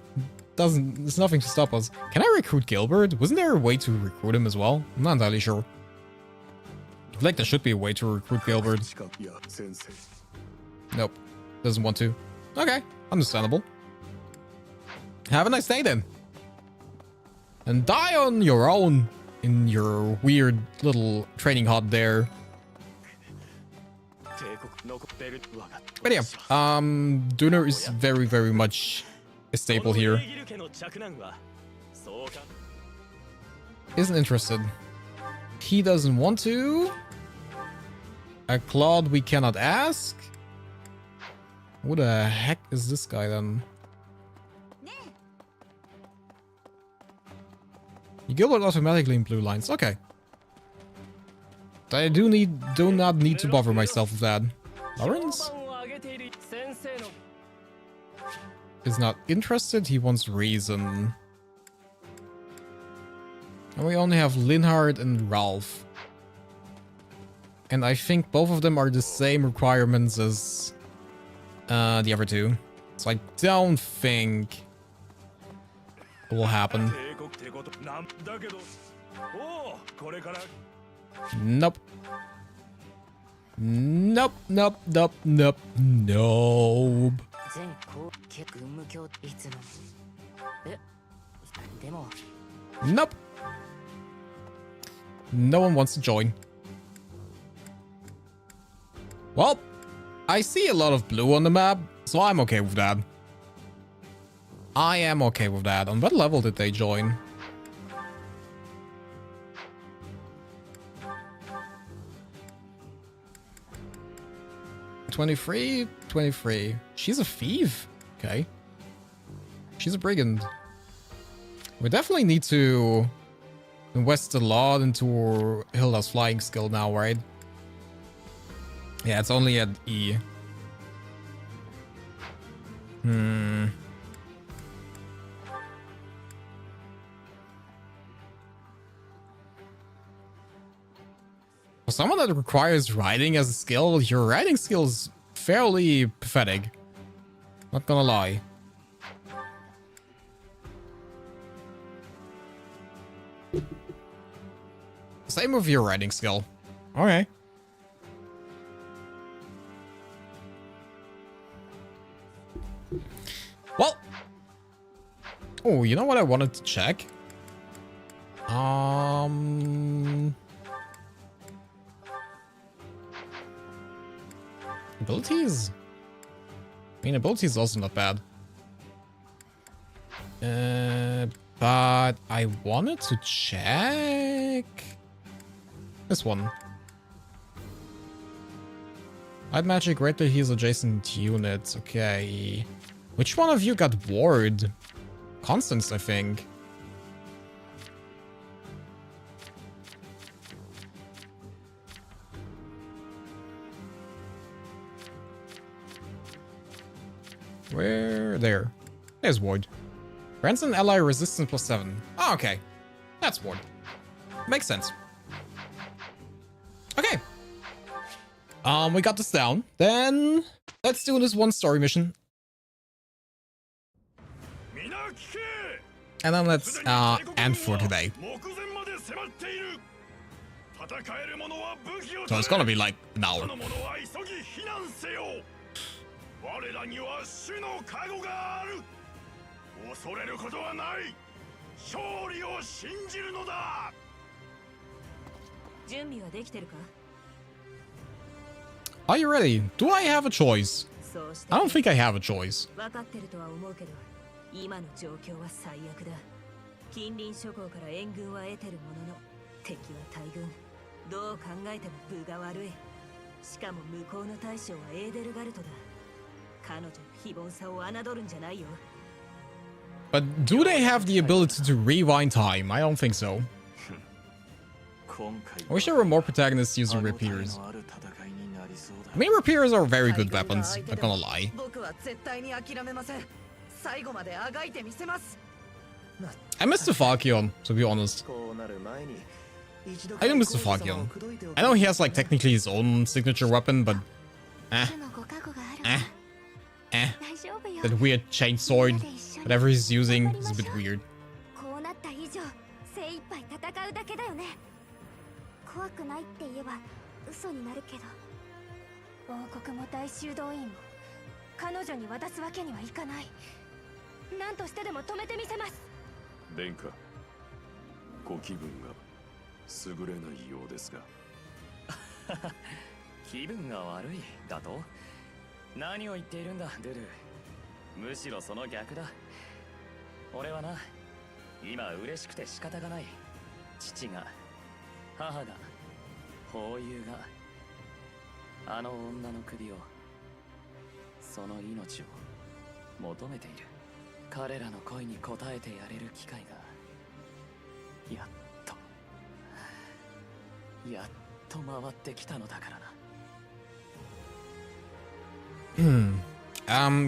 There's nothing to stop us. Can I recruit Gilbert? Wasn't there a way to recruit him as well? I'm not entirely sure. I feel like there should be a way to recruit Gilbert. Nope. Doesn't want to. Okay. Understandable. Have a nice day then. And die on your own in your weird little training hut there. But yeah, Döner is very, very much a staple here. Isn't interested. He doesn't want to. A Claude we cannot ask. Who the heck is this guy then? You Gilbert automatically in blue lines. Okay. I do not need to bother myself with that. Lawrence is not interested. He wants reason. And we only have Linhard and Ralph. And I think both of them are the same requirements as the other two. So I don't think it will happen. Nope. Nope, nope, nope, nope, nope. Nope. No one wants to join. Well, I see a lot of blue on the map, so I'm okay with that. I am okay with that. On what level did they join? $23? $23. She's a thief. Okay. She's a brigand. We definitely need to invest a lot into Hilda's flying skill now, right? Yeah, it's only at E. For someone that requires riding as a skill, your riding skill is fairly pathetic. Not gonna lie. Same with your riding skill. Okay. Well. Oh, you know what I wanted to check? Abilities? I mean, abilities is also not bad. But I wanted to check this one. Light magic greatly heals adjacent units. Okay. Which one of you got ward? Constance, I think. Where? There. There's ward. Grants an ally resistance +7. Oh, okay. That's ward. Makes sense. Okay. We got this down. Then let's do this one story mission. And then let's end for today. So it's gonna be like an hour. Are you ready? Do I have a choice? I don't think I have a choice. 今の状況は最悪だ。近隣諸国から援軍は得てるものの、敵は大軍。どう考えても分が悪い。しかも向こうの大将はエーデルガルトだ。彼女の非凡さを侮るんじゃないよ。But do they have the ability to rewind time? I don't think so. I wish there were more protagonists using rapiers. I mean, rapiers are very good weapons, not gonna lie. I miss the Falchion, to be honest. I do miss the Falchion. I know he has like technically his own signature weapon, but that weird chain sword, whatever he's using, is a bit weird.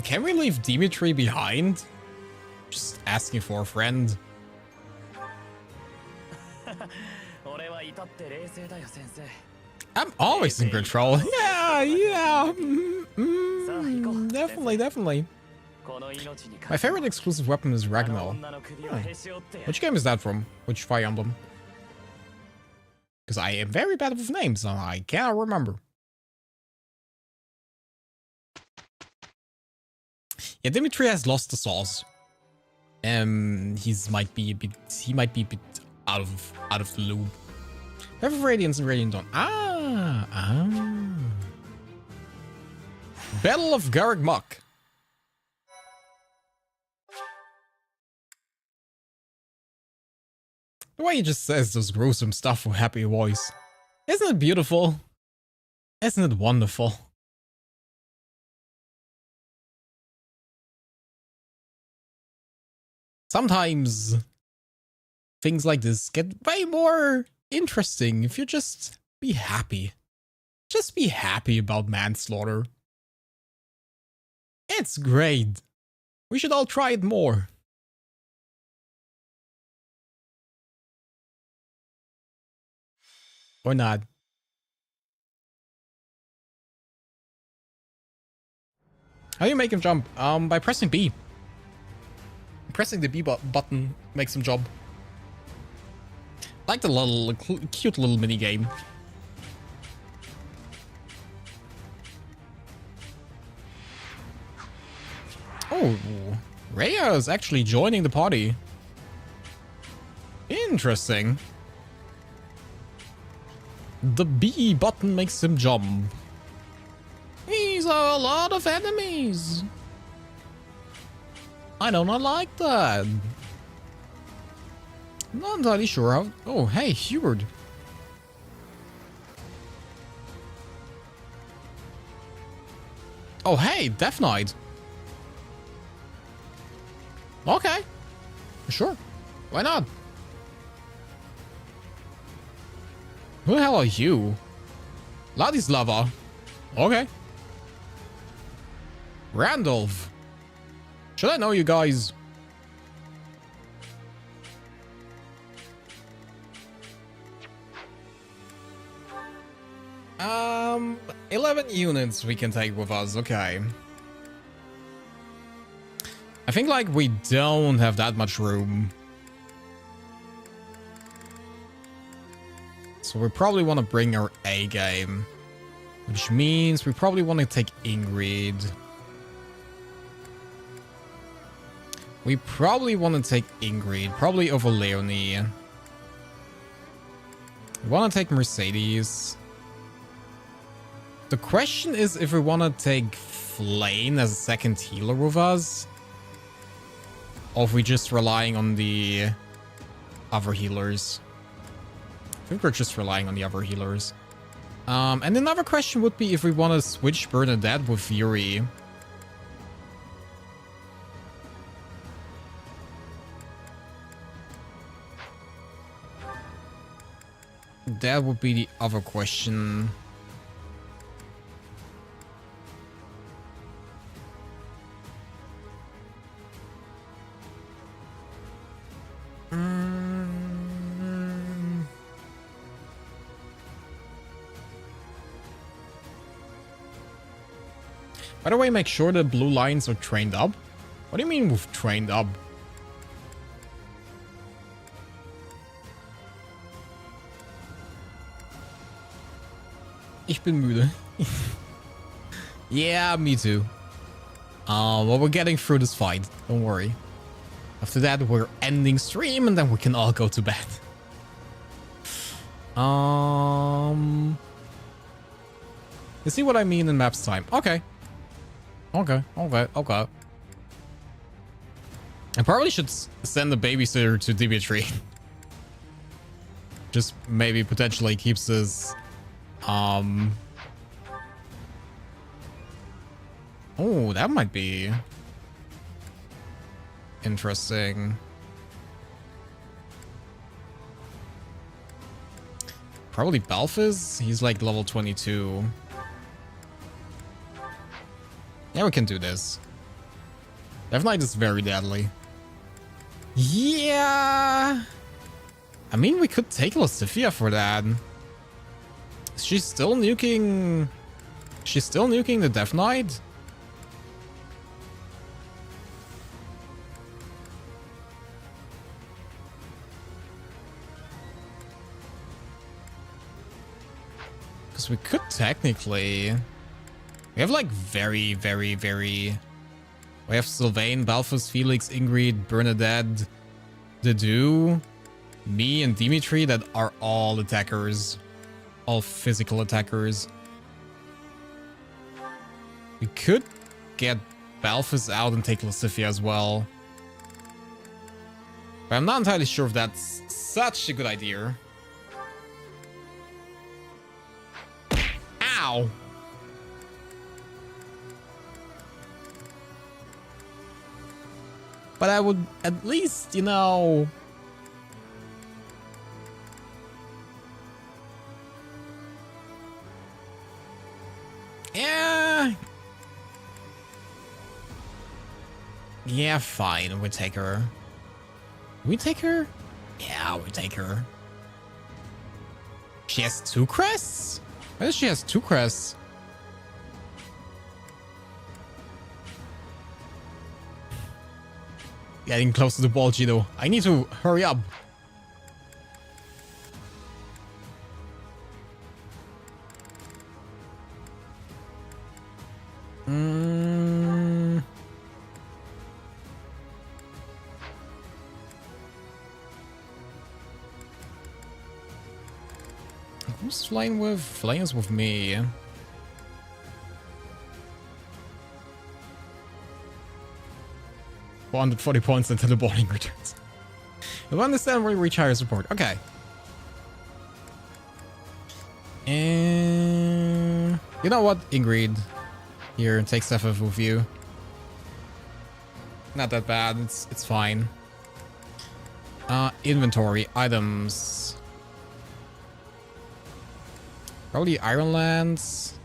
Can we leave Dimitri behind? Just asking for a friend. I'm always in control. Yeah. Definitely. My favorite exclusive weapon is Ragnar. Which game is that from? Which Fire Emblem? Because I am very bad with names, and I cannot remember. Yeah, Dimitri has lost the sauce. He might be a bit out of the loop. We have Radiance and Radiant Dawn. Battle of Garreg Mach. The way he just says those gruesome stuff with happy voice. Isn't it beautiful? Isn't it wonderful? Sometimes things like this get way more interesting if you just be happy. Just be happy about manslaughter. It's great. We should all try it more. Or not. How do you make him jump? By pressing B. Pressing the B button makes him jump. Like the little cute little mini game. Oh, Rhea is actually joining the party. Interesting. The B button makes him jump. These are a lot of enemies. I do not like that. I'm not entirely sure how... Oh, hey, Hubert. Oh, hey, Death Knight. Okay. Sure. Why not? Who the hell are you? Ladislava. Okay. Randolph. Should I know you guys? Um, 11 units we can take with us. Okay. I think, like, we don't have that much room. So we probably want to bring our A game. Which means we probably want to take Ingrid. We probably want to take Ingrid. Probably over Leonie. We want to take Mercedes. The question is if we want to take Flame as a second healer with us. Or if we're just relying on the other healers. I think we're just relying on the other healers. And another question would be if we want to switch Bernadette with Fury. That would be the other question. By the way, make sure the blue lines are trained up. What do you mean with trained up? Ich bin müde. Yeah, me too. Well, we're getting through this fight. Don't worry. After that, we're ending stream and then we can all go to bed. You see what I mean in maps time? Okay. Okay. I probably should send the babysitter to Dimitri. Just maybe potentially keeps his... Oh, that might be... interesting. Probably Balfus? He's like level 22. Yeah, we can do this. Death Knight is very deadly. Yeah! I mean, we could take Lastifia for that. She's still nuking... She's still nuking the Death Knight? Because we could technically... We have like very... We have Sylvain, Balthus, Felix, Ingrid, Bernadette, Dedu, me, and Dimitri that are all attackers. All physical attackers. We could get Balthus out and take Lascivia as well. But I'm not entirely sure if that's such a good idea. Ow! But I would at least, you know... Yeah... Yeah, fine, we take her. We take her? Yeah, we take her. She has 2 crests? Why does she has 2 crests? Getting close to the ball, Gedo. I need to hurry up. Who's flying with? Flying is with me. 440 points until the bowling returns. You'll understand when you reach higher support. Okay. And you know what? Ingrid. Here, take Sephiroth with you. Not that bad. It's fine. Inventory. Items. Probably Iron Lance.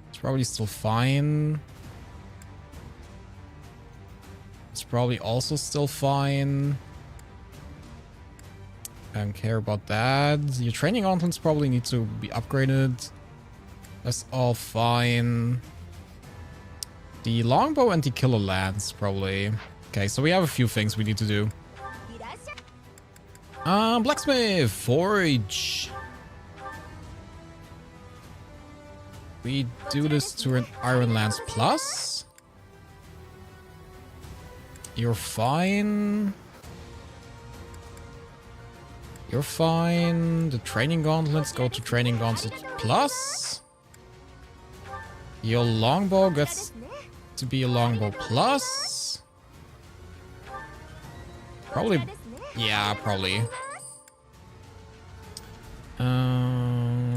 It's probably still fine. It's probably also still fine. I don't care about that. Your training gauntlets probably need to be upgraded. That's all fine. The longbow and the killer lance probably. Okay, so we have a few things we need to do. Blacksmith, forge. We do this to an Iron Lance Plus. You're fine. You're fine. The training gauntlets go to training gauntlets plus. Your longbow gets to be a longbow plus. Probably. Yeah, probably.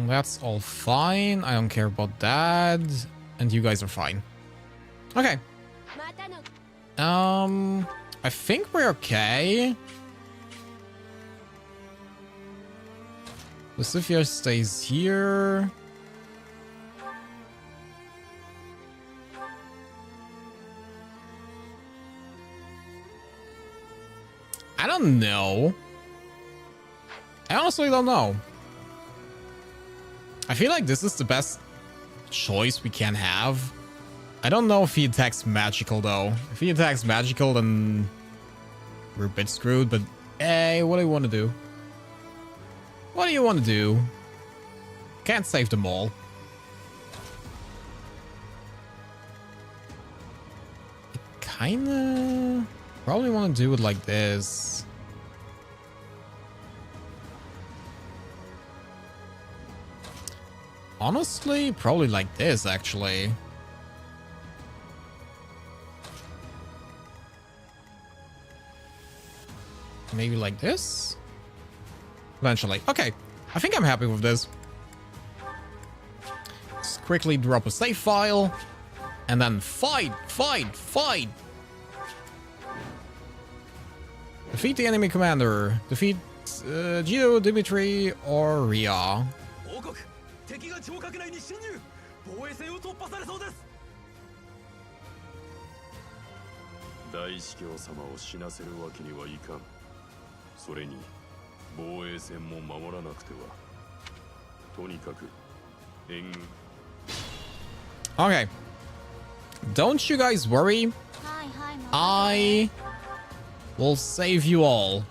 That's all fine. I don't care about that. And you guys are fine. Okay. I think we're okay. Lascivia stays here. I don't know. I honestly don't know. I feel like this is the best choice we can have. I don't know if he attacks magical though. If he attacks magical, then we're a bit screwed, but hey, what do you want to do? What do you want to do? Can't save them all. I kinda probably want to do it like this. Honestly, probably like this, actually. Maybe like this? Eventually. Okay. I think I'm happy with this. Just quickly drop a save file. And then fight! Fight! Fight! Defeat the enemy commander. Defeat Gedo, Dimitri, or Ria. 敵が超拡内に侵入。防衛線を突破されそうです。大司教様を死なせるわけにはいかん。それに防衛線も守らなくては。とにかく援。Okay. Don't you guys worry. I will save you all.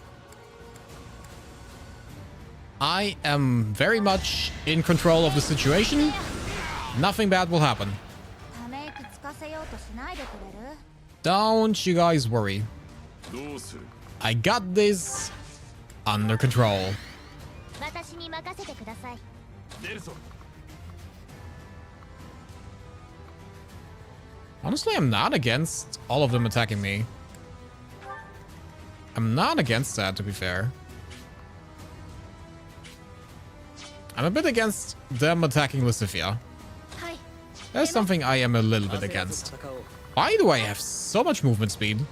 I am very much in control of the situation. Nothing bad will happen. ため息つかせようとしないでくれる？ Don't you guys worry. どうする？ I got this under control. 私に任せてください。出るぞ。 Honestly, I'm not against all of them attacking me. I'm not against that, to be fair. I'm a bit against them attacking Lucifia. はい。 That's something I am a little bit against. Why do I have so much movement speed?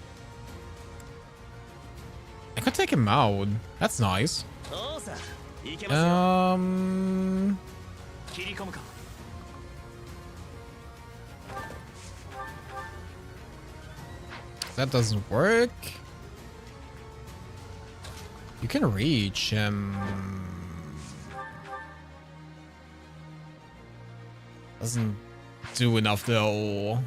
I could take him out. That's nice. そうさ。いけますよ。切り込むか。 That doesn't work. You can reach him. Doesn't do enough though.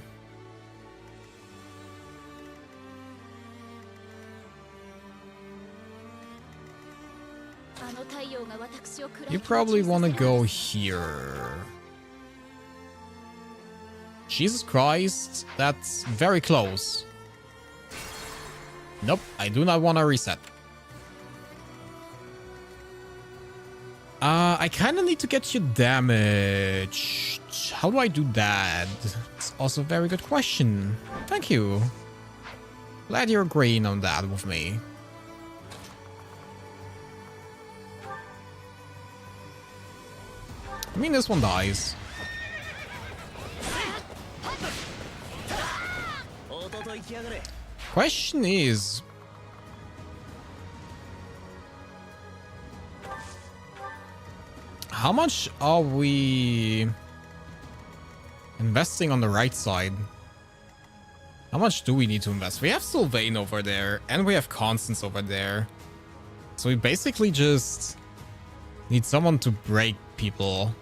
You probably want to go here. Jesus Christ, that's very close. Nope, I do not want to reset. I kind of need to get you damaged. How do I do that? It's also a very good question. Thank you. Glad you're agreeing on that with me. I mean, this one dies. Question is... how much are we investing on the right side? How much do we need to invest? We have Sylvain over there, and we have Constance over there. So we basically just need someone to break people.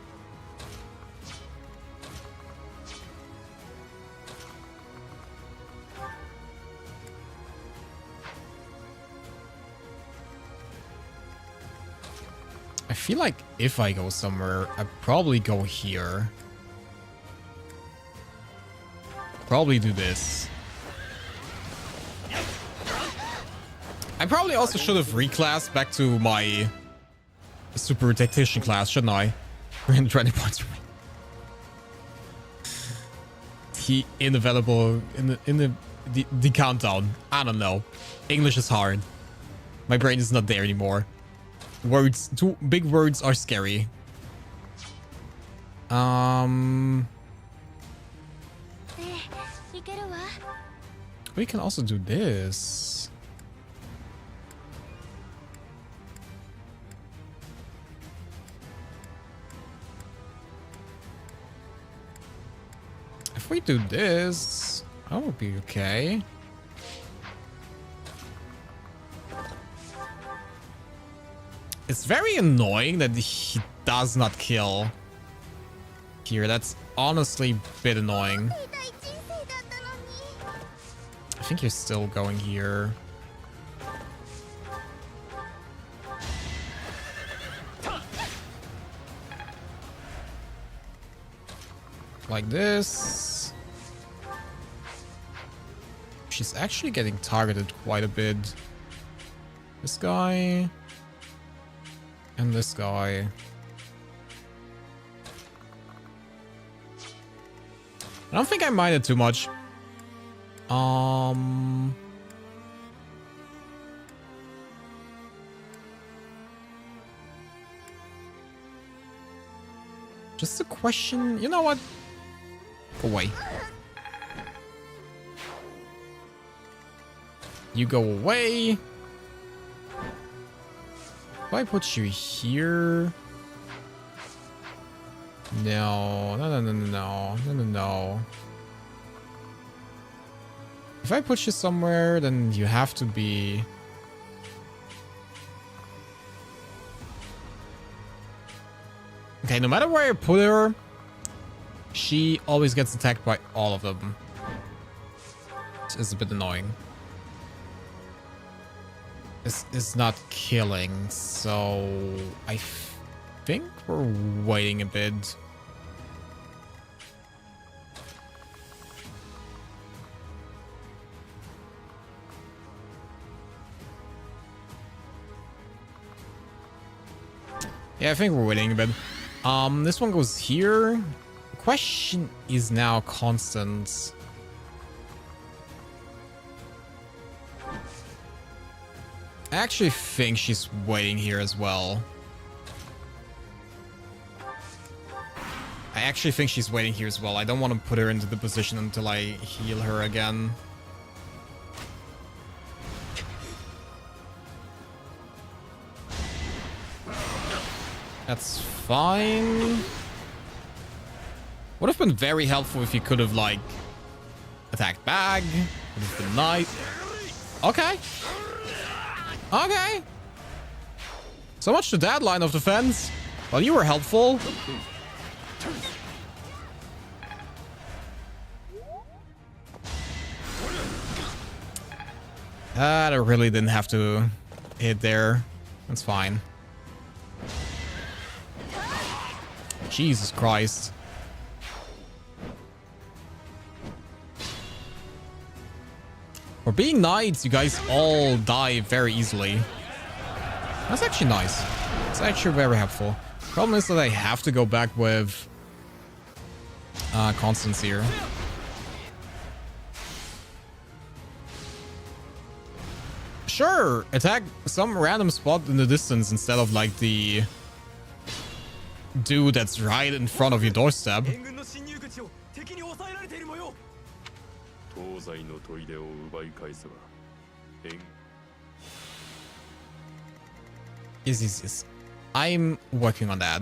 I feel like if I go somewhere, I'd probably go here. Probably do this. I probably also should have reclassed back to my super tactician class, shouldn't I? 320 points for me. The inavailable in the countdown. I don't know. English is hard. My brain is not there anymore. Words, two big words are scary. We can also do this. If we do this, that would be okay. It's very annoying that he does not kill here. That's honestly a bit annoying. I think you're still going here. Like this. She's actually getting targeted quite a bit. This guy. And this guy. I don't think I minded too much. Just a question. You know what? Go away. You go away. If I put you here... No. No. If I put you somewhere, then you have to be... Okay, no matter where I put her, she always gets attacked by all of them. This is a bit annoying. is not killing, so I think we're waiting a bit. Yeah, I think we're waiting a bit. This one goes here. The question is now constant. I actually think she's waiting here as well. I don't want to put her into the position until I heal her again. That's fine. Would have been very helpful if you could have, like, attacked back. Would have been nice. Okay. Okay. So much to that line of defense. Well, you were helpful. I really didn't have to hit there. That's fine. Jesus Christ. For being knights, you guys all die very easily. That's actually nice. It's actually very helpful. Problem is that I have to go back with Constance here. Sure, attack some random spot in the distance instead of like the dude that's right in front of your doorstep. Yes. I'm working on that.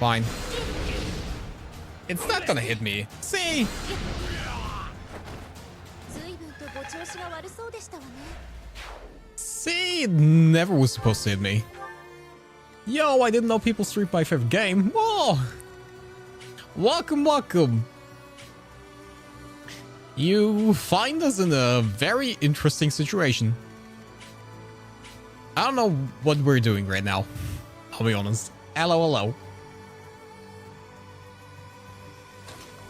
Fine. It's not gonna hit me. See? See? It never was supposed to hit me. Yo, I didn't know people streamed my favorite game. Whoa! Welcome. You find us in a very interesting situation. I don't know what we're doing right now. I'll be honest. LOLO.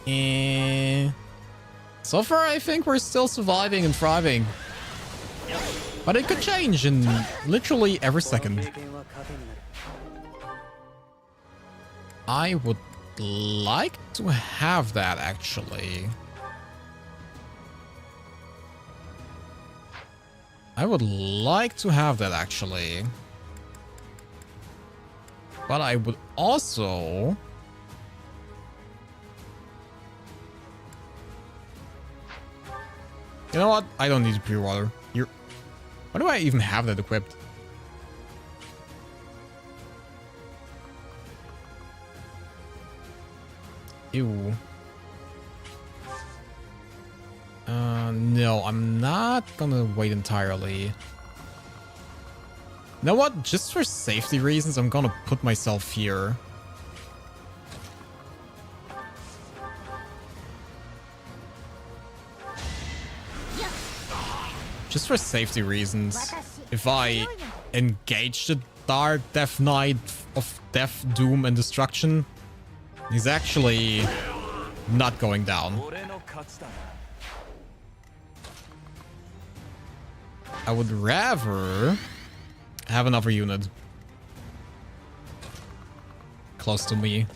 And so far, I think we're still surviving and thriving. But it could change in literally every second. I would like to have that, actually. But I would also... You know what? I don't need pure water. Why do I even have that equipped? Ew. No, I'm not gonna wait entirely. You know what? Just for safety reasons, I'm gonna put myself here. Just for safety reasons, if I engage the Dark Death Knight of Death, Doom, and Destruction, he's actually not going down. I would rather have another unit close to me.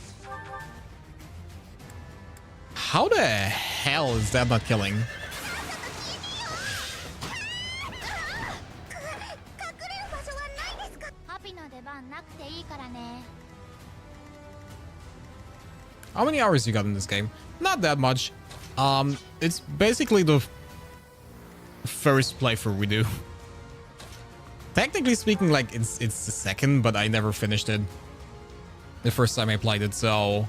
How the hell is that not killing? How many hours you got in this game? Not that much. It's basically the first playthrough we do. Technically speaking, like it's the second, but I never finished it the first time I played it, so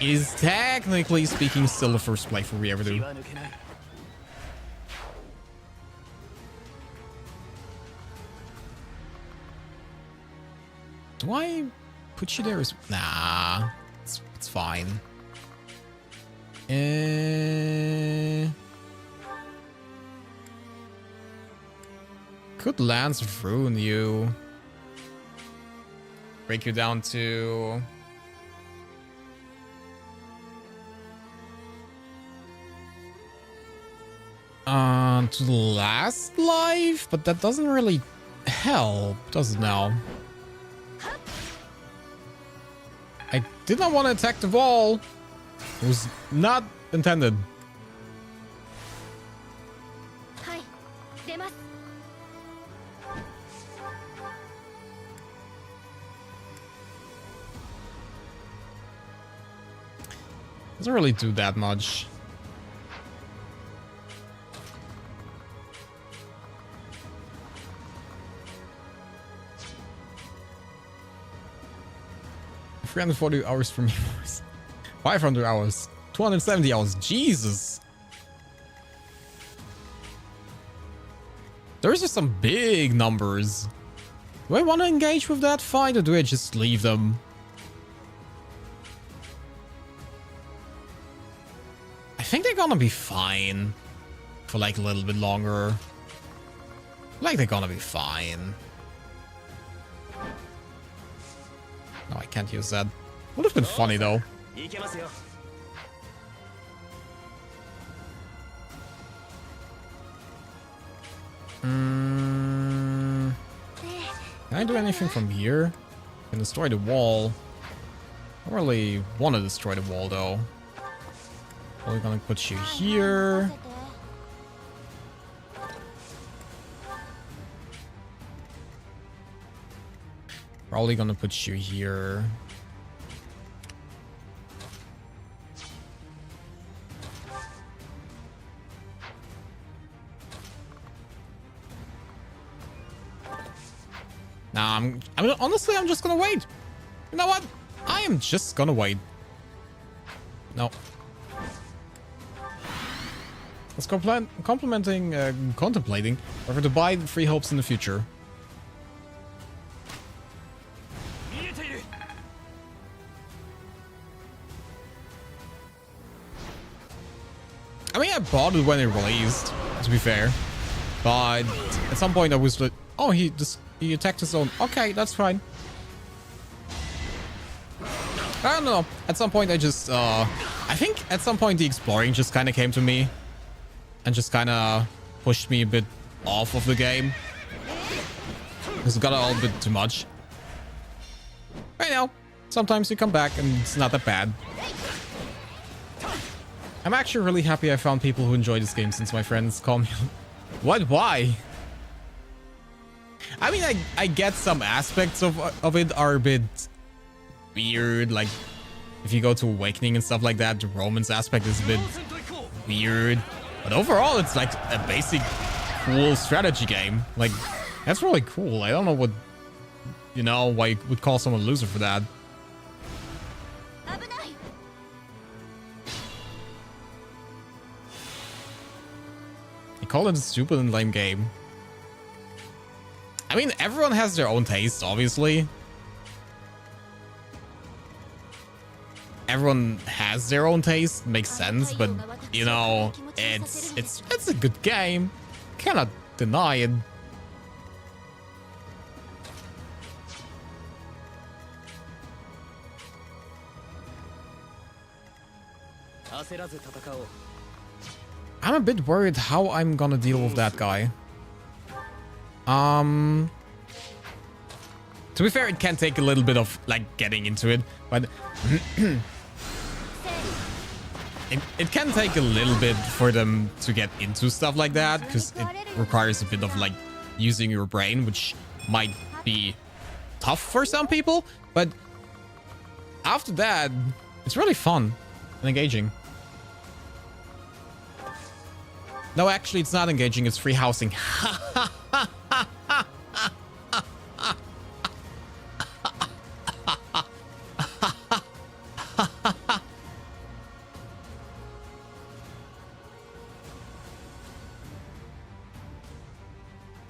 it is technically speaking still the first playthrough we ever do. Do I put you there as... Nah, it's fine. Could Lance ruin you? Break you down to... to the last life? But that doesn't really help, does it now? I did not want to attack the wall. It was not intended. Doesn't really do that much. $340 hours from yours. 500 hours. 270 hours. Jesus. There's just some big numbers. Do I want to engage with that fight or do I just leave them? I think they're gonna be fine for like a little bit longer. Like they're gonna be fine. No, I can't use that. Would have been funny though. Can I do anything from here? Can destroy the wall. I don't really want to destroy the wall though. We're gonna put you here. Probably gonna put you here. Nah, honestly, I'm just gonna wait. You know what? I am just gonna wait. No. Let's contemplating whether to buy 3 hopes in the future. I mean, I bought it when it released, to be fair. But at some point I was like, oh, he attacked his own. Okay, that's fine. I don't know. At some point I just, I think at some point the exploring just kind of came to me. And just kind of pushed me a bit off of the game. Because it got a little bit too much. But you know, sometimes you come back and it's not that bad. I'm actually really happy I found people who enjoy this game since my friends call me... What? Why? I mean, I get some aspects of it are a bit weird. Like, if you go to Awakening and stuff like that, the romance aspect is a bit weird. But overall, it's like a basic cool strategy game. Like, that's really cool. I don't know what, you know, why you would call someone a loser for that. You call it a stupid and lame game. I mean, everyone has their own taste, obviously. Everyone has their own taste, makes sense, but you know, it's a good game. Cannot deny it. I'm a bit worried how I'm gonna deal with that guy. To be fair, it can take a little bit of like getting into it, but it can take a little bit for them to get into stuff like that, because it requires a bit of like using your brain, which might be tough for some people, but after that, it's really fun and engaging. No, actually, it's not engaging, it's free housing.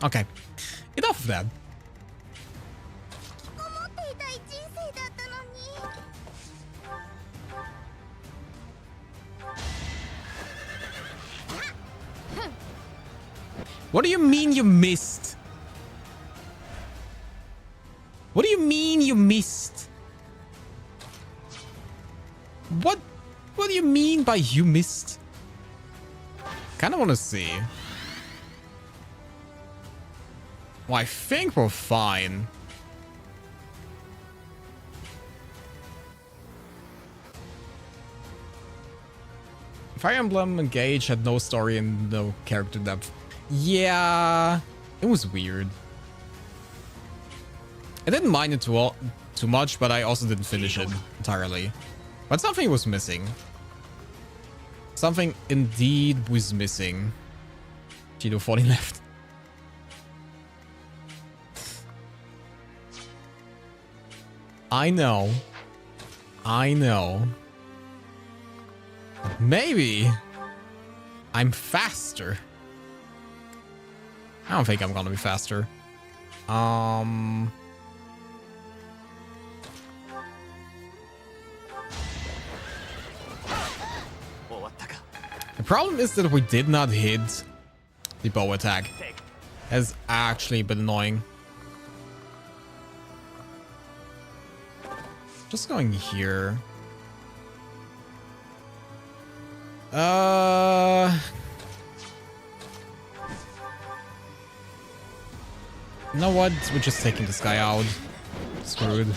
Okay, enough of that. What do you mean you missed? What do you mean you missed? What do you mean by you missed? Kinda wanna see. Well, I think we're fine. Fire Emblem Engage had no story and no character depth. Yeah, it was weird. I didn't mind it too much, but I also didn't finish it entirely. But something was missing. Something indeed was missing. Cheeto 40 left. I know. I know. Maybe I'm faster. I don't think I'm gonna be faster. The problem is that we did not hit the bow attack. Has actually been annoying. Just going here. You know what? We're just taking this guy out. Screwed.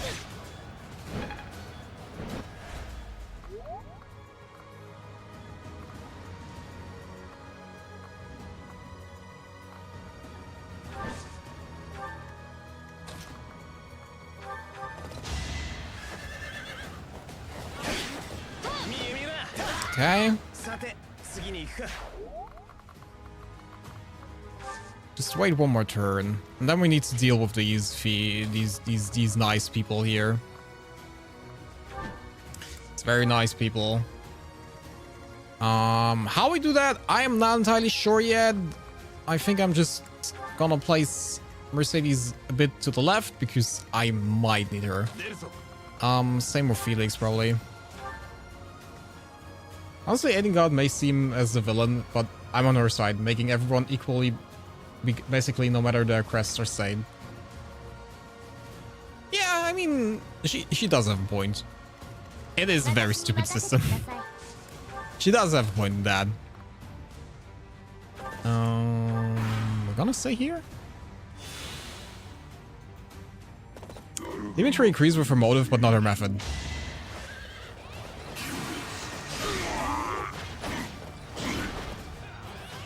Okay. Just wait one more turn, and then we need to deal with these nice people here. It's very nice people. How we do that, I am not entirely sure yet. I think I'm just gonna place Mercedes a bit to the left because I might need her. Same with Felix probably. Honestly, Edingard may seem as a villain, but I'm on her side, making everyone equally, basically, no matter their crests or same. Yeah, I mean, she does have a point. It is a very stupid system. She does have a point in that. We're gonna stay here. The inventory increased with her motive, but not her method.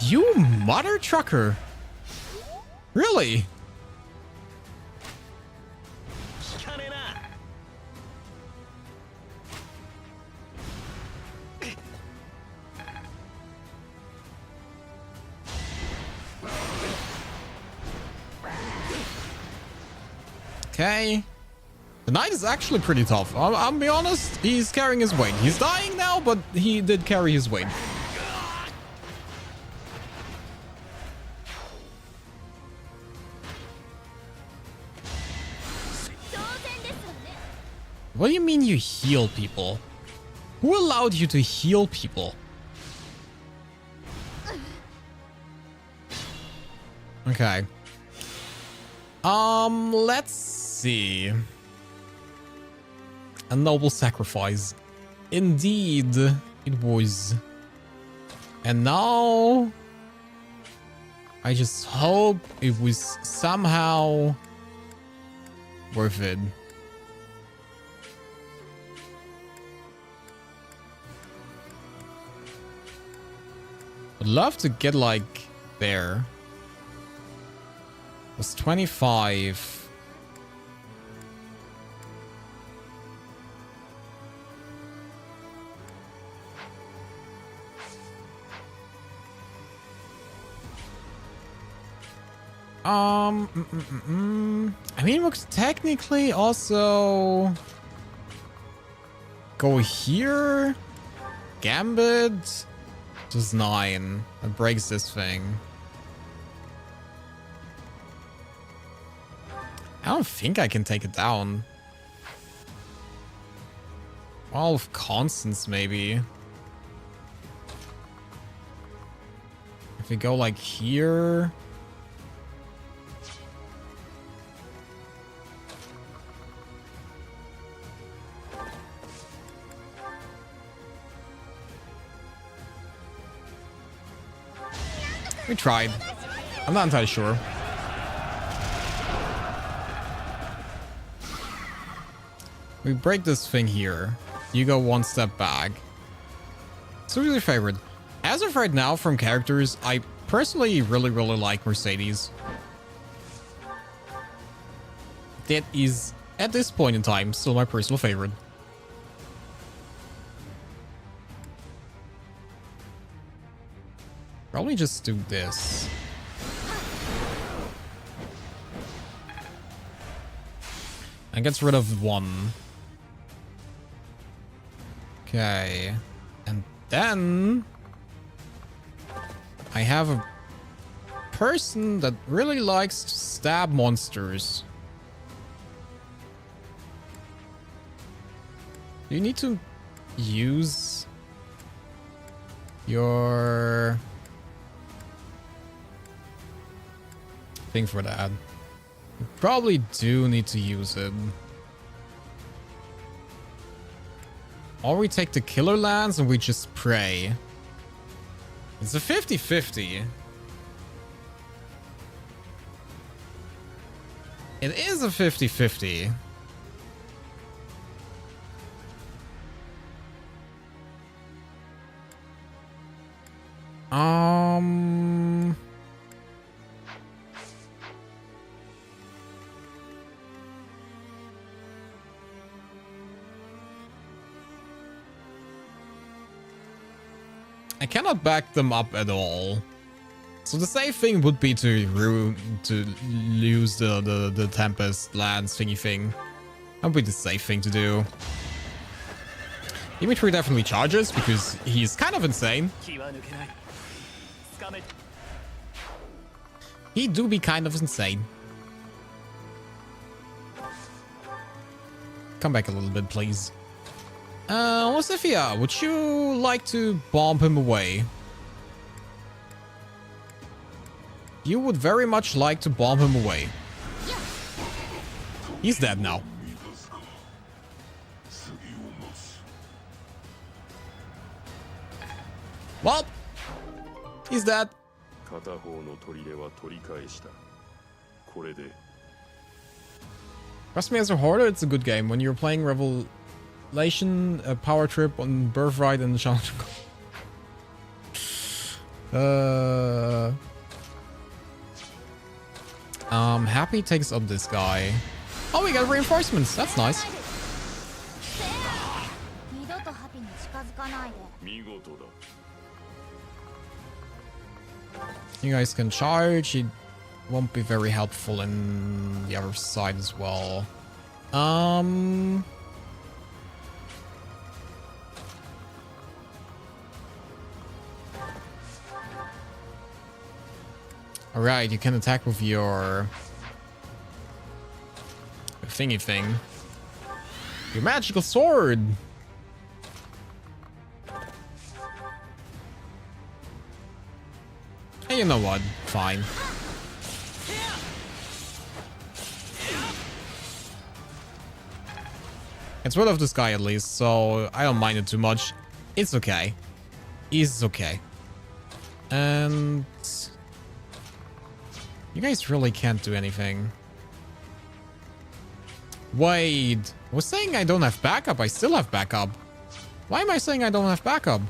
You mother trucker? Really? Okay. The knight is actually pretty tough. I'll be honest, he's carrying his weight. He's dying now, but he did carry his weight. What do you mean you heal people? Who allowed you to heal people? Okay. Let's see. A noble sacrifice. Indeed, it was. And now I just hope it was somehow worth it. I'd love to get like there. It was 25. I mean, we could technically also go here. Gambit. Just 9. That breaks this thing. I don't think I can take it down. All of Constance, maybe. If we go like here. We tried. I'm not entirely sure. We break this thing here. You go one step back. It's really favorite. As of right now, from characters, I personally really like Mercedes. That is, at this point in time, still my personal favorite. Probably just do this. And gets rid of one. Okay. And then I have a person that really likes to stab monsters. You need to use your thing for that. You probably do need to use it. Or we take the killer lands and we just pray. It's a 50-50. It is a 50-50. I cannot back them up at all. So the safe thing would be to lose the Tempest lands thingy thing. That would be the safe thing to do. Dimitri definitely charges because he's kind of insane. He do be kind of insane. Come back a little bit, please. Osifia, would you like to bomb him away? You would very much like to bomb him away. He's dead now. Well, he's dead. Trust me, as a hoarder, it's a good game. When you're playing Revelation, a power trip on Birthright and Challenge. Happy takes up this guy. Oh, we got reinforcements. That's nice. You guys can charge. It won't be very helpful in the other side as well. Alright, you can attack with your thingy thing. Your magical sword! Hey, you know what? Fine. It's rid of this guy at least, so I don't mind it too much. It's okay. It's okay. And you guys really can't do anything. Wait, I was saying I don't have backup. I still have backup. Why am I saying I don't have backup?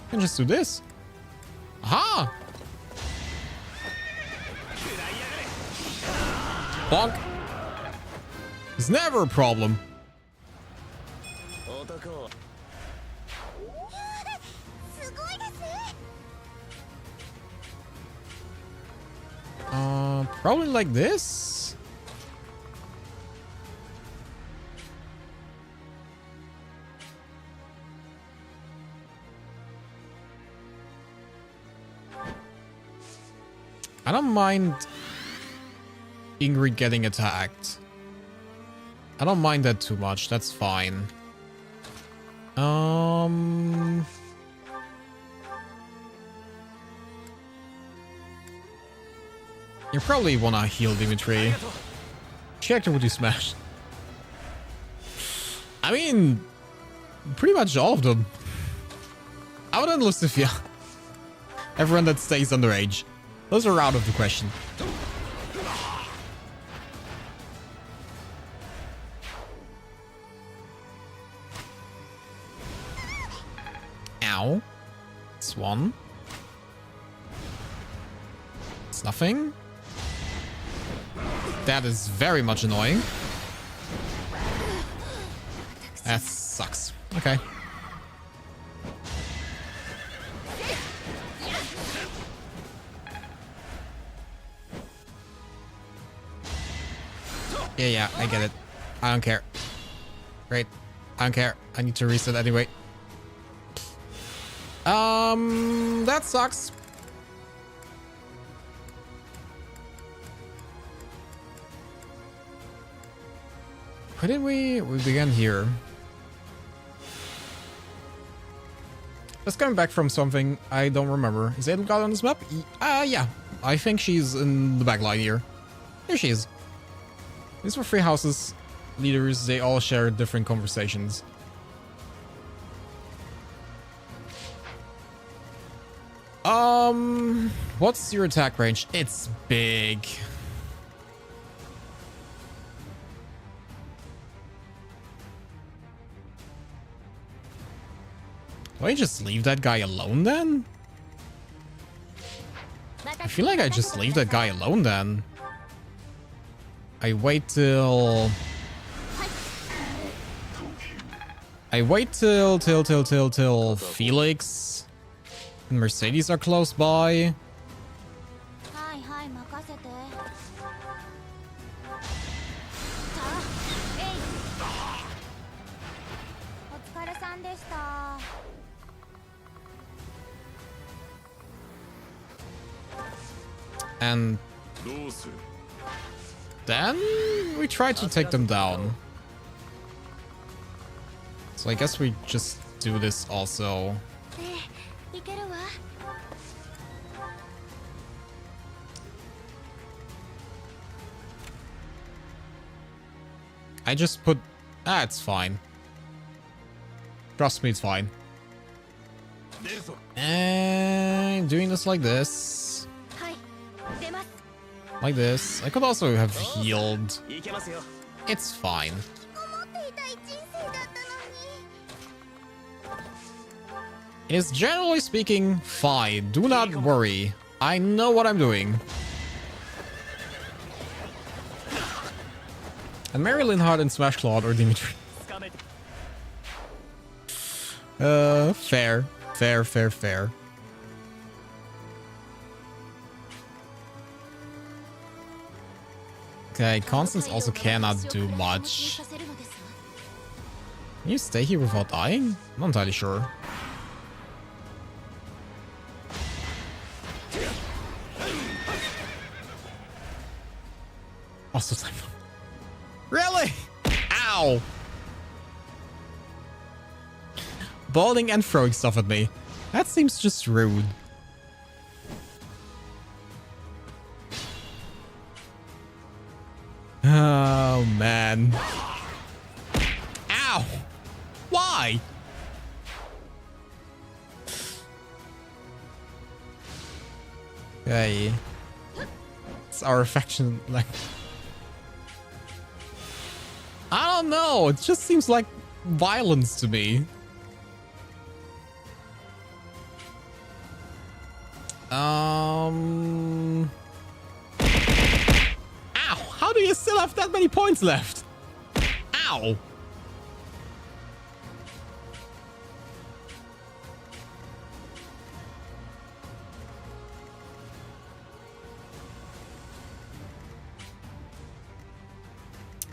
I can just do this. Aha! Bonk. It's never a problem. Probably like this. I don't mind Ingrid getting attacked. I don't mind that too much. That's fine. You probably want to heal Dimitri. Which character would you smash? I mean, pretty much all of them. Other than Lucifia. Everyone that stays underage. Those are out of the question. Ow. It's one. It's nothing. That is very much annoying. That sucks. Okay. Yeah, I get it. I don't care. Great. I don't care. I need to reset anyway. That sucks. Where did we began here? Just coming back from something I don't remember. Is Edelgard on this map? Yeah. I think she's in the back line here. There she is. These were 3 houses leaders. They all share different conversations. What's your attack range? It's big. Do I just leave that guy alone then? I feel like I just leave that guy alone then. I wait till Felix and Mercedes are close by. And then we try to take them down. So I guess we just do this also. I just put... it's fine. Trust me, it's fine. And doing this like this. Like this. I could also have healed. It's fine. It is generally speaking fine. Do not worry. I know what I'm doing. And Marilyn Hart and Smash Claude or Dimitri. Fair. Fair. Okay, Constance also cannot do much. Can you stay here without dying? I'm not entirely sure. Also time. Really? Ow! Balding and throwing stuff at me. That seems just rude. Oh, man. Ow! Why? Okay. It's our affection, like... I don't know. It just seems like violence to me. Ow! How do you still have that many points left? Ow!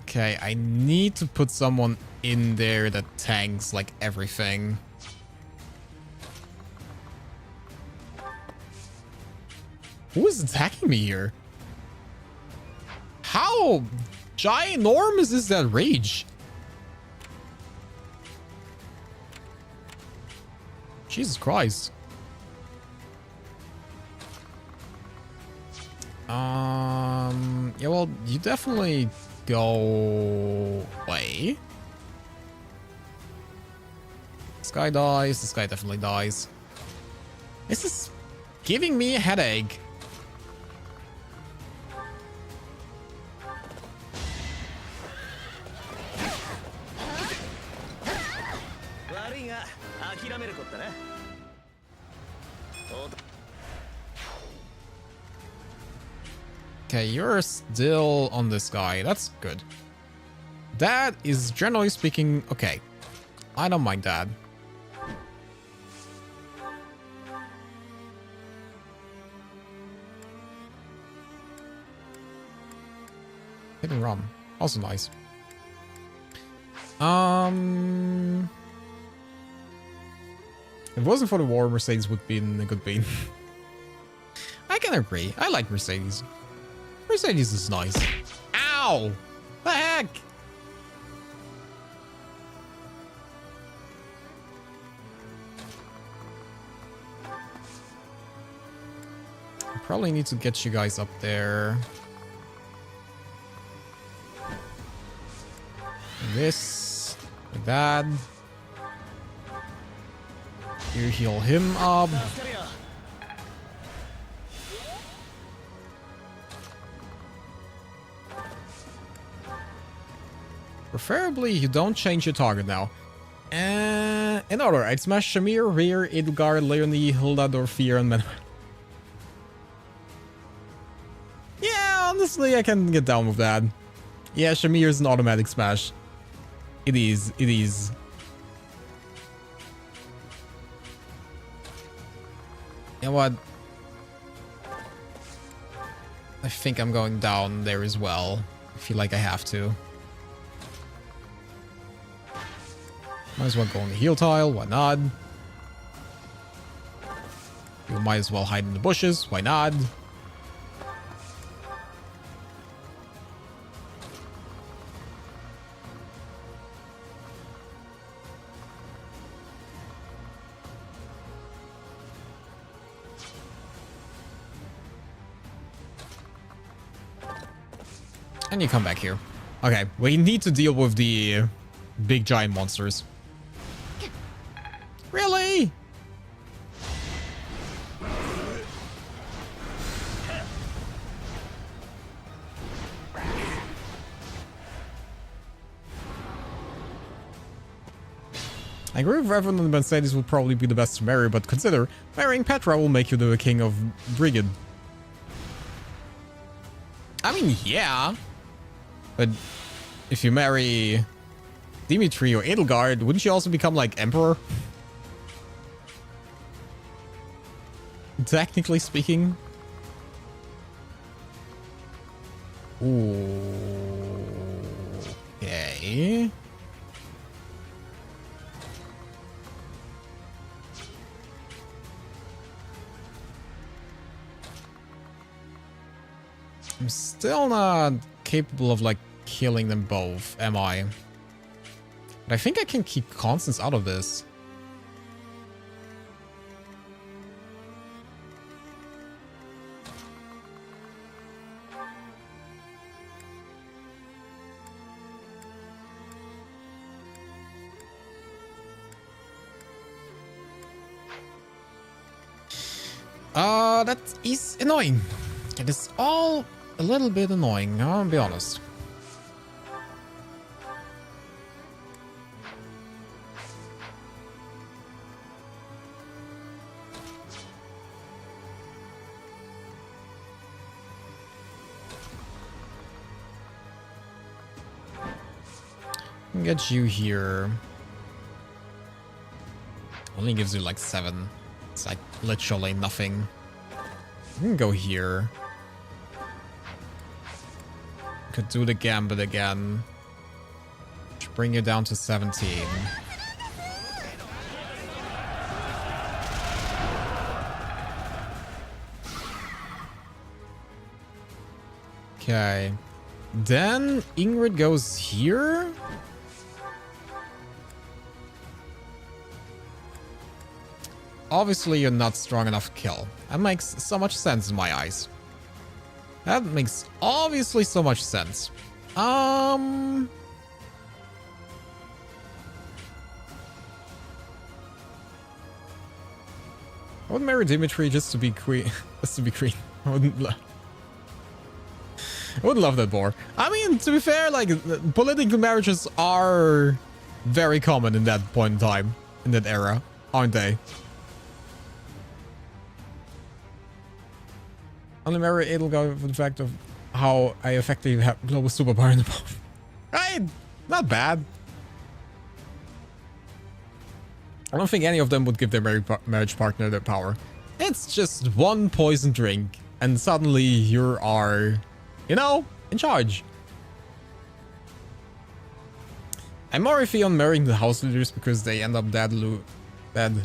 Okay, I need to put someone in there that tanks like everything. Who is attacking me here? How ginormous is that rage? Jesus Christ. Yeah, well, you definitely go away. This guy dies. This guy definitely dies. This is giving me a headache. が諦めることだな。Okay, you're still on this guy. That's good. That is generally speaking okay. I don't mind that. Hit and run. Also nice. If it wasn't for the war, Mercedes would be in a good bean. I can agree. I like Mercedes. Mercedes is nice. Ow! The heck? I probably need to get you guys up there. This, like that. You heal him up. Preferably, you don't change your target now. In order, I'd smash Shamir, Rear, Edelgard, Leonie, Hilda, Dorfir, and Manuel. Yeah, honestly, I can get down with that. Yeah, Shamir is an automatic smash. It is, it is. You know what? I think I'm going down there as well. I feel like I have to. Might as well go on the heal tile, why not? You might as well hide in the bushes, why not? And you come back here. Okay, we need to deal with the big giant monsters. Really? I agree with everyone on the Mercedes will probably be the best to marry, but consider marrying Petra will make you the king of Brigid. I mean, yeah. But if you marry Dimitri or Edelgard, wouldn't you also become like emperor? Technically speaking. Ooh. Okay. I'm still not capable of like killing them both, am I? But I think I can keep Constance out of this. That is annoying. It is all a little bit annoying, I'll be honest. Get you here. Only gives you like 7. It's like literally nothing. You can go here. Could do the gambit again. Should bring you down to 17. Okay. Then Ingrid goes here. Obviously, you're not strong enough to kill. That makes so much sense in my eyes. That makes obviously so much sense. I would marry Dimitri just to be queen. Just to be queen. I wouldn't love that more. I mean, to be fair, like political marriages are very common in that point in time. in that era, aren't they? Only marry Edelgard for the fact of how I effectively have global superpower in the boat. Right? Not bad. I don't think any of them would give their marriage partner their power. It's just one poison drink, and suddenly you are, you know, in charge. I'm more iffy on marrying the house leaders because they end up dead,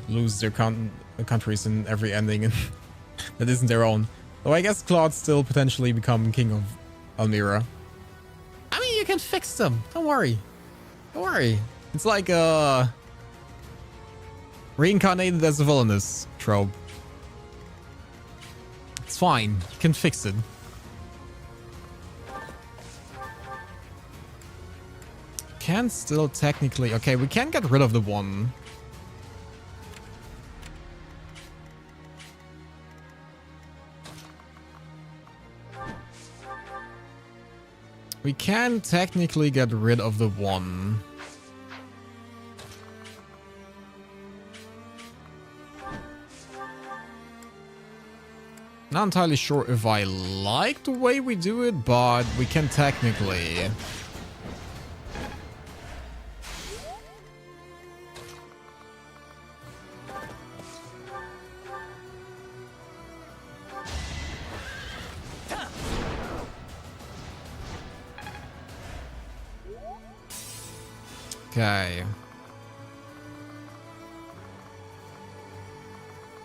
lose their countries in every ending, and that isn't their own. Though I guess Claude still potentially become king of Almira. I mean, you can fix them. Don't worry. Don't worry. It's like reincarnated as a villainous trope. It's fine. You can fix it. Can still technically... Okay, we can get rid of the one. We can technically get rid of the one. Not entirely sure if I like the way we do it, but we can technically. Okay.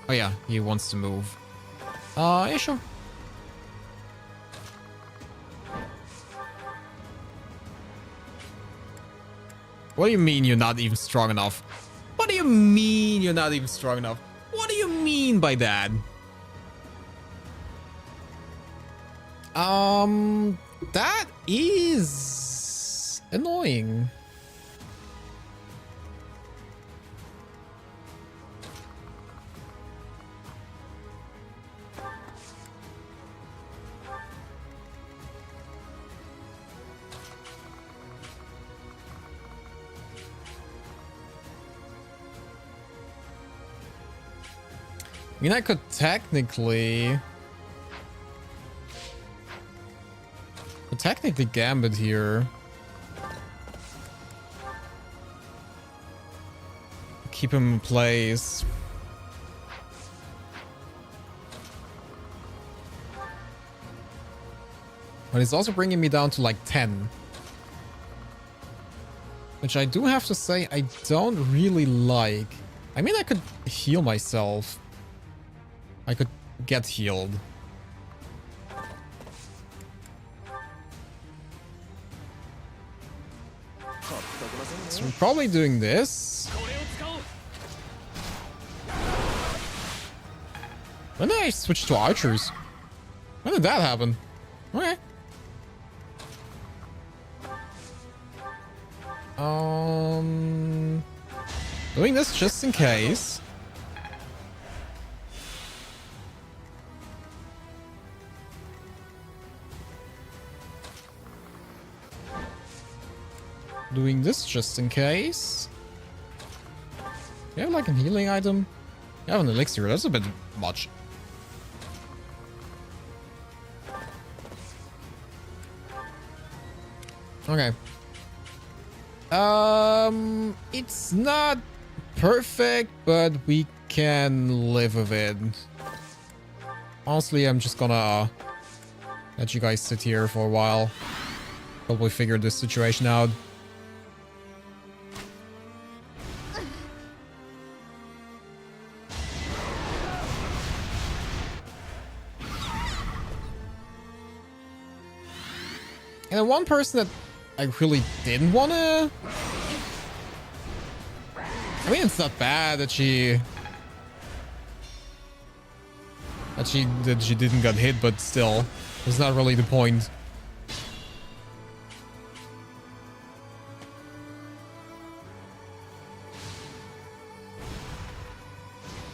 Oh yeah, he wants to move. Yeah, sure. What do you mean you're not even strong enough? What do you mean you're not even strong enough? What do you mean by that? That is annoying. I mean, I could technically gambit here. Keep him in place. But he's also bringing me down to like 10. Which I do have to say I don't really like. I mean, I could heal myself. I could get healed. So I'm probably doing this. When did I switch to archers? When did that happen? Okay. Doing this just in case. Doing this just in case. You have like a healing item? You have an elixir, that's a bit much. Okay. It's not perfect, but we can live with it. Honestly, I'm just gonna let you guys sit here for a while. Probably figure this situation out. And then one person that I really didn't want to... I mean, it's not bad that she didn't get hit, but still, it's not really the point.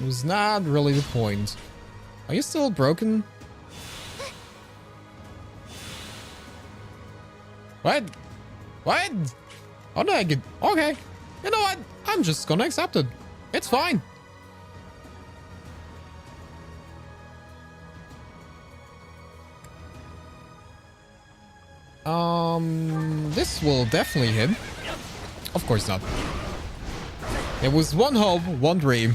It was not really the point. Are you still broken? What? What? How did I get... Okay. You know what? I'm just gonna accept it. It's fine. This will definitely hit. Of course not. It was one hope, one dream.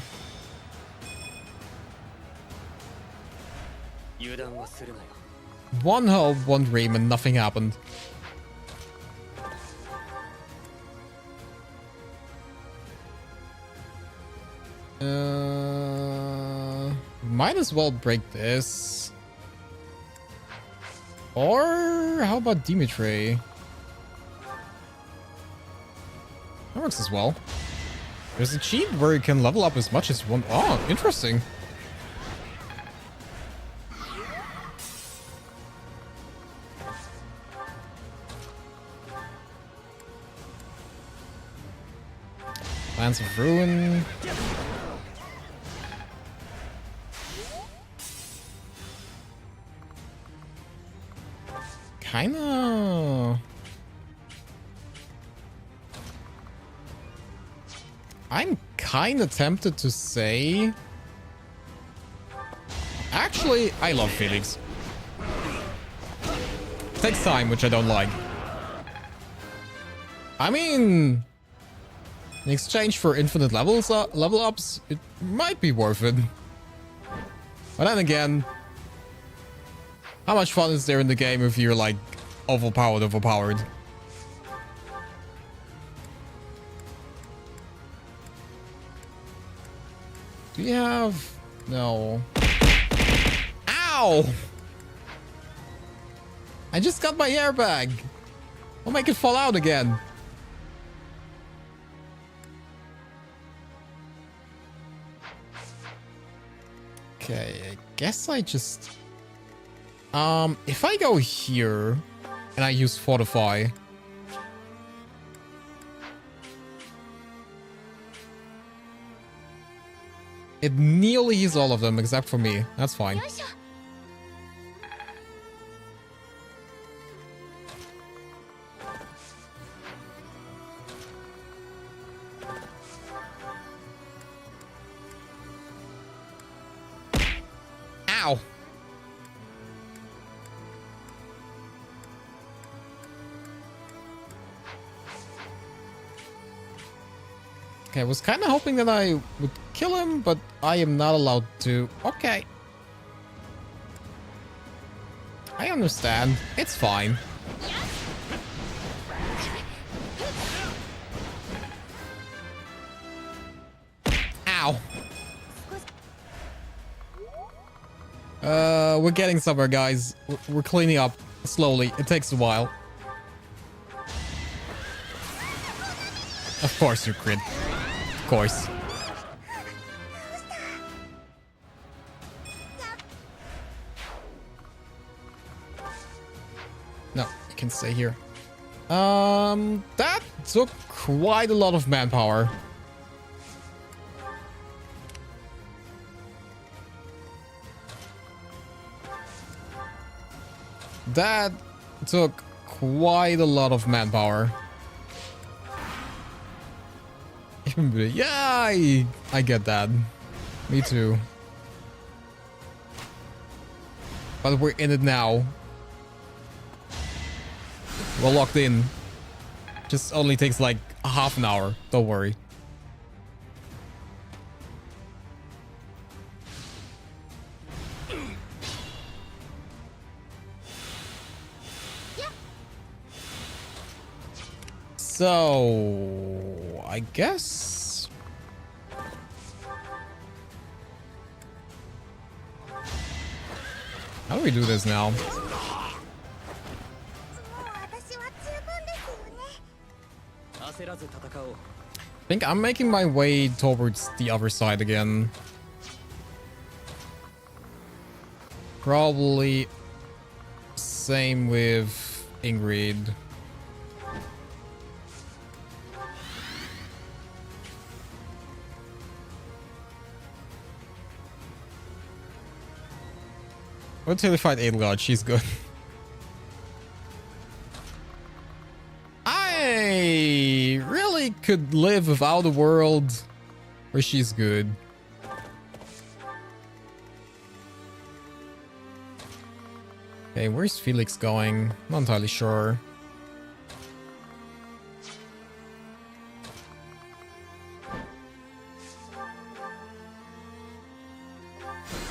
One hope, one dream, and nothing happened. Might as well break this. Or how about Dimitri? That works as well. There's a cheat where you can level up as much as one. Oh, interesting. Lands of Ruin. Kinda... I'm kinda tempted to say... Actually, I love Felix. Takes time, which I don't like. I mean... in exchange for infinite level ups, it might be worth it. But then again... how much fun is there in the game if you're like overpowered? Do you have... no. Ow! I just got my airbag. I'll make it fall out again. Okay, I guess I just... if I go here and I use Fortify, it nearly heals all of them except for me. That's fine. Ow! Okay, I was kind of hoping that I would kill him, but I am not allowed to. Okay. I understand. It's fine. Ow. We're getting somewhere, guys. We're cleaning up slowly. It takes a while. Of course you crit. Of course. No, you can stay here. That took quite a lot of manpower. That took quite a lot of manpower. Yeah, I get that. Me too. But we're in it now. We're locked in. Just only takes like a half an hour. Don't worry. So, I guess... how do we do this now? I think I'm making my way towards the other side again. Probably same with Ingrid. Until we fight Edelgard, she's good. I really could live without a world Or she's good. Okay, where's Felix going? Not entirely sure.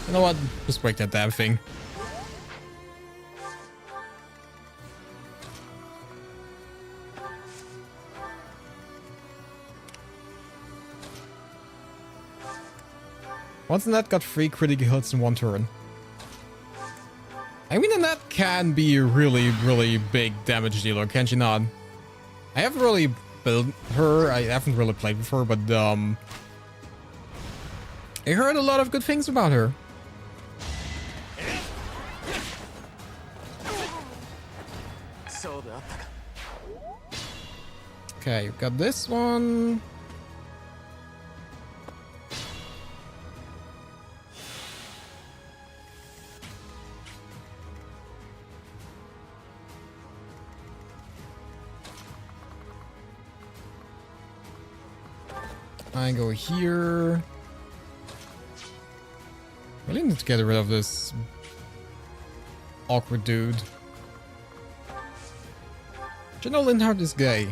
You know what? Just break that damn thing. Once a net got 3 critical hits in 1 turn. I mean, a net can be a really, really big damage dealer, can she not? I haven't really built her, I haven't really played with her, but I heard a lot of good things about her. Okay, you've got this one. I go here. Really need to get rid of this awkward dude. General Linhardt is gay.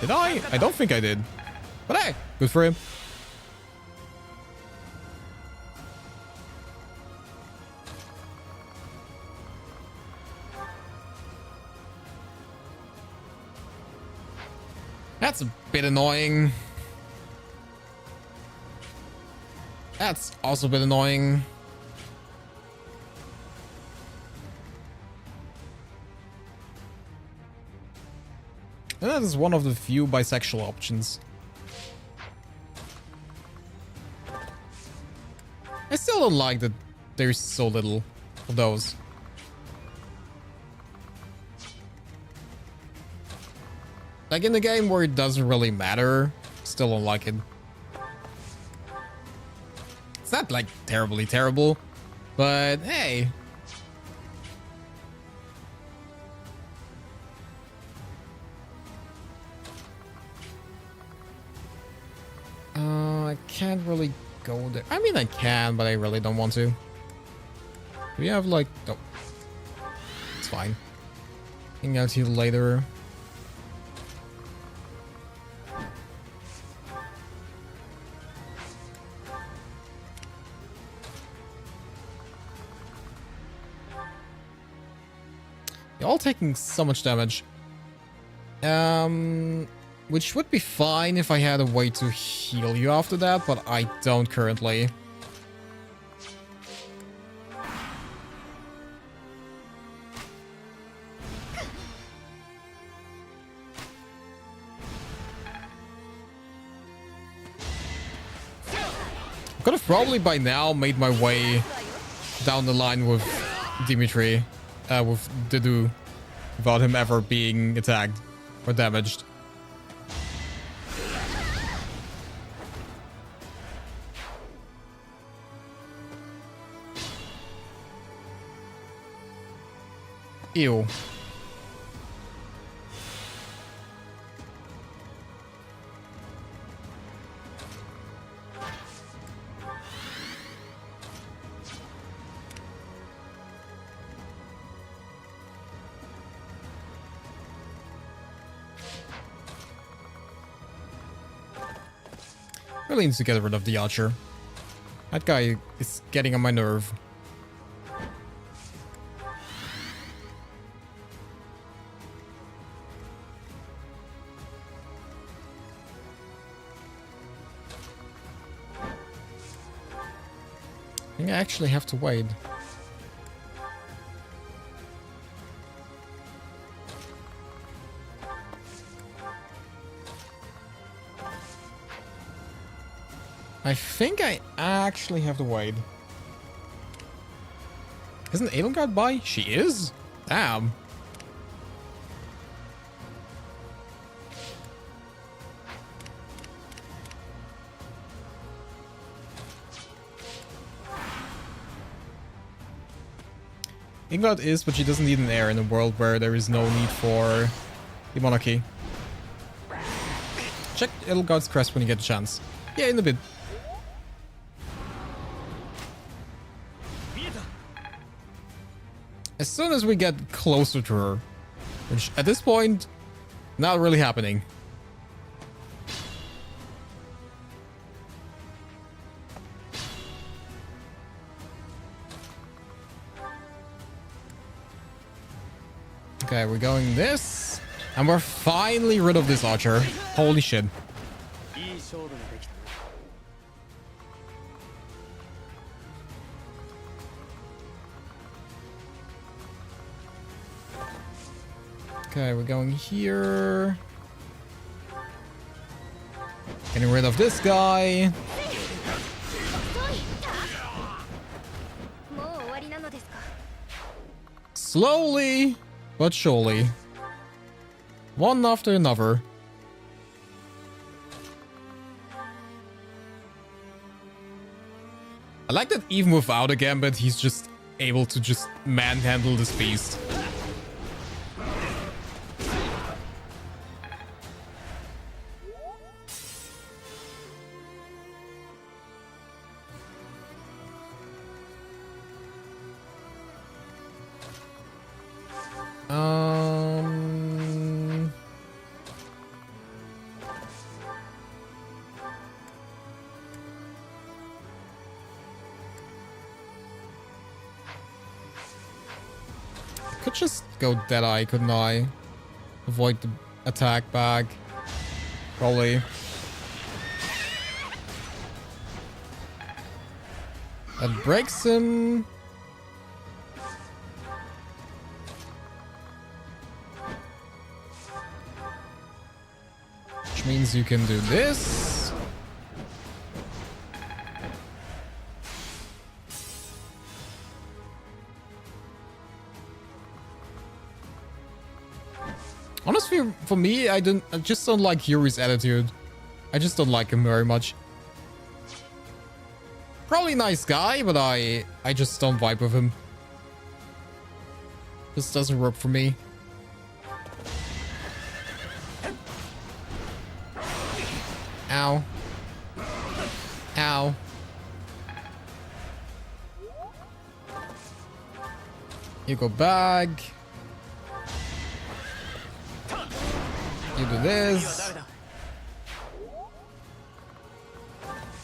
Did I? I don't think I did. But hey, good for him. That's a bit annoying. That's also a bit annoying. And that is one of the few bisexual options. I still don't like that there's so little of those. Like in the game where it doesn't really matter, still don't like it. It's not like terribly terrible, but hey. I can't really go there. I mean, I can, but I really don't want to. Do we have like... Oh. It's fine. Hang out here later. You're all taking so much damage. Which would be fine if I had a way to heal you after that, but I don't currently. I could have probably by now made my way down the line with Dimitri, with Dedu, without him ever being attacked or damaged. Ew. Really needs to get rid of the archer. That guy is getting on my nerve. I think I actually have to wait. I think I actually have to wait. Isn't Edelgard by? She is? Damn. Edelgard is, but she doesn't need an heir in a world where there is no need for the monarchy. Check Edelgard's crest when you get the chance. Yeah, in a bit. As soon as we get closer to her, which at this point, not really happening. Okay, we're going this, and we're finally rid of this archer. Holy shit. Okay, we're going here. Getting rid of this guy. Slowly, but surely. One after another. I like that even without a gambit, he's just able to just manhandle this beast. Could just go Deadeye, couldn't I? Avoid the attack bag. Probably. That breaks him. Which means you can do this. Honestly, for me, I just don't like Yuri's attitude. I just don't like him very much. Probably nice guy, but I just don't vibe with him. This doesn't work for me. Ow. Ow. You go back. You do this.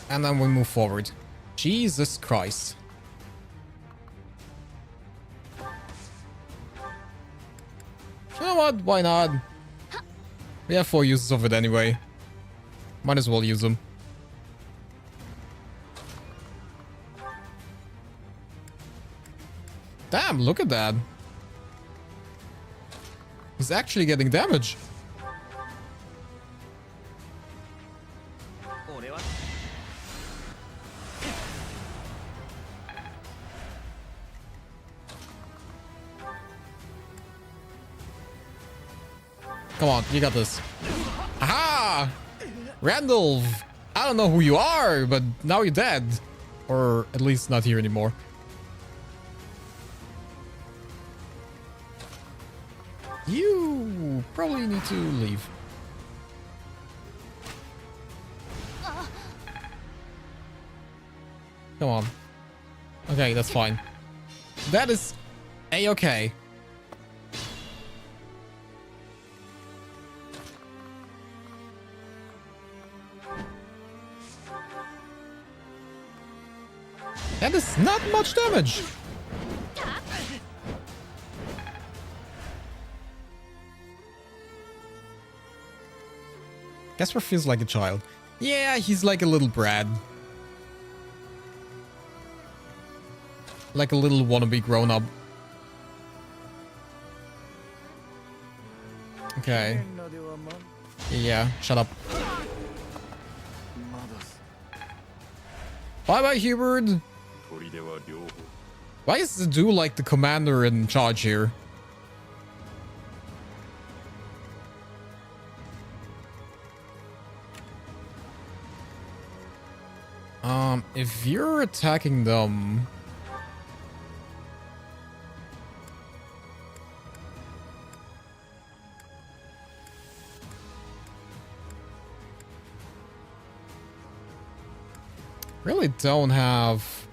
And then we move forward. Jesus Christ. You know what? Why not? We have 4 uses of it anyway. Might as well use them. Damn, look at that. He's actually getting damage. Come on, you got this. Aha! Randolph! I don't know who you are, but now you're dead. Or at least not here anymore. You probably need to leave. Come on. Okay, that's fine. That is A-okay. That is not much damage. Casper feels like a child. Yeah, he's like a little brat. Like a little wannabe grown-up. Okay. Yeah, shut up. Bye-bye, Hubert. Why is the dude like the commander in charge here? If you're attacking them... Really don't have...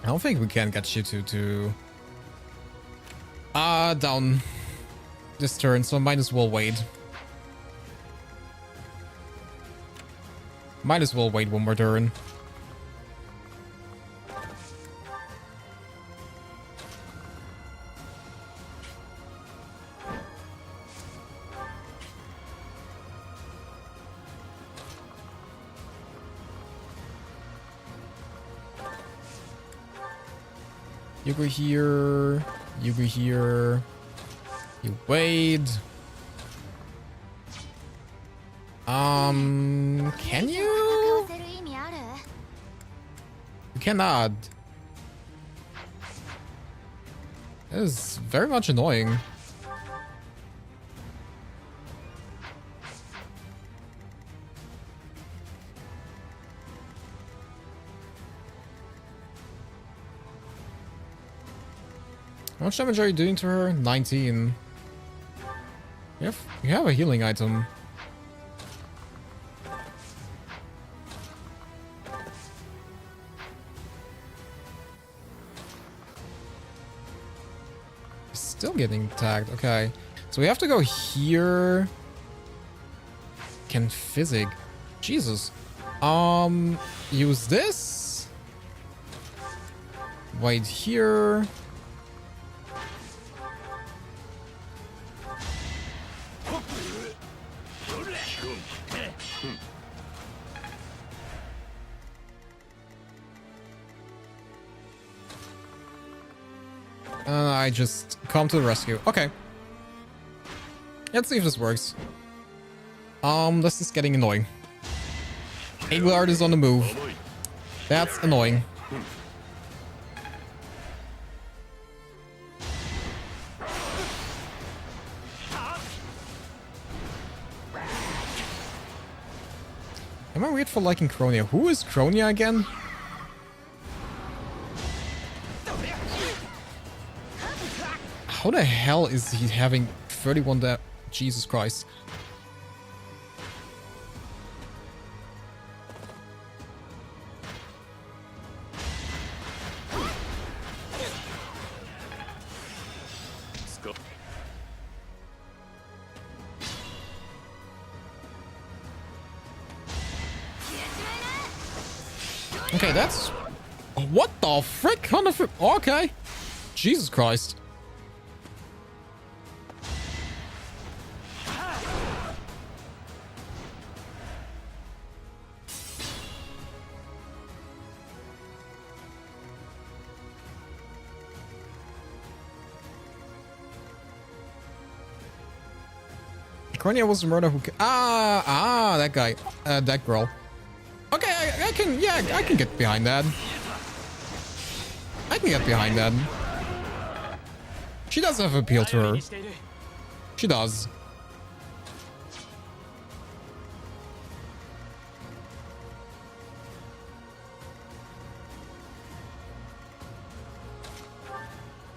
I don't think we can get you to down this turn, so might as well wait. Might as well wait one more turn. You go here, you go here, you wait. Can you? You cannot. That is very much annoying. How much damage are you doing to her? 19. You have a healing item. Still getting tagged. Okay. So we have to go here. Can physic. Jesus. Use this. Wait here. I just come to the rescue. Okay. Let's see if this works. This is getting annoying. Aguard is on the move. That's annoying. Am I weird for liking Kronia? Who is Kronia again? How the hell is he having 31 damage? Jesus Christ. Okay, that's... What the frick? Okay. Jesus Christ. Kronia was the murderer who... that guy. That girl. Okay, I can get behind that. I can get behind that. She does have appeal to her. She does.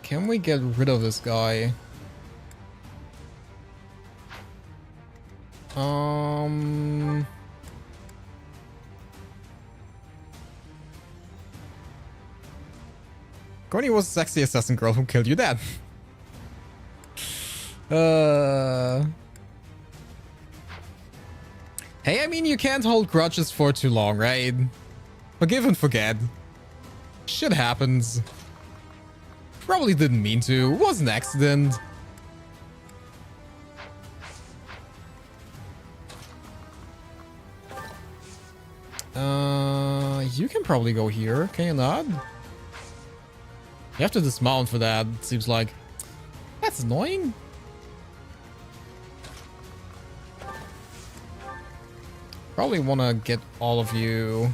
Can we get rid of this guy? Connie was a sexy assassin girl who killed your dad. Hey, I mean, you can't hold grudges for too long, right? Forgive and forget. Shit happens. Probably didn't mean to. It was an accident. You can probably go here, can you not? You have to dismount for that, it seems like. That's annoying. Probably want to get all of you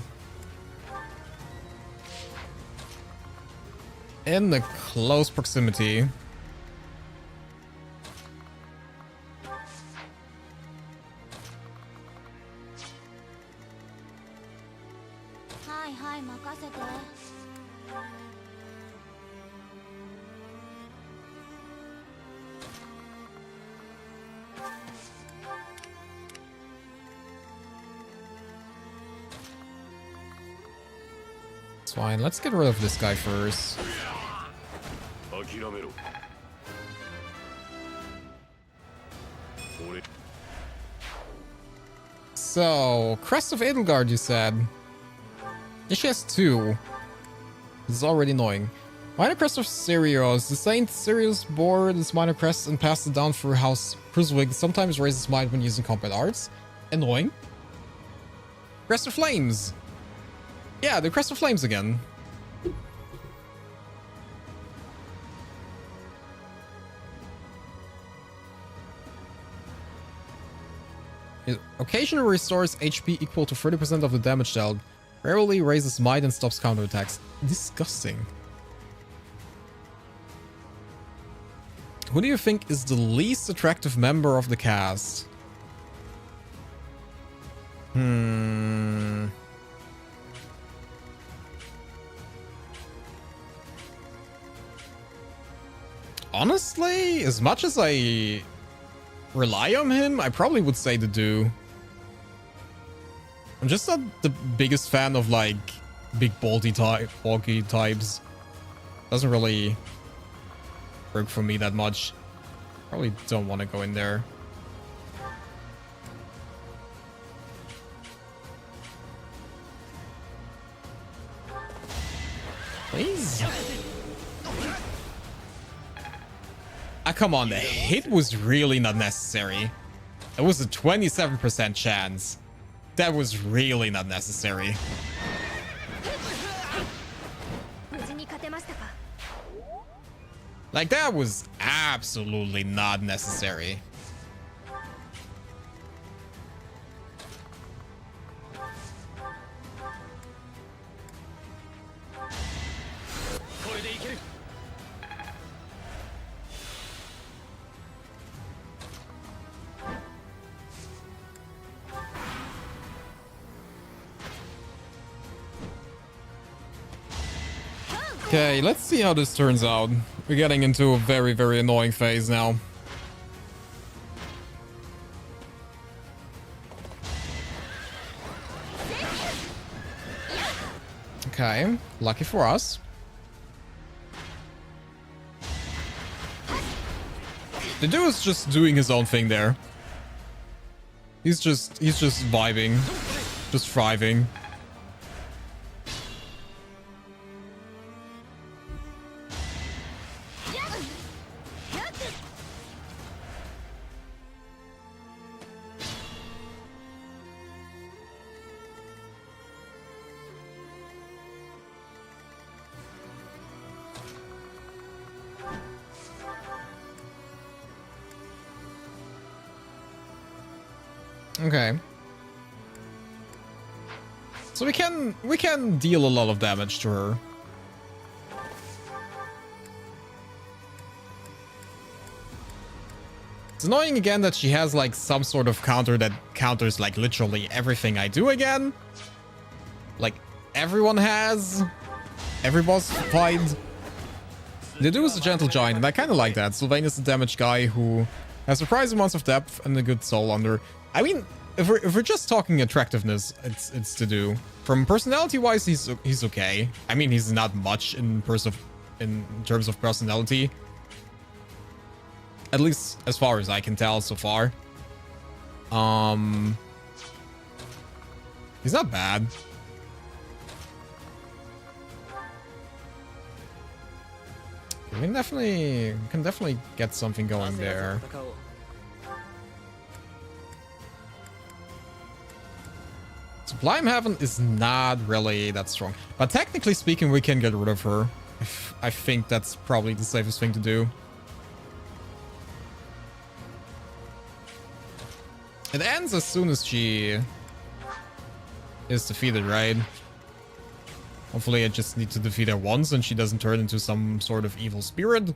in the close proximity. It's fine. Let's get rid of this guy first. So, Crest of Edelgard, you said. Yeah, she has 2. This is already annoying. Minor Crest of Sirius. The Saint Sirius bore this minor crest and passed it down through House Cruiswig. Sometimes raises might when using combat arts. Annoying. Crest of Flames. Yeah, the Crest of Flames again. It occasionally restores HP equal to 30% of the damage dealt. Rarely raises might and stops counterattacks. Disgusting. Who do you think is the least attractive member of the cast? Honestly, as much as I rely on him, I probably would say the do. I'm just not the biggest fan of like big bulky types. Doesn't really work for me that much. Probably don't want to go in there. Please. Ah, come on, the hit was really not necessary. It was a 27% chance. That was really not necessary. Like, that was absolutely not necessary. Okay, let's see how this turns out. We're getting into a very, very annoying phase now. Okay, lucky for us. The dude is just doing his own thing there. He's just vibing, just thriving. Okay. So we can deal a lot of damage to her. It's annoying again that she has like some sort of counter that counters like literally everything I do again. Like everyone has. Every boss fight. The dude is a gentle giant and I kind of like that. Sylvain is a damage guy who has surprising amounts of depth and a good soul under. I mean, if we're just talking attractiveness, it's to do. From personality-wise, he's okay. I mean, he's not much in terms of personality. At least as far as I can tell so far. He's not bad. We can definitely get something going there. Sublime Heaven is not really that strong. But technically speaking, we can get rid of her. I think that's probably the safest thing to do. It ends as soon as she is defeated, right? Hopefully I just need to defeat her once and she doesn't turn into some sort of evil spirit.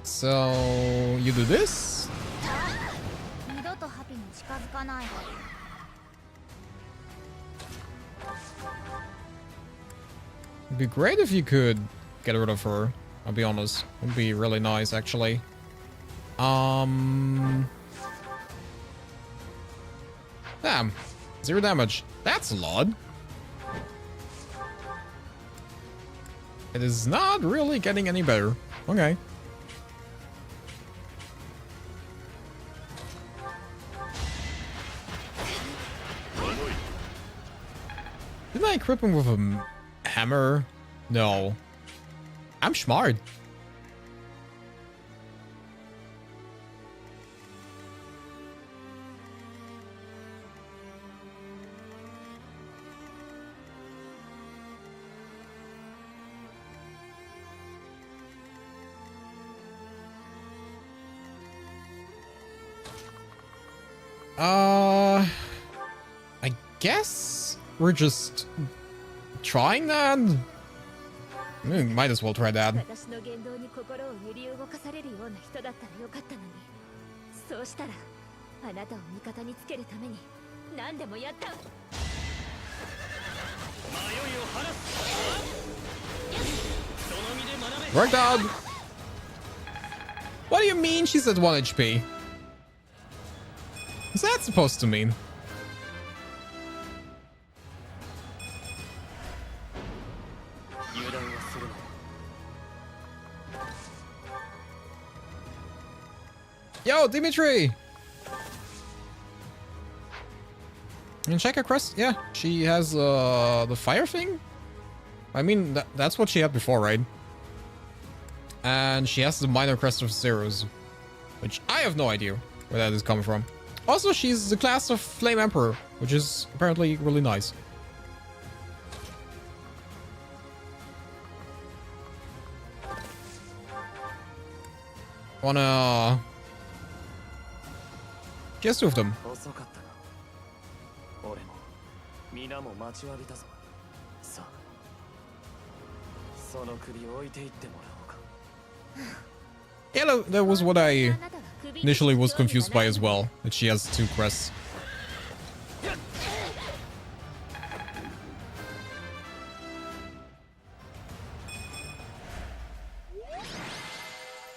So you do this. It'd be great if you could get rid of her. I'll be honest. It would be really nice, actually. Damn. 0 damage. That's a lot. It is not really getting any better. Okay. Didn't I equip him with a hammer? No. I'm smart. I guess we're just trying that. Might as well try that. 私の言動に心を揺り動かされるような人だったらよかったのに、そうしたらあなたを味方につけるために何でもやった。迷いを晴らす。その身で学べ。 Worked out. What do you mean she's at 1 HP? What's that supposed to mean? Yo, Dimitri! And check her crest. Yeah, she has the fire thing. I mean, that's what she had before, right? And she has the minor crest of zeros, which I have no idea where that is coming from. Also, she's the class of Flame Emperor, which is apparently really nice. Wanna... Just 2 of them. 遅かったな。俺も皆も待ちわびたぞ。さあ、その首を置いていってもらおうか。 Yeah, that was what I initially was confused by as well, that she has 2 crests.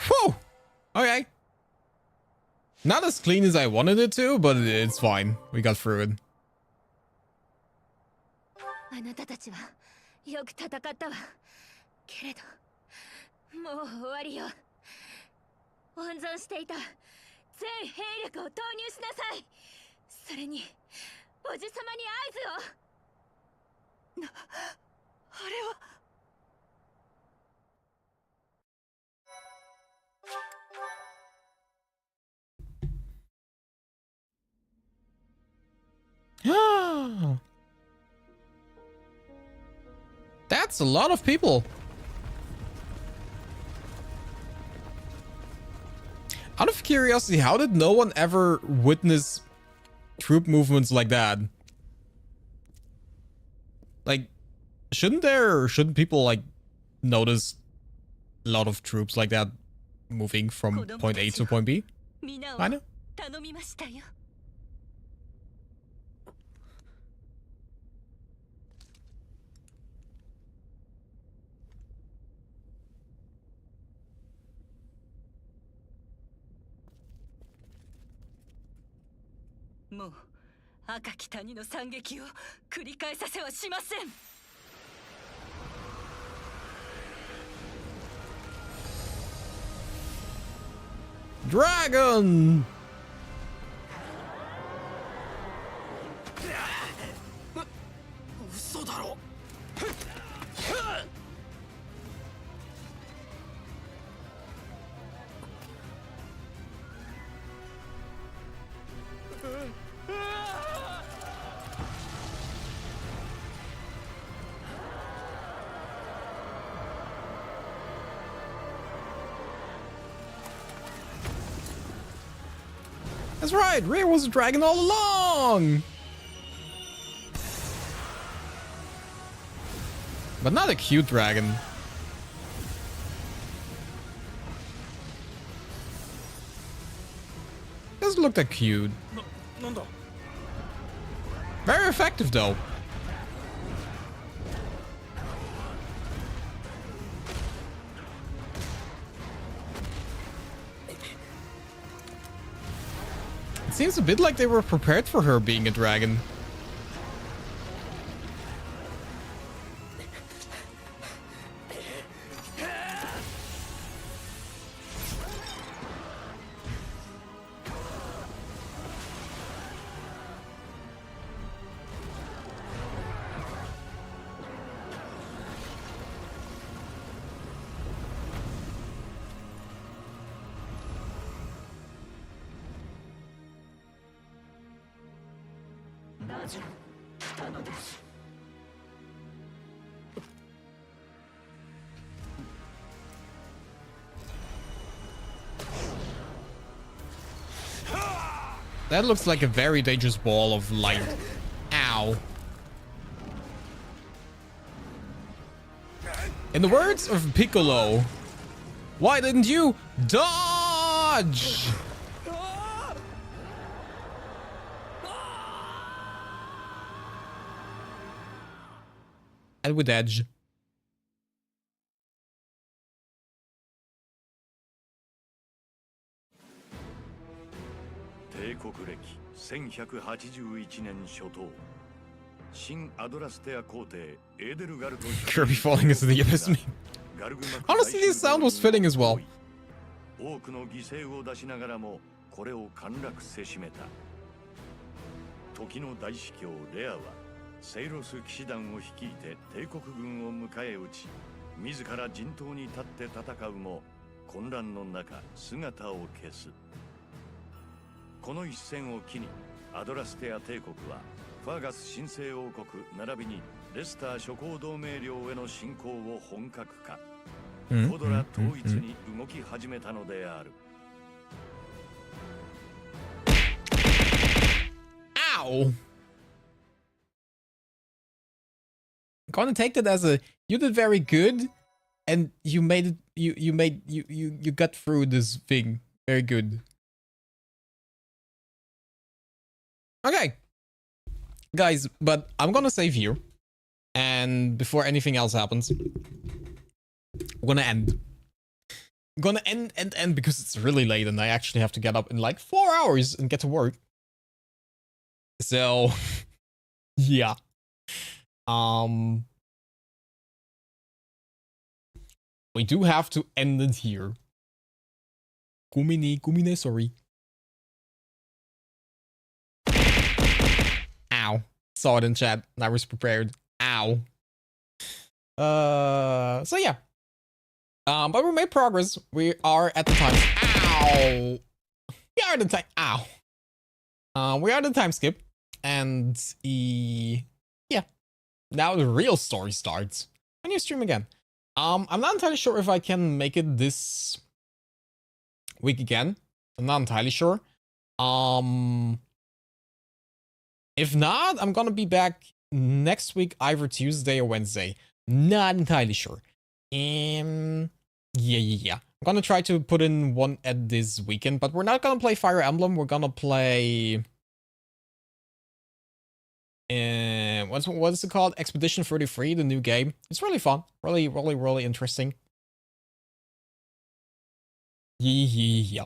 Whew! Okay. Not as clean as I wanted it to, but it's fine. We got through it. あなたたちはよく戦ったわ。けれど、もう終わりよ。温存していた全兵力を投入しなさい。それにおじさまに合図を。あれは。That's a lot of people. Out of curiosity, how did no one ever witness troop movements like that? Like, shouldn't people like notice a lot of troops like that moving from point A to point B? I know. Dragon! That's right, Rhea was a dragon all along! But not a cute dragon. Doesn't look that cute. Very effective though. seems a bit like they were prepared for her being a dragon. That looks like a very dangerous ball of light. Ow. In the words of Piccolo, why didn't you dodge? And with edge. 帝国歴1181年初頭新アドラステア皇帝エーデルガルト Kirby falling into the abyss meme. Honestly, this sound was fitting as well. 多くの犠牲を出しながらもこれを陥落せしめた時の大司教レアはセイロス騎士団を率いて帝国軍を迎え撃ち自ら陣頭に立って戦うも混乱の中姿を消すこの一戦を機にアドラステア帝国はファーガス神聖王国並びにレスター諸侯同盟領への侵攻を本格化コドラ統一に動き始めたのである Ow! I'm gonna take that as a you did very good and you made it you got through this thing very good. Okay. Guys, but I'm gonna save here. And before anything else happens, I'm gonna end. I'm gonna end because it's really late and I actually have to get up in like 4 hours and get to work. So, yeah. We do have to end it here. Kumine, sorry. Ow. Saw it in chat. I was prepared. Ow. So yeah. But we made progress. We are at the time. Ow. We are at the time. Ow. We are at the time skip. And yeah. Now the real story starts. When you stream again. I'm not entirely sure if I can make it this week again. I'm not entirely sure. If not, I'm gonna be back next week, either Tuesday or Wednesday. Not entirely sure. Yeah. I'm gonna try to put in one at this weekend, but we're not gonna play Fire Emblem. We're gonna play what's it called? Expedition 33, the new game. It's really fun. Really interesting. Yeah.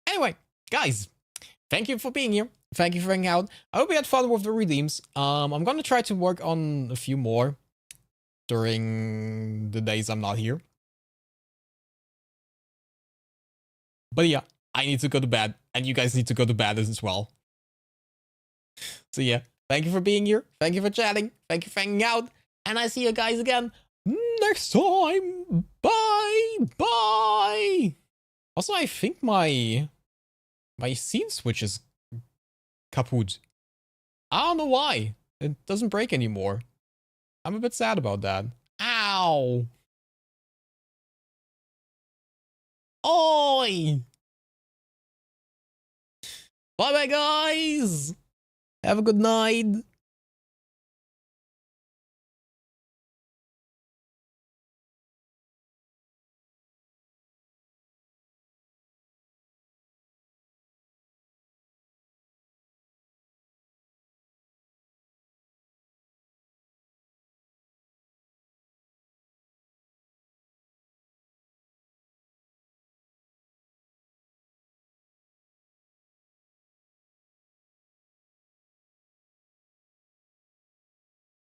Anyway, guys, thank you for being here. Thank you for hanging out. I hope you had fun with the redeems. I'm gonna try to work on a few more during the days I'm not here. But yeah, I need to go to bed, and you guys need to go to bed as well. So yeah, thank you for being here. Thank you for chatting. Thank you for hanging out. And I see you guys again next time. Bye. Also, I think my scene switch is kaput. I don't know why. It doesn't break anymore. I'm a bit sad about that. Ow. Oi. Bye-bye, guys. Have a good night.